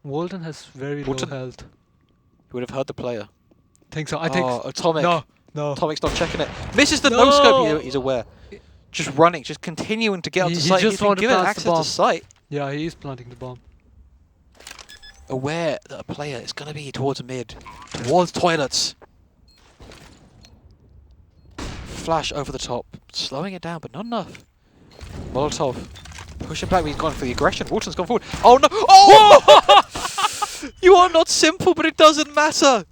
Speaker 3: Walton has very
Speaker 2: Walton.
Speaker 3: low health.
Speaker 2: You would have heard the player.
Speaker 3: Think so. I think.
Speaker 2: Atomic.
Speaker 3: No.
Speaker 2: Atomic's not checking it. Misses the
Speaker 3: No!
Speaker 2: no-scope. He's aware. Just running, just continuing to get onto
Speaker 3: He
Speaker 2: site.
Speaker 3: just
Speaker 2: He's been
Speaker 3: wanted to
Speaker 2: given
Speaker 3: plant the
Speaker 2: access to
Speaker 3: bomb.
Speaker 2: site.
Speaker 3: Yeah, he is planting the bomb.
Speaker 2: Aware that a player is going to be towards mid, towards toilets. Flash over the top, slowing it down, but not enough. Molotov pushing back. He's gone for the aggression. Walton's gone forward. Oh no! Oh! You are not simple, but it doesn't matter.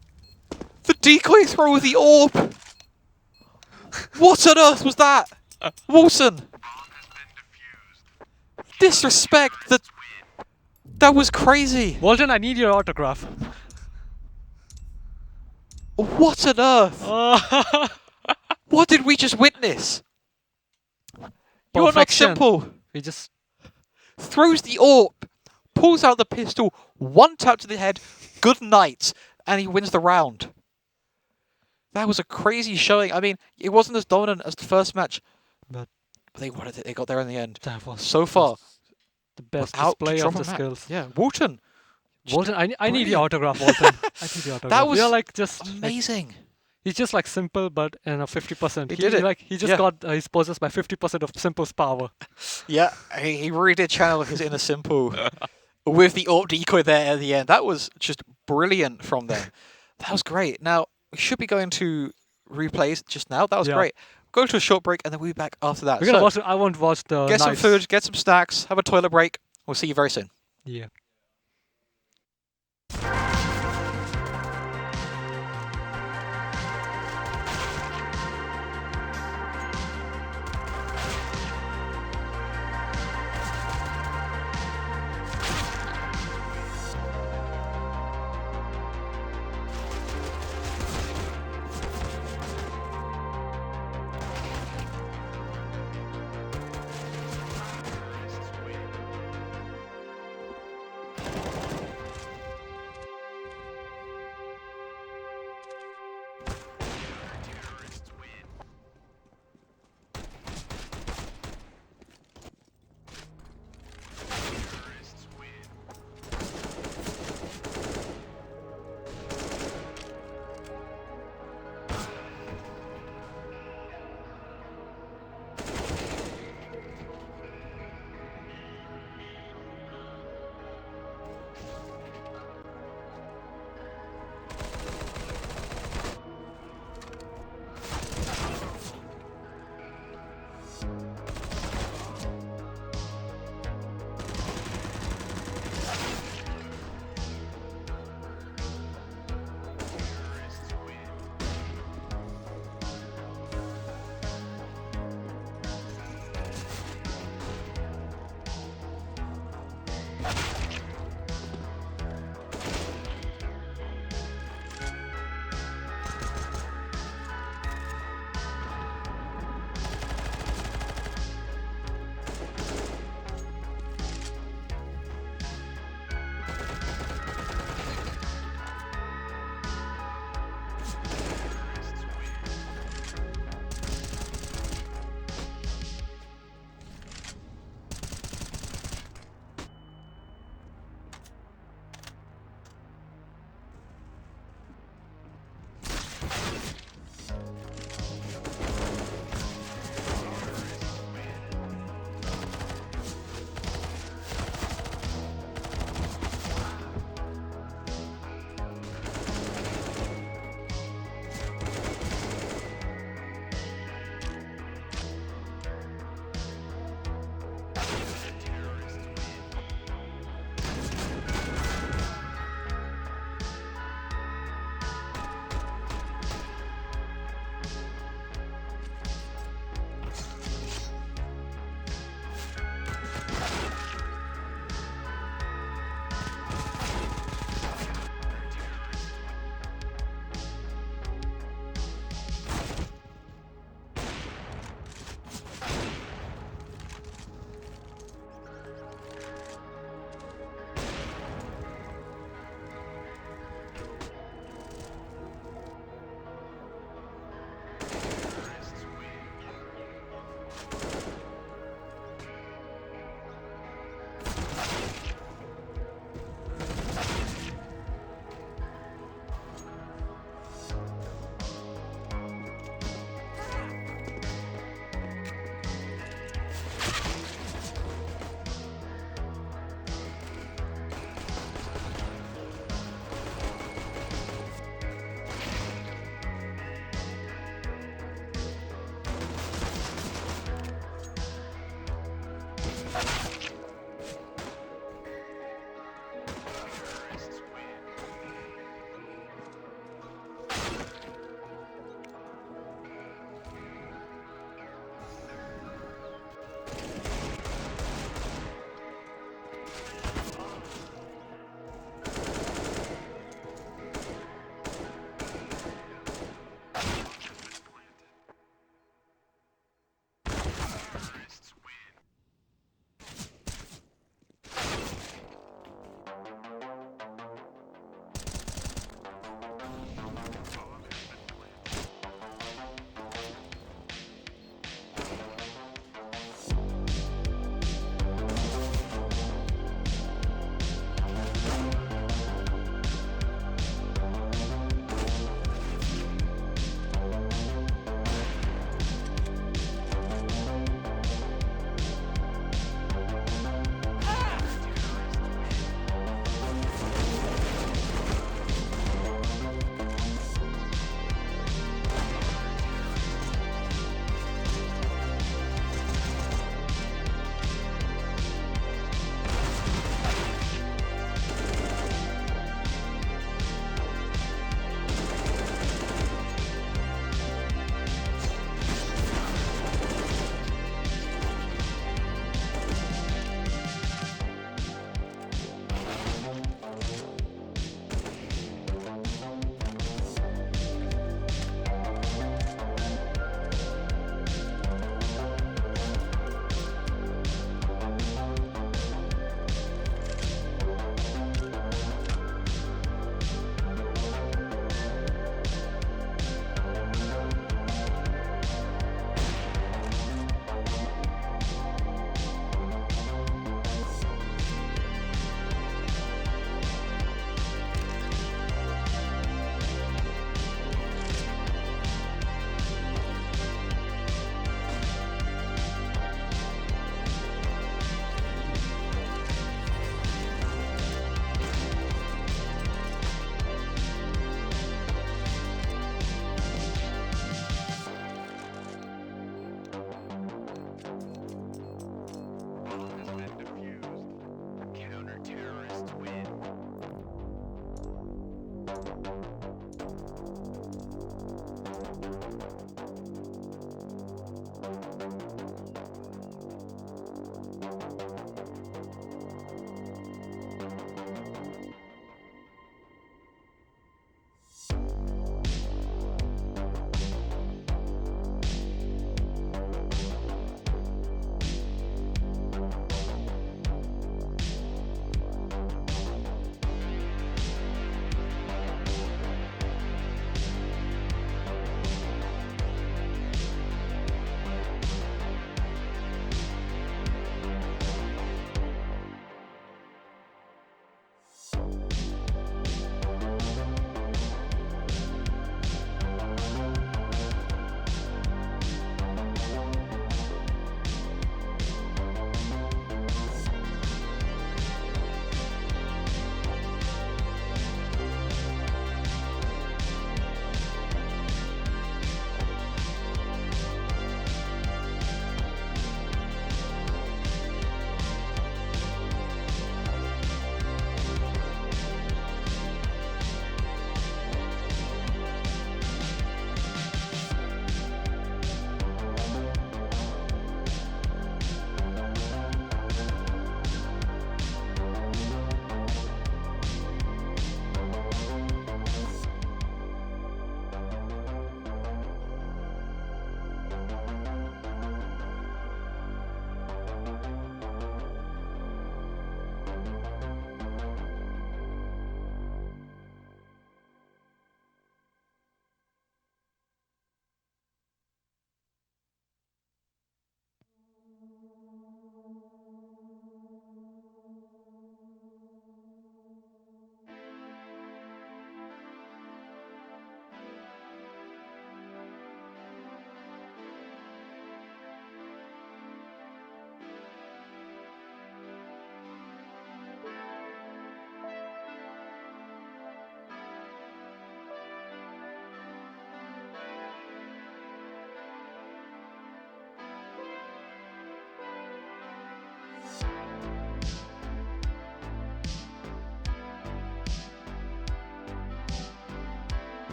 Speaker 2: The decoy throw with the orb. What on earth was that, Walton? Disrespect. That was crazy.
Speaker 3: Walton, I need your autograph.
Speaker 2: What on earth? What did we just witness? You're not
Speaker 3: Perfection.
Speaker 2: simple.
Speaker 3: We just.
Speaker 2: throws the AWP, pulls out the pistol, one tap to the head, good night, and he wins the round. That was a crazy showing. I mean, it wasn't as dominant as the first match, but they wanted it. They got there in the end.
Speaker 3: That was
Speaker 2: So far,
Speaker 3: the best
Speaker 2: without
Speaker 3: display of the
Speaker 2: control from
Speaker 3: skills.
Speaker 2: Yeah, Walton.
Speaker 3: Walton, I need the
Speaker 2: brilliant.
Speaker 3: autograph, Walton. I need the autograph.
Speaker 2: That was
Speaker 3: You're like just
Speaker 2: amazing.
Speaker 3: he's just like simple, but in a 50%.
Speaker 2: He did it.
Speaker 3: Like he just
Speaker 2: Yeah.
Speaker 3: got he's possessed by 50% of Simple's power.
Speaker 2: Yeah, he really did channel his inner Simple with the AWP decoy there at the end. That was just brilliant from them. That was great. Now, we should be going to replays just now. That was
Speaker 3: Yeah.
Speaker 2: great. Go to a short break and then we'll be back after that.
Speaker 3: We're gonna
Speaker 2: So,
Speaker 3: watch. I won't watch the.
Speaker 2: get some
Speaker 3: nights.
Speaker 2: food, get some snacks, have a toilet break. We'll see you very soon.
Speaker 3: Yeah.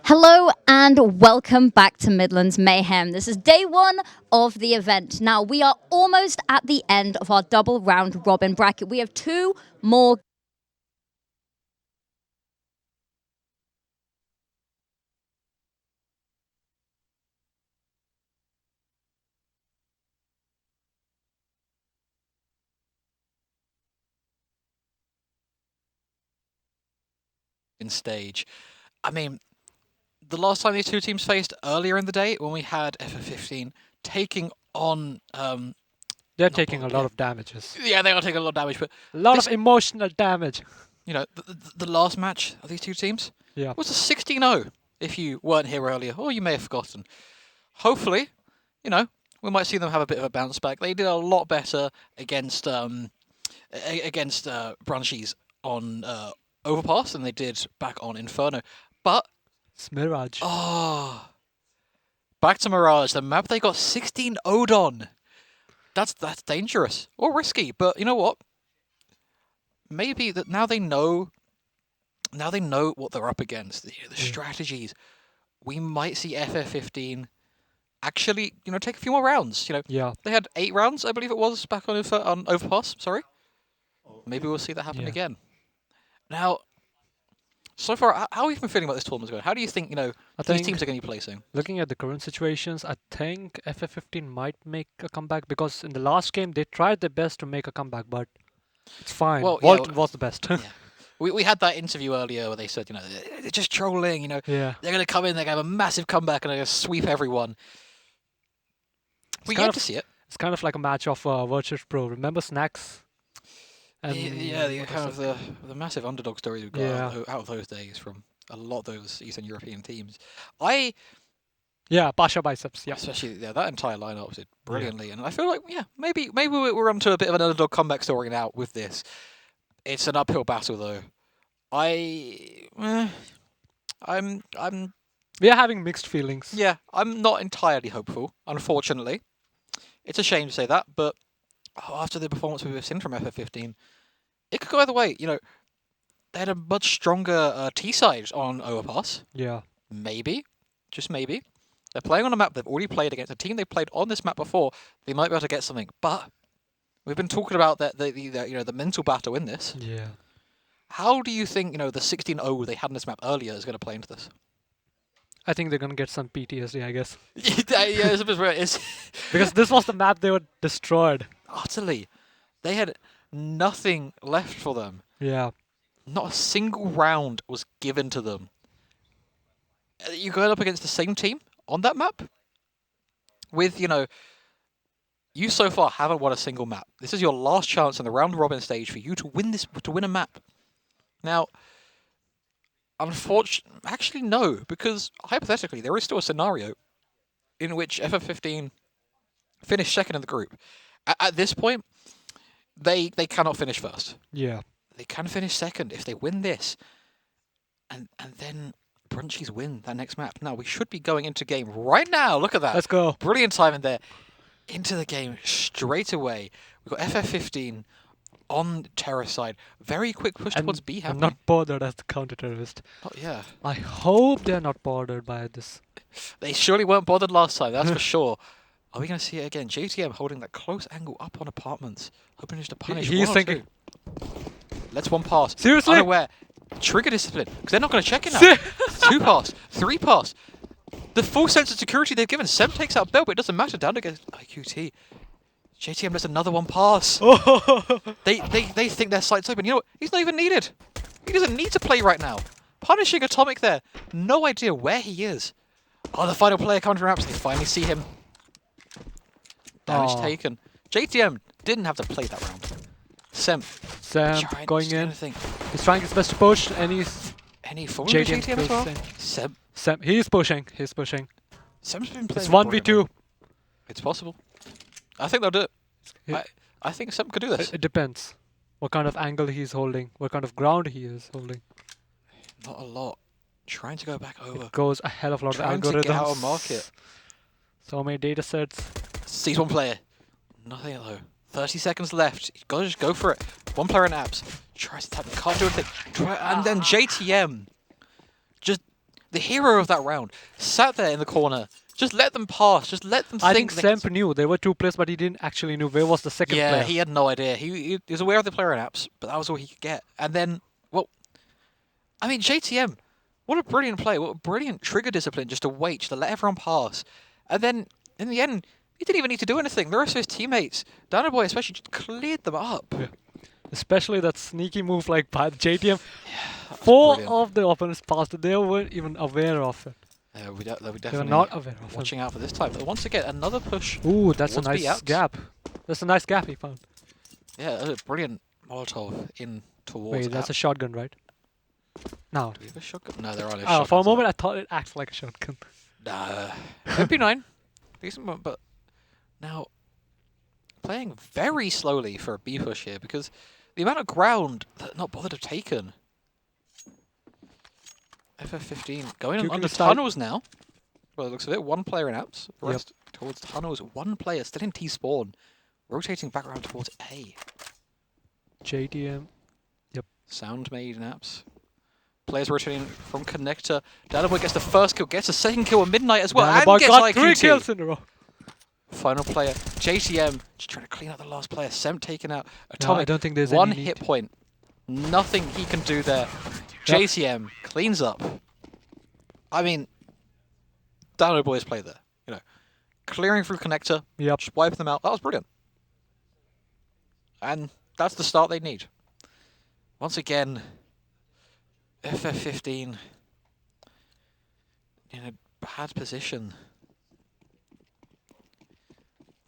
Speaker 1: Hello and welcome back to MidLANds Mayhem. This is day one of the event. Now, we are almost at the end of our double round robin bracket. We have two more
Speaker 2: stage. I mean, the last time these two teams faced earlier in the day, when we had FF15 taking on...
Speaker 3: They're taking a lot of damages.
Speaker 2: Yeah, they are taking a lot of damage, but...
Speaker 3: A lot of emotional damage.
Speaker 2: You know, the last match of these two teams
Speaker 3: Yeah.
Speaker 2: was a 16-0, if you weren't here earlier, or you may have forgotten. Hopefully, you know, we might see them have a bit of a bounce back. They did a lot better against Brunchies on Overpass than they did back on Inferno. But...
Speaker 3: Mirage.
Speaker 2: Oh... Back to Mirage, the map they got 16-0'd on. That's dangerous. Or risky, but you know what? Maybe that now they know what they're up against, the strategies. We might see FF15 actually, you know, take a few more rounds. You know, they had 8 rounds, I believe it was, back on Overpass. Sorry, maybe we'll see that happen again. Now, so far, how have you been feeling about this tournament going? How do you think, you know, these teams are going to be placing?
Speaker 3: Looking at the current situations, I think FF15 might make a comeback because in the last game they tried their best to make a comeback, but it's fine.
Speaker 2: Well,
Speaker 3: Vault was the best.
Speaker 2: We had that interview earlier where they said, you know, they're just trolling, you know.
Speaker 3: Yeah.
Speaker 2: They're going to come in, they're going to have a massive comeback, and they're going to sweep everyone. We get to see it.
Speaker 3: It's kind of like a match of Virtus Pro. Remember Snacks? And
Speaker 2: the kind of the massive underdog stories we've got out of those days from a lot of those Eastern European teams.
Speaker 3: Pasha Biceps. Yeah.
Speaker 2: Especially that entire lineup did brilliantly, and I feel like maybe we're onto a bit of an underdog comeback story now with this. It's an uphill battle though. I'm
Speaker 3: We are having mixed feelings.
Speaker 2: Yeah, I'm not entirely hopeful, unfortunately. It's a shame to say that, but after the performance we've seen from FF15, it could go either way. You know, they had a much stronger T side on Overpass.
Speaker 3: Yeah.
Speaker 2: Maybe, just maybe. They're playing on a map they've already played against a team they played on this map before. They might be able to get something, but we've been talking about the mental battle in this.
Speaker 3: Yeah.
Speaker 2: How do you think the 16-0 they had in this map earlier is going to play into this?
Speaker 3: I think they're gonna get some PTSD, I guess.
Speaker 2: It's a bit weird.
Speaker 3: Because this was the map they were destroyed.
Speaker 2: Utterly. They had nothing left for them.
Speaker 3: Yeah.
Speaker 2: Not a single round was given to them. You're going up against the same team on that map with, you so far haven't won a single map. This is your last chance in the round robin stage for you to win a map. Now, unfortunately, actually no, because hypothetically there is still a scenario in which FF15 finished second in the group. At this point, they cannot finish first.
Speaker 3: Yeah.
Speaker 2: They can finish second if they win this, and then Brunchies win that next map. Now we should be going into game right now. Look at that.
Speaker 3: Let's go.
Speaker 2: Brilliant timing there. Into the game straight away. We've got FF15 on terror side. Very quick push towards B
Speaker 3: I'm
Speaker 2: happening.
Speaker 3: not bothered as the counter-terrorist.
Speaker 2: Oh, yeah.
Speaker 3: I hope they're not bothered by this.
Speaker 2: They surely weren't bothered last time, that's for sure. Are we going to see it again? JTM holding that close angle up on apartments. Hoping just to punish
Speaker 3: He's
Speaker 2: one or
Speaker 3: thinking.
Speaker 2: two. Let's one pass.
Speaker 3: Seriously?
Speaker 2: Unaware. Trigger discipline. Because they're not going to check it now. 2 pass. 3 pass. The full sense of security they've given. Sem takes out Bell, but it doesn't matter. Down against IQT. JTM lets another one pass. They think their sight's open. You know what? He's not even needed. He doesn't need to play right now. Punishing Atomic there. No idea where he is. Oh, the final player counter-raps. They finally see him. Damage taken. JTM didn't have to play that round. Sem
Speaker 3: Going in.
Speaker 2: Anything.
Speaker 3: He's trying his best to push, and he's...
Speaker 2: Any fall JTM as well? Sem.
Speaker 3: He's pushing. He's pushing.
Speaker 2: Sem's been playing.
Speaker 3: It's 1v2.
Speaker 2: It's possible. I think they'll do it. I think Sem could do this.
Speaker 3: It depends. What kind of angle he's holding. What kind of ground he is holding.
Speaker 2: Not a lot. Trying to go back over.
Speaker 3: It goes a hell of a lot of algorithms.
Speaker 2: Trying to get out of market.
Speaker 3: So many data sets.
Speaker 2: Sees one player. Nothing though. 30 seconds left. You've got to just go for it. One player in apps. Tries to tap. Can't do anything. And then JTM. Just the hero of that round. Sat there in the corner. Just let them pass. Just let them
Speaker 3: I
Speaker 2: think.
Speaker 3: think Semp knew. There were 2 players, but he didn't actually know where was the second player.
Speaker 2: Yeah, he had no idea. He was aware of the player in apps, but that was all he could get. And then, well, I mean, JTM, what a brilliant play. What a brilliant trigger discipline just to wait, just to let everyone pass. And then, in the end, he didn't even need to do anything. The rest of his teammates, Danaboy especially, just cleared them up.
Speaker 3: Yeah. Especially that sneaky move like by the JTM. Yeah, 4
Speaker 2: brilliant.
Speaker 3: of the opponents passed. They weren't even aware of it.
Speaker 2: We
Speaker 3: They were
Speaker 2: definitely
Speaker 3: not aware of him.
Speaker 2: watching out for this time. But once again, another push.
Speaker 3: Ooh, that's a
Speaker 2: towards B
Speaker 3: nice
Speaker 2: outs.
Speaker 3: gap. That's a nice gap he found.
Speaker 2: Yeah, that's a brilliant Molotov in towards.
Speaker 3: Wait, that's a shotgun, right? No.
Speaker 2: Do we have a shotgun? No, there are no
Speaker 3: For a
Speaker 2: shotguns.
Speaker 3: moment, I thought it acts like a shotgun.
Speaker 2: Nah. MP9. Decent one, but now playing very slowly for a B push here because the amount of ground that not bothered have taken. FF15 going
Speaker 3: Duke
Speaker 2: under
Speaker 3: style.
Speaker 2: tunnels now. Well, it looks of it. One player in apps. The
Speaker 3: Yep.
Speaker 2: rest towards tunnels. One player still in T spawn. Rotating back around towards A.
Speaker 3: JDM.
Speaker 2: Sound made in apps. Players rotating from connector. Dynamo gets the first kill, gets a second kill at Midnight as well,
Speaker 3: Dynamo
Speaker 2: and gets
Speaker 3: got 3
Speaker 2: IQT.
Speaker 3: kills in a row.
Speaker 2: Final player, JTM, just trying to clean out the last player. Sem taken out.
Speaker 3: No,
Speaker 2: Atomic,
Speaker 3: I don't think there's
Speaker 2: one
Speaker 3: any
Speaker 2: hit
Speaker 3: need.
Speaker 2: point. Nothing he can do there.
Speaker 3: Yep.
Speaker 2: JTM cleans up. I mean, Dynamo boys play there. You know, clearing through connector,
Speaker 3: Yep.
Speaker 2: just wiping them out. That was brilliant. And that's the start they need. Once again, FF15 in a bad position.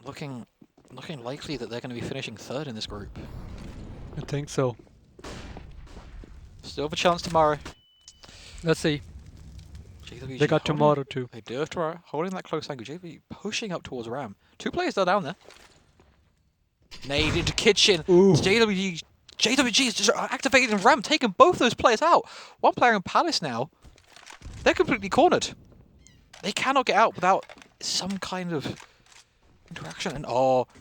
Speaker 2: Looking likely that they're going to be finishing third in this group.
Speaker 3: I think so.
Speaker 2: Still have a chance tomorrow.
Speaker 3: Let's see.
Speaker 2: JWG
Speaker 3: They got
Speaker 2: holding-
Speaker 3: tomorrow too.
Speaker 2: They do have tomorrow. Holding that close angle. JWG pushing up towards Ram. 2 players still down there. Nade into kitchen.
Speaker 3: Ooh.
Speaker 2: JWG is just activating Ram, taking both those players out. One player in Palace now. They're completely cornered. They cannot get out without some kind of interaction. And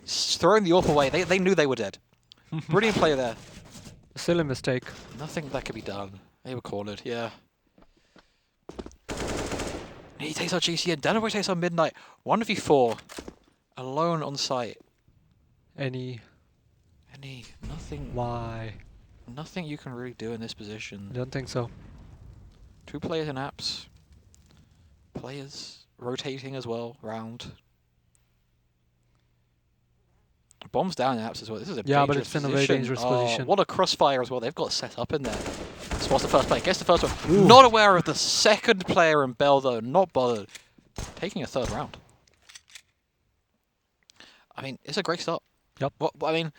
Speaker 2: throwing the AWP away. They knew they were dead. Brilliant play there.
Speaker 3: Still a mistake.
Speaker 2: Nothing that could be done. They were cornered, yeah. He takes out GCN. Dynamo takes out Midnight. 1v4. Alone on site. Nothing.
Speaker 3: Why?
Speaker 2: Nothing you can really do in this position.
Speaker 3: I don't think so.
Speaker 2: 2 players in apps. Players rotating as well, round. Bombs down in apps as well. This is a
Speaker 3: Yeah, but
Speaker 2: dangerous
Speaker 3: it's in a very
Speaker 2: position.
Speaker 3: dangerous
Speaker 2: Oh,
Speaker 3: position.
Speaker 2: what a crossfire as well. They've got set up in there. Spots the first player. Gets the first one.
Speaker 3: Ooh.
Speaker 2: Not aware of the second player in Bell, though. Not bothered. Taking a third round. I mean, it's a great start.
Speaker 3: Yep.
Speaker 2: I mean,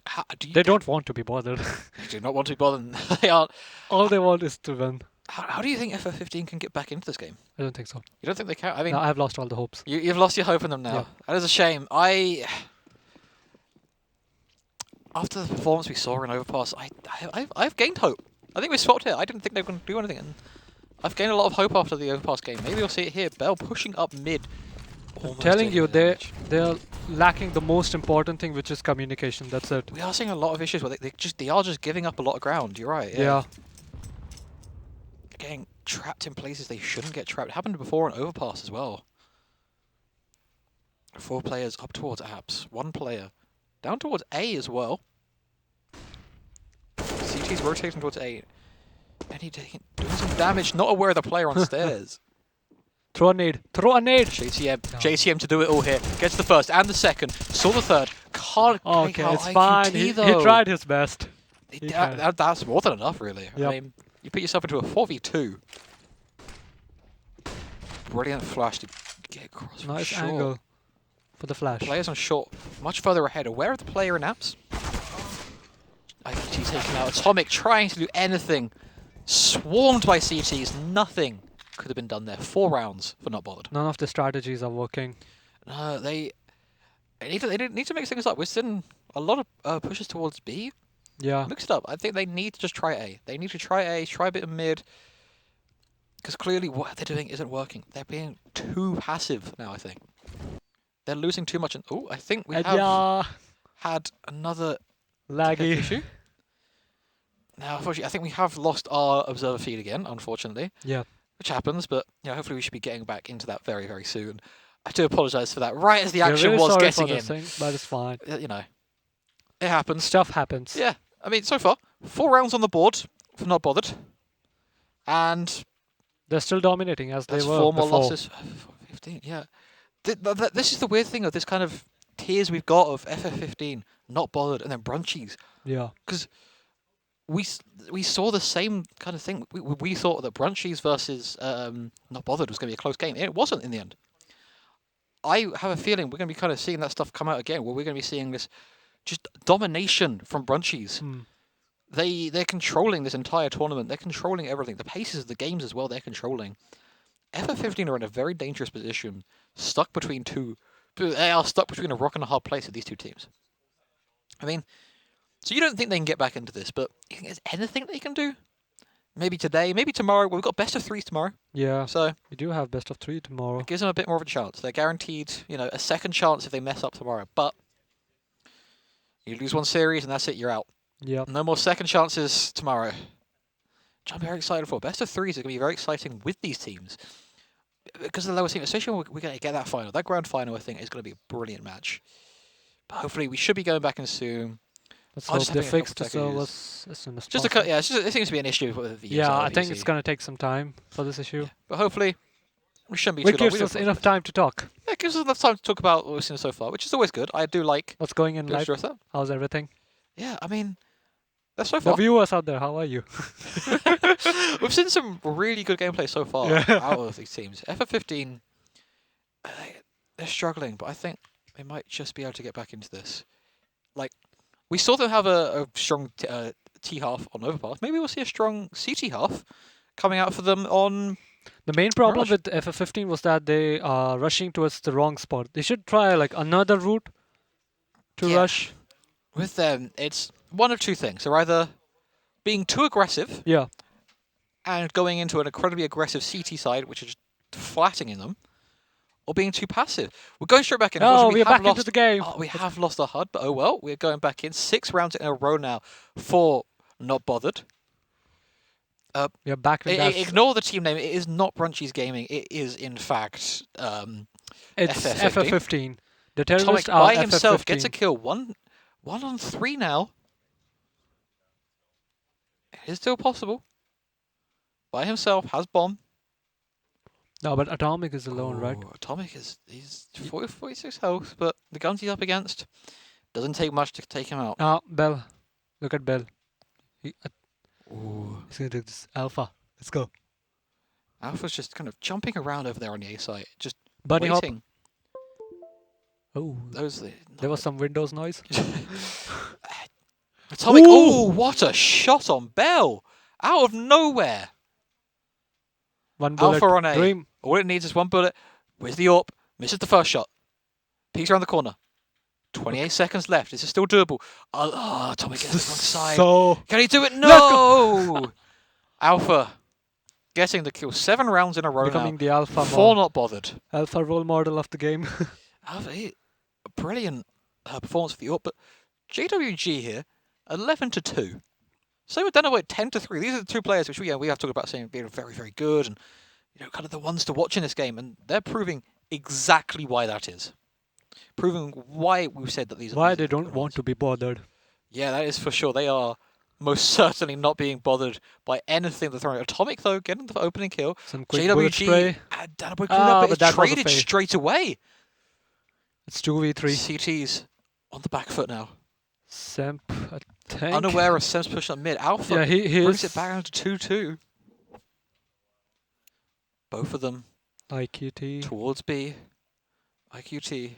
Speaker 2: how, do you,
Speaker 3: They don't want to be bothered.
Speaker 2: they do not want to be bothered. They aren't.
Speaker 3: All they want is to win.
Speaker 2: How do you think FF15 can get back into this game?
Speaker 3: I don't think so.
Speaker 2: You don't think they can? I mean,
Speaker 3: No, I've lost all the hopes.
Speaker 2: you've lost your hope in them now.
Speaker 3: Yeah.
Speaker 2: That is a shame. After the performance we saw in Overpass, I've gained hope. I think we swapped here. I didn't think they were going to do anything, and I've gained a lot of hope after the Overpass game. Maybe we'll see it here. Bell pushing up mid.
Speaker 3: I'm
Speaker 2: Almost
Speaker 3: telling
Speaker 2: taking
Speaker 3: you,
Speaker 2: the
Speaker 3: they're
Speaker 2: damage.
Speaker 3: lacking the most important thing, which is communication. That's it.
Speaker 2: We are seeing a lot of issues where they are just giving up a lot of ground. You're right.
Speaker 3: Yeah.
Speaker 2: Getting trapped in places they shouldn't get trapped. It happened before on Overpass as well. 4 players up towards apps. 1 player down towards A as well. CT's rotating towards A. And he's doing some damage, not aware of the player on stairs.
Speaker 3: Throw a nade. Throw a nade.
Speaker 2: JTM to do it all here. Gets the first and the second. Saw the third. Can't make
Speaker 3: Okay,
Speaker 2: out
Speaker 3: it's
Speaker 2: IQT
Speaker 3: fine. He
Speaker 2: though.
Speaker 3: tried his best. He tried.
Speaker 2: That's more than enough, really.
Speaker 3: Yep.
Speaker 2: I mean, you put yourself into a 4v2. Brilliant flash to get across from
Speaker 3: Nice
Speaker 2: short.
Speaker 3: angle for the flash.
Speaker 2: Players on short, much further ahead. Aware of the player in apps. IQT taken out. Atomic trying to do anything. Swarmed by CTs. Nothing could have been done there. 4 rounds for not bothered.
Speaker 3: None of the strategies are working.
Speaker 2: They need to mix things up. We're seeing a lot of pushes towards B.
Speaker 3: Yeah.
Speaker 2: Mix it up. I think they need to just try A. They need to try A, try a bit of mid. Because clearly what they're doing isn't working. They're being too passive now, I think. They're losing too much. Oh, I think we have
Speaker 3: Yeah.
Speaker 2: had another
Speaker 3: Laggy.
Speaker 2: issue. Now, unfortunately, I think we have lost our observer feed again, unfortunately.
Speaker 3: Yeah.
Speaker 2: Which happens, but hopefully we should be getting back into that very, very soon. I do apologise for that. Right as the
Speaker 3: We're
Speaker 2: action
Speaker 3: really
Speaker 2: was
Speaker 3: sorry
Speaker 2: getting
Speaker 3: for this
Speaker 2: in.
Speaker 3: thing, but it's fine.
Speaker 2: You know, it happens.
Speaker 3: Stuff happens.
Speaker 2: Yeah, I mean, so far, 4 rounds on the board for not bothered. And
Speaker 3: They're still dominating as they
Speaker 2: that's
Speaker 3: were
Speaker 2: 4 more
Speaker 3: before.
Speaker 2: losses. 15, yeah. This is the weird thing of this kind of tiers we've got of FF15, not bothered, and then Brunchies.
Speaker 3: Yeah.
Speaker 2: Because we saw the same kind of thing. We thought that Brunchies versus Not Bothered was going to be a close game. It wasn't in the end. I have a feeling we're going to be kind of seeing that stuff come out again, where we're going to be seeing this just domination from Brunchies. They're controlling this entire tournament. They're controlling everything. The paces of the games as well, they're controlling. FF15 are in a very dangerous position, stuck between two. They are stuck between a rock and a hard place with these two teams. I mean, so you don't think they can get back into this, but you think there's anything they can do? Maybe today, maybe tomorrow. Well, we've got best of 3 tomorrow.
Speaker 3: Yeah.
Speaker 2: So
Speaker 3: we do have best of 3 tomorrow.
Speaker 2: it gives them a bit more of a chance. They're guaranteed, a second chance if they mess up tomorrow. But you lose one series and that's it. You're out.
Speaker 3: Yeah.
Speaker 2: No more second chances tomorrow. Which I'm very excited for. Best of 3s are going to be very exciting with these teams. Because of the lower team, especially when we're going to get that final. That grand final, I think, is going to be a brilliant match. But hopefully we should be going back in soon.
Speaker 3: Let's hope they fix the servers as soon as possible.
Speaker 2: It seems to be an issue with the
Speaker 3: Yeah, I think it's going to take some time for this issue.
Speaker 2: Yeah. But hopefully we shouldn't be
Speaker 3: Which
Speaker 2: too long.
Speaker 3: gives us enough time to talk.
Speaker 2: Yeah, it gives us enough time to talk about what we've seen so far, which is always good. I do like...
Speaker 3: What's going in life? How's everything?
Speaker 2: Yeah, I mean... That's so far.
Speaker 3: The viewers out there, how are you?
Speaker 2: We've seen some really good gameplay so far out of these teams. FF15, they're struggling, but I think they might just be able to get back into this. Like, we saw them have a strong T half on Overpass. Maybe we'll see a strong CT half coming out for them on...
Speaker 3: The main problem with FF15 was that they are rushing towards the wrong spot. They should try like another route to rush.
Speaker 2: With them, it's one of two things. They're either being too aggressive and going into an incredibly aggressive CT side, which is just flattening them, or being too passive. We're going straight back in.
Speaker 3: Oh, we're back into the game.
Speaker 2: Oh, we have lost our HUD, but oh well. We're going back in. 6 rounds in a row now for Not Bothered.
Speaker 3: We're back in
Speaker 2: ignore the team name. It is not Brunchies Gaming. It is, in fact,
Speaker 3: it's FF15. The
Speaker 2: Atomic
Speaker 3: terrorist are
Speaker 2: by himself
Speaker 3: FF15.
Speaker 2: gets a kill. 1 on 3 now. It is still possible. By himself, has bomb.
Speaker 3: No, but Atomic is alone, right?
Speaker 2: Atomic he's 46 health, but the guns he's up against doesn't take much to take him out.
Speaker 3: Ah, Bell. Look at Bell. He's gonna do this. Alpha. Let's go.
Speaker 2: Alpha's just kind of jumping around over there on the A site, just
Speaker 3: Bunny
Speaker 2: waiting.
Speaker 3: Oh,
Speaker 2: Those
Speaker 3: there was some Windows noise.
Speaker 2: Atomic. Oh, what a shot on Bell! Out of nowhere.
Speaker 3: One bullet.
Speaker 2: Alpha on A.
Speaker 3: Dream.
Speaker 2: All it needs is one bullet. Where's the AWP? Misses the first shot. Peeks around the corner. 28 seconds left. This is still doable. Atomic gets the wrong side.
Speaker 3: So
Speaker 2: can he do it? No! Alpha getting the kill. 7 rounds in a row
Speaker 3: becoming
Speaker 2: now.
Speaker 3: the alpha.
Speaker 2: For Not Bothered.
Speaker 3: Alpha role model of the game.
Speaker 2: Alpha, a brilliant performance for the AWP, but JWG here, 11-2. Same with Dynamite, 10-3. These are the 2 players which we have to talk about saying being very, very good and kind of the ones to watch in this game, and they're proving exactly why that is. Proving why we've said that these are
Speaker 3: why they don't want to be bothered.
Speaker 2: Yeah, that is for sure. They are most certainly not being bothered by anything they're throwing. Atomic, though, getting the opening kill.
Speaker 3: Some quick bullet spray.
Speaker 2: Dynamite but
Speaker 3: that was a
Speaker 2: traded
Speaker 3: fake.
Speaker 2: straight away.
Speaker 3: It's 2v3.
Speaker 2: CT's on the back foot now.
Speaker 3: Semp, a tank.
Speaker 2: Unaware of Sem's push on mid. Alpha
Speaker 3: Yeah, he
Speaker 2: brings
Speaker 3: is.
Speaker 2: it back down to 2-2. Both of them
Speaker 3: IQT.
Speaker 2: towards B. IQT.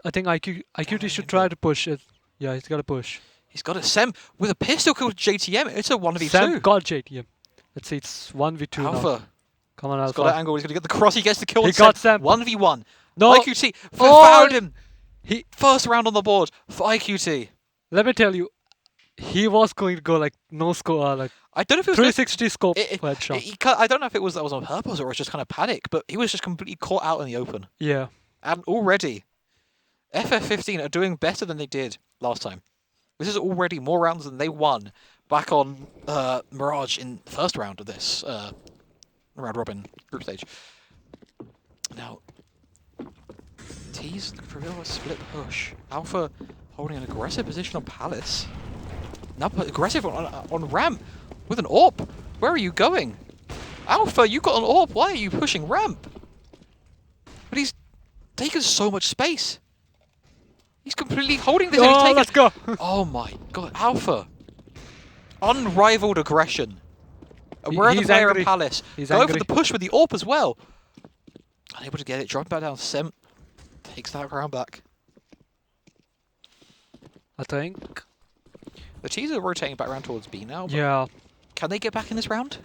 Speaker 3: I think IQT should try to push it. Yeah, he's got to push.
Speaker 2: He's got it. Sem with a pistol kill to JTM. It's a 1v2.
Speaker 3: Sem got JTM. Let's see, it's 1v2 now.
Speaker 2: Alpha.
Speaker 3: Come on,
Speaker 2: He's
Speaker 3: Alpha.
Speaker 2: got that angle. He's going to get the cross. He gets the kill.
Speaker 3: He got Sem.
Speaker 2: 1v1.
Speaker 3: No.
Speaker 2: IQT found him.
Speaker 3: He
Speaker 2: First round on the board for IQT.
Speaker 3: Let me tell you, he was going to go like no score, like
Speaker 2: I don't know if it was
Speaker 3: 360 scope headshot.
Speaker 2: I don't know if that was on purpose or it was just kind of panic, but he was just completely caught out in the open.
Speaker 3: Yeah.
Speaker 2: And already, FF15 are doing better than they did last time. This is already more rounds than they won back on Mirage in the first round of this round robin group stage. Now, T's prevail a split push. Alpha holding an aggressive position on Palace. Now aggressive on ramp with an AWP. Where are you going? Alpha, you got an AWP. Why are you pushing ramp? But he's taken so much space. He's completely holding this.
Speaker 3: Oh, let's go.
Speaker 2: Oh my god, Alpha unrivaled aggression. Where are the player in Palace?
Speaker 3: He's
Speaker 2: Go
Speaker 3: angry.
Speaker 2: for the push with the AWP as well. Unable to get it. Drop back down. Sem takes that round back.
Speaker 3: I think.
Speaker 2: The T's are rotating back around towards B now.
Speaker 3: Yeah.
Speaker 2: Can they get back in this round?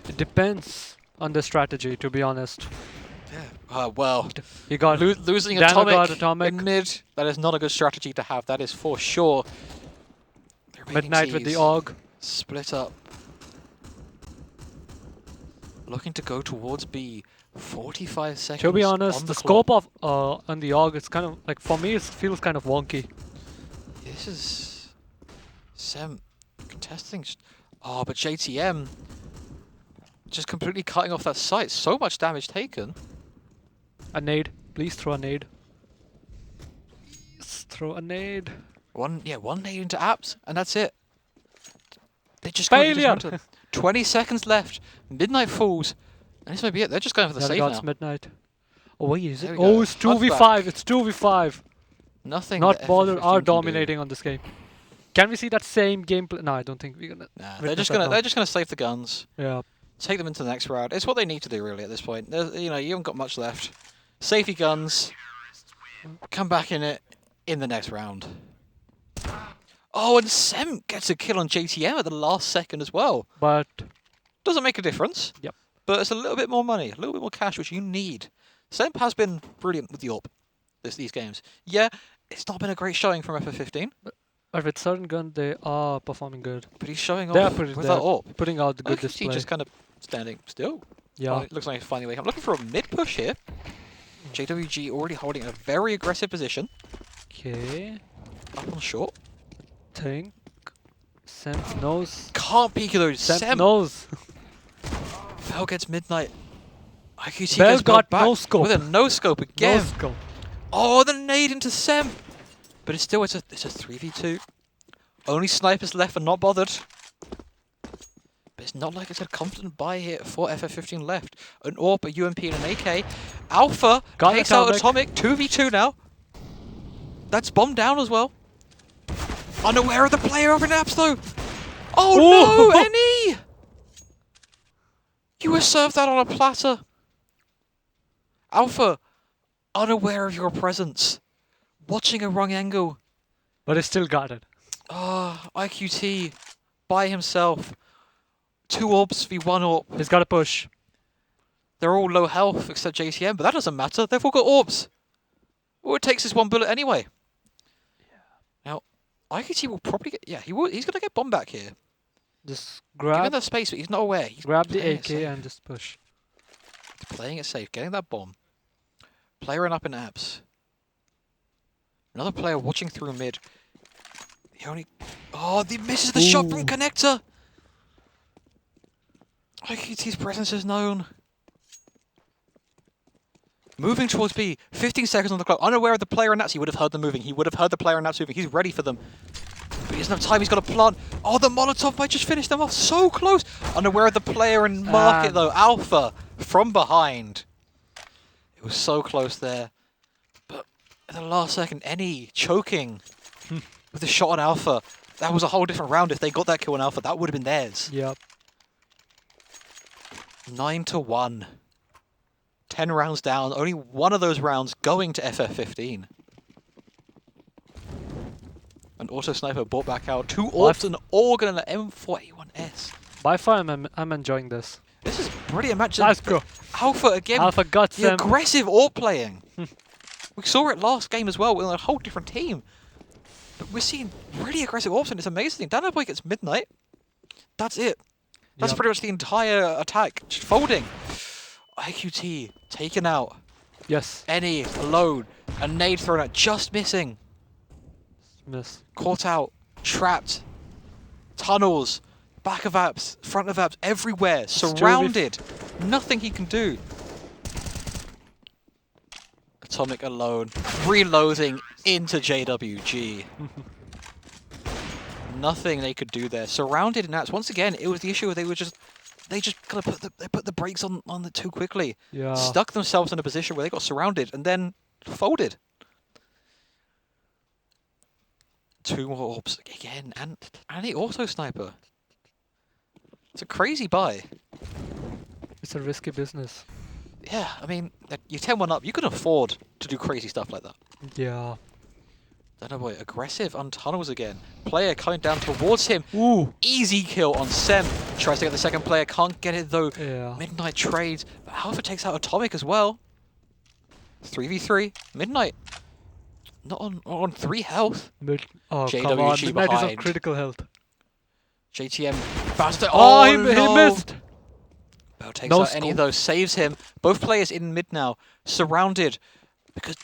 Speaker 3: It depends on the strategy, to be honest.
Speaker 2: Yeah. Well,
Speaker 3: He got
Speaker 2: losing
Speaker 3: Dano got Atomic.
Speaker 2: in mid. That is not a good strategy to have. That is for sure. The remaining
Speaker 3: Midnight with the
Speaker 2: Ts
Speaker 3: AUG.
Speaker 2: split up. Looking to go towards B. 45 seconds.
Speaker 3: To be
Speaker 2: on
Speaker 3: honest, the
Speaker 2: clock.
Speaker 3: scope of on the AUG, it's kind of like, for me, it feels kind of wonky.
Speaker 2: This is Sem contesting. Oh, but JTM just completely cutting off that site. So much damage taken.
Speaker 3: A nade. Please throw a nade. Please throw a nade.
Speaker 2: One nade into apps, and that's it. They just
Speaker 3: Failure!
Speaker 2: 20 seconds left. Midnight falls. And this may be it. They're just going for the
Speaker 3: Yeah,
Speaker 2: save
Speaker 3: God's
Speaker 2: now.
Speaker 3: Midnight. Oh, wait, is
Speaker 2: There
Speaker 3: it?
Speaker 2: we go.
Speaker 3: Oh, it's 2v5. It's 2v5.
Speaker 2: Nothing.
Speaker 3: Not
Speaker 2: that
Speaker 3: bothered.
Speaker 2: FF15
Speaker 3: Are
Speaker 2: can do.
Speaker 3: dominating on this game. Can we see that same gameplay? No, I don't think we're gonna.
Speaker 2: Nah,
Speaker 3: witness that now.
Speaker 2: they're just gonna save the guns.
Speaker 3: Yeah.
Speaker 2: Take them into the next round. It's what they need to do really at this point. You haven't got much left. Safety guns. Come back in it in the next round. Oh, and Sem gets a kill on JTM at the last second as well.
Speaker 3: But
Speaker 2: Doesn't make a difference.
Speaker 3: Yep.
Speaker 2: But it's a little bit more money, a little bit more cash, which you need. Sem has been brilliant with the AWP these games. Yeah, it's not been a great showing from FF15,
Speaker 3: with certain gun, they are performing good.
Speaker 2: but he's showing
Speaker 3: They are
Speaker 2: off with that AWP.
Speaker 3: putting out the good
Speaker 2: Look, he's
Speaker 3: display.
Speaker 2: just kind of standing still.
Speaker 3: Yeah.
Speaker 2: It looks like he's finding a way. I'm looking for a mid push here. JWG already holding a very aggressive position.
Speaker 3: Okay.
Speaker 2: Up on short.
Speaker 3: Think. Sense knows.
Speaker 2: Can't peek those.
Speaker 3: Sense
Speaker 2: Sem.
Speaker 3: knows.
Speaker 2: Bell gets Midnight. IQT
Speaker 3: Bell
Speaker 2: gets
Speaker 3: got
Speaker 2: back
Speaker 3: no scope.
Speaker 2: with a no scope again.
Speaker 3: No scope.
Speaker 2: Oh, the nade into Sem. But it's still it's a 3v2. Only snipers left and not bothered. But it's not like it's a confident buy here for FF15 left. An AWP, a UMP, and an AK. Alpha
Speaker 3: Got
Speaker 2: takes out
Speaker 3: Atomic.
Speaker 2: Atomic. 2v2 now. That's bombed down as well. Unaware of the player over in apps though. Oh
Speaker 3: Ooh.
Speaker 2: no, Any! You were served that on a platter. Alpha, unaware of your presence. Watching a wrong angle.
Speaker 3: But he still got it.
Speaker 2: Ah, IQT by himself. 2 AWPs v 1 AWP.
Speaker 3: He's got to push.
Speaker 2: They're all low health except JTM, but that doesn't matter. They've all got AWPs. All it takes is 1 bullet anyway. Now, IQT will probably get... Yeah, he's going to get bomb back here.
Speaker 3: Just
Speaker 2: Give him
Speaker 3: grab
Speaker 2: that space, but he's not aware. He's
Speaker 3: the
Speaker 2: playing it
Speaker 3: AK
Speaker 2: safe.
Speaker 3: and just push.
Speaker 2: Playing it safe, getting that bomb. Player up in apps. Another player watching through mid. He only... Oh, he misses the shot from
Speaker 3: Ooh.
Speaker 2: connector! IQT's presence is known. Moving towards B. 15 seconds on the clock. Unaware of the player in apps. He would have heard them moving. He would have heard the player in apps moving. He's ready for them. But he doesn't have time. He's got a plant. Oh, the Molotov might just finish them off. So close. Unaware of the player in market, though. Alpha from behind. It was so close there. But at the last second, Any choking with a shot on Alpha. That was a whole different round. If they got that kill on Alpha, that would have been theirs.
Speaker 3: Yep.
Speaker 2: 9-1. 10 rounds down. Only one of those rounds going to FF15. An auto sniper brought back out. 2 AWPs, an AUG, and an M4A1S.
Speaker 3: By far, I'm enjoying this.
Speaker 2: This is a brilliant match.
Speaker 3: Let's go.
Speaker 2: Alpha again.
Speaker 3: Alpha got
Speaker 2: The
Speaker 3: them.
Speaker 2: aggressive AWP playing. We saw it last game as well with a whole different team. But we're seeing really aggressive AWPs, and it's amazing. Danoboy gets Midnight. That's it. That's
Speaker 3: Yep.
Speaker 2: pretty much the entire attack. Just folding. IQT taken out.
Speaker 3: Yes.
Speaker 2: Any alone. A nade thrown out. Just missing.
Speaker 3: Miss.
Speaker 2: Caught out. Trapped. Tunnels. Back of apps. Front of apps. Everywhere. Surrounded. Nothing he can do. Atomic alone. Reloading into JWG. Nothing they could do there. Surrounded in apps. Once again, it was the issue where they just kind of put the brakes on it too quickly.
Speaker 3: Yeah.
Speaker 2: Stuck themselves in a position where they got surrounded and then folded. 2 more orbs again, and the auto sniper. It's a crazy buy.
Speaker 3: It's a risky business.
Speaker 2: Yeah, I mean, you're 10-1 up. You can afford to do crazy stuff like that.
Speaker 3: Yeah.
Speaker 2: Boy, aggressive on tunnels again. Player coming down towards him.
Speaker 3: Ooh.
Speaker 2: Easy kill on Sem. Tries to get the second player, can't get it though.
Speaker 3: Yeah.
Speaker 2: Midnight trades. But Alpha takes out Atomic as well. 3v3. Midnight. Not on 3 health.
Speaker 3: Oh,
Speaker 2: JWG
Speaker 3: come on. Midnight is on
Speaker 2: behind.
Speaker 3: critical health.
Speaker 2: JTM faster.
Speaker 3: Oh, he
Speaker 2: no.
Speaker 3: missed.
Speaker 2: Bell takes
Speaker 3: No
Speaker 2: out any of
Speaker 3: scope.
Speaker 2: those, saves him. Both players in mid now, surrounded. Because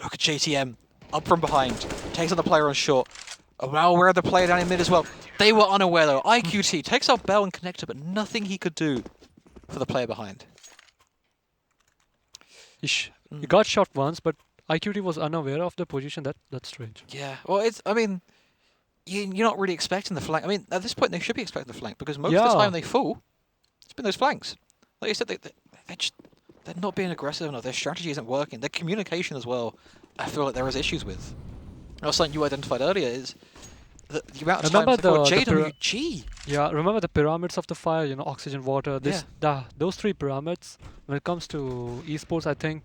Speaker 2: look at JTM up from behind, takes out the player on short. Well aware of the player down in mid as well. They were unaware though. IQT takes out Bell and Connector, but nothing he could do for the player behind.
Speaker 3: He got shot once, but IQT was unaware of the position. That's strange.
Speaker 2: Yeah, well, I mean, you're not really expecting the flank. I mean, at this point, they should be expecting the flank because most of the time they fall, it's been those flanks. Like I said, they're not being aggressive enough. Their strategy isn't working. Their communication as well, I feel like there is issues with. That's something you identified earlier is the amount of times they call JWG.
Speaker 3: Yeah, remember the pyramids of the fire, you know, oxygen, water, those 3 pyramids, when it comes to esports, I think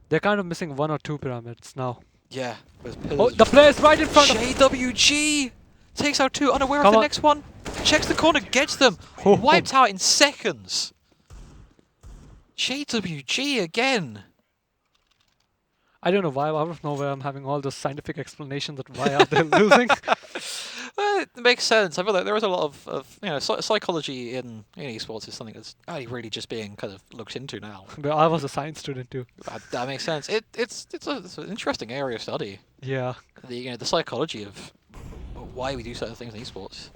Speaker 3: they're kind of missing 1 or 2 pyramids now.
Speaker 2: Yeah.
Speaker 3: Oh, the player's right in front of
Speaker 2: JWG takes out 2, unaware of the next one. Checks the corner, gets them. Wiped out in seconds. JWG again.
Speaker 3: I don't know why, out of nowhere, I'm having all those scientific explanations of why are they losing.
Speaker 2: It makes sense. I feel like there is a lot of you know, psychology in esports is something that's only really just being kind of looked into now.
Speaker 3: But I was a science student too.
Speaker 2: That makes sense. It's an interesting area of study.
Speaker 3: Yeah.
Speaker 2: The psychology of why we do certain things in esports.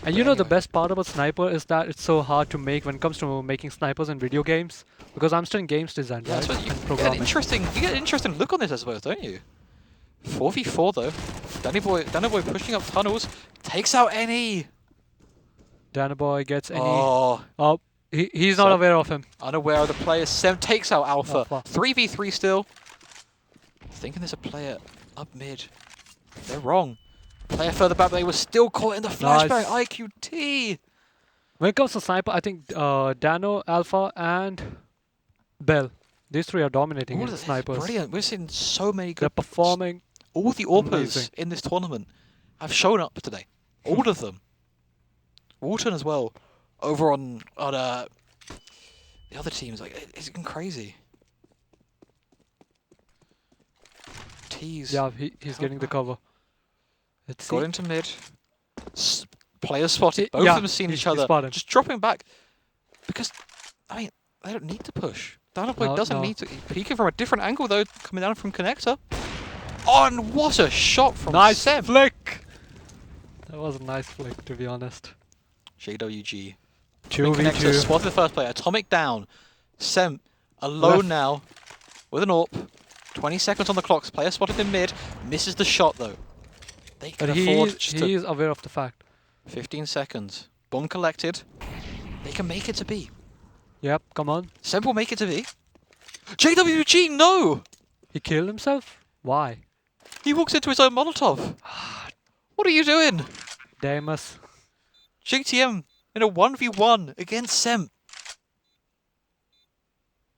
Speaker 3: And you know the best part about Sniper is that it's so hard to make when it comes to making snipers in video games. Because I'm still in games design,
Speaker 2: Yeah,
Speaker 3: right?
Speaker 2: so you get an interesting look on this, I suppose, don't you? 4v4 though. Danny Boy pushing up tunnels. Takes out any.
Speaker 3: Danny Boy gets any.
Speaker 2: Oh.
Speaker 3: Oh, he's not aware of him.
Speaker 2: Unaware of the player. Sem takes out Alpha.
Speaker 3: Oh,
Speaker 2: 3v3 still. Thinking there's a player up mid. They're wrong. Player further back, but they were still caught in the flashbang.
Speaker 3: Nice.
Speaker 2: IQT.
Speaker 3: When it comes to Sniper, I think Dano, Alpha, and Bell. These 3 are dominating in snipers.
Speaker 2: Brilliant. We're seeing so many good.
Speaker 3: They're performing.
Speaker 2: All the AWPers
Speaker 3: amazing.
Speaker 2: in this tournament have shown up today. All of them. Walton as well. Over on the other teams, like it's been crazy. Tease.
Speaker 3: Yeah, he's getting the cover. Let's
Speaker 2: Got
Speaker 3: see.
Speaker 2: into mid. Players spotted. Both of them seen each other.
Speaker 3: Spotted.
Speaker 2: Just dropping back. Because, I mean, they don't need to push. Dynavoid doesn't need to. Peeking from a different angle, though, coming down from Connector. Oh, and what a shot from Sem.
Speaker 3: Flick! That was a nice flick, to be honest.
Speaker 2: JWG.
Speaker 3: 2v2.
Speaker 2: Spotted the first player. Atomic down. Sem alone now with an AWP. 20 seconds on the clock. Player spotted in mid. Misses the shot, though. They can afford
Speaker 3: he is aware of the fact.
Speaker 2: 15 seconds. Bomb collected. They can make it to B.
Speaker 3: Yep, come on.
Speaker 2: Sem will make it to B. JWG, no!
Speaker 3: He killed himself? Why?
Speaker 2: He walks into his own Molotov. What are you doing?
Speaker 3: Damus.
Speaker 2: JTM in a 1v1 against Sem.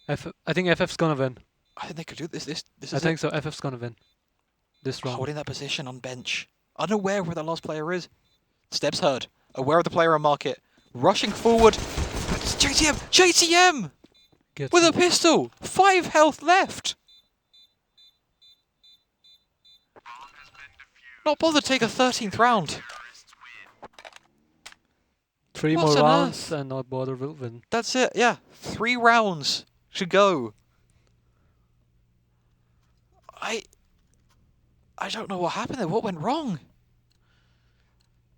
Speaker 3: I think FF's gonna win.
Speaker 2: I think they could do this. This is
Speaker 3: I think so. FF's gonna win this round.
Speaker 2: Holding that position on bench. Unaware of where the last player is. Steps heard. Aware of the player on market. Rushing forward. It's JTM! JTM! With a pistol! 5 health left! Not bothered to take a 13th round.
Speaker 3: 3
Speaker 2: What
Speaker 3: more
Speaker 2: on
Speaker 3: rounds
Speaker 2: earth?
Speaker 3: and not bother will win.
Speaker 2: That's it, yeah. 3 rounds to go. I don't know what happened there. What went wrong?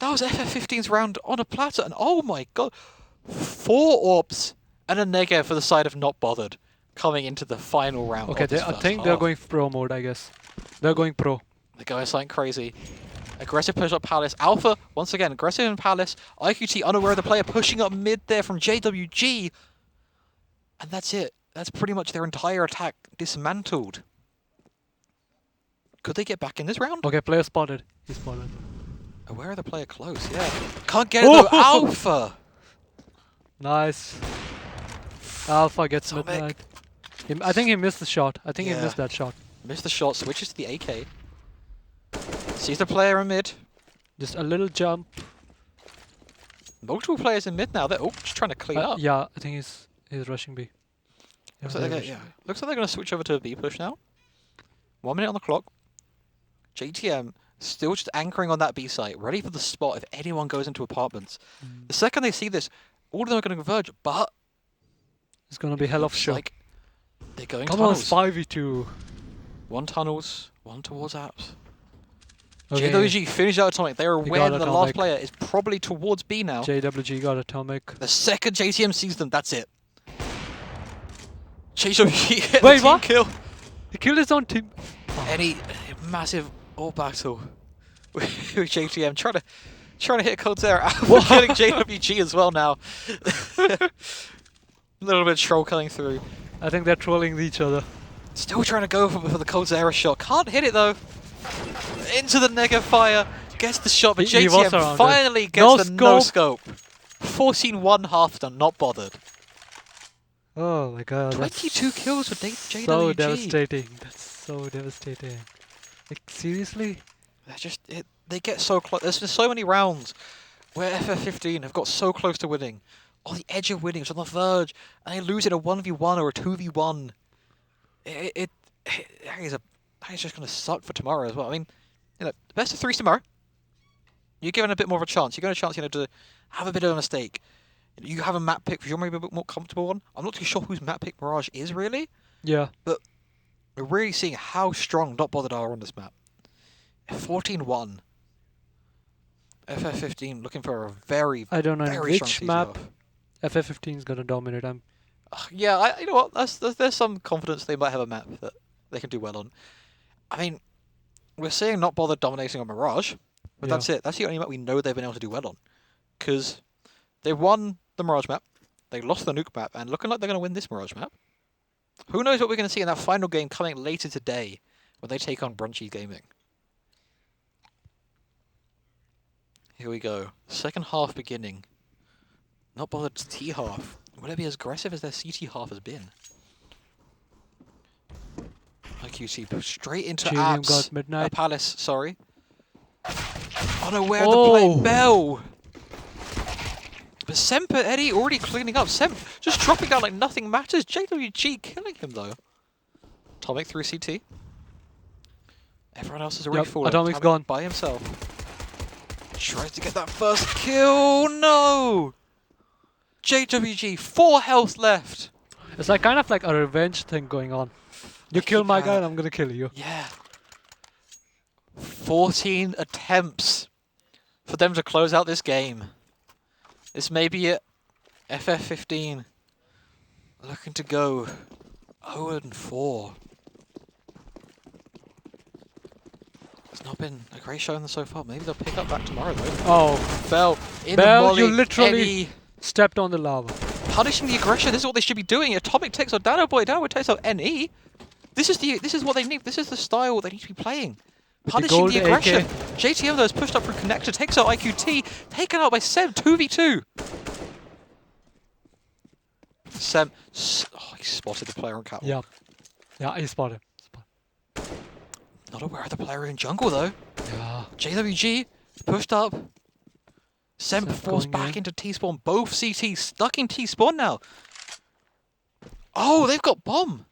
Speaker 2: That was FF15's round on a platter, and oh my god. 4 AWPs and a nega for the side of not bothered coming into the final round.
Speaker 3: Okay, I think they're going pro mode, I guess. They're going pro.
Speaker 2: They're going something crazy. Aggressive push up Palace. Alpha, once again, aggressive in Palace. IQT unaware of the player pushing up mid there from JWG. And that's it. That's pretty much their entire attack dismantled. Could they get back in this round?
Speaker 3: Okay, player spotted. He spotted.
Speaker 2: Aware of the player close, yeah. Can't get it though. Alpha!
Speaker 3: Nice. Alpha gets
Speaker 2: Atomic.
Speaker 3: midnight. I think he missed the shot. I think he
Speaker 2: Yeah.
Speaker 3: missed that shot.
Speaker 2: Missed the shot, switches to the AK. Sees the player in mid.
Speaker 3: Just a little jump.
Speaker 2: Multiple players in mid now. They're just trying to clean up.
Speaker 3: Yeah, I think he's rushing B.
Speaker 2: Looks like they're going to switch over to a B push now. 1 minute on the clock. JTM still just anchoring on that B site, ready for the spot if anyone goes into apartments. The second they see this, all of them are going to converge, but
Speaker 3: It's gonna be hell of a
Speaker 2: looks
Speaker 3: show.
Speaker 2: like they're going
Speaker 3: Come on,
Speaker 2: tunnels.
Speaker 3: 5v2.
Speaker 2: One tunnels, one towards apps.
Speaker 3: Okay.
Speaker 2: JWG finished out Atomic. They are
Speaker 3: He
Speaker 2: aware
Speaker 3: got
Speaker 2: that the last
Speaker 3: Atomic.
Speaker 2: player is probably towards B now.
Speaker 3: JWG got atomic.
Speaker 2: The second JTM sees them, that's it. JWG get
Speaker 3: Wait,
Speaker 2: the team
Speaker 3: what?
Speaker 2: kill.
Speaker 3: He killed his own team.
Speaker 2: Any massive all battle with JTM trying to hit Coldzera out, killing JWG as well now. A little bit of troll coming through.
Speaker 3: I think they're trolling each other.
Speaker 2: Still trying to go for the Coldzera shot. Can't hit it though. Into the nega fire. Gets the shot, but
Speaker 3: He was
Speaker 2: JTM
Speaker 3: around
Speaker 2: finally
Speaker 3: it.
Speaker 2: gets
Speaker 3: No
Speaker 2: the no
Speaker 3: scope.
Speaker 2: scope. 14-1 half done, not bothered.
Speaker 3: Oh my god.
Speaker 2: 22 kills for JWG.
Speaker 3: So devastating. That's so devastating. Like, seriously?
Speaker 2: They get so close. There's been so many rounds where FF15 have got so close to winning, on the edge of winning, it's on the verge, and they lose in a 1v1 or a 2v1. That is just going to suck for tomorrow as well. I mean, best of 3s tomorrow. You're given a bit more of a chance. You're given a chance, to have a bit of a mistake. You have a map pick you're maybe a bit more comfortable on. I'm not too sure whose map pick Mirage is really,
Speaker 3: Yeah.
Speaker 2: but we're really seeing how strong Not Bothered are on this map. 14-1. FF15 looking for a very,
Speaker 3: I don't know
Speaker 2: very strong
Speaker 3: which
Speaker 2: season
Speaker 3: map
Speaker 2: off.
Speaker 3: FF15 is gonna dominate.
Speaker 2: Yeah, you know what? There's some confidence they might have a map that they can do well on. I mean, we're seeing Not Bothered dominating on Mirage, but that's it. That's the only map we know they've been able to do well on. Because they won the Mirage map, they lost the Nuke map, and looking like they're going to win this Mirage map. Who knows what we're going to see in that final game coming later today when they take on Brunchy Gaming. Here we go. Second half beginning. Not Bothered's T half. Will it be as aggressive as their CT half has been? IQT pushed straight into
Speaker 3: JDM
Speaker 2: apps.
Speaker 3: got midnight.
Speaker 2: Palace, sorry. Unaware of the play. Bell. But Semper Eddie already cleaning up. Semp just dropping down like nothing matters. JWG killing him though. Atomic through CT. Everyone else is already falling.
Speaker 3: Atomic's gone.
Speaker 2: By himself. Tries to get that first kill. No! JWG, 4 health left.
Speaker 3: It's like kind of like a revenge thing going on. You kill my guy and I'm gonna kill you.
Speaker 2: Yeah. 14 attempts for them to close out this game. This may be it. FF15 looking to go 0-4. It's not been a great showing so far. Maybe they'll pick up back tomorrow though.
Speaker 3: Oh,
Speaker 2: Bell in
Speaker 3: Bell,
Speaker 2: the molly.
Speaker 3: you literally
Speaker 2: Eddie
Speaker 3: stepped on the lava.
Speaker 2: punishing the aggression. This is what they should be doing. Atomic takes out Dano Boy. Dano Boy takes out NE. This is what they need. This is the style they need to be playing. Punishing
Speaker 3: gold
Speaker 2: the aggression.
Speaker 3: AK.
Speaker 2: JTM though is pushed up through connector, takes out IQT, taken out by Sem, 2v2. Sem, he spotted the player on catwalk.
Speaker 3: Yeah, he spotted.
Speaker 2: Not aware of the player in jungle though.
Speaker 3: Yeah.
Speaker 2: JWG pushed up. Sem
Speaker 3: Sem
Speaker 2: forced
Speaker 3: going
Speaker 2: back
Speaker 3: in.
Speaker 2: into T-spawn. Both CTs stuck in T-spawn now. Oh, they've got bomb.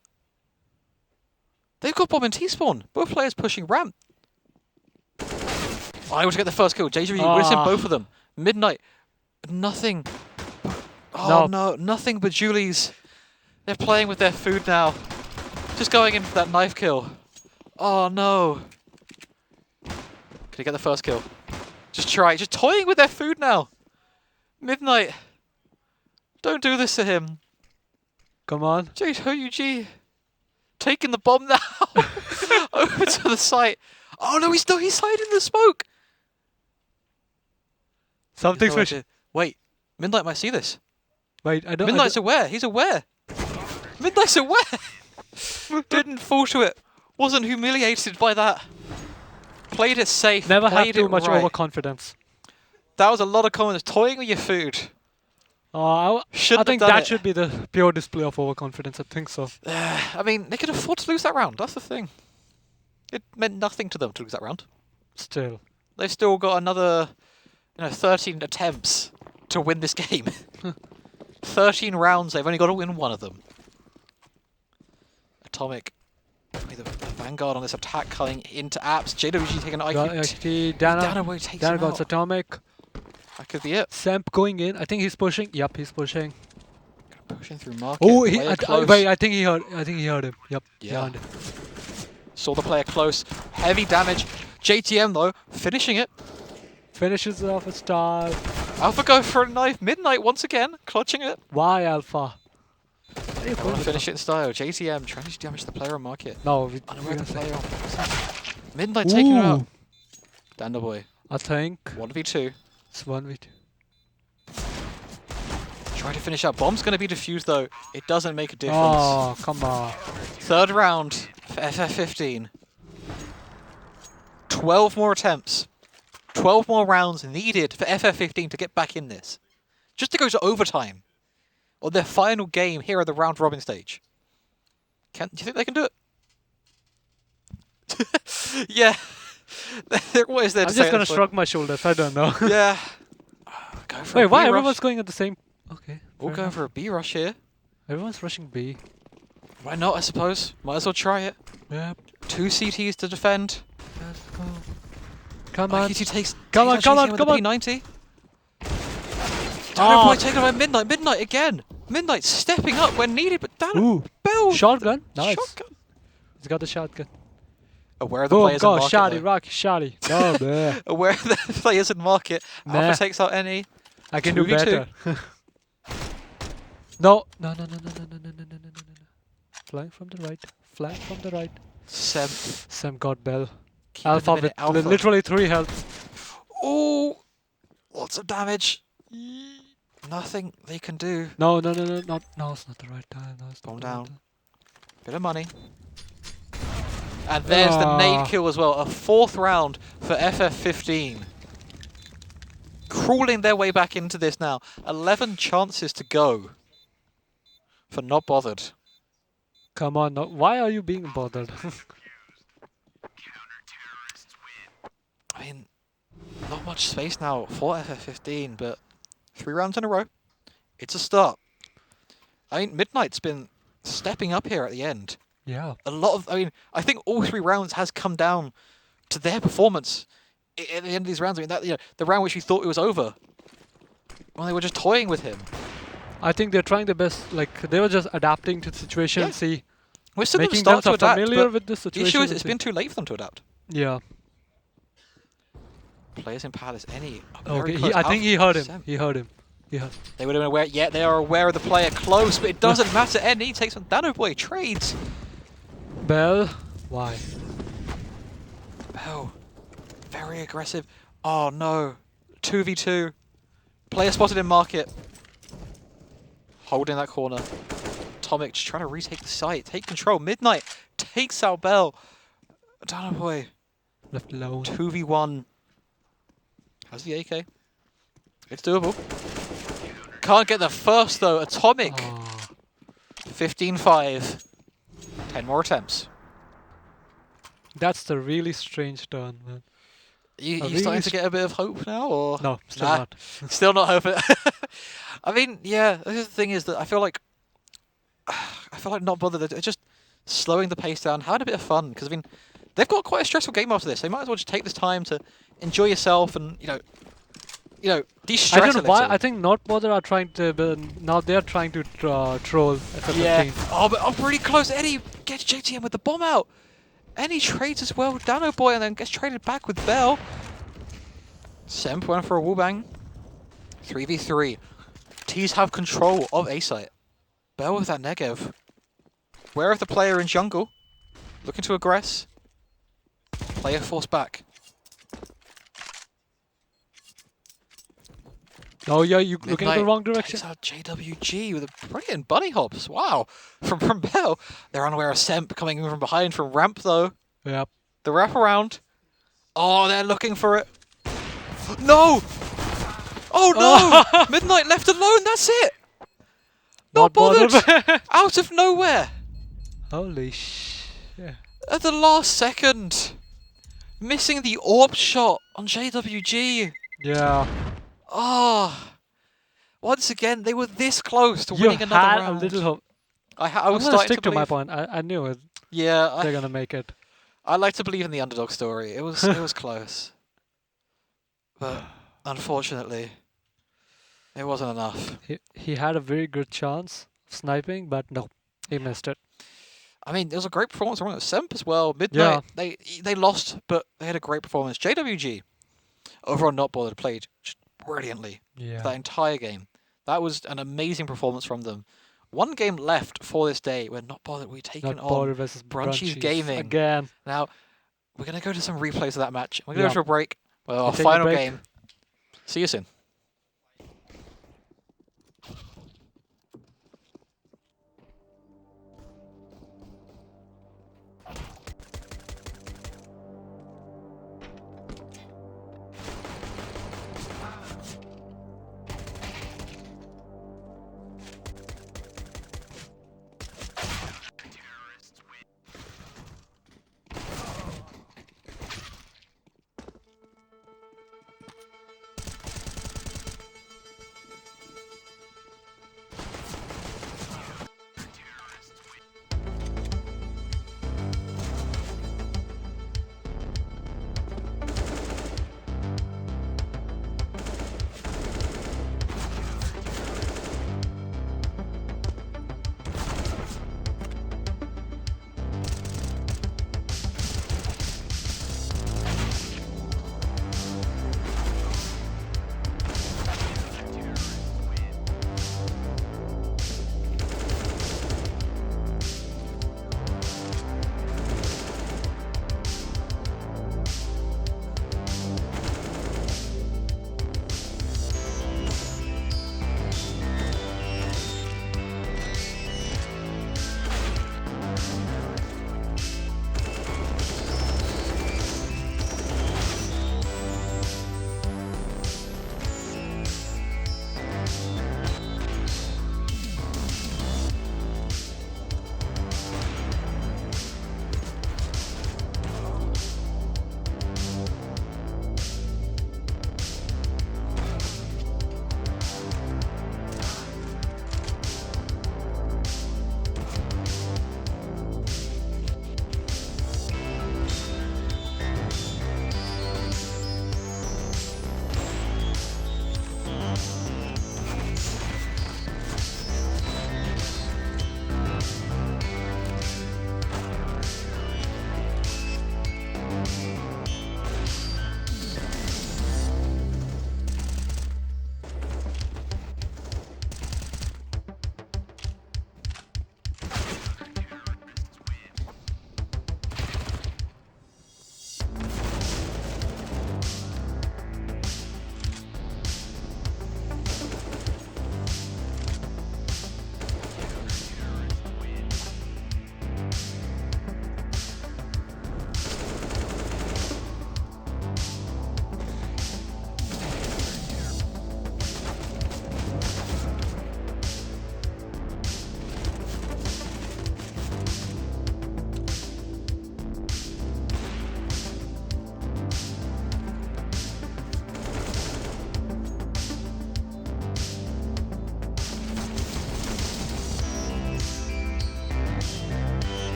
Speaker 2: They've got bomb in T-spawn. Both players pushing ramp. Able to get the first kill. JWG whips in both of them. Midnight. Nothing. Oh no, nothing but Julie's. They're playing with their food now. Just going in for that knife kill. Oh no. Can he get the first kill? Just try. Just toying with their food now. Midnight. Don't do this to him.
Speaker 3: Come on.
Speaker 2: JWG. Taking the bomb now. Over to the site. Oh no, he's hiding in the smoke.
Speaker 3: Something's fishy.
Speaker 2: Wait, Midnight might see this.
Speaker 3: Wait, I don't.
Speaker 2: Midnight's aware. He's aware. Midnight's aware. Didn't fall to it. Wasn't humiliated by that. Played it safe.
Speaker 3: Never have
Speaker 2: played
Speaker 3: too
Speaker 2: it
Speaker 3: much
Speaker 2: right.
Speaker 3: overconfidence.
Speaker 2: That was a lot of comments. Toying with your food.
Speaker 3: I
Speaker 2: Shouldn't
Speaker 3: think
Speaker 2: have done
Speaker 3: that
Speaker 2: it.
Speaker 3: should be the pure display of overconfidence. I think so.
Speaker 2: I mean, they could afford to lose that round. That's the thing. It meant nothing to them to lose that round.
Speaker 3: Still.
Speaker 2: They've still got another, 13 attempts to win this game. 13 rounds. They've only got to win one of them. Atomic. The vanguard on this attack coming into apps. JWG taking an IQ.
Speaker 3: Dana
Speaker 2: takes
Speaker 3: Dana
Speaker 2: him
Speaker 3: got
Speaker 2: out.
Speaker 3: Atomic.
Speaker 2: That could be it.
Speaker 3: Samp going in. I think he's pushing. Yep, he's pushing.
Speaker 2: Pushing through market.
Speaker 3: Oh,
Speaker 2: Player close.
Speaker 3: wait, I think he heard him. Yep.
Speaker 2: Yeah.
Speaker 3: He heard him.
Speaker 2: Saw the player close. Heavy damage. JTM though, finishing it.
Speaker 3: Finishes it off a style.
Speaker 2: Alpha go for a knife. Midnight once again, clutching it.
Speaker 3: Why Alpha?
Speaker 2: I want to finish it in style. JTM trying to damage the player on market.
Speaker 3: No, we
Speaker 2: Unaware of the
Speaker 3: don't
Speaker 2: player on Midnight taking him out. Danda boy.
Speaker 3: I think
Speaker 2: 1v2.
Speaker 3: it's 1v2.
Speaker 2: Try to finish out. Bomb's going to be defused though. It doesn't make a difference.
Speaker 3: Oh, come on.
Speaker 2: Third round for FF15. 12 more attempts. 12 more rounds needed for FF15 to get back in this. Just to go to overtime. On their final game here at the round robin stage. Do you think they can do it? Yeah. What is there to
Speaker 3: I'm
Speaker 2: say
Speaker 3: just
Speaker 2: at
Speaker 3: gonna
Speaker 2: this point?
Speaker 3: shrug my shoulders. I don't know.
Speaker 2: Yeah. Go for
Speaker 3: Wait,
Speaker 2: a
Speaker 3: why
Speaker 2: B
Speaker 3: everyone's
Speaker 2: rush.
Speaker 3: going at the same? Okay.
Speaker 2: We'll
Speaker 3: fair
Speaker 2: go
Speaker 3: enough.
Speaker 2: for a B rush here.
Speaker 3: Everyone's rushing B.
Speaker 2: Why not, I suppose? Might as well try it.
Speaker 3: Yep.
Speaker 2: 2 CTs to defend.
Speaker 3: Let's go. Come on.
Speaker 2: IQT takes
Speaker 3: Come on,
Speaker 2: takes
Speaker 3: come
Speaker 2: out
Speaker 3: on,
Speaker 2: JTM with
Speaker 3: come
Speaker 2: the
Speaker 3: on.
Speaker 2: P90.
Speaker 3: Oh.
Speaker 2: Dano boy taken by Midnight. Midnight again. Midnight stepping up when needed, but Dano
Speaker 3: Ooh.
Speaker 2: Bill.
Speaker 3: Shotgun. Nice.
Speaker 2: Shotgun.
Speaker 3: He's got the shotgun.
Speaker 2: Aware of the
Speaker 3: Boom,
Speaker 2: players
Speaker 3: go,
Speaker 2: in market.
Speaker 3: shotty,
Speaker 2: though.
Speaker 3: rocky, shotty. Oh, man.
Speaker 2: Aware of the players in market.
Speaker 3: Nah.
Speaker 2: Alpha takes out any.
Speaker 3: I can do
Speaker 2: 2v2.
Speaker 3: better. No. No. Flying from the right. Flying from the right. Sam got Bell.
Speaker 2: Keep in
Speaker 3: Alpha
Speaker 2: the
Speaker 3: with
Speaker 2: minute, Alpha.
Speaker 3: literally 3 health.
Speaker 2: Oh, lots of damage. Nothing they can do.
Speaker 3: No, it's not the right time. No, it's
Speaker 2: Bomb
Speaker 3: not the right
Speaker 2: down.
Speaker 3: time.
Speaker 2: Bit of money. And there's the nade kill as well. A 4th round for FF15. Crawling their way back into this now. 11 chances to go. For not bothered.
Speaker 3: Come on, no. Why are you being bothered?
Speaker 2: I mean, not much space now for FF15, but 3 rounds in a row. It's a start. I mean, Midnight's been stepping up here at the end.
Speaker 3: Yeah.
Speaker 2: I think all 3 rounds has come down to their performance at the end of these rounds. I mean, that, the round which we thought it was over, when they were just toying with him.
Speaker 3: I think they're trying their best. Like, they were just adapting to the situation.
Speaker 2: Yeah.
Speaker 3: See,
Speaker 2: We're still going to
Speaker 3: making
Speaker 2: start to
Speaker 3: themselves
Speaker 2: adapt,
Speaker 3: familiar
Speaker 2: but
Speaker 3: with this
Speaker 2: the
Speaker 3: situation.
Speaker 2: issue is
Speaker 3: and
Speaker 2: it's
Speaker 3: see-
Speaker 2: been too late for them to adapt.
Speaker 3: Yeah.
Speaker 2: Players in Palace, any.
Speaker 3: Okay. I think he heard him. He heard him.
Speaker 2: They would have been aware. Yeah, they are aware of the player close, but it doesn't matter. Any takes on Dano boy trades.
Speaker 3: Bell. Why?
Speaker 2: Bell, very aggressive. Oh no, 2v2. Player spotted in market. Holding that corner. Atomic just trying to retake the site, take control. Midnight takes out Bell. Dano boy,
Speaker 3: Left alone.
Speaker 2: 2v1. Has the AK. It's doable. Can't get the first though. Atomic.
Speaker 3: Oh.
Speaker 2: 15-5. 10 more attempts.
Speaker 3: That's the really strange turn, man.
Speaker 2: You
Speaker 3: really
Speaker 2: starting to get a bit of hope now, or
Speaker 3: No, still
Speaker 2: Nah.
Speaker 3: not.
Speaker 2: Still not hoping. I mean, yeah. The thing is that I feel like not bothered. They're just slowing the pace down, having a bit of fun. Because I mean, they've got quite a stressful game after this. They might as well just take this time to enjoy yourself and de-stress
Speaker 3: I don't know
Speaker 2: a
Speaker 3: why.
Speaker 2: little.
Speaker 3: I think not bother are trying to. But now they're trying to troll FF15.
Speaker 2: Yeah. Oh, but pretty close. Eddie gets JTM with the bomb out. Eddie trades as well with Dano Boy and then gets traded back with Bell. Semp went for a wallbang. 3v3. T's have control of A site. Bell with that Negev. Where of the player in jungle? Looking to aggress. Player forced back.
Speaker 3: Oh yeah, you looking at the
Speaker 2: Midnight
Speaker 3: wrong direction.
Speaker 2: Takes out JWG with a brilliant bunny hops. Wow. From Bell. They're unaware of Semp coming in from behind from ramp though.
Speaker 3: Yep.
Speaker 2: The wraparound. Oh, they're looking for it. No! Oh no! Midnight left alone, that's it! Not bothered! Out of nowhere!
Speaker 3: Holy sh... Yeah.
Speaker 2: At the last second! Missing the orb shot on JWG!
Speaker 3: Yeah.
Speaker 2: Ah! Once again, they were this close to winning another
Speaker 3: had
Speaker 2: round.
Speaker 3: A little hope.
Speaker 2: I was
Speaker 3: I'm gonna
Speaker 2: starting
Speaker 3: stick
Speaker 2: to
Speaker 3: to my
Speaker 2: believe.
Speaker 3: point. I knew it.
Speaker 2: Yeah,
Speaker 3: They're gonna make it.
Speaker 2: I like to believe in the underdog story. It was close, but unfortunately, it wasn't enough.
Speaker 3: He had a very good chance of sniping, but no, he missed it.
Speaker 2: I mean, it was a great performance from Semp as well. Midnight, they lost, but they had a great performance. JWG, over on Not Bothered, played just brilliantly
Speaker 3: Yeah.
Speaker 2: that entire game. That was an amazing performance from them. One game left for this day. We're Not Bothered. We've taken
Speaker 3: Not Bothered
Speaker 2: on
Speaker 3: versus
Speaker 2: Brunchy's Gaming.
Speaker 3: again.
Speaker 2: Now, we're going to go to some replays of that match. We're going to go to a break. Well,
Speaker 3: We're
Speaker 2: our
Speaker 3: taking a
Speaker 2: final
Speaker 3: break.
Speaker 2: game. See you soon.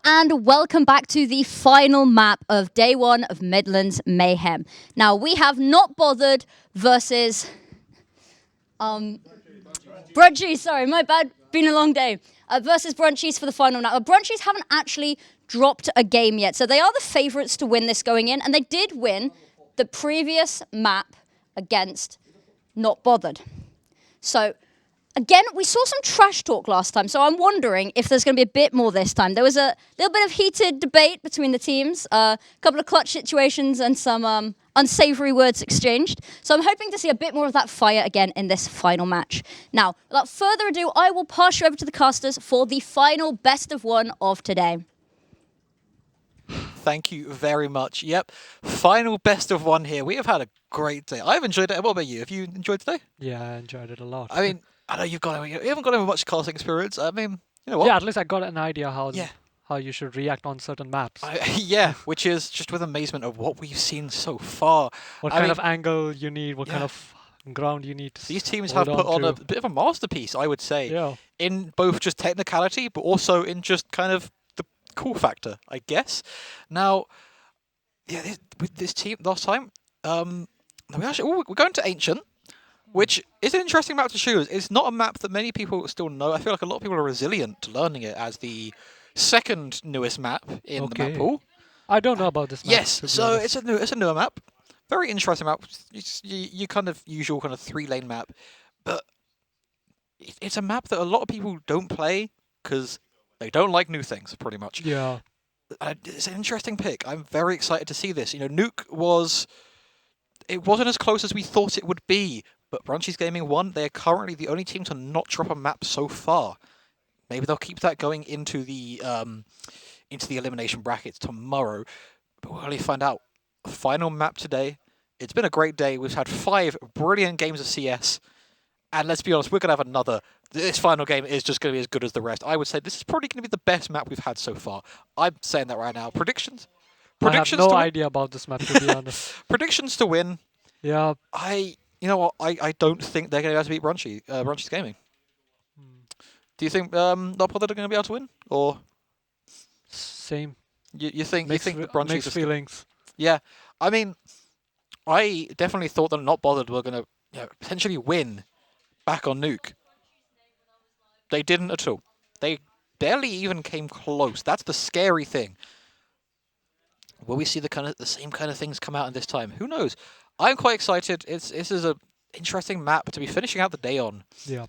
Speaker 1: and welcome back to the final map of day 1 of MidLANds Mayhem. Now, we have Not Bothered versus... Brunchies, sorry, my bad, been a long day. Versus Brunchies for the final now. Brunchies haven't actually dropped a game yet, so they are the favourites to win this going in, and they did win the previous map against Not Bothered. So, again, we saw some trash talk last time, so I'm wondering if there's going to be a bit more this time. There was a little bit of heated debate between the teams, a couple of clutch situations and some unsavory words exchanged. So I'm hoping to see a bit more of that fire again in this final match. Now, without further ado, I will pass you over to the casters for the final best of 1 of today.
Speaker 2: Thank you very much. Yep, final best of 1 here. We have had a great day. I've enjoyed it. What about you? Have you enjoyed today?
Speaker 3: Yeah, I enjoyed it a lot.
Speaker 2: I mean, I know you haven't got much casting experience. I mean, you know what?
Speaker 3: Yeah, at least I got an idea how you should react on certain maps.
Speaker 2: Yeah, which is just with amazement of what we've seen so far.
Speaker 3: What kind of angle you need, what kind of ground you need to
Speaker 2: These teams have put on a bit of a masterpiece, I would say, in both just technicality, but also in just kind of the cool factor, I guess. Now, yeah, with this team last time, we're going to Ancient, which is an interesting map to choose. It's not a map that many people still know. I feel like a lot of people are resilient to learning it as the second newest map in the map pool.
Speaker 3: I don't know about this map.
Speaker 2: Yes, so it's a newer map. Very interesting map. It's you kind of usual kind of 3-lane map, but it's a map that a lot of people don't play because they don't like new things, pretty much.
Speaker 3: Yeah.
Speaker 2: It's an interesting pick. I'm very excited to see this. You know, Nuke wasn't as close as we thought it would be, but Brunchies Gaming won. They are currently the only team to not drop a map so far. Maybe they'll keep that going into the elimination brackets tomorrow, but we'll only find out. Final map today. It's been a great day. We've had 5 brilliant games of CS, and let's be honest, we're going to have another. This final game is just going to be as good as the rest. I would say this is probably going to be the best map we've had so far. I'm saying that right now. Predictions?
Speaker 3: I have no idea about this map, to be honest.
Speaker 2: Predictions to win.
Speaker 3: Yeah.
Speaker 2: You know what? I don't think they're going to be able to beat Brunchies Gaming. Do you think Not Bothered are going to be able to win, or
Speaker 3: same?
Speaker 2: You think the Brunchies
Speaker 3: mixed feelings?
Speaker 2: Yeah, I mean, I definitely thought that Not Bothered were going to potentially win back on Nuke. They didn't at all. They barely even came close. That's the scary thing. Will we see the same kind of things come out in this time? Who knows? I'm quite excited. This is an interesting map to be finishing out the day on.
Speaker 3: Yeah.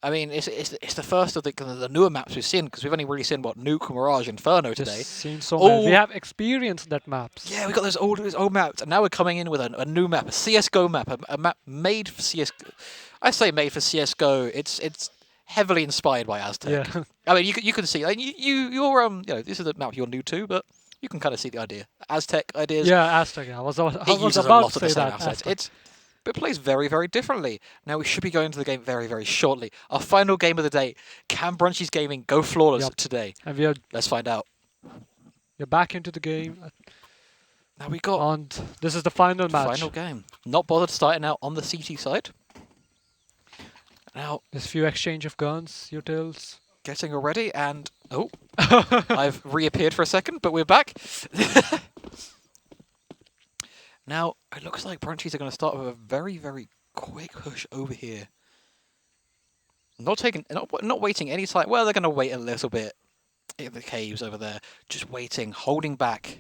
Speaker 2: I mean, it's the first of the newer maps we've seen, because we've only really seen Nuke, Mirage, Inferno today.
Speaker 3: Just seen so many. We have experienced that maps.
Speaker 2: Yeah, we got those old maps, and now we're coming in with a new map, a CS:GO map, a map made for CS:GO. I say made for CS:GO. It's heavily inspired by Aztec.
Speaker 3: Yeah.
Speaker 2: I mean, you can see. I mean, you're this is a map you're new to, but you can kind of see the idea. Aztec ideas.
Speaker 3: Yeah, Aztec. I was about to say that.
Speaker 2: But it plays very, very differently. Now, we should be going to the game very, very shortly. Our final game of the day. Can Brunchies Gaming go flawless today?
Speaker 3: And
Speaker 2: let's find out.
Speaker 3: You're back into the game.
Speaker 2: Now we got...
Speaker 3: And this is the final match.
Speaker 2: Final game. Not Bothered starting out on the CT side. Now...
Speaker 3: There's a few exchange of guns, utils.
Speaker 2: Getting ready, and... Oh. I've reappeared for a second, but we're back. Now, it looks like Brunchies are going to start with a very, very quick push over here. Not waiting any time. Well, they're going to wait a little bit in the caves over there. Just waiting, holding back.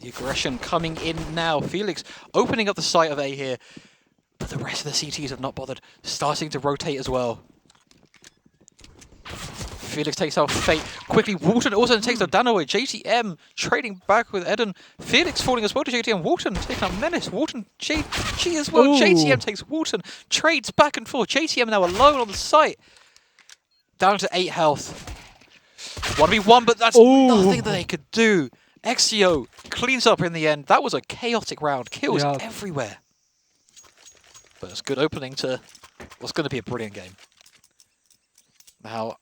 Speaker 2: The aggression coming in now. Felix opening up the site of A here. But the rest of the CTs have Not Bothered. Starting to rotate as well. Felix takes out Fate. Quickly, Walton also takes out Danaway. JTM trading back with Eden. Felix falling as well to JTM. Walton taking out Menace. Walton, G as well. Ooh. JTM takes Walton. Trades back and forth. JTM now alone on the site. Down to 8 health. 1v1, but that's nothing that they could do. Exio cleans up in the end. That was a chaotic round. Kills everywhere. But it's a good opening to what's going to be a brilliant game. Now...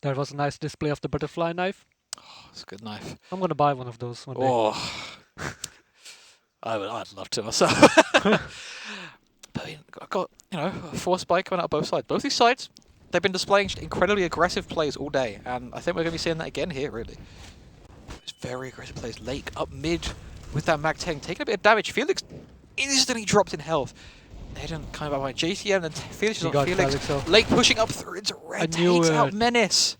Speaker 3: That was a nice display of the butterfly knife.
Speaker 2: Oh, it's a good knife.
Speaker 3: I'm going to buy one of those one day.
Speaker 2: Oh. I'd love to myself. But I've got, a force spike coming out both sides. Both these sides, they've been displaying incredibly aggressive plays all day, and I think we're going to be seeing that again here, really. It's very aggressive plays. Lake up mid with that Mag 10, taking a bit of damage. Felix instantly dropped in health. Eden coming back by JTM, then Felix is on Felix. Lake pushing up through into Red, takes out Menace.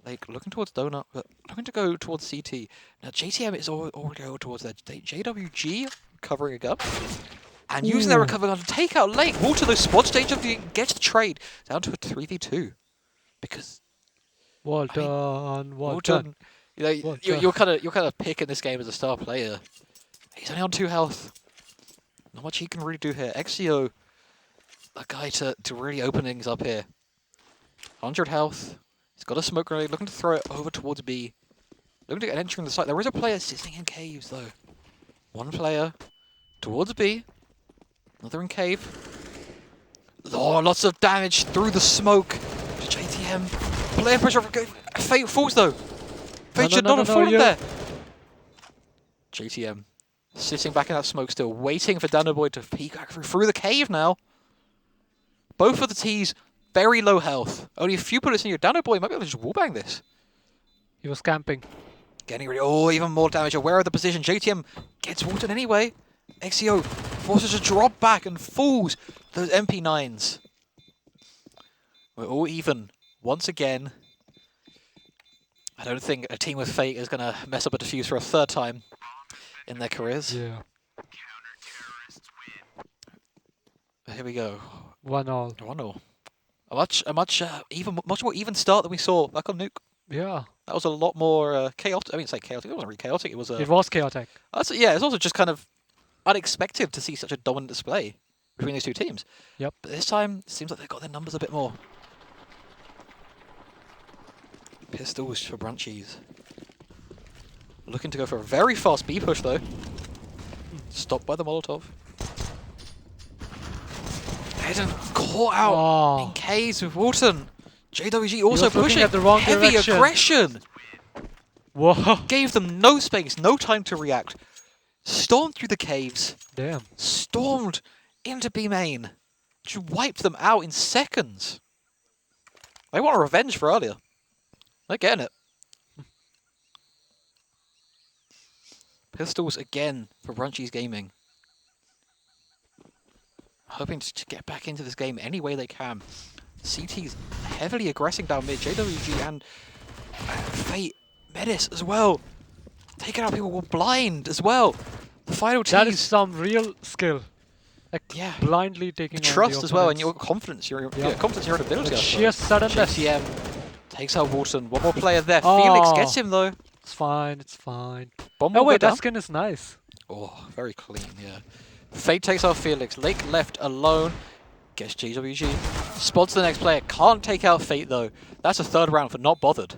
Speaker 2: Lake looking towards Donut, but looking to go towards CT. Now JTM is already over towards that. JWG covering a gun. And using their recovery gun to take out Lake. Water, though, spots JWG, gets the trade down to a 3v2. Because Walton, you know, you're kind of picking this game as a star player. He's only on 2 health. Not much he can really do here. XCO, a guy to really open things up here. 100 health. He's got a smoke grenade, looking to throw it over towards B. Looking to get an entry in the site. There is a player sitting in caves, though. One player towards B. Another in cave. Oh, lots of damage through the smoke to JTM. Player pressure. Fate falls, though. Fate should not have fallen there. JTM sitting back in that smoke still, waiting for Danoboy to peek through the cave now. Both of the T's very low health. Only a few bullets in your Danoboy might be able to just wallbang this.
Speaker 3: He was camping.
Speaker 2: Getting rid of even more damage. Aware of the position. JTM gets watered anyway. XCO forces a drop back and falls those MP9s. We're all even once again. I don't think a team with Fate is going to mess up a defuse for a 3rd time in their careers.
Speaker 3: Yeah.
Speaker 2: Here we go.
Speaker 3: 1-1.
Speaker 2: 1-0. A much more even start than we saw back on Nuke.
Speaker 3: Yeah.
Speaker 2: That was a lot more chaotic. I mean, say chaotic. It wasn't really chaotic. It was.
Speaker 3: It was chaotic.
Speaker 2: Yeah, it's also just kind of unexpected to see such a dominant display between these two teams.
Speaker 3: Yep.
Speaker 2: But this time, it seems like they've got their numbers a bit more. Pistols for Brunchies. Looking to go for a very fast B push, though. Stopped by the Molotov. Eden caught out in caves with Walton. JWG also pushing
Speaker 3: at the wrong
Speaker 2: heavy
Speaker 3: direction.
Speaker 2: aggression.
Speaker 3: Whoa.
Speaker 2: Gave them no space, no time to react. Stormed through the caves.
Speaker 3: Damn.
Speaker 2: Stormed into B main. Just wiped them out in seconds. They want a revenge for earlier. They're getting it. Pistols again for Brunchies Gaming. Hoping to get back into this game any way they can. CT's heavily aggressing down mid. JWG and Fate, Menace as well. Taking out people with blind as well. The final team.
Speaker 3: That is some real skill. Like blindly taking
Speaker 2: the trust as well, and your confidence, your confidence in your own ability.
Speaker 3: Sheer suddenness.
Speaker 2: JTM takes out Walton. One more player there. Felix gets him though.
Speaker 3: It's fine. It's fine.
Speaker 2: Oh
Speaker 3: wait, that skin is nice.
Speaker 2: Oh, very clean. Yeah. Fate takes out Felix. Lake left alone. Gets JWG. Spots the next player. Can't take out Fate though. That's a 3rd round for not bothered.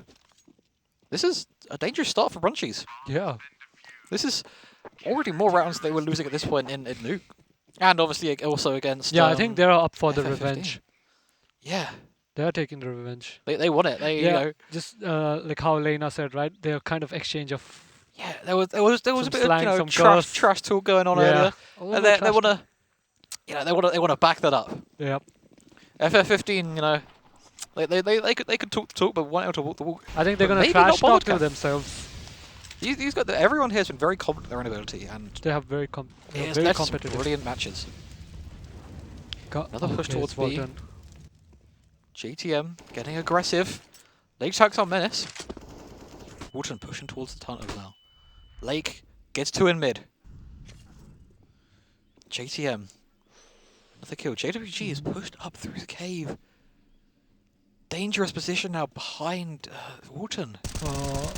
Speaker 2: This is a dangerous start for Brunchies.
Speaker 3: Yeah.
Speaker 2: This is already more rounds they were losing at this point in Nuke. And obviously also against...
Speaker 3: Yeah, I think they're up for the
Speaker 2: FF15.
Speaker 3: revenge.
Speaker 2: Yeah.
Speaker 3: They're taking the revenge.
Speaker 2: They want it. They, you know...
Speaker 3: Just like how Lena said, right? They're kind of exchange of...
Speaker 2: Yeah, there was a bit
Speaker 3: slang,
Speaker 2: of trash talk going on earlier. And they want to... You know, they want to back that up.
Speaker 3: Yep.
Speaker 2: FF15, you know, they could talk, but want to walk the walk.
Speaker 3: I think they're gonna trash talk to themselves.
Speaker 2: These guys, everyone here has been very confident in their own ability, and
Speaker 3: they have very
Speaker 2: left
Speaker 3: competitive,
Speaker 2: brilliant matches. Another push towards B. JTM getting aggressive. Lake takes on Menace. Walton pushing towards the tunnel now. Lake gets 2 in mid. JTM. Another kill. JWG is pushed up through the cave. Dangerous position now behind Walton.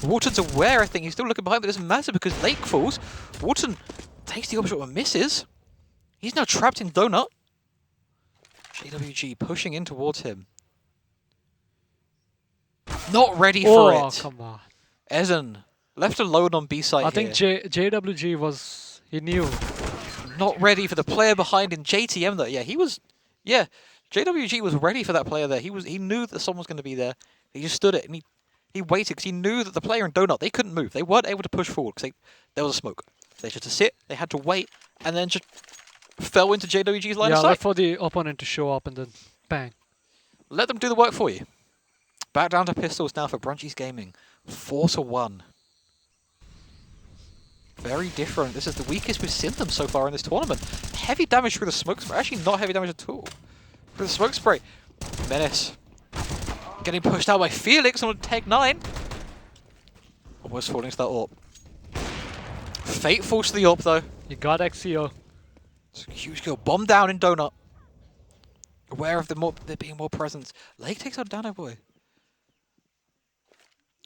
Speaker 2: Walton's aware, I think. He's still looking behind, but it doesn't matter because Lake falls. Walton takes the option and misses. He's now trapped in Donut. JWG pushing in towards him. Not ready for it.
Speaker 3: Oh, come on.
Speaker 2: Ezen left alone on B site.
Speaker 3: I think JWG was... He knew.
Speaker 2: Not ready for the player behind in JTM though. Yeah, he was... Yeah, JWG was ready for that player there. He knew that someone was going to be there. He just stood it and he waited because he knew that the player in Donut, they couldn't move. They weren't able to push forward because there was a smoke. They had to sit, they had to wait, and then just fell into JWG's line of sight.
Speaker 3: Yeah, wait for the opponent to show up and then bang.
Speaker 2: Let them do the work for you. Back down to pistols now for Brunchy's Gaming. 4-1. Very different. This is the weakest we've seen them so far in this tournament. Heavy damage through the smoke spray. Actually, not heavy damage at all. Through the smoke spray. Menace. Getting pushed out by Felix on Tech 9. Almost falling to that AWP. Fate falls to the AWP though.
Speaker 3: You got XCO.
Speaker 2: It's a huge kill. Bomb down in Donut. Aware of there being more presence. Lake takes out Dano Boy.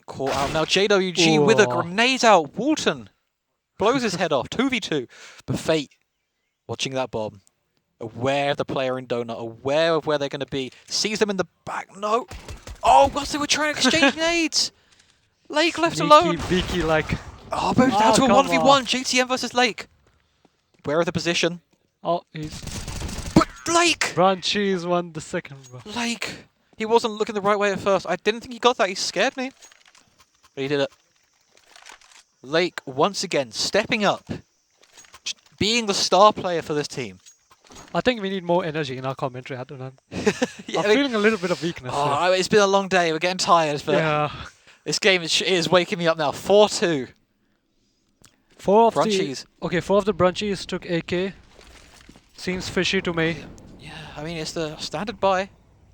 Speaker 2: Caught out now. JWG with a grenade out. Walton blows his head off. 2v2. But Fate watching that bomb. Aware of the player in Donut. Aware of where they're going to be. Sees them in the back. No. Oh, what? They were trying to exchange nades. Lake left alone.
Speaker 3: Beaky like.
Speaker 2: Oh, moved down to a 1v1. JTM versus Lake. Aware of the position.
Speaker 3: Oh, he's.
Speaker 2: But Lake!
Speaker 3: Brunchy's won the second round.
Speaker 2: Lake! He wasn't looking the right way at first. I didn't think he got that. He scared me. But he did it. Lake, once again, stepping up. Just being the star player for this team.
Speaker 3: I think we need more energy in our commentary. I don't know.
Speaker 2: Yeah,
Speaker 3: I'm feeling a little bit of weakness.
Speaker 2: Oh, it's been a long day. We're getting tired. But
Speaker 3: yeah.
Speaker 2: This game is waking me up now. 4-2.
Speaker 3: Four of
Speaker 2: Brunchies.
Speaker 3: the Brunchies took AK. Seems fishy to me.
Speaker 2: Yeah, I mean, it's the standard buy.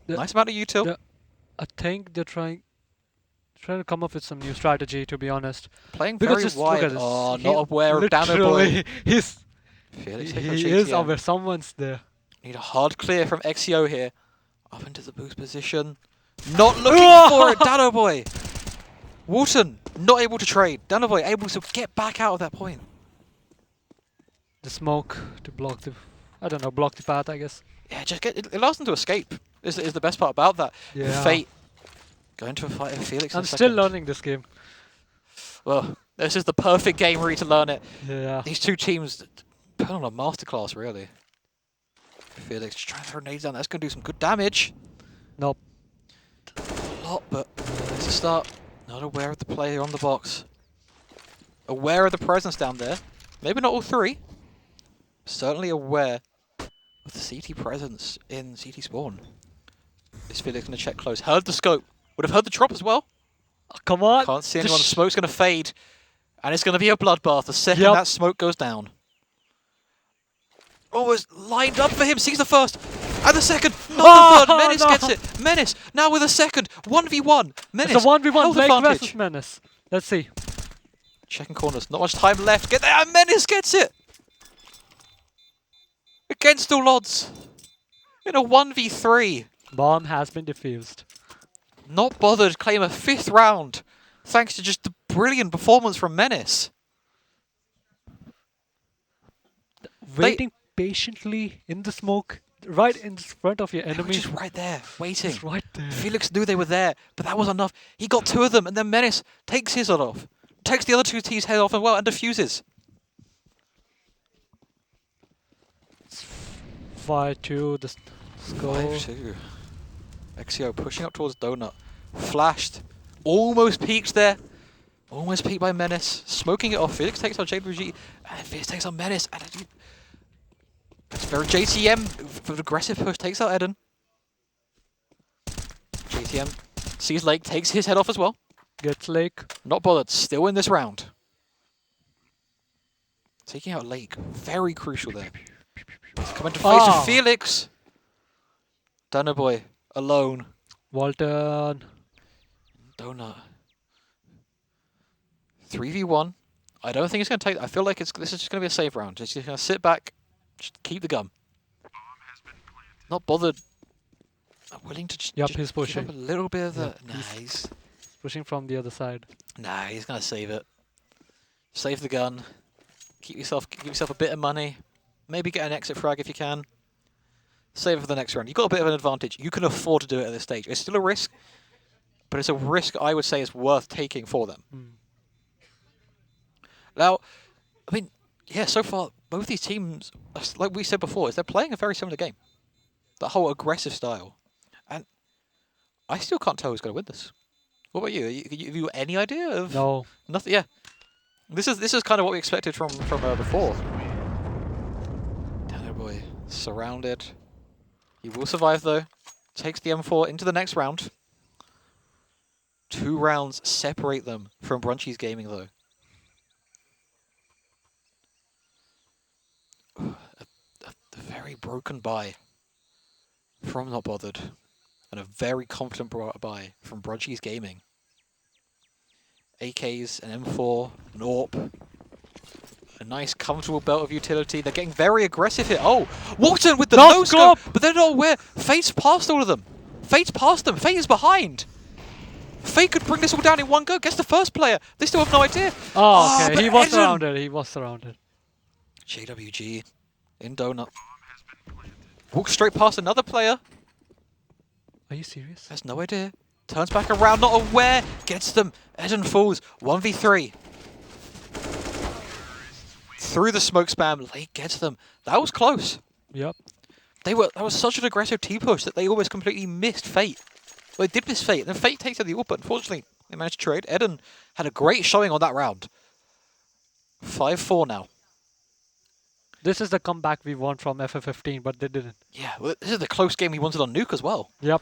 Speaker 3: The-
Speaker 2: Nice amount of util.
Speaker 3: I think they're trying to come up with some new strategy, to be honest.
Speaker 2: Playing
Speaker 3: Because
Speaker 2: very
Speaker 3: just look
Speaker 2: wide.
Speaker 3: at this.
Speaker 2: Oh,
Speaker 3: He
Speaker 2: not aware of Dano Boy.
Speaker 3: literally,
Speaker 2: Felix taking
Speaker 3: he
Speaker 2: out
Speaker 3: is
Speaker 2: GTM.
Speaker 3: aware. Someone's there.
Speaker 2: Need a hard clear from XEO here. Up into the boost position. Not looking for it, Dano Boy. Walton, not able to trade. Dano Boy able to get back out of that point.
Speaker 3: The smoke to block the, block the path, I guess.
Speaker 2: Yeah, just it allows them to escape. Is the best part about that.
Speaker 3: Yeah.
Speaker 2: Fate going to a fight with Felix.
Speaker 3: I'm
Speaker 2: in a
Speaker 3: still
Speaker 2: second.
Speaker 3: learning this game.
Speaker 2: Well, this is the perfect game for you to learn it.
Speaker 3: Yeah.
Speaker 2: These two teams put on a masterclass, really. Felix just trying to throw nades down. That's going to do some good damage.
Speaker 3: Nope.
Speaker 2: A lot, but it's a start. Not aware of the player on the box. Aware of the presence down there. Maybe not all three. Certainly aware of the CT presence in CT spawn. Is Felix going to check close? Heard the scope. Would have heard the drop as well.
Speaker 3: Oh, come on.
Speaker 2: Can't see anyone. Smoke's going to fade. And it's going to be a bloodbath the second that smoke goes down. Almost lined up for him. Sees the first. And the second. Not the third. Menace gets it. Menace now with a second. 1v1. Menace.
Speaker 3: It's a 1v1
Speaker 2: held
Speaker 3: Lake
Speaker 2: advantage.
Speaker 3: versus Menace. Let's see.
Speaker 2: Checking corners. Not much time left. Get there. And Menace gets it. Against all odds. In a 1v3.
Speaker 3: Bomb has been defused.
Speaker 2: Not bothered. Claim a 5th round. Thanks to just the brilliant performance from Menace.
Speaker 3: Waiting patiently in the smoke, right in front of your
Speaker 2: They were
Speaker 3: enemy.
Speaker 2: just right there, waiting.
Speaker 3: Just right there.
Speaker 2: Felix knew they were there, but that was enough. He got 2 of them, and then Menace takes his head off. Takes the other 2 T's head off as well, and defuses.
Speaker 3: 5-2, the score.
Speaker 2: 5-2. XEO pushing up towards Donut. Flashed. Almost peaked there. Almost peaked by Menace. Smoking it off. Felix takes on JWG. And Felix takes on Menace. And it's very JTM. For an aggressive push. Takes out Eden. JTM sees Lake. Takes his head off as well.
Speaker 3: Gets Lake.
Speaker 2: Not bothered. Still in this round. Taking out Lake. Very crucial there. Coming to face with Felix. Dano Boy. Alone.
Speaker 3: Walton.
Speaker 2: Donut. 3v1. I don't think it's going to take... I feel like this is just going to be a safe round. Just going to sit back. Just keep the gun. Not bothered. I'm willing to just
Speaker 3: He's pushing.
Speaker 2: give up a little bit of the...
Speaker 3: Yep,
Speaker 2: Nah, he's...
Speaker 3: Pushing from the other side.
Speaker 2: Nah, he's going to save it. Save the gun. Give yourself a bit of money. Maybe get an exit frag if you can. Save it for the next round. You've got a bit of an advantage. You can afford to do it at this stage. It's still a risk, but it's a risk I would say is worth taking for them. Now, I mean, yeah, so far, both these teams, like we said before, they're playing a very similar game. That whole aggressive style. And I still can't tell who's going to win this. What about you? Have you any idea of...
Speaker 3: No.
Speaker 2: Nothing, yeah. This is kind of what we expected from before. Dano Boy, surrounded. He will survive, though. takes the M4 into the next round. 2 rounds separate them from Brunchies Gaming, though. A very broken buy from Not Bothered, and a very confident buy from Brunchies Gaming. AKs, an M4, an AWP, a nice comfortable belt of utility. They're getting very aggressive here. Oh, Walton with the no-scope, but they're not aware. Fate's past all of them. Fate's past them. Fate is behind. Fate could bring this all down in one go. Gets the first player. They still have no idea.
Speaker 3: Oh, okay. He was surrounded. He was surrounded.
Speaker 2: JWG in donut. Walks straight past another player.
Speaker 3: Are you serious?
Speaker 2: Has no idea. Turns back around, not aware. Gets them. Eden falls. 1v3. Through the smoke spam. Late gets them. That was close.
Speaker 3: Yep.
Speaker 2: That was such an aggressive T-push that they almost completely missed Fate. Well, they did miss Fate. Then Fate takes out the AWP, but unfortunately, they managed to trade. Eden had a great showing on that round. 5-4 now.
Speaker 3: This is the comeback we want from FF15, but they didn't.
Speaker 2: Yeah, well, this is the close game we wanted on Nuke as well.
Speaker 3: Yep.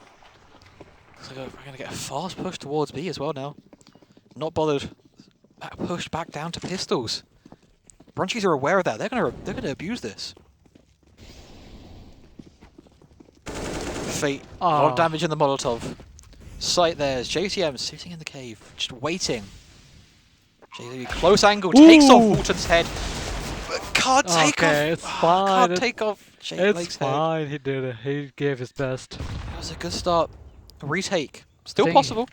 Speaker 2: So we're going to get a fast push towards B as well now. Not Bothered. Pushed back down to pistols. Brunchies are aware of that. They're going to abuse this. Fate. A lot of damage in the Molotov. Sight there's JCM sitting in the cave, just waiting. JCM close angle, takes off Walton's head. But can't take off.
Speaker 3: It's fine.
Speaker 2: Can't take off Jake
Speaker 3: It's
Speaker 2: Lake's
Speaker 3: fine.
Speaker 2: head.
Speaker 3: He did it. He gave his best.
Speaker 2: That was a good start. Retake. Still possible.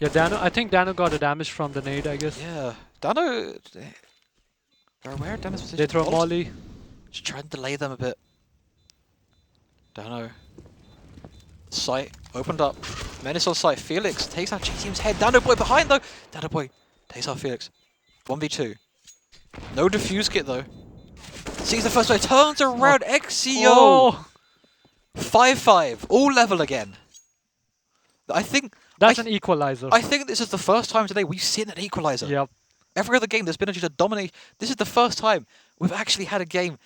Speaker 3: Yeah, Dano. I think Dano got the damage from the nade, I guess.
Speaker 2: Yeah. Dano. They're aware of Dano's position.
Speaker 3: They throw Molly.
Speaker 2: Just try and delay them a bit. Dano. Sight opened up. Menace on sight. Felix takes out GTM's head. Dano Boy behind though. Dano Boy takes out Felix. 1v2. No defuse kit though. Sees the first way. Turns around. XCO. 5-5. All level again. I think
Speaker 3: that's an equalizer.
Speaker 2: I think this is the first time today we've seen an equalizer.
Speaker 3: Yep.
Speaker 2: Every other game there's been just a dominate. This is the first time we've actually had a game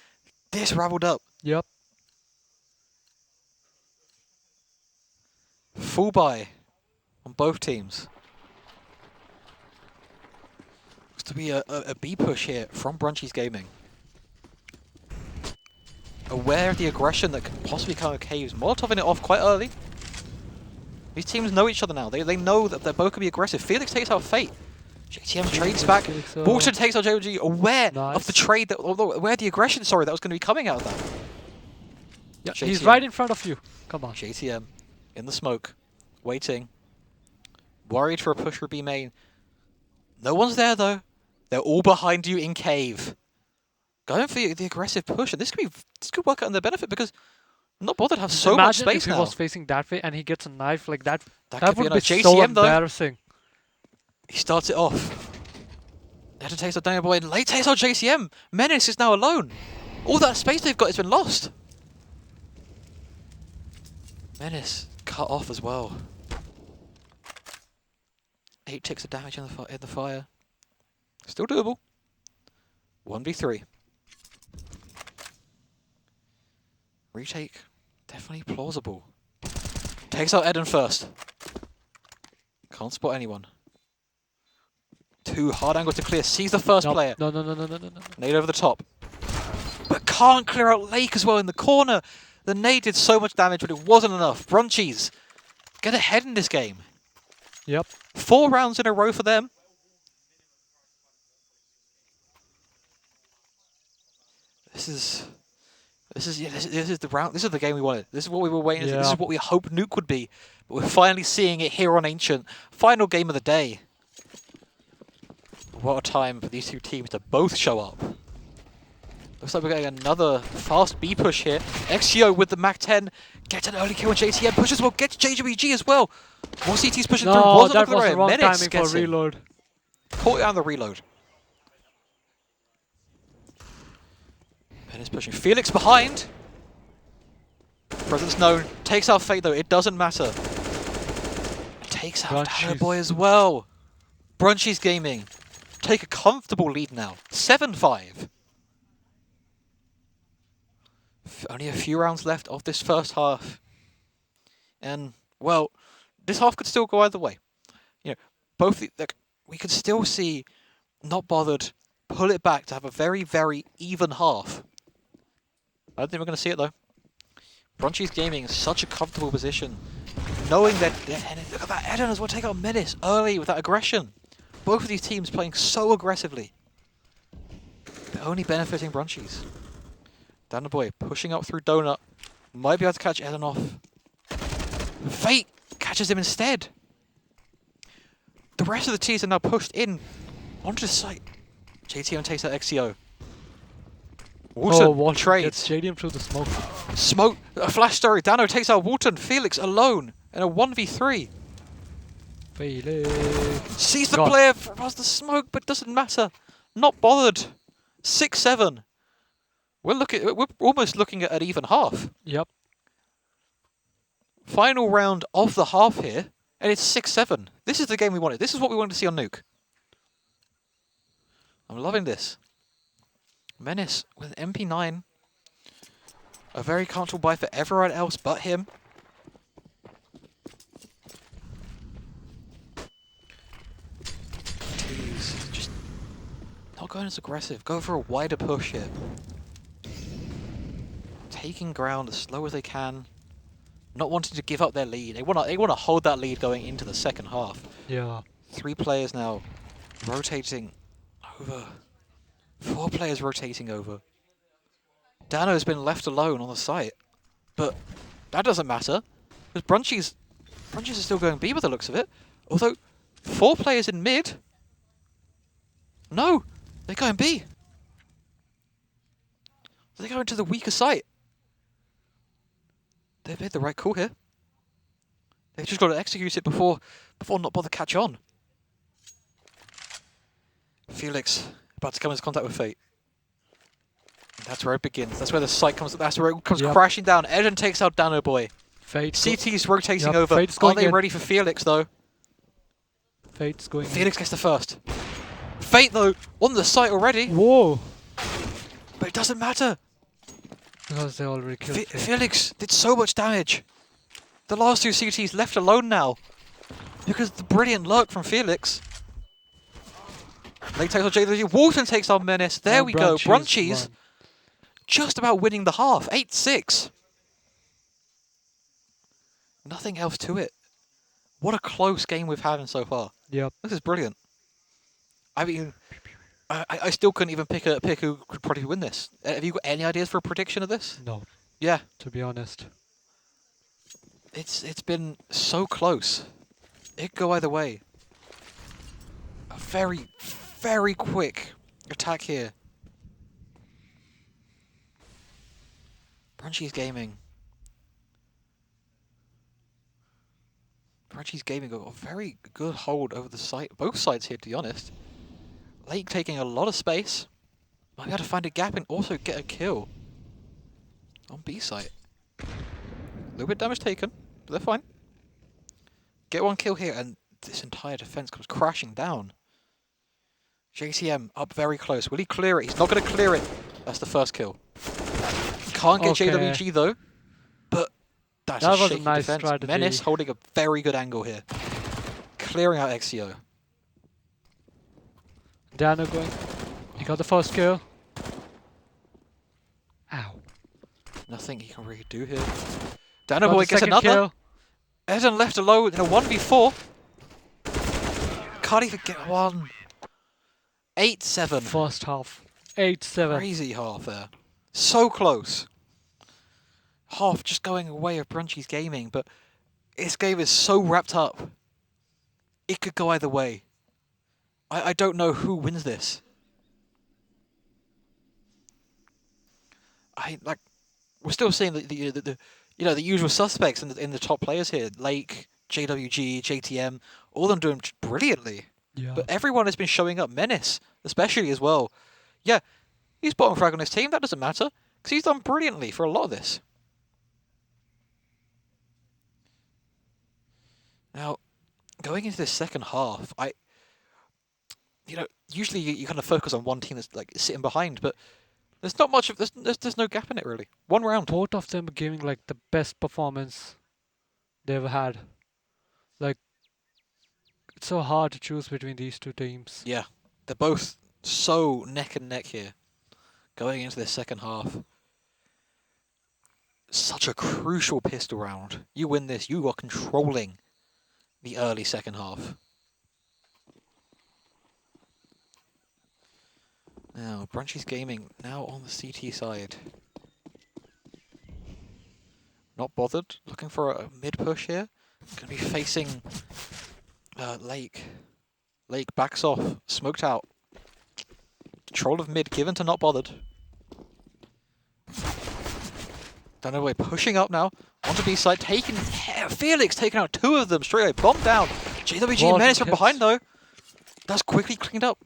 Speaker 2: this raveled up.
Speaker 3: Yep.
Speaker 2: Full buy on both teams. Looks to be a B push here from Brunchies Gaming. Aware of the aggression that could possibly come with Caves. Molotoving it off quite early. These teams know each other now. They know that they're both going to be aggressive. Felix takes out Fate. JTM trades back. Walton takes out JOG. Aware of the trade, aware of the aggression, that was going to be coming out of that.
Speaker 3: Yeah, he's right in front of you. Come on.
Speaker 2: JTM in the smoke, waiting. Worried for a push for B main. No one's there though. They're all behind you in cave. Going for the aggressive push, and this could work out in their benefit because Not Bothered have so much space
Speaker 3: if he
Speaker 2: now.
Speaker 3: was facing that way and he gets a knife like that.
Speaker 2: That
Speaker 3: would be
Speaker 2: JCM
Speaker 3: so
Speaker 2: though.
Speaker 3: embarrassing.
Speaker 2: He starts it off. Eden takes out Daniel Boy and late takes out JCM. Menace is now alone. All that space they've got has been lost. Menace cut off as well. 8 ticks of damage in the fire. Still doable. 1v3. Retake. Definitely plausible. Takes out Eden first. Can't spot anyone. 2 hard angles to clear. Sees the first player.
Speaker 3: No.
Speaker 2: Nade over the top. But can't clear out Lake as well in the corner. The nade did so much damage, but it wasn't enough. Brunchies get ahead in this game.
Speaker 3: Yep.
Speaker 2: 4 rounds in a row for them. This is the round. This is the game we wanted. This is what we were waiting.
Speaker 3: Yeah.
Speaker 2: This is what we hoped Nuke would be. But we're finally seeing it here on Ancient. Final game of the day. What a time for these two teams to both show up. Looks like we're getting another fast B push here. XGO with the Mac-10 gets an early kill and JTM pushes well, gets JWG as well. More CT's pushing through.
Speaker 3: No, that was
Speaker 2: the
Speaker 3: the wrong
Speaker 2: Menace
Speaker 3: timing
Speaker 2: gets
Speaker 3: for reload.
Speaker 2: Caught it on the reload. Menace pushing. Felix behind. Presence known. Takes out Fate though. It doesn't matter. Takes out Dano Boy as well. Brunchies Gaming take a comfortable lead now. 7-5. Only a few rounds left of this first half. And, well, this half could still go either way. You know, we could still see Not Bothered pull it back to have a very, very even half. I don't think we're going to see it, though. Brunchy's Gaming in such a comfortable position, knowing that... Look at that, Eden as well take out Menace early with that aggression. Both of these teams playing so aggressively. They're only benefiting Brunchy's. Dana Boy pushing up through Donut. Might be able to catch Eden off. Fate catches him instead. The rest of the teams are now pushed in onto the site. JTM takes that XCO. Walton trades.
Speaker 3: JDM through the smoke.
Speaker 2: Smoke, a flash story. Dano takes out Walton. Felix alone in a 1v3.
Speaker 3: Felix.
Speaker 2: Sees the player past the smoke, but doesn't matter. Not bothered. 6-7. We're almost looking at an even half.
Speaker 3: Yep.
Speaker 2: Final round of the half here, and it's 6-7. This is the game we wanted. This is what we wanted to see on Nuke. I'm loving this. Menace with MP9. A very comfortable buy for everyone else but him. Jeez, just not going as aggressive. Go for a wider push here. Taking ground as slow as they can. Not wanting to give up their lead. They want to hold that lead going into the second half.
Speaker 3: Yeah.
Speaker 2: 3 players now rotating over. 4 players rotating over. Dano's been left alone on the site. But that doesn't matter. Because Brunchy's are still going B by the looks of it. Although 4 players in mid. No, they're going B. They're going to the weaker site. They've made the right call here. They've just got to execute it before Not Bother catch on. Felix about to come into contact with Fate. That's where it begins. That's where the site comes. That's where it comes crashing down. Eden takes out Dano Boy.
Speaker 3: Fate.
Speaker 2: CT's rotating over. Aren't they ready for Felix though?
Speaker 3: Fate's going.
Speaker 2: Felix gets the first. Fate though on the site already.
Speaker 3: Whoa!
Speaker 2: But it doesn't matter.
Speaker 3: Because they already killed
Speaker 2: Felix did so much damage. The last 2 CTs left alone now. Because of the brilliant lurk from Felix. Late takes on JW. Walton takes on Menace. There we go. Brunchy's just about winning the half. 8-6. Nothing else to it. What a close game we've had so far.
Speaker 3: Yep.
Speaker 2: This is brilliant. I mean, I still couldn't even pick who could probably win this. Have you got any ideas for a prediction of this?
Speaker 3: No.
Speaker 2: Yeah.
Speaker 3: To be honest.
Speaker 2: It's been so close. It could go either way. A very, very quick attack here. Brunchy's Gaming. Brunchy's Gaming got a very good hold over the site. Both sides here, to be honest. Lake taking a lot of space. Might be able to find a gap and also get a kill. On B site. A little bit damage taken, but they're fine. Get 1 kill here and this entire defense comes crashing down. JTM up very close. Will he clear it? He's not going to clear it. That's the first kill. Can't get JWG though. But that's a shaky
Speaker 3: nice
Speaker 2: defense.
Speaker 3: strategy.
Speaker 2: Menace holding a very good angle here. Clearing out XCO.
Speaker 3: Dano going. He got the first kill. Ow.
Speaker 2: Nothing he can really do here. Dano Boy gets another.
Speaker 3: Kill.
Speaker 2: Eden left alone in a 1v4. Can't even get one. 8-7.
Speaker 3: First half. 8-7.
Speaker 2: Crazy half there. So close. Half just going away of Brunchy's Gaming, but this game is so wrapped up. It could go either way. I don't know who wins this. We're still seeing the usual suspects in the top players here. Lake, JWG, JTM, all of them doing brilliantly.
Speaker 3: Yeah.
Speaker 2: But everyone has been showing up. Menace, especially as well. Yeah, he's bottom frag on his team. That doesn't matter because he's done brilliantly for a lot of this. Now, going into this second half, usually you kind of focus on one team that's like sitting behind, but there's not much of there's no gap in it really. 1 round.
Speaker 3: Both of them giving like the best performance they've had. Like, it's so hard to choose between these two teams.
Speaker 2: Yeah, they're both so neck and neck here, going into this second half. Such a crucial pistol round. You win this, you are controlling the early second half. Now, Brunchy's Gaming now on the CT side. Not bothered, looking for a mid push here. Gonna be facing Lake. Lake backs off, smoked out. Control of mid given to Not Bothered. Don't know, we're pushing up now. Onto B side, taking Felix taking out 2 of them straight away. Bomb down. JWG and Menace from behind though. That's quickly cleaned up.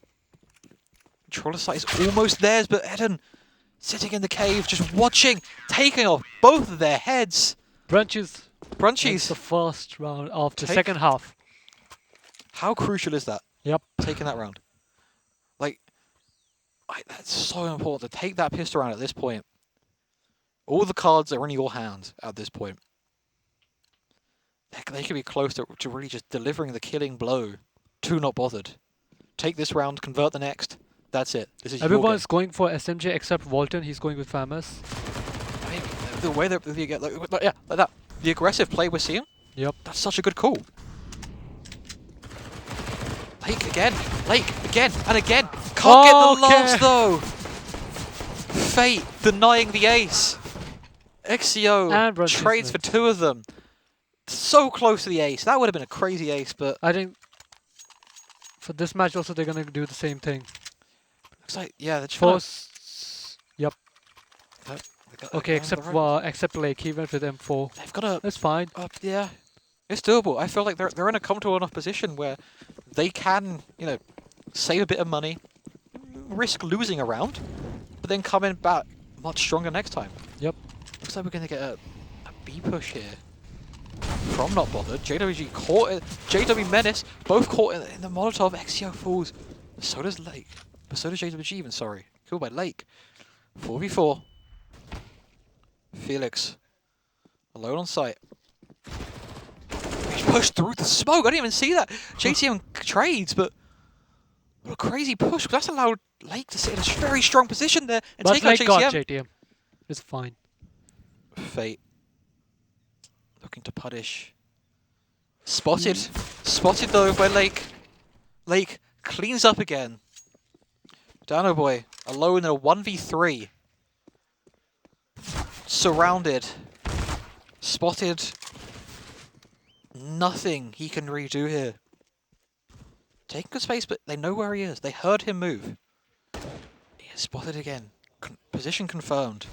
Speaker 2: Controller site is almost theirs, but Eden sitting in the cave, just watching, taking off both of their heads.
Speaker 3: Brunchies.
Speaker 2: Brunchies.
Speaker 3: The first round of the second half.
Speaker 2: How crucial is that?
Speaker 3: Yep.
Speaker 2: Taking that round. Like, that's so important to take that pistol round at this point. All the cards are in your hand at this point. They could be close to really just delivering the killing blow to Not Bothered. Take this round, convert the next. That's it. This is
Speaker 3: Everyone's going for SMJ except Walton. He's going with Famous.
Speaker 2: I mean, the way that you get, like that. The aggressive play we're seeing.
Speaker 3: Yep.
Speaker 2: That's such a good call. Lake again, and again. Can't get the last though. Fate denying the ace. XCO trades for 2 of them. So close to the ace. That would have been a crazy ace, but
Speaker 3: I think for this match also they're gonna do the same thing.
Speaker 2: Looks like they're trying.
Speaker 3: Yep. Okay, except Lake, he went with M4.
Speaker 2: They've got a.
Speaker 3: That's fine.
Speaker 2: Yeah, it's doable. I feel like they're in a comfortable enough position where they can, save a bit of money, risk losing a round, but then come in back much stronger next time.
Speaker 3: Yep.
Speaker 2: Looks like we're gonna get a B push here from Not Bothered. JWG caught it. JW Menace both caught in the Molotov. XCO falls. So does Lake. But so does JWG even. Sorry, killed by Lake. 4v4. Felix alone on site. He's pushed through the smoke. I didn't even see that. JTM trades, but what a crazy push. That's allowed Lake to sit in a very strong position there and
Speaker 3: But
Speaker 2: take out
Speaker 3: Lake got
Speaker 2: JTM.
Speaker 3: JTM. It's fine.
Speaker 2: Fate looking to punish. Spotted. Spotted though by Lake. Lake cleans up again. Dano Boy alone in a 1v3. Surrounded. Spotted. Nothing he can redo here. Taking good space, but they know where he is. They heard him move. He is spotted again. Position confirmed.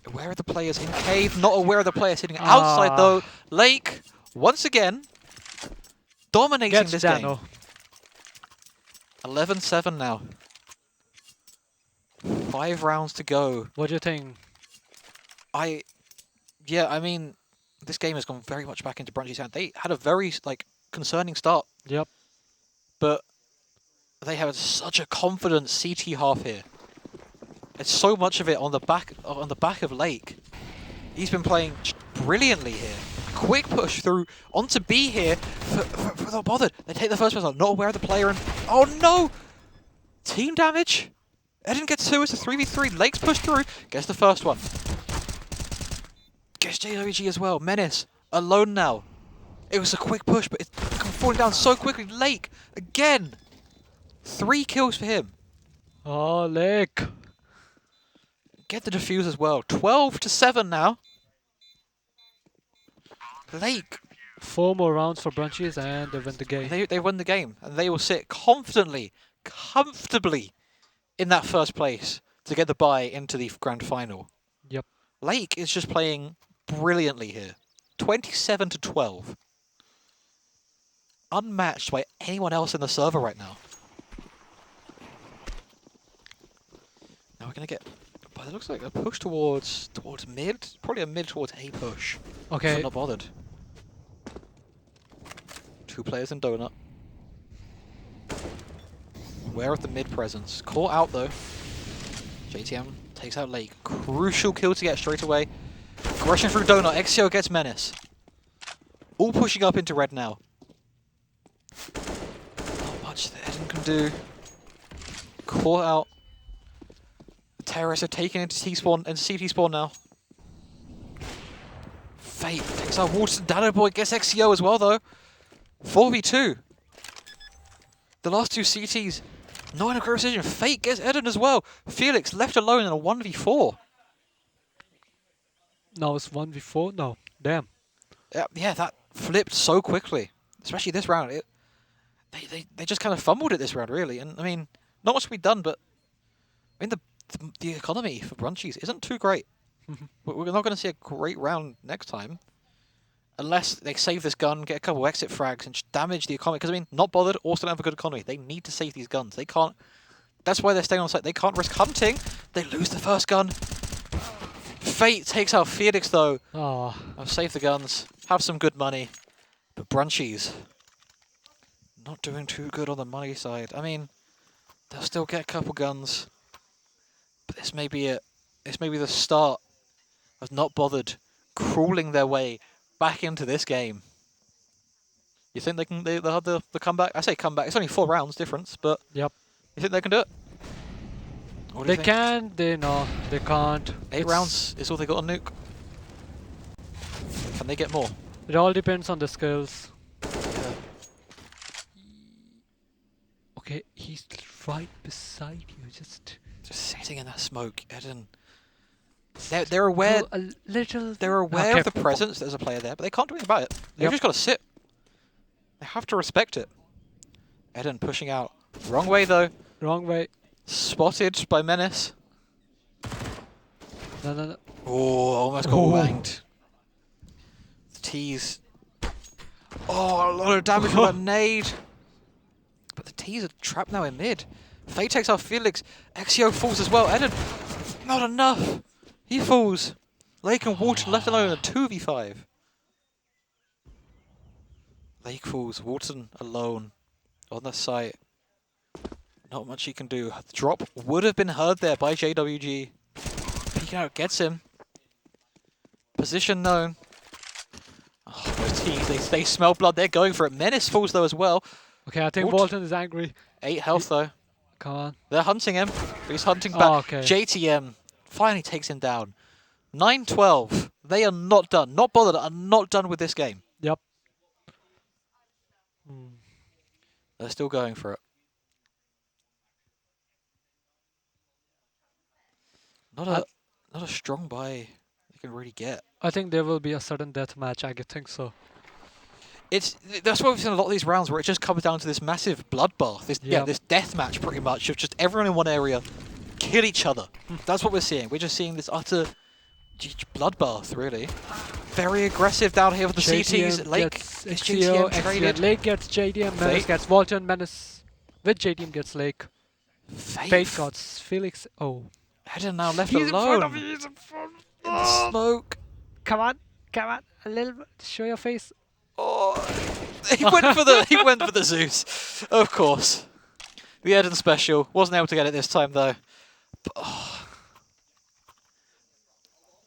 Speaker 2: Aware of the players in cave, not aware of the players sitting outside though. Lake, once again, dominating this game. 11-7 now. 5 rounds to go.
Speaker 3: What do you think?
Speaker 2: I mean, this game has gone very much back into Brunchy's hand. They had a very concerning start.
Speaker 3: Yep.
Speaker 2: But they have such a confident CT half here. It's so much of it on the back of Lake. He's been playing brilliantly here. Quick push through onto B here for Not Bothered. They take the first person, not aware of the player, and oh no! Team damage. Eden gets 2. It's a 3v3. Lake's pushed through. Gets the first one. Gets JWG as well. Menace alone now. It was a quick push, but it's falling down so quickly. Lake again. 3 kills for him.
Speaker 3: Oh, Lake.
Speaker 2: Get the defuse as well. 12-7 now. Lake.
Speaker 3: 4 more rounds for Brunchies and they win the game.
Speaker 2: They win the game, and they will sit comfortably in that first place to get the bye into the grand final.
Speaker 3: Yep.
Speaker 2: Lake is just playing brilliantly here. 27-12. Unmatched by anyone else in the server right now. Now we're going to get... But it looks like a push towards mid. Probably a mid towards A push.
Speaker 3: Okay.
Speaker 2: Not bothered. 2 players in Donut. Aware of the mid presence. Caught out though. JTM takes out Lake. Crucial kill to get straight away. Aggression through Donut. Exio gets Menace. All pushing up into red now. Not much that Eden can do. Caught out. The terrorists are taken into T-spawn and CT spawn now. Fate takes out Water. Dano Boy gets XCO as well though. 4v2. The last two CTs. Not in a great decision. Fate gets Eden as well. Felix left alone in a 1v4.
Speaker 3: Now it's 1v4? No. Damn.
Speaker 2: Yeah, that flipped so quickly. Especially this round. They just kind of fumbled it this round, really. And I mean, not much to be done, but I mean the economy for Brunchies isn't too great. We're not going to see a great round next time. Unless they save this gun, get a couple exit frags, and just damage the economy. Because, I mean, not bothered, also don't have a good economy. They need to save these guns. They can't... That's why they're staying on site. They can't risk hunting. They lose the first gun. Fate takes out Felix, though.
Speaker 3: Oh.
Speaker 2: I'll save the guns. Have some good money. But Brunchies... not doing too good on the money side. I mean, they'll still get a couple guns. But this may be it. This may be the start of not bothered crawling their way back into this game. You think they'll have the comeback? I say comeback. It's only 4 rounds difference, but
Speaker 3: Yep.
Speaker 2: you think they can do it? What do
Speaker 3: They
Speaker 2: you think?
Speaker 3: can, they can't.
Speaker 2: 8 rounds is all they got on Nuke. Can they get more?
Speaker 3: It all depends on the skills.
Speaker 2: Yeah.
Speaker 3: Okay, he's right beside you, just
Speaker 2: sitting in that smoke, Eden. They're aware.
Speaker 3: go a little.
Speaker 2: They're aware
Speaker 3: Okay.
Speaker 2: of the presence. There's a player there, but they can't do anything about it. They've just got to sit. They have to respect it. Eden pushing out. Wrong way though.
Speaker 3: Wrong way.
Speaker 2: Spotted by Menace.
Speaker 3: No.
Speaker 2: Oh, almost got wanged. The T's. Oh, a lot of damage with that nade. But the T's are trapped now in mid. Fate takes out Felix. Exio falls as well. Eden, not enough. He falls. Lake and Wharton left alone in a 2v5. Lake falls. Wharton alone on the site. Not much he can do. The drop would have been heard there by JWG. Peeking out gets him. Position known. Oh, those T's, they smell blood. They're going for it. Menace falls though as well.
Speaker 3: Okay, I think Walton is angry.
Speaker 2: 8 health though.
Speaker 3: Come on.
Speaker 2: They're hunting him. He's hunting back.
Speaker 3: Oh, okay.
Speaker 2: JTM finally takes him down. 9-12. They are not done. Not bothered. Are not done with this game.
Speaker 3: Yep.
Speaker 2: They're still going for it. Not a strong buy you can really get.
Speaker 3: I think there will be a sudden death match. I think so.
Speaker 2: That's why we've seen a lot of these rounds where it just comes down to this massive bloodbath. This death match pretty much of just everyone in one area kill each other. That's what we're seeing. We're just seeing this utter bloodbath, really. Very aggressive down here with the CTs. Lake gets JTM traded.
Speaker 3: Lake gets JDM, Menace gets Walton, Menace with JDM gets Lake. Fate got Felix. Oh.
Speaker 2: Eden now left
Speaker 3: He's
Speaker 2: alone.
Speaker 3: in front of me, he's in front.
Speaker 2: In the smoke.
Speaker 3: Come on. A little bit. Show your face.
Speaker 2: Oh, he went for the Zeus, of course. The Eden special wasn't able to get it this time though. But, oh.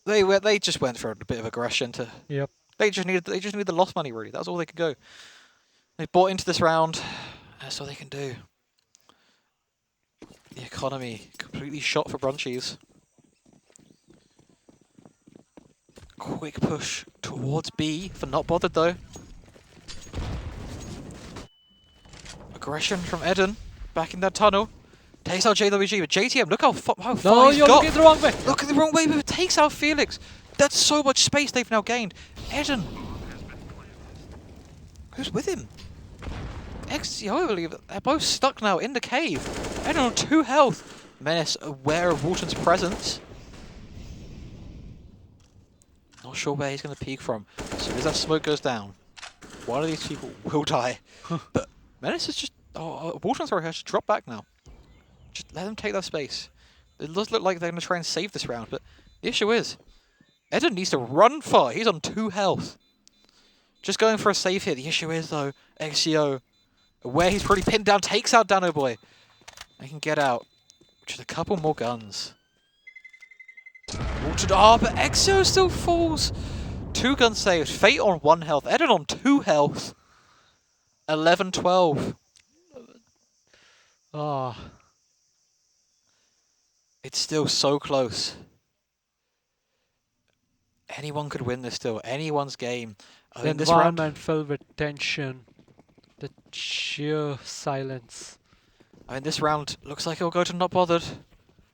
Speaker 2: They just went for a bit of aggression to.
Speaker 3: Yep.
Speaker 2: They just needed the lost money really. That's all they could go. They bought into this round. That's all they can do. The economy completely shot for Brunchies. Quick push towards B for not bothered though. Aggression from Eden back in that tunnel. Takes out JWG, but JTM, look how far he's
Speaker 3: you're
Speaker 2: got.
Speaker 3: looking the wrong way.
Speaker 2: Look at the wrong way, but it takes out Felix. That's so much space they've now gained. Eden. Who's with him? XCO, I believe. They're both stuck now in the cave. Eden on 2 health. Menace aware of Walton's presence. Not sure where he's going to peek from. As soon as that smoke goes down, one of these people will die. But Menace is just... Walton's right here. Just drop back now. Just let them take that space. It does look like they're going to try and save this round, but the issue is, Eden needs to run far. He's on 2 health. Just going for a save here. The issue is, though, XCO, where he's pretty pinned down, takes out Dano Boy. They can get out. Just a couple more guns. Altered but Exo still falls. 2 guns saved. Fate on 1 health. Eden on 2 health. 11-12.
Speaker 3: Ah,
Speaker 2: It's still so close. Anyone could win this still. Anyone's game. I
Speaker 3: the
Speaker 2: mean, this round.
Speaker 3: environment filled with tension. The sheer silence.
Speaker 2: I mean, this round looks like it'll go to Not Bothered.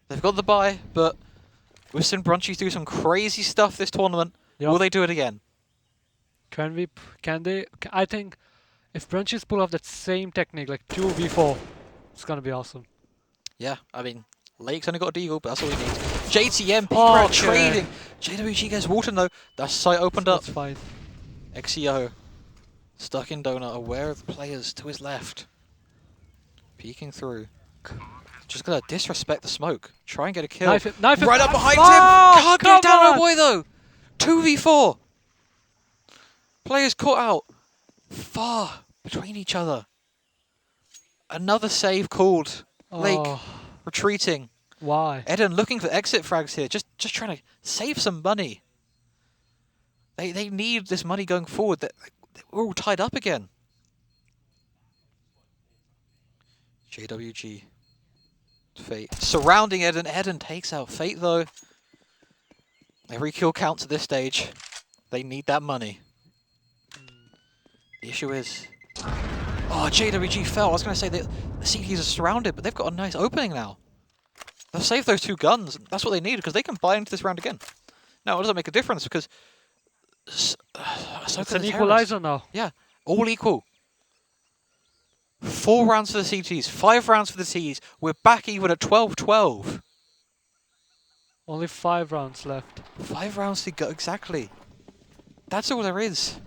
Speaker 2: They've got the bye, but we've seen Brunchies do some crazy stuff this tournament.
Speaker 3: Yep.
Speaker 2: Will they do it again?
Speaker 3: Can they? I think if Brunchies pull off that same technique, like 2v4, it's gonna be awesome.
Speaker 2: Yeah, I mean, Lake's only got a deagle, but that's all he needs. JTM,
Speaker 3: Oh,
Speaker 2: trading. JWG gets Walton though. That site opened up.
Speaker 3: That's fine.
Speaker 2: XEO, stuck in Donut, aware of the players to his left. Peeking through. Just gonna disrespect the smoke. Try and get a kill.
Speaker 3: Knife it, knife it.
Speaker 2: Right up behind
Speaker 3: Oh,
Speaker 2: him! Can't
Speaker 3: come
Speaker 2: get down,
Speaker 3: on.
Speaker 2: oh boy though! 2v4! Players caught out far between each other. Another save called. Lake
Speaker 3: Oh,
Speaker 2: retreating.
Speaker 3: why?
Speaker 2: Eden looking for exit frags here, just trying to save some money. They need this money going forward. We're all tied up again. JWG. Fate. Surrounding Eden. Eden takes out Fate though. Every kill counts at this stage. They need that money. The issue is... Oh, JWG fell. I was going to say that the CDs are surrounded, but they've got a nice opening now. They'll save those 2 guns. That's what they need, because they can buy into this round again. Now, it doesn't make a difference, because...
Speaker 3: It's an equalizer now.
Speaker 2: Yeah, all equal. 4 rounds for the CTs, 5 rounds for the Ts. We're back even at 12-12.
Speaker 3: Only 5 rounds left.
Speaker 2: 5 rounds to go, exactly. That's all there is.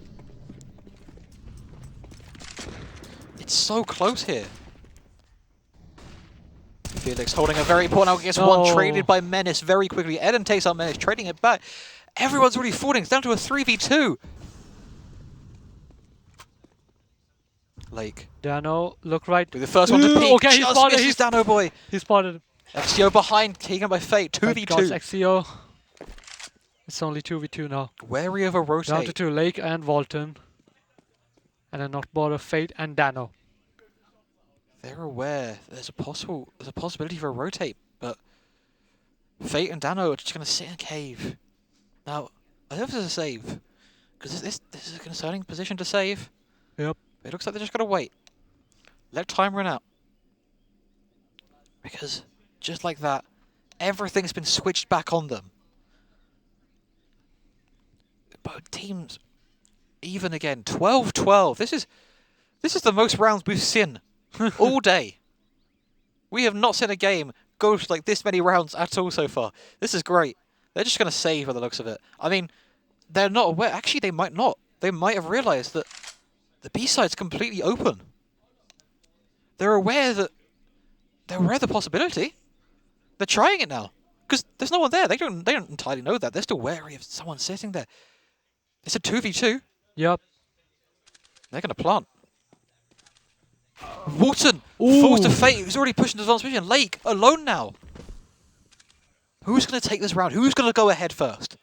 Speaker 2: It's so close here. Felix holding a very important out against one, traded by Menace very quickly. Eden takes out Menace, trading it back. Everyone's already falling. It's down to a 3v2. Lake.
Speaker 3: Dano, look right.
Speaker 2: Be the first one to peek.
Speaker 3: Okay, he spotted.
Speaker 2: Misses Dano boy.
Speaker 3: He spotted him.
Speaker 2: XCO behind, taken by Fate. 2v2.
Speaker 3: XCO. It's only 2v2 now.
Speaker 2: Wary of a
Speaker 3: Down to
Speaker 2: rotate.
Speaker 3: 2, Lake and Walton. And then Not Border, Fate and Dano.
Speaker 2: They're aware there's a possibility for a rotate, but Fate and Dano are just going to sit in a cave. Now, I hope this is a save, because this is a concerning position to save.
Speaker 3: Yep.
Speaker 2: It looks like they're just going to wait. Let time run out. Because just like that, everything's been switched back on them. Both teams even again. 12-12. This is the most rounds we've seen all day. We have not seen a game go like this many rounds at all so far. This is great. They're just going to save by the looks of it. I mean, they're not aware. Actually, they might not. They might have realized that the B-side's completely open. They're aware that they're aware of the possibility. They're trying it now because there's no one there. They don't entirely know that. They're still wary of someone sitting there. It's a 2v2.
Speaker 3: Yep.
Speaker 2: They're going to plant. Walton falls to fate. He's already pushing to advanced position. Lake alone now. Who's going to take this round? Who's going to go ahead first?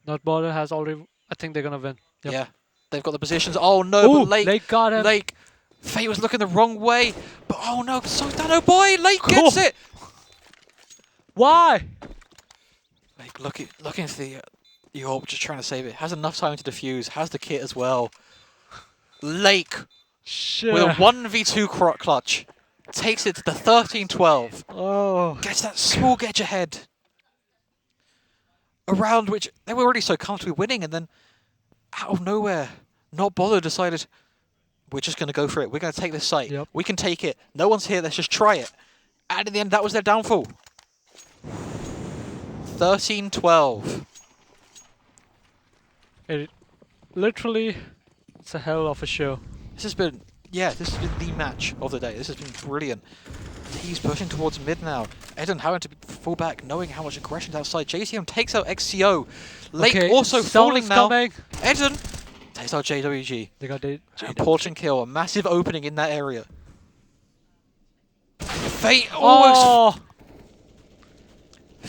Speaker 3: Not Border has already. I think they're gonna win. Yep.
Speaker 2: Yeah, they've got the positions. Oh no, but
Speaker 3: Lake got him.
Speaker 2: Lake. Fate was looking the wrong way, but oh no, so Dano boy, Lake gets it.
Speaker 3: Why?
Speaker 2: Lake looking for the orb, just trying to save it. Has enough time to defuse. Has the kit as well. Lake
Speaker 3: Shit.
Speaker 2: with a 1v2 clutch takes it to the 13-12.
Speaker 3: Oh.
Speaker 2: Gets that small edge ahead. A round which they were already so comfortably winning, and then out of nowhere, Not Bothered decided, we're just going to go for it. We're going to take this site.
Speaker 3: Yep.
Speaker 2: We can take it. No one's here. Let's just try it. And in the end, that was their downfall. 13-12.
Speaker 3: It literally, it's a hell of a show.
Speaker 2: This has been the match of the day. This has been brilliant. He's pushing towards mid now. Eden having to fall back, knowing how much aggression's outside. JCM takes out XCO. Lake also falling now.
Speaker 3: Coming.
Speaker 2: Eden takes out JWG.
Speaker 3: They got the
Speaker 2: Important kill. A massive opening in that area. Fate almost...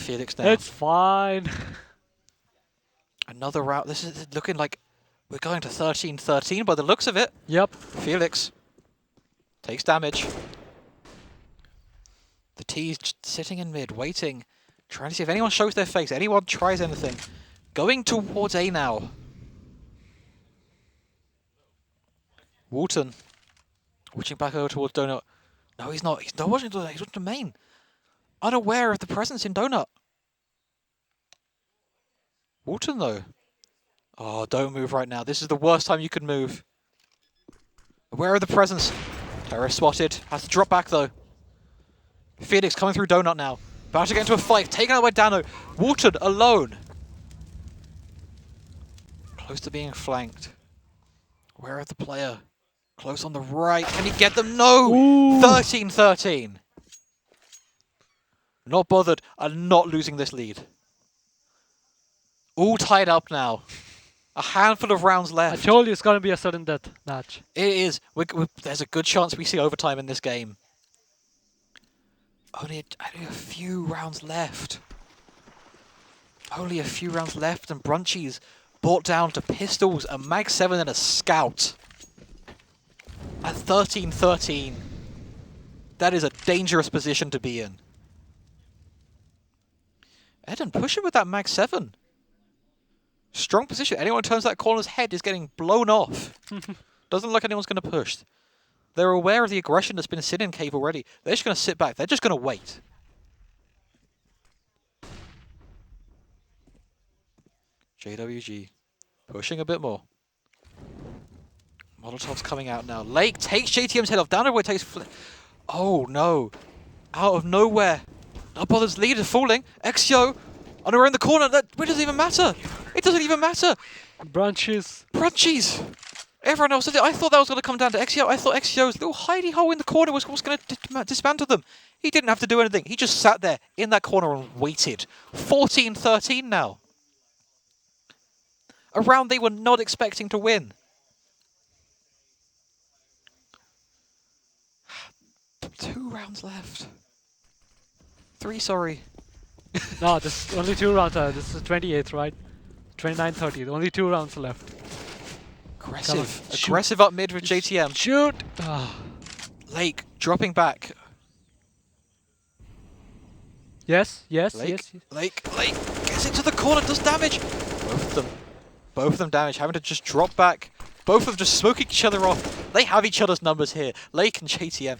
Speaker 2: Felix now.
Speaker 3: It's fine.
Speaker 2: Another route. This is looking like we're going to 13-13 by the looks of it.
Speaker 3: Yep.
Speaker 2: Felix takes damage. The T's just sitting in mid, waiting, trying to see if anyone shows their face, anyone tries anything. Going towards A now. Walton. Watching back over towards Donut. No, he's not. He's not watching Donut. He's watching the main. Unaware of the presence in Donut. Walton, though. Oh, don't move right now. This is the worst time you could move. Aware of the presence. Terrorist spotted. Has to drop back, though. Felix coming through Donut now. About to get into a fight. Taken out by Dano. Walton alone. Close to being flanked. Aware of the player. Close on the right. Can he get them? No! 13-13. Not bothered. And not losing this lead. All tied up now. A handful of rounds left.
Speaker 3: I told you it's going to be a sudden death match.
Speaker 2: It is. There's a good chance we see overtime in this game. Only a few rounds left. Only a few rounds left, and Brunchy's brought down to pistols, a Mag 7 and a Scout. At 13-13. That is a dangerous position to be in. Eden, push it with that Mag 7. Strong position. Anyone who turns that corner's head is getting blown off. Doesn't look like anyone's going to push. They're aware of the aggression that's been sitting in Cave already. They're just going to sit back. They're just going to wait. JWG pushing a bit more. Molotov's coming out now. Lake takes JTM's head off. Downward takes... Oh, no. Out of nowhere. Not Bother's lead is falling. Exio on around the corner. It doesn't even matter. It doesn't even matter.
Speaker 3: Brunchies.
Speaker 2: Brunchies. Everyone else did it. I thought that was going to come down to Exio. I thought Exio's little hidey hole in the corner was going to dismantle them. He didn't have to do anything. He just sat there in that corner and waited. 14-13 now. A round they were not expecting to win. 2 rounds left. 3, sorry.
Speaker 3: No, this is only 2 rounds. This is 28th, right? 29-30. Only 2 rounds left.
Speaker 2: Aggressive. Aggressive up mid with JTM.
Speaker 3: Shoot!
Speaker 2: Lake dropping back.
Speaker 3: Yes, yes,
Speaker 2: Lake,
Speaker 3: yes.
Speaker 2: Lake gets into the corner, does damage. Both of them damage, having to just drop back. Both of them just smoking each other off. They have each other's numbers here. Lake and JTM.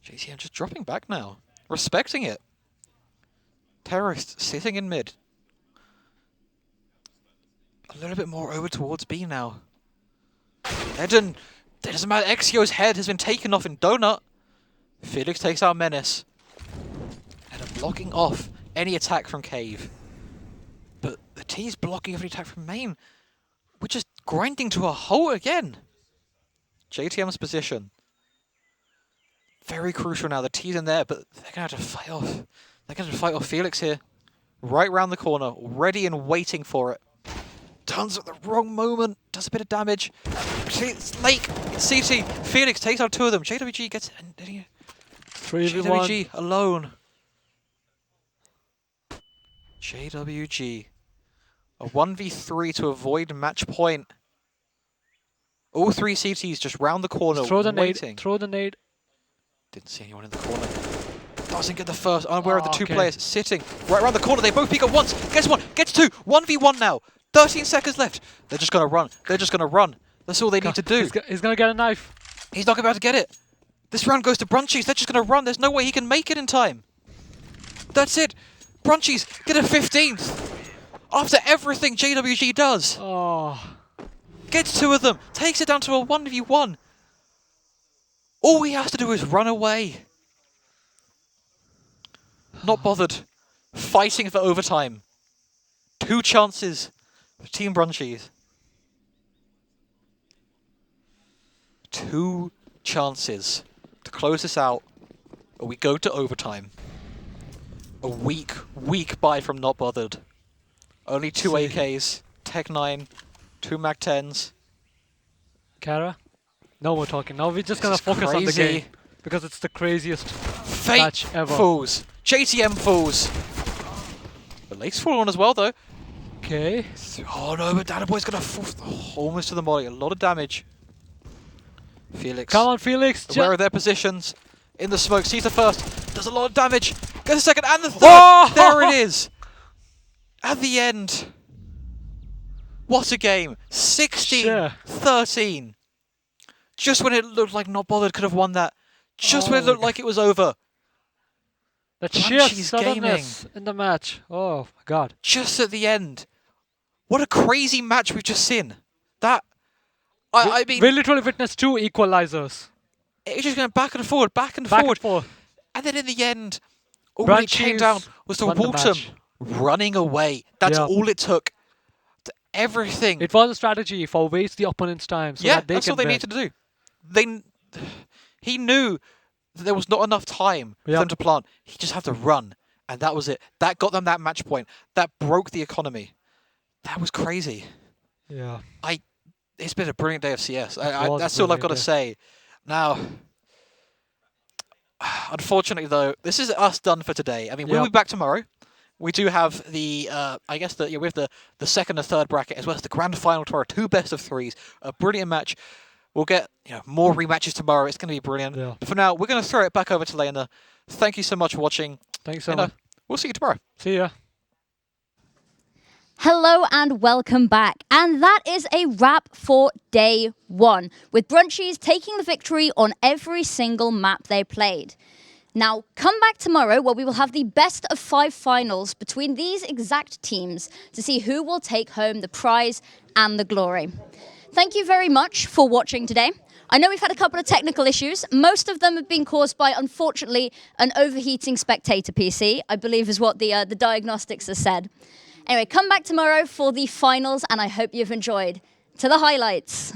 Speaker 2: JTM just dropping back now. Respecting it. Terrorist sitting in mid. A little bit more over towards B now. Eden, it doesn't matter. Exio's head has been taken off in Donut. Felix takes out Menace. Eden blocking off any attack from Cave. But the T's blocking every attack from main. We're just grinding to a halt again. JTM's position. Very crucial now. The T's in there, but they're going to have to fight off. They're going to fight off Felix here. Right round the corner, ready and waiting for it. Turns at the wrong moment, does a bit of damage. It's Lake, it's CT. Felix takes out 2 of them. JWG gets...
Speaker 3: 3v1.
Speaker 2: JWG alone. JWG. A 1v3 to avoid match point. All 3 CTs just round the corner,
Speaker 3: Throw the
Speaker 2: waiting.
Speaker 3: nade. Throw the nade.
Speaker 2: Didn't see anyone in the corner. Doesn't get the first. Unaware of the 2
Speaker 3: okay.
Speaker 2: players sitting right around the corner. They both peek at once. Gets 1, gets 2. 1v1 now. 13 seconds left. They're just going to run. They're just going to run. That's all they need to do.
Speaker 3: He's going to get a knife.
Speaker 2: He's not about to get it. This round goes to Brunchies. They're just going to run. There's no way he can make it in time. That's it. Brunchies get a 15th. After everything JWG does.
Speaker 3: Oh.
Speaker 2: Gets 2 of them. Takes it down to a 1v1. All he has to do is run away. Not bothered. Fighting for overtime. 2 chances for Team Brunchies. 2 chances to close this out, or we go to overtime. A weak buy from Not Bothered. Only 2 AKs, Tech 9, 2 Mag 10s.
Speaker 3: Kara? No more talking. Now we're just going to focus on the game. because it's the craziest
Speaker 2: Fate
Speaker 3: match ever.
Speaker 2: falls. JTM falls. The Lace fall on as well, though.
Speaker 3: Okay.
Speaker 2: Oh no, but Dana Boy's gonna fall almost to the molly. A lot of damage. Felix.
Speaker 3: Come on, Felix.
Speaker 2: Aware of their positions. In the smoke, sees the first. Does a lot of damage. Gets a second and the third.
Speaker 3: Oh!
Speaker 2: There it is. At the end. What a game. 16-13. Just when it looked like Not Bothered could have won that. Just when it looked like it was over.
Speaker 3: That sheer
Speaker 2: Brunchies
Speaker 3: suddenness in the match. Oh my god.
Speaker 2: Just at the end. What a crazy match we've just seen. That... I mean...
Speaker 3: We literally witnessed 2 equalizers.
Speaker 2: It was just going back and forward, back and
Speaker 3: Back
Speaker 2: forward.
Speaker 3: and forth.
Speaker 2: And then in the end, all it came
Speaker 3: Brunchies
Speaker 2: down was to
Speaker 3: won the
Speaker 2: Walton
Speaker 3: match.
Speaker 2: running away. That's
Speaker 3: Yeah.
Speaker 2: all it took. Everything.
Speaker 3: It was a strategy for waste the opponent's time so
Speaker 2: yeah,
Speaker 3: that they
Speaker 2: that's
Speaker 3: can
Speaker 2: all they
Speaker 3: win.
Speaker 2: needed to do. He knew that there was not enough time for them to plant. He just had to run, and that was it. That got them that match point. That broke the economy. That was crazy.
Speaker 3: Yeah.
Speaker 2: It's been a brilliant day of CS.
Speaker 3: was a
Speaker 2: That's all I've
Speaker 3: brilliant
Speaker 2: got to
Speaker 3: day.
Speaker 2: say. Now, unfortunately, though, this is us done for today. I mean, we'll be back tomorrow. We do have the, I guess, we have the second and third bracket as well as the grand final to our 2 best-of-3s. A brilliant match. We'll get more rematches tomorrow. It's going to be brilliant.
Speaker 3: Yeah.
Speaker 2: But for now, we're going to throw it back over to Lena. Thank you so much for watching.
Speaker 3: Thanks so
Speaker 2: And,
Speaker 3: much.
Speaker 2: we'll see you tomorrow.
Speaker 3: See ya.
Speaker 1: Hello and welcome back. And that is a wrap for day 1, with Brunchies taking the victory on every single map they played. Now, come back tomorrow where we will have the best of 5 finals between these exact teams to see who will take home the prize and the glory. Thank you very much for watching today. I know we've had a couple of technical issues. Most of them have been caused by, unfortunately, an overheating spectator PC, I believe is what the diagnostics has said. Anyway, come back tomorrow for the finals, and I hope you've enjoyed. To the highlights.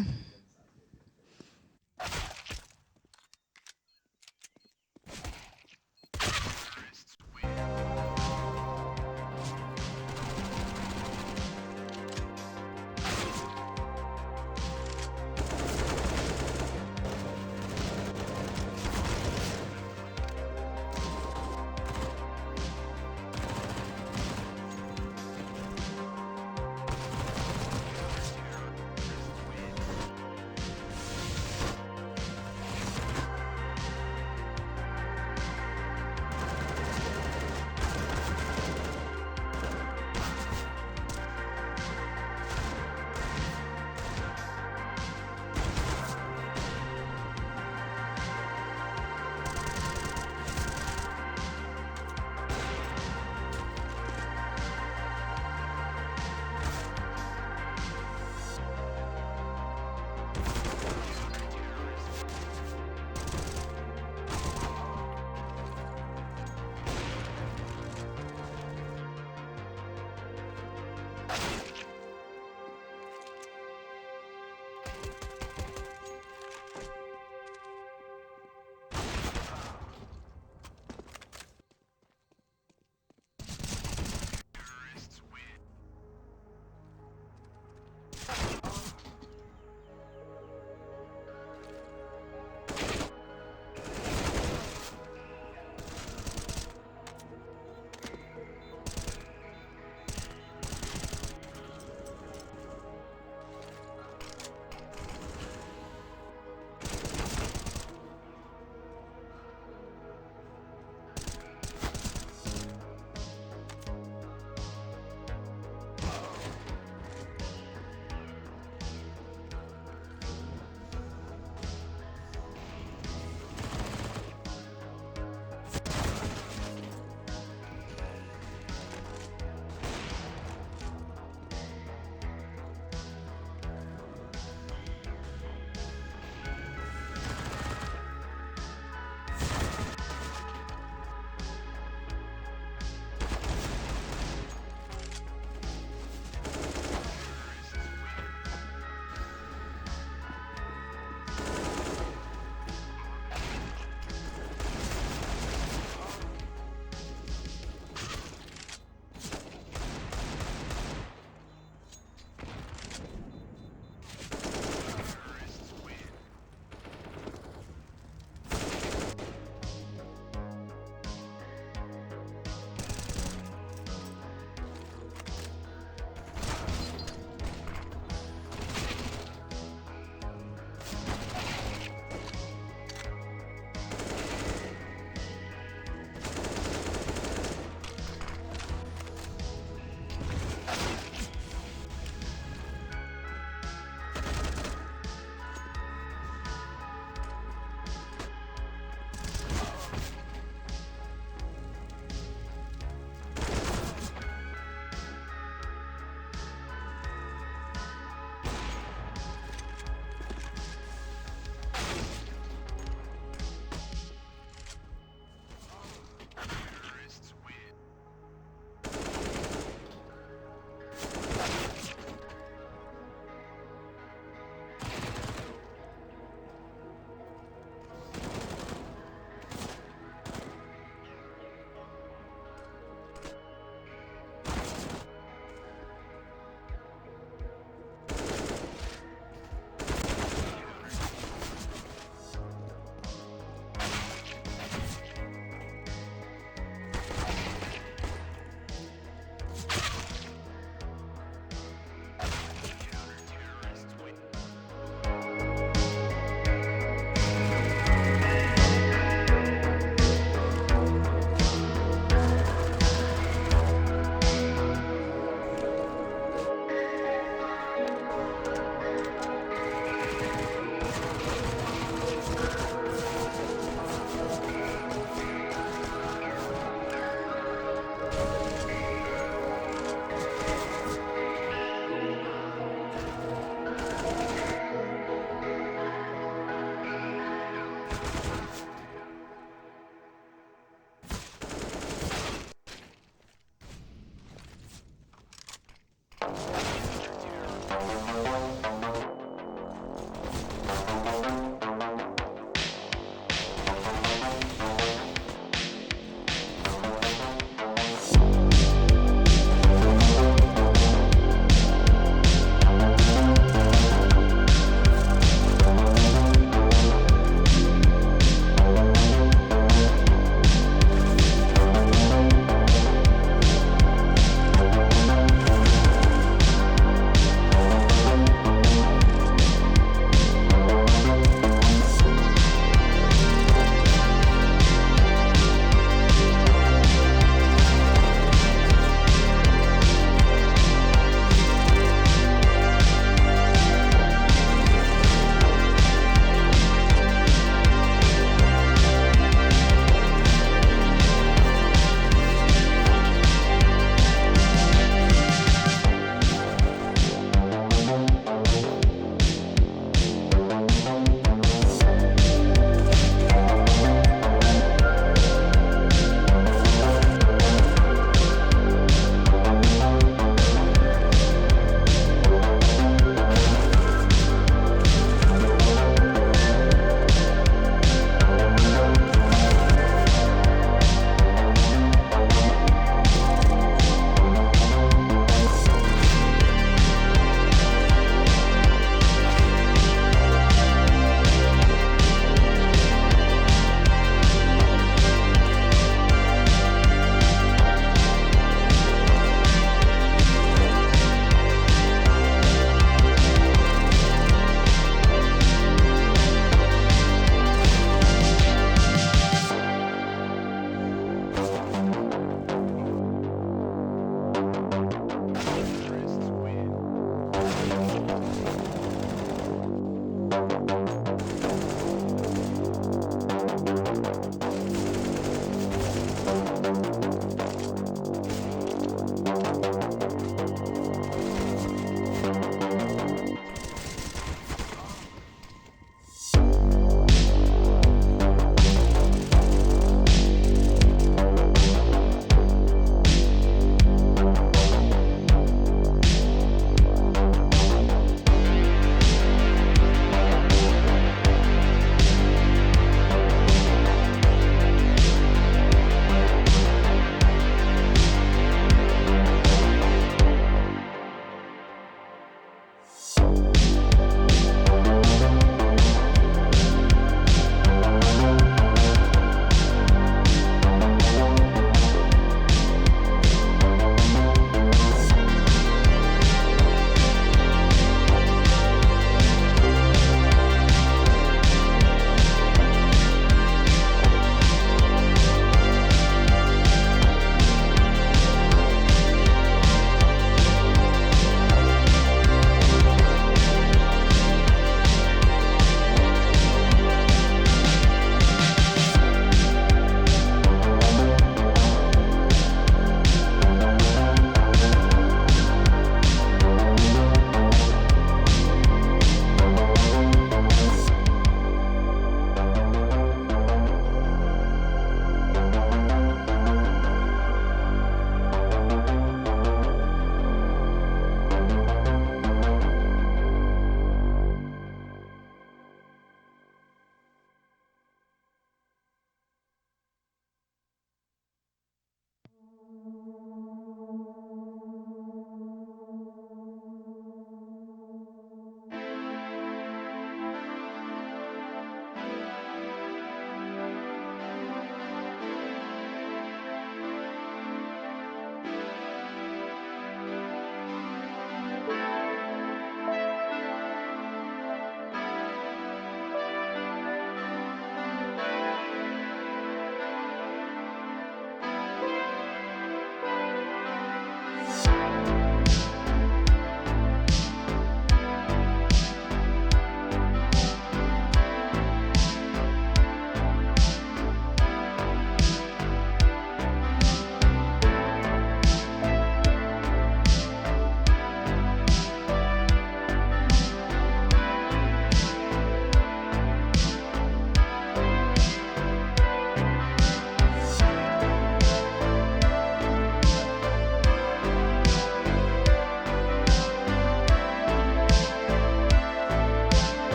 Speaker 1: Bye.